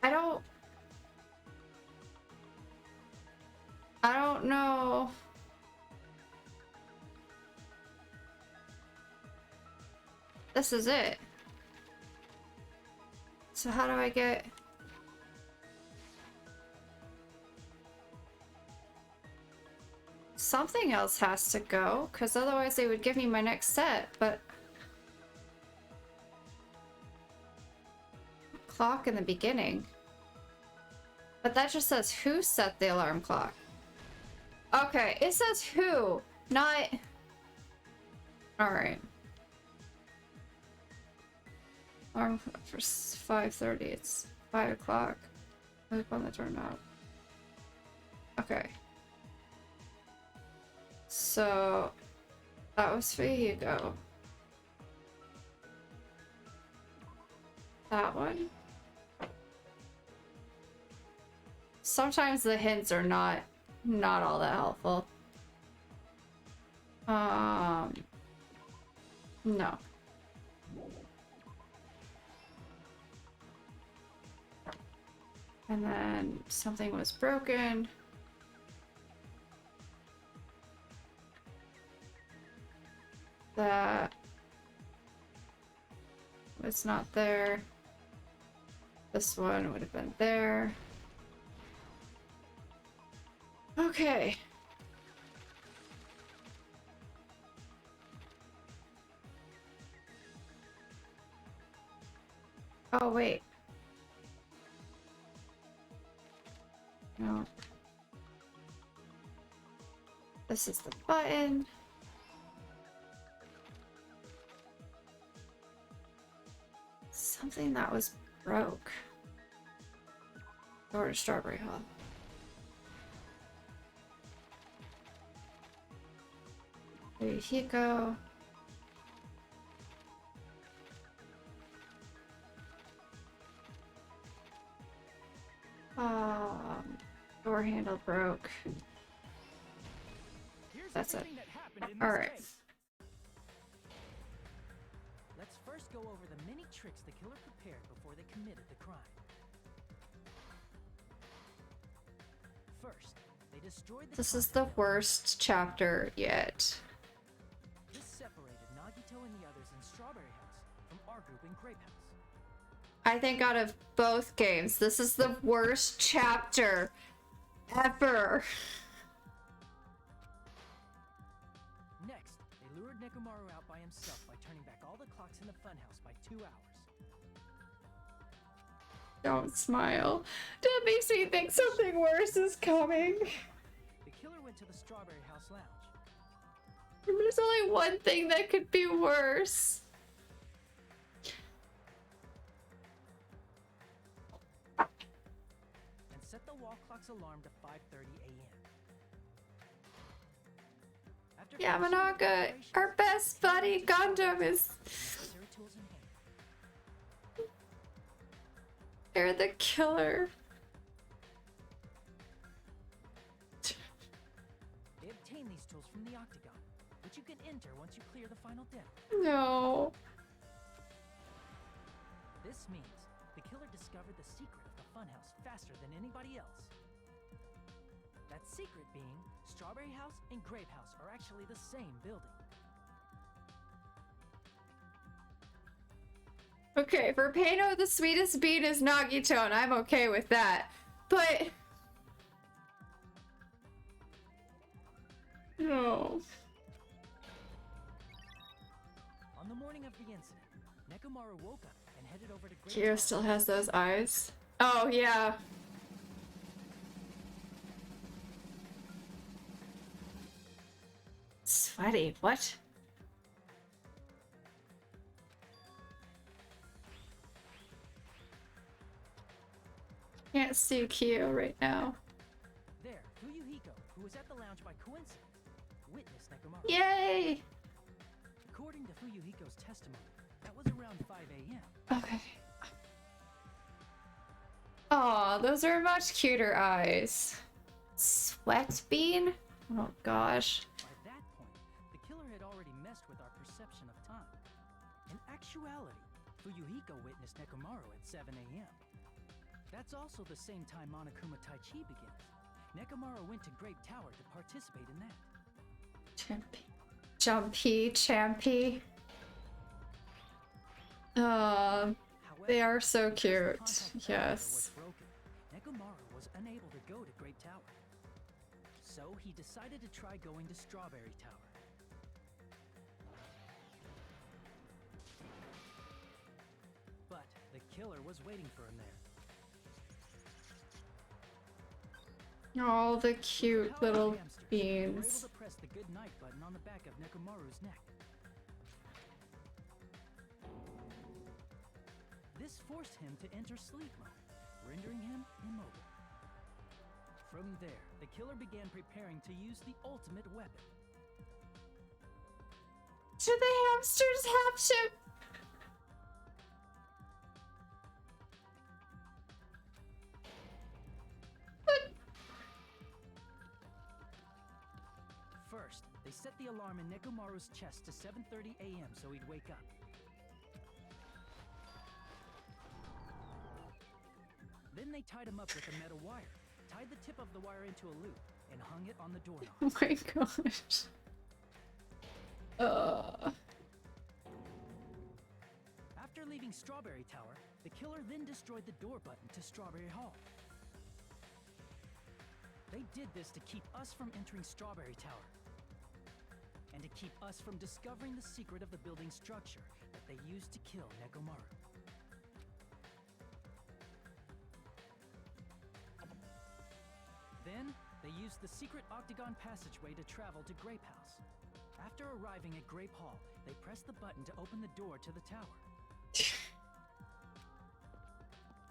I don't know. This is it. So how do I get... Something else has to go, because otherwise they would give me my next set, but... Clock in the beginning. But that just says who set the alarm clock. Okay, it says who, not... Alright. Alarm for 5:30, it's 5 o'clock. Look on the doorknob. Okay. So, that was Fuyuhiko. That one? Sometimes the hints are not all that helpful. No. And then something was broken. That was not there. This one would have been there. Okay. Oh, wait. No. This is the button. something that was broke. Door to Strawberry Hall. Hiko. Door handle broke. That's it. Alright. Let's first go over the many tricks the killer prepared before they committed the crime. First, they destroyed the This is the worst chapter yet. This separated Nagito and the others in Strawberry House from our group in Grape House. I think out of both games, this is the worst chapter ever. Next, they lured Nekomaru out by himself by turning back all the clocks in the funhouse by 2 hours. Don't smile. That makes me think something worse is coming. The killer went to the Strawberry House lounge. There's only one thing that could be worse. And set the wall clock's alarm to 5:30 a.m. After Yamanaka, our best buddy Gundam is... necessary tools in hand. They're the killer. They obtain these tools from the Octagon, which you can enter once you clear the final den. No. This means the killer discovered the secret of the funhouse faster than anybody else. That secret being, Strawberry House and Grape House are actually the same building. Okay, for Pano, the sweetest bean is Nagito, and I'm okay with that. But... no. On the morning of the incident, Nekomaru woke up and headed over to Grape Kira Tower. still has those eyes. Oh, yeah. Sweaty, what? Can't see Kyo right now. There, Fuyuhiko, who was at the lounge by coincidence, witnessed Nekomaru. Yay! According to Fuyuhiko's testimony, that was around 5 a.m. Okay. Aw, those are much cuter eyes. Sweat bean? Oh gosh. By that point, the killer had already messed with our perception of time. In actuality, Fuyuhiko witnessed Nekomaru at 7 a.m. That's also the same time Monokuma Taichi begins. Nekomaru went to Grape Tower to participate in that. Champy. However, They are so because the cute. contact elevator Yes. was broken, Nekomaru was unable to go to Grape Tower. So he decided to try going to Strawberry Tower. But the killer was waiting for him there. Oh, the cute Power little hamsters were able beans. to press the good night button on the back of Nekomaru's neck. This forced him to enter sleep mode, rendering him immobile. From there, the killer began preparing to use the ultimate weapon. Do the hamsters have to? First, they set the alarm in Nekomaru's chest to 7:30 a.m. so he'd wake up. Then they tied him up with a metal wire, tied the tip of the wire into a loop, and hung it on the doorknob. Oh my gosh. After leaving Strawberry Tower, the killer then destroyed the door button to Strawberry Hall. They did this to keep us from entering Strawberry Tower, and to keep us from discovering the secret of the building's structure that they used to kill Nekomaru. Then, they used the secret octagon passageway to travel to Grape House. After arriving at Grape Hall, they pressed the button to open the door to the tower.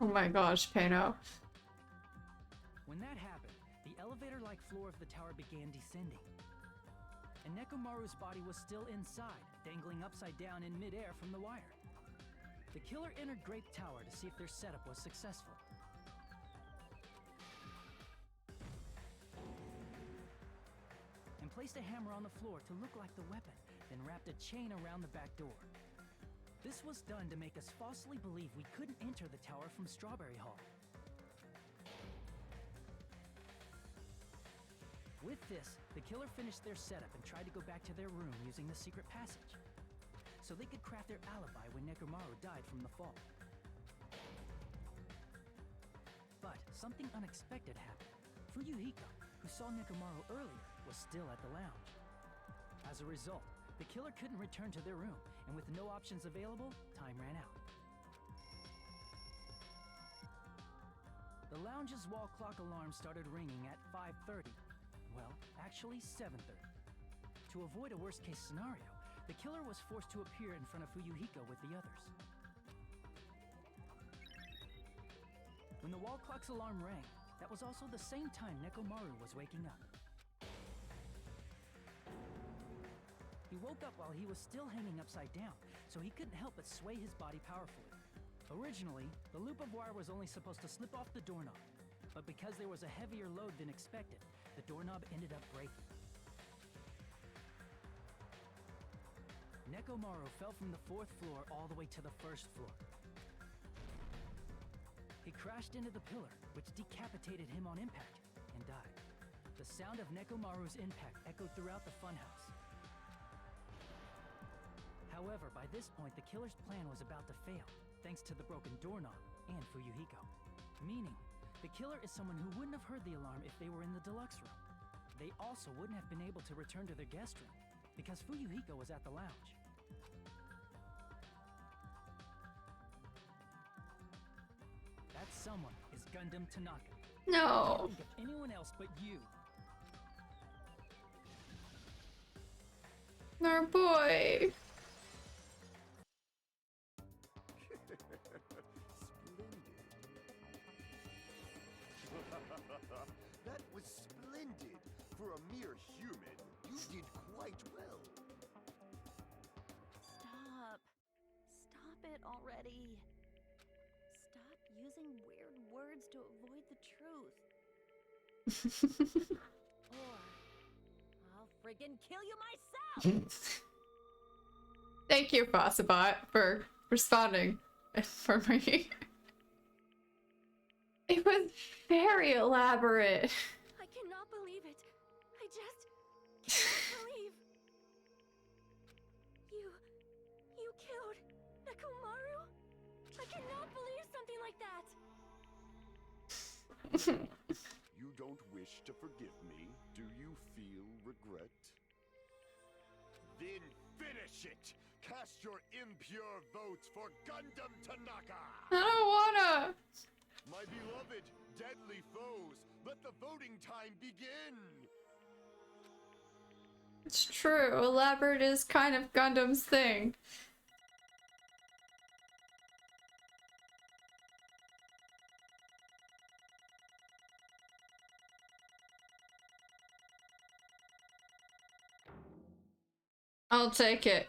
Oh my gosh, Pano. When that happened, the elevator-like floor of the tower began descending. And Nekomaru's body was still inside, dangling upside down in midair from the wire. The killer entered Grape Tower to see if their setup was successful. And placed a hammer on the floor to look like the weapon, then wrapped a chain around the back door. This was done to make us falsely believe we couldn't enter the tower from Strawberry Hall. With this, the killer finished their setup and tried to go back to their room using the secret passage, so they could craft their alibi when Nekomaru died from the fall. But something unexpected happened. Fuyuhiko, who saw Nekomaru earlier, was still at the lounge. As a result, the killer couldn't return to their room, and with no options available, time ran out. The lounge's wall clock alarm started ringing at 5:30. Well, actually 7:30. To avoid a worst-case scenario, the killer was forced to appear in front of Fuyuhiko with the others. When the wall clock's alarm rang, that was also the same time Nekomaru was waking up. He woke up while he was still hanging upside down, so he couldn't help but sway his body powerfully. Originally, the loop of wire was only supposed to slip off the doorknob, but because there was a heavier load than expected, the doorknob ended up breaking. Nekomaru fell from the 4th floor all the way to the 1st floor. He crashed into the pillar, which decapitated him on impact, and died. The sound of Nekomaru's impact echoed throughout the funhouse. However, by this point, the killer's plan was about to fail, thanks to the broken doorknob and Fuyuhiko. Meaning, the killer is someone who wouldn't have heard the alarm if they were in the deluxe room. They also wouldn't have been able to return to their guest room, because Fuyuhiko was at the lounge. That someone is Gundam Tanaka. No. I can't think of anyone else but you. Our boy. That was splendid! For a mere human, you did quite well. Stop. Stop it already. Stop using weird words to avoid the truth. Or I'll friggin' kill you myself! Thank you, Bossabot, for responding for me. It was very elaborate. I cannot believe it. I just can't believe. You killed Nekomaru? I cannot believe something like that. You don't wish to forgive me, do you feel regret? Then finish it! Cast your impure votes for Gundam Tanaka! I don't wanna. My beloved, deadly foes, let the voting time begin! It's true. Elaborate is kind of Gundam's thing. I'll take it.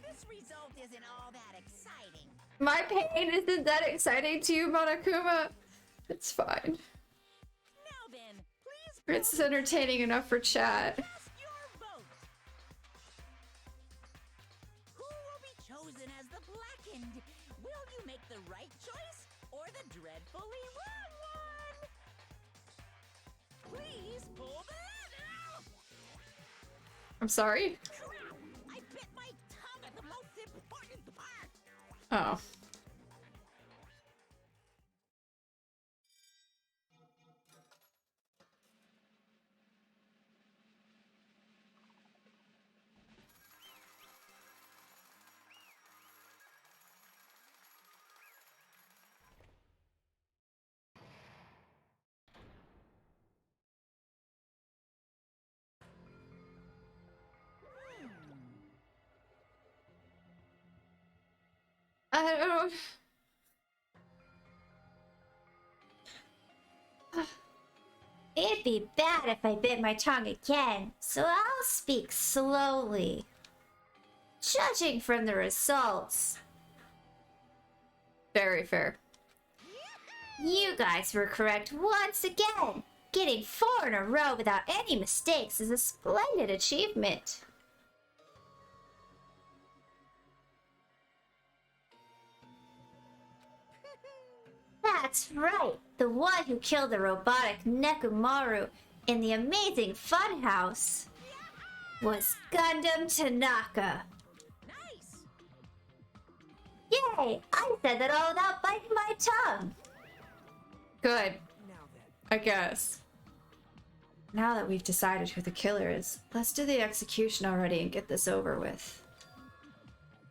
This result isn't all that exciting. My pain isn't that exciting to you, Monokuma. It's fine. Now then, please It's entertaining enough for chat. cast your vote. Who will be chosen as the Blackened? Will you make the right choice or the dreadfully wrong one? Please pull the lever. I'm sorry? Crap! I bit my tongue at the most important part. Oh. I don't... It'd be bad if I bit my tongue again, so I'll speak slowly. Judging from the results, Very fair. you guys were correct once again. Getting 4 in a row without any mistakes is a splendid achievement. That's right. The one who killed the robotic Nekomaru in the amazing Funhouse was Gundam Tanaka. Nice! Yay! I said that all without biting my tongue. Good, Now then, I guess. Now that we've decided who the killer is, let's do the execution already and get this over with.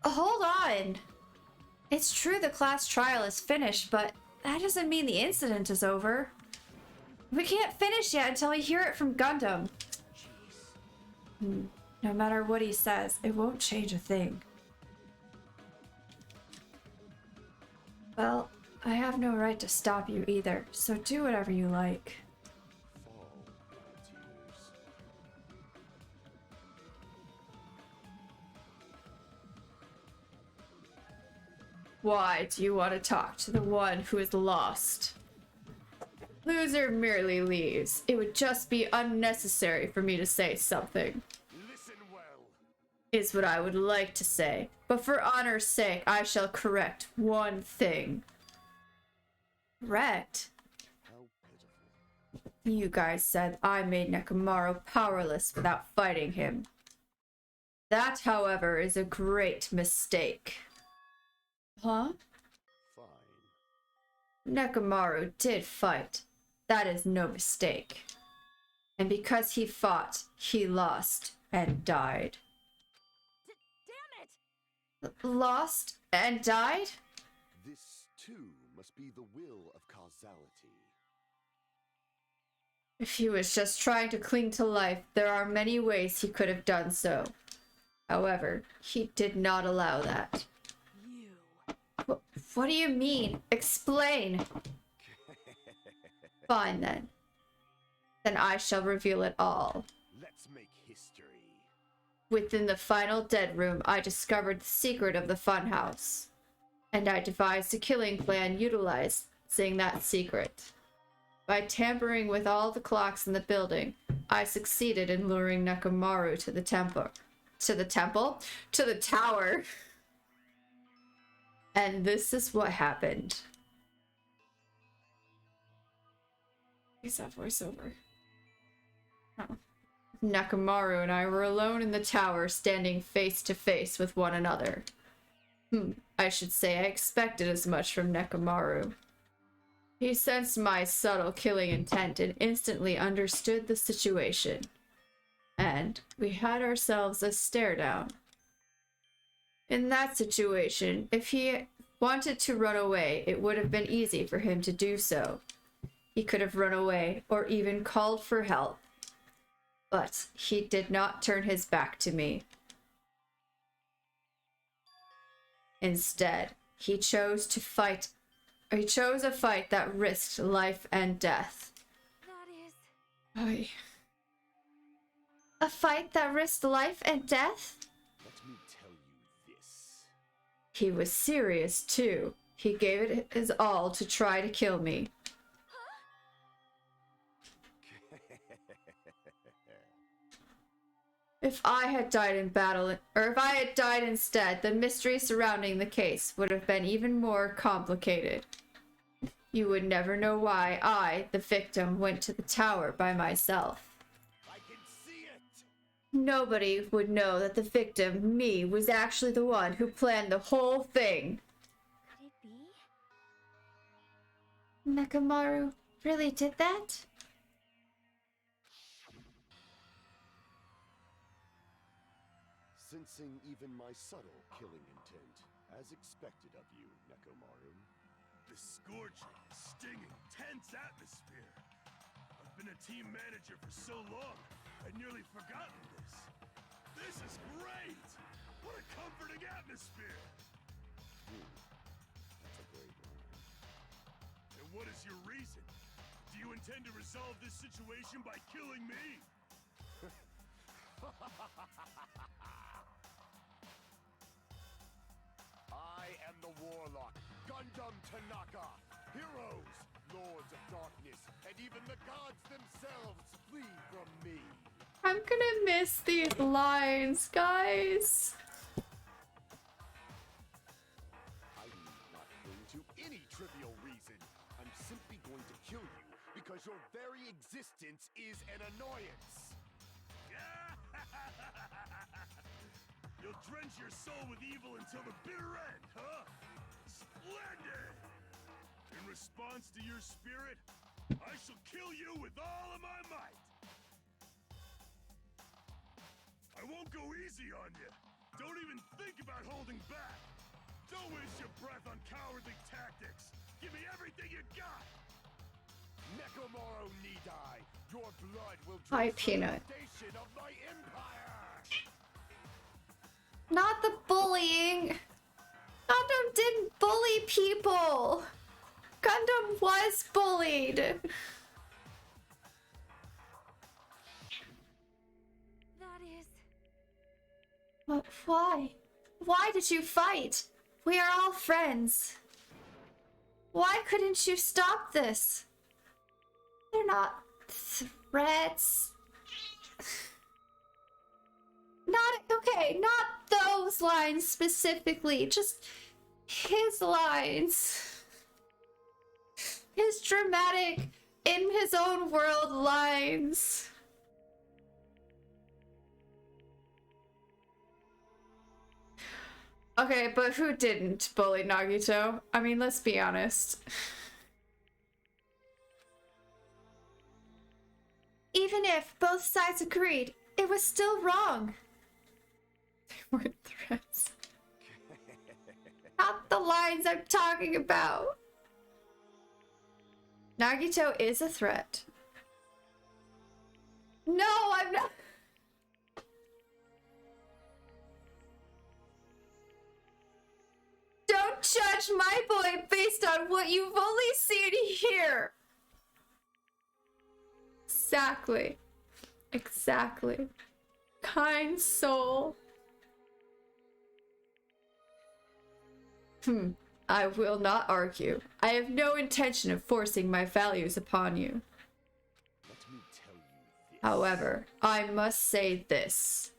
Hold on! It's true the class trial is finished, but that doesn't mean the incident is over. We can't finish yet until we hear it from Gundam. No matter what he says, it won't change a thing. Well, I have no right to stop you either, so do whatever you like. Fall, tears. Why do you want to talk to the one who is lost? Loser merely leaves. It would just be unnecessary for me to say something, Listen well. is what I would like to say. But for honor's sake, I shall correct one thing. Correct? How pitiful. You guys said I made Nekomaru powerless without fighting him. That, however, is a great mistake. Huh? Fine. Nekomaru did fight. That is no mistake. And because he fought, he lost and died. Damn it! Lost and died? This, too, must be the will of causality. If he was just trying to cling to life, there are many ways he could have done so. However, he did not allow that. You. What do you mean? Explain! Fine then. Then I shall reveal it all. Let's make history. Within the final dead room, I discovered the secret of the funhouse. And I devised a killing plan utilizing that secret. By tampering with all the clocks in the building, I succeeded in luring Nekomaru to the temple. To the temple? To the tower. And this is what happened. Is that voiceover? Oh. Nekomaru and I were alone in the tower, standing face to face with one another. I should say I expected as much from Nekomaru. He sensed my subtle killing intent and instantly understood the situation. And we had ourselves a stare down. In that situation, if he wanted to run away, it would have been easy for him to do so. He could have run away or even called for help. But he did not turn his back to me. Instead, he chose to fight. He chose a fight that risked life and death. That is... A fight that risked life and death? Let me tell you this. He was serious, too. He gave it his all to try to kill me. If I had died in battle, or if I had died instead, the mystery surrounding the case would have been even more complicated. You would never know why I, the victim, went to the tower by myself. I can see it! Nobody would know that the victim, me, was actually the one who planned the whole thing. Could it be? Nekomaru really did that? Sensing even my subtle killing intent, as expected of you, Nekomaru. The scorching, stinging, tense atmosphere. I've been a team manager for so long, I'd nearly forgotten this. This is great! What a comforting atmosphere! what is your reason? Do you intend to resolve this situation by killing me? I am the Warlock, Gundam Tanaka. Heroes, Lords of Darkness, and even the gods themselves flee from me. I'm gonna miss these lines, guys. I need not cling to any trivial reason. I'm simply going to kill you because your very existence is an annoyance. You'll drench your soul with evil until the bitter end, huh? Splendid! In response to your spirit, I shall kill you with all of my might! I won't go easy on you. Don't even think about holding back. Don't waste your breath on cowardly tactics. Give me everything you got! Nekomaru Nidai, your blood will Hi, drench the Peanut. foundation of my empire! Not the bullying. Gundam didn't bully people. Gundam was bullied. That is... But why? Why did you fight? We are all friends. Why couldn't you stop this? They're not threats. Not those lines specifically, just his lines. His dramatic, in his own world lines. Okay, but who didn't bully Nagito? I mean, let's be honest. Even if both sides agreed, it was still wrong. They weren't threats. Not the lines I'm talking about. Nagito is a threat. No, I'm not. Don't judge my boy based on what you've only seen here. Exactly. Exactly. Kind soul. I will not argue. I have no intention of forcing my values upon you. Let me tell you this. However, I must say this.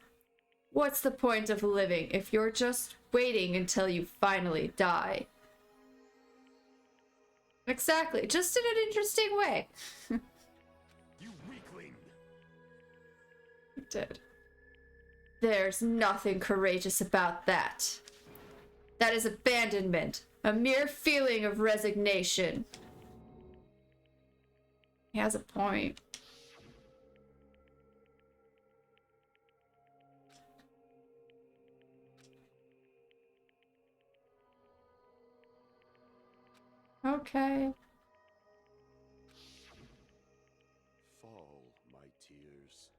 What's the point of living if you're just waiting until you finally die? Exactly, just in an interesting way. You weakling! You did. There's nothing courageous about that. That is abandonment, a mere feeling of resignation. He has a point. Okay. Fall, my tears.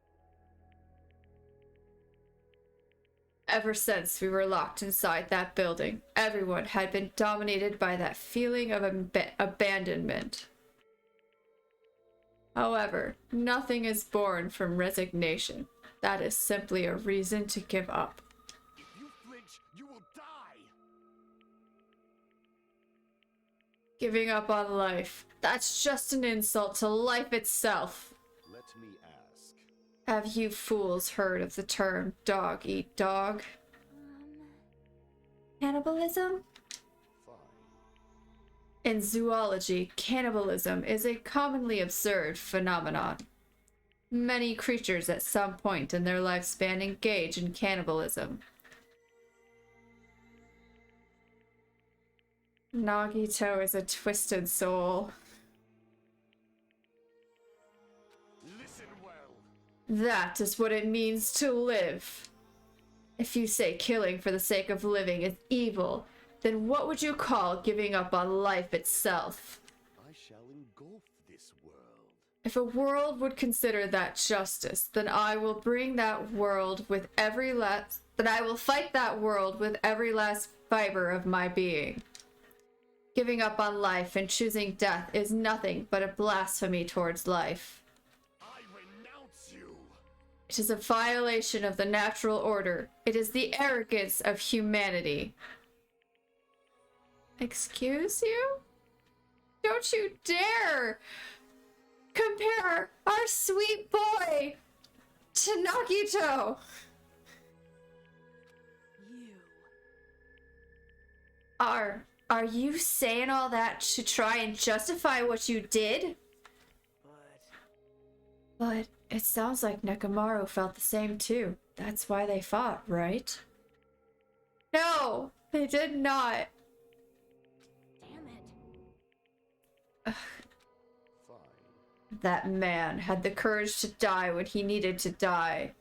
Ever since we were locked inside that building, everyone had been dominated by that feeling of abandonment. However, nothing is born from resignation. That is simply a reason to give up. If you flinch, you will die! Giving up on life. That's just an insult to life itself. Let me ask. Have you fools heard of the term dog eat dog? Cannibalism? Fine. In zoology, cannibalism is a commonly observed phenomenon. Many creatures at some point in their lifespan engage in cannibalism. Nagito is a twisted soul. Listen well. That is what it means to live. If you say killing for the sake of living is evil, then what would you call giving up on life itself? I shall engulf this world. If a world would consider that justice, then I will bring that world with every then I will fight that world with every last fiber of my being. Giving up on life and choosing death is nothing but a blasphemy towards life. I renounce you! It is a violation of the natural order. It is the arrogance of humanity. Excuse you? Don't you dare compare our sweet boy to Nagito! You. Are you saying all that to try and justify what you did? But it sounds like Nekomaru felt the same too. That's why they fought, right? No, they did not. Damn it. Fine. That man had the courage to die when he needed to die.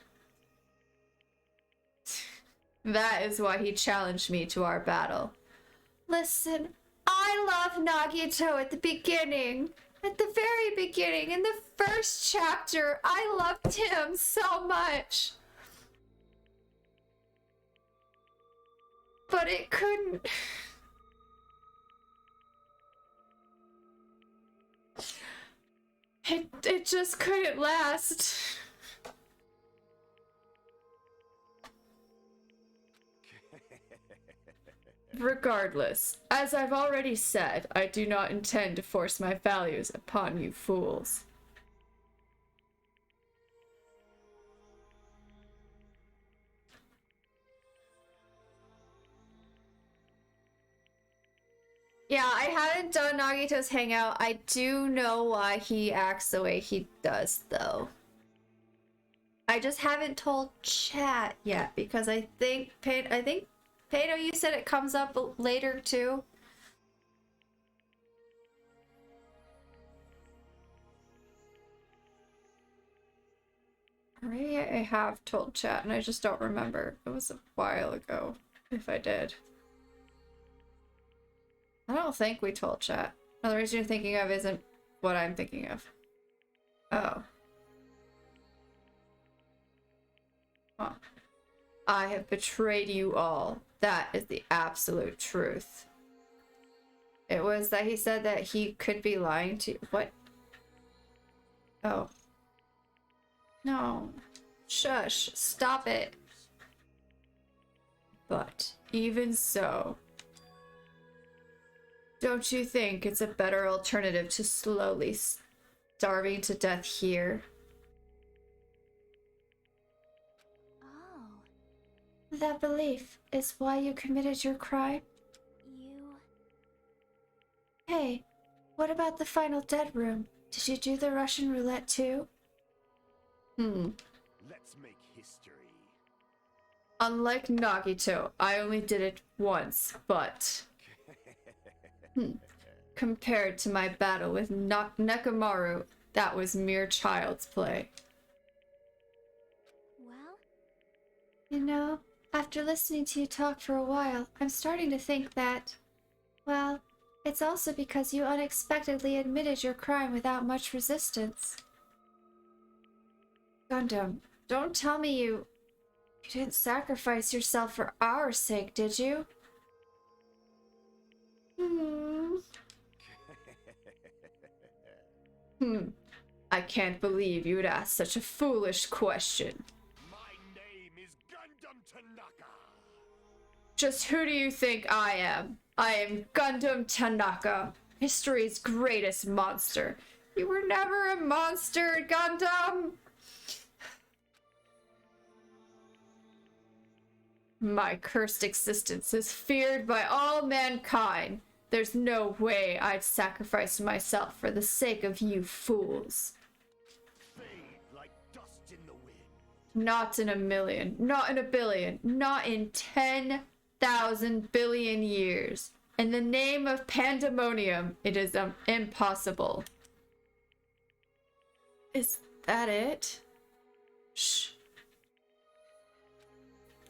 That is why he challenged me to our battle. Listen, I love Nagito at the beginning. At the very beginning, in the first chapter, I loved him so much. But it couldn't... It just couldn't last. Regardless, as I've already said, I do not intend to force my values upon you fools. Yeah, I haven't done Nagito's Hangout. I do know why he acts the way he does, though. I just haven't told chat yet, because I think Pedo, you said it comes up later too. Maybe I have told chat and I just don't remember. It was a while ago, if I did. I don't think we told chat. No, the reason you're thinking of isn't what I'm thinking of. Oh. Huh. I have betrayed you all. That is the absolute truth. It was that he said that he could be lying to you. What? Oh. No. Shush. Stop it. But even so, don't you think it's a better alternative to slowly starving to death here? That belief is why you committed your crime? Hey, what about the final dead room? Did you do the Russian roulette too? Let's make history. Unlike Nagito, I only did it once, but... Compared to my battle with Nekomaru, that was mere child's play. Well? You know, after listening to you talk for a while, I'm starting to think that... Well, it's also because you unexpectedly admitted your crime without much resistance. Gundam, don't tell me you didn't sacrifice yourself for our sake, did you? I can't believe you would ask such a foolish question. My name is Gundam Tanaka. Just who do you think I am? I am Gundam Tanaka, history's greatest monster. You were never a monster, Gundam! My cursed existence is feared by all mankind. There's no way I'd sacrifice myself for the sake of you fools. Fade like dust in the wind. Not in a million, not in a billion, not in 10,000 billion years. In the name of pandemonium, it is impossible. Is that it? Shh.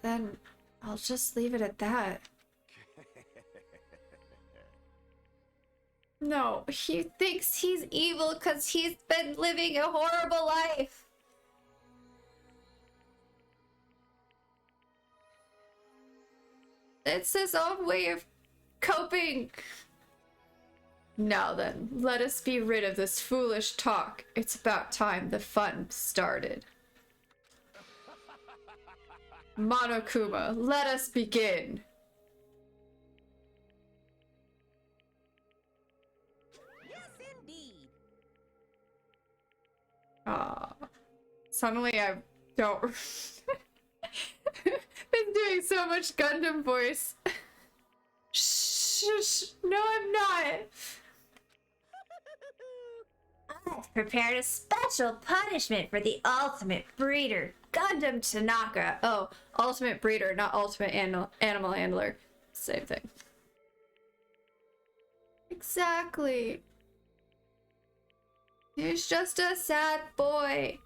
Then I'll just leave it at that. No, he thinks he's evil because he's been living a horrible life. It's his own way of coping. Now then, let us be rid of this foolish talk. It's about time the fun started. Monokuma, let us begin. Yes, indeed. Suddenly I don't... Been doing so much Gundam voice. Shh, no I'm not. I've prepared a special punishment for the ultimate breeder, Gundam Tanaka. Oh, ultimate breeder, not ultimate animal handler. Same thing. Exactly. He's just a sad boy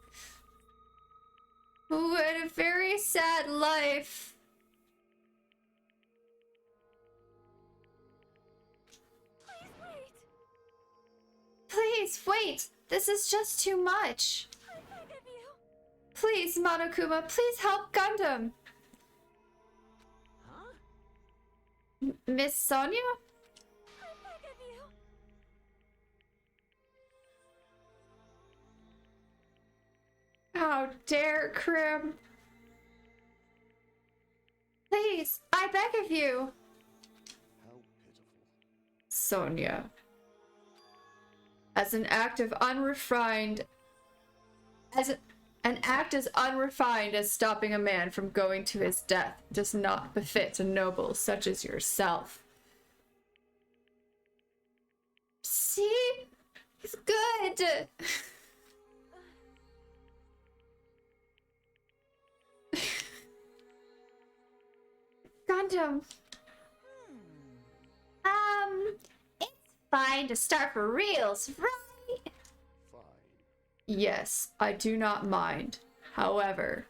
who had a very sad life. Please wait. Please, wait! This is just too much. I beg of you. Please, Monokuma, please help Gundam. Huh? Miss Sonia? I beg of you. How dare Krim? Please, I beg of you. How pitiful. Sonia. As an act of unrefined... An act as unrefined as stopping a man from going to his death does not befit a noble such as yourself. See? He's good! Gundam. It's fine to start for reals, right? Fine. Yes, I do not mind. However,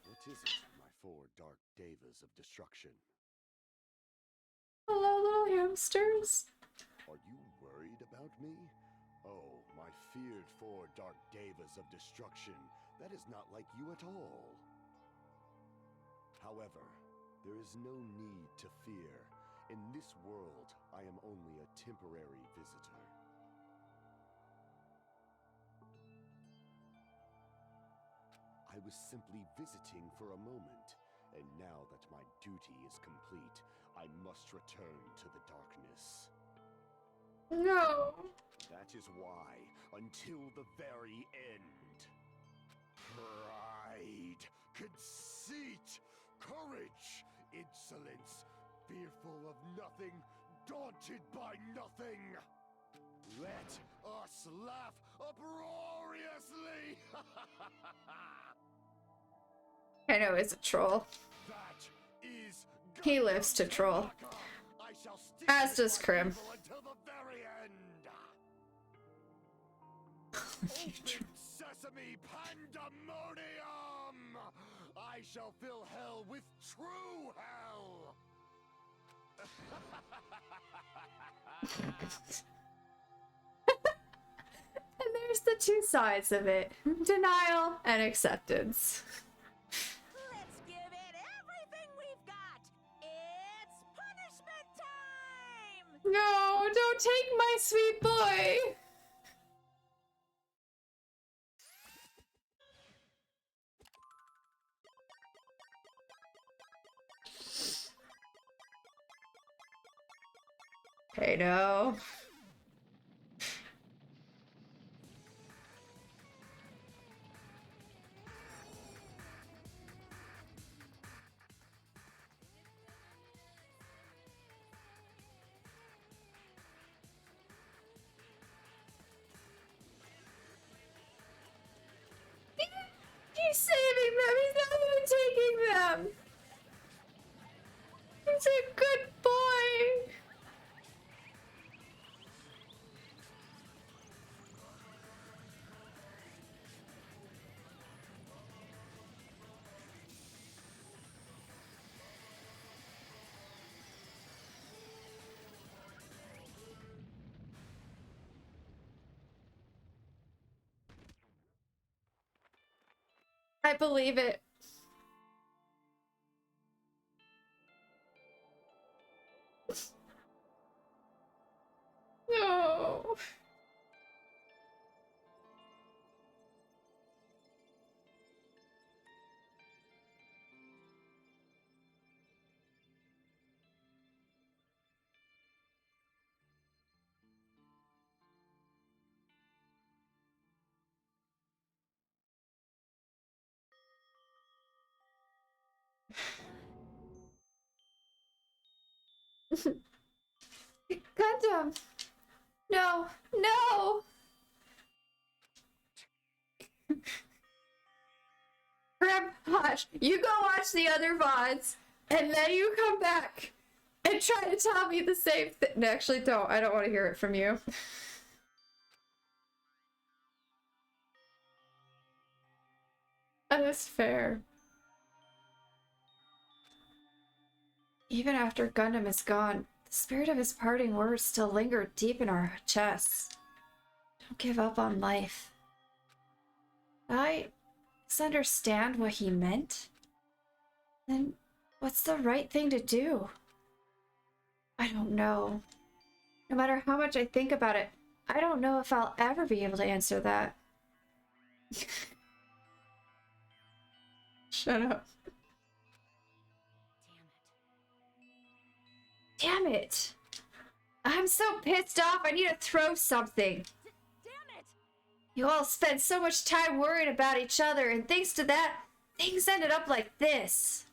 What is it, my four dark devas of destruction? hello, little hamsters. Are you worried about me? Oh, my feared four dark devas of destruction. That is not like you at all. However, there is no need to fear. In this world, I am only a temporary visitor. I was simply visiting for a moment, and now that my duty is complete, I must return to the darkness. No. That is why, until the very end, pride, conceit, courage, insolence, fearful of nothing, daunted by nothing. Let us laugh uproariously! I know he's a troll. That is He lives to troll. I shall stick As with does my Krim. people until the very end. Open sesame pandemonium! I shall fill hell with true hell! And there's the two sides of it. Denial and acceptance. Let's give it everything we've got. It's punishment time. No, don't take my sweet boy. Hey, no. He's saving them. He's not even taking them. He's a good boy. I believe it. No. Gundam! No! No! Grab, hush. You go watch the other VODs, and then you come back and try to tell me the same thing. No, actually, don't. I don't want to hear it from you. That is fair. Even after Gundam is gone, the spirit of his parting words still linger deep in our chests. Don't give up on life. I misunderstand what he meant. Then what's the right thing to do? I don't know. No matter how much I think about it, I don't know if I'll ever be able to answer that. Shut up. Damn it! I'm so pissed off, I need to throw something. Damn it! You all spent so much time worrying about each other, and thanks to that, things ended up like this.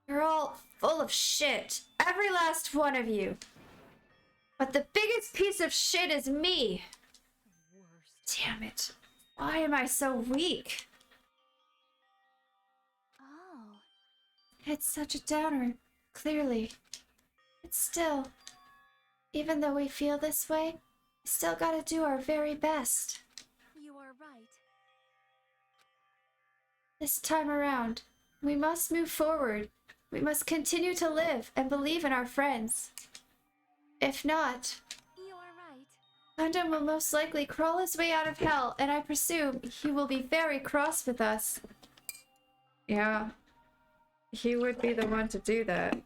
You're all full of shit. Every last one of you. But the biggest piece of shit is me. Worst. Damn it. Why am I so weak? Oh. It's such a downer, clearly. But still, even though we feel this way, we still gotta do our very best. You are right. This time around, we must move forward. We must continue to live and believe in our friends. If not, You are right. Gundam will most likely crawl his way out of hell, and I presume he will be very cross with us. Yeah, he would be the one to do that.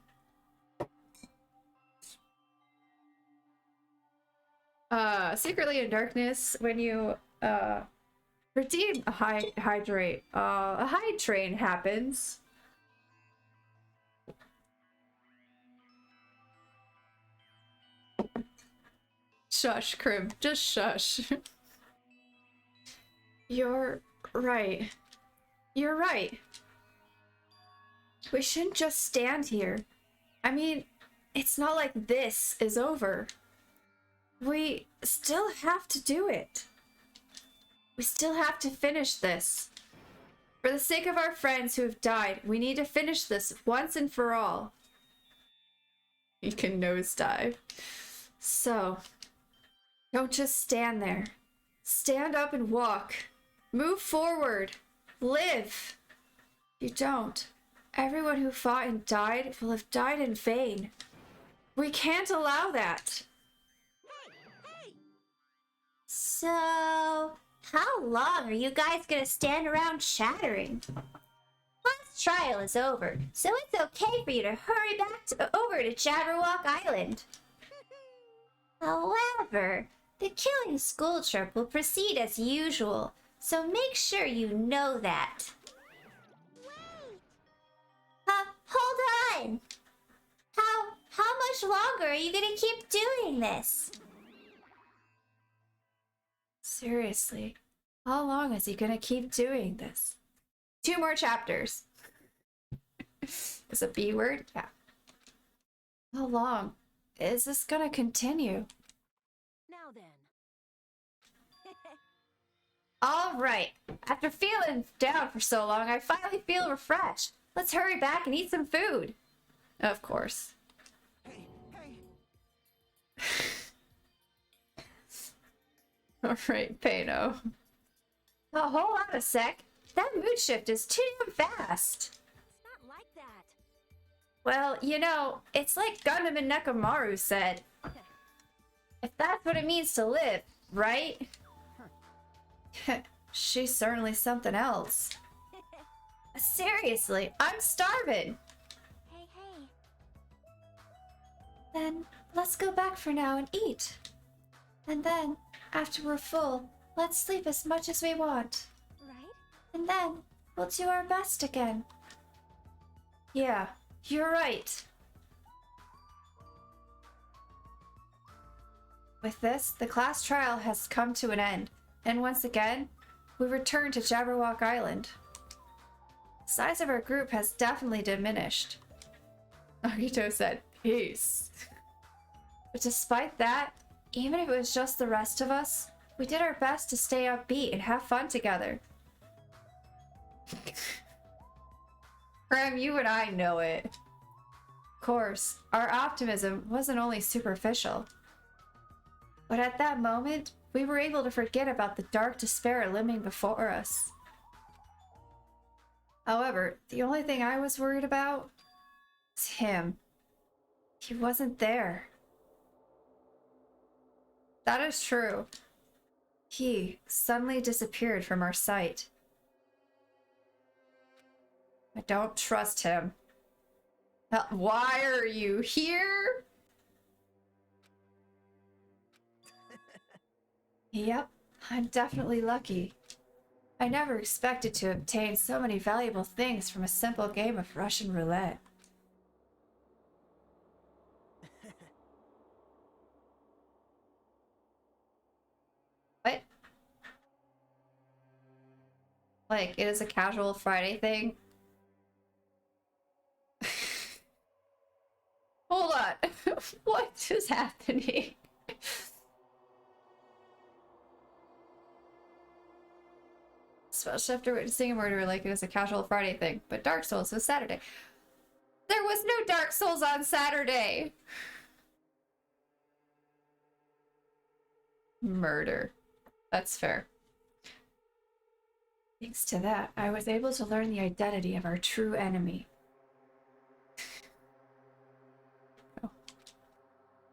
Secretly in Darkness, when you redeem a hydrate, a hide train happens. Shush, Krim. Just shush. You're right. You're right. We shouldn't just stand here. I mean, it's not like this is over. We still have to do it. We still have to finish this. For the sake of our friends who have died, we need to finish this once and for all. You can nosedive. So, don't just stand there. Stand up and walk. Move forward. Live. If you don't, everyone who fought and died will have died in vain. We can't allow that. So, how long are you guys gonna stand around chattering? Last trial is over, so it's okay for you to hurry back over to Jabberwock Island. However, the killing school trip will proceed as usual, so make sure you know that. Wait! Hold on! How much longer are you gonna keep doing this? Seriously, how long is he gonna keep doing this? 2 more chapters. Is a B word? Yeah. How long is this gonna continue? Now then. All right. After feeling down for so long, I finally feel refreshed. Let's hurry back and eat some food. Of course. Hey, hey! All right, Pano. Oh, hold on a sec. That mood shift is too damn fast. It's not like that. Well, you know, it's like Gundam and Nekomaru said. If that's what it means to live, right? She's certainly something else. Seriously, I'm starving. Hey, hey. Then let's go back for now and eat. And then, after we're full, let's sleep as much as we want. Right? And then we'll do our best again. Yeah, you're right. With this, the class trial has come to an end, and once again, we return to Jabberwock Island. The size of our group has definitely diminished. Akito said, peace. But despite that, even if it was just the rest of us, we did our best to stay upbeat and have fun together. Graham, you and I know it. Of course, our optimism wasn't only superficial. But at that moment, we were able to forget about the dark despair looming before us. However, the only thing I was worried about was him. He wasn't there. That is true. He suddenly disappeared from our sight. I don't trust him. Why are you here? Yep, I'm definitely lucky. I never expected to obtain so many valuable things from a simple game of Russian roulette. What? Like, it is a casual Friday thing? Hold on. What is happening? Especially after witnessing a murder like it is a casual Friday thing. But Dark Souls was Saturday. There was no Dark Souls on Saturday! Murder. That's fair. Thanks to that, I was able to learn the identity of our true enemy. Oh.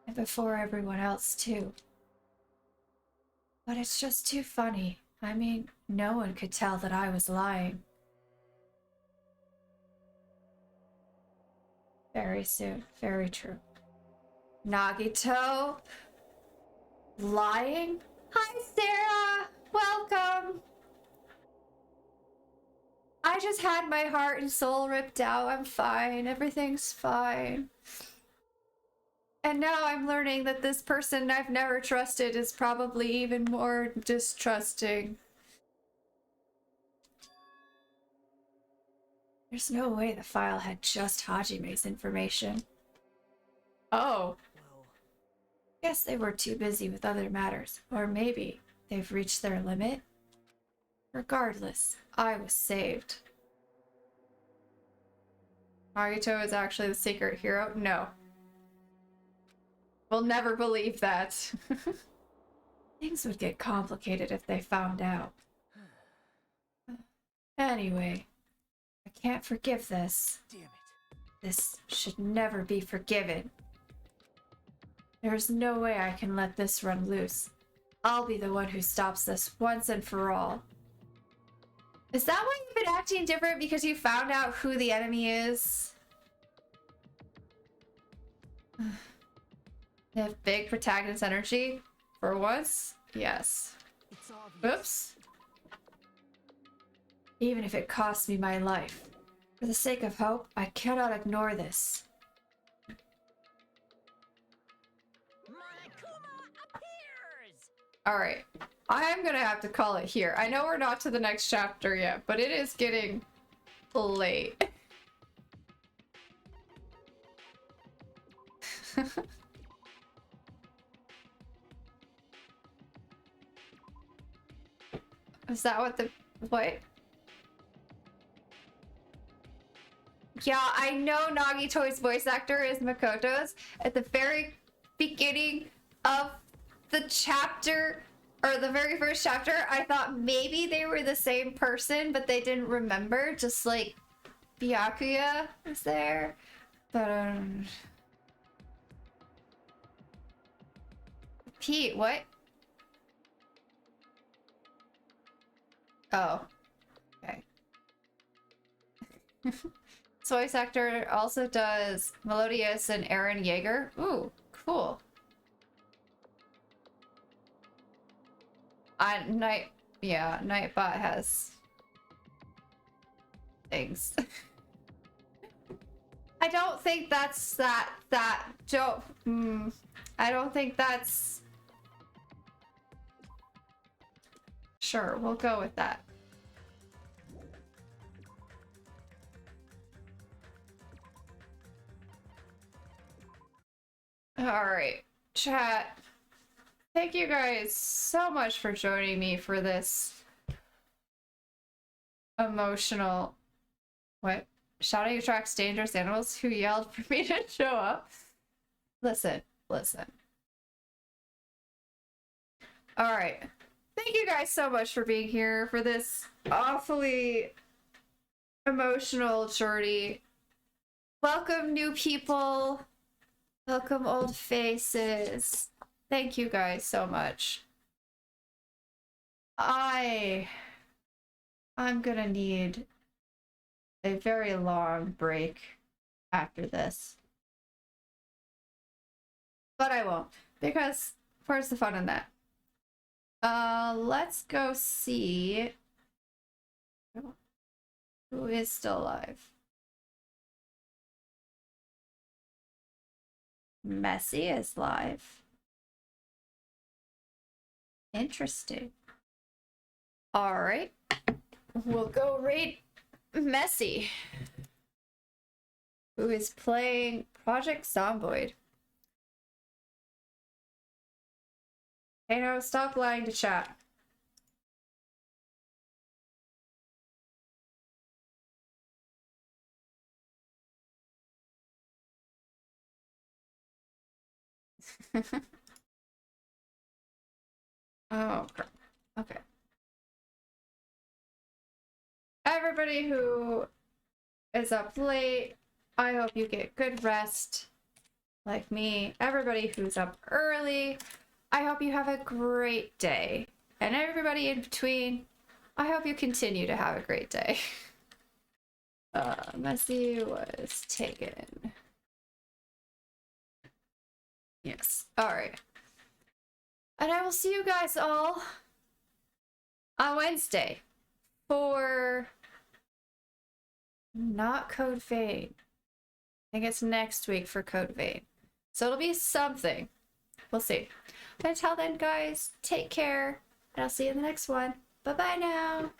And before everyone else, too. But it's just too funny. I mean, no one could tell that I was lying. Very soon. Very true. Nagito? Lying? Hi, Sarah! Welcome! I just had my heart and soul ripped out. I'm fine. Everything's fine. And now I'm learning that this person I've never trusted is probably even more distrusting. There's no way the file had just Hajime's information. Oh. Well, Guess they were too busy with other matters. Or maybe they've reached their limit. Regardless, I was saved. Nagito is actually the secret hero? No. We'll never believe that. Things would get complicated if they found out. Anyway, I can't forgive this. damn it. This should never be forgiven. There's no way I can let this run loose. I'll be the one who stops this once and for all. Is that why you've been acting different? Because you found out who the enemy is? They have big protagonist energy? For once? Yes. It's obvious. Oops. Even if it costs me my life. For the sake of hope, I cannot ignore this. Alright. I'm gonna have to call it here. I know we're not to the next chapter yet, but it is getting late. Is that what the... what? Yeah, I know Nagito's voice actor is Makoto's. At the very beginning of the chapter, or the very first chapter, I thought maybe they were the same person, but they didn't remember, just like Byakuya was there. But, Pete, what? Oh. Okay. Voice actor also does Melodious and Eren Yeager. Ooh, cool. Nightbot has things. I don't think that's I don't think that's... Sure, we'll go with that. Alright, chat. Thank you guys so much for joining me for this emotional... What? Shouting attracts dangerous animals who yelled for me to show up. Listen. Alright. Thank you guys so much for being here for this awfully emotional journey. Welcome new people. Welcome old faces. Thank you guys so much. I'm gonna need a very long break after this. But I won't, because where's the fun in that? Let's go see who is still alive. Messy is live. Interesting. Alright. We'll go rate Messy, who is playing Project Zomboid. Hey, no, stop lying to chat. Oh, crap. Okay. Everybody who is up late, I hope you get good rest, like me. Everybody who's up early, I hope you have a great day. And everybody in between, I hope you continue to have a great day. Messy was taken. Yes. Alright. And I will see you guys all on Wednesday for not Code Vein. I think it's next week for Code Vein. So it'll be something. We'll see. But until then, guys, take care. And I'll see you in the next one. Bye-bye now.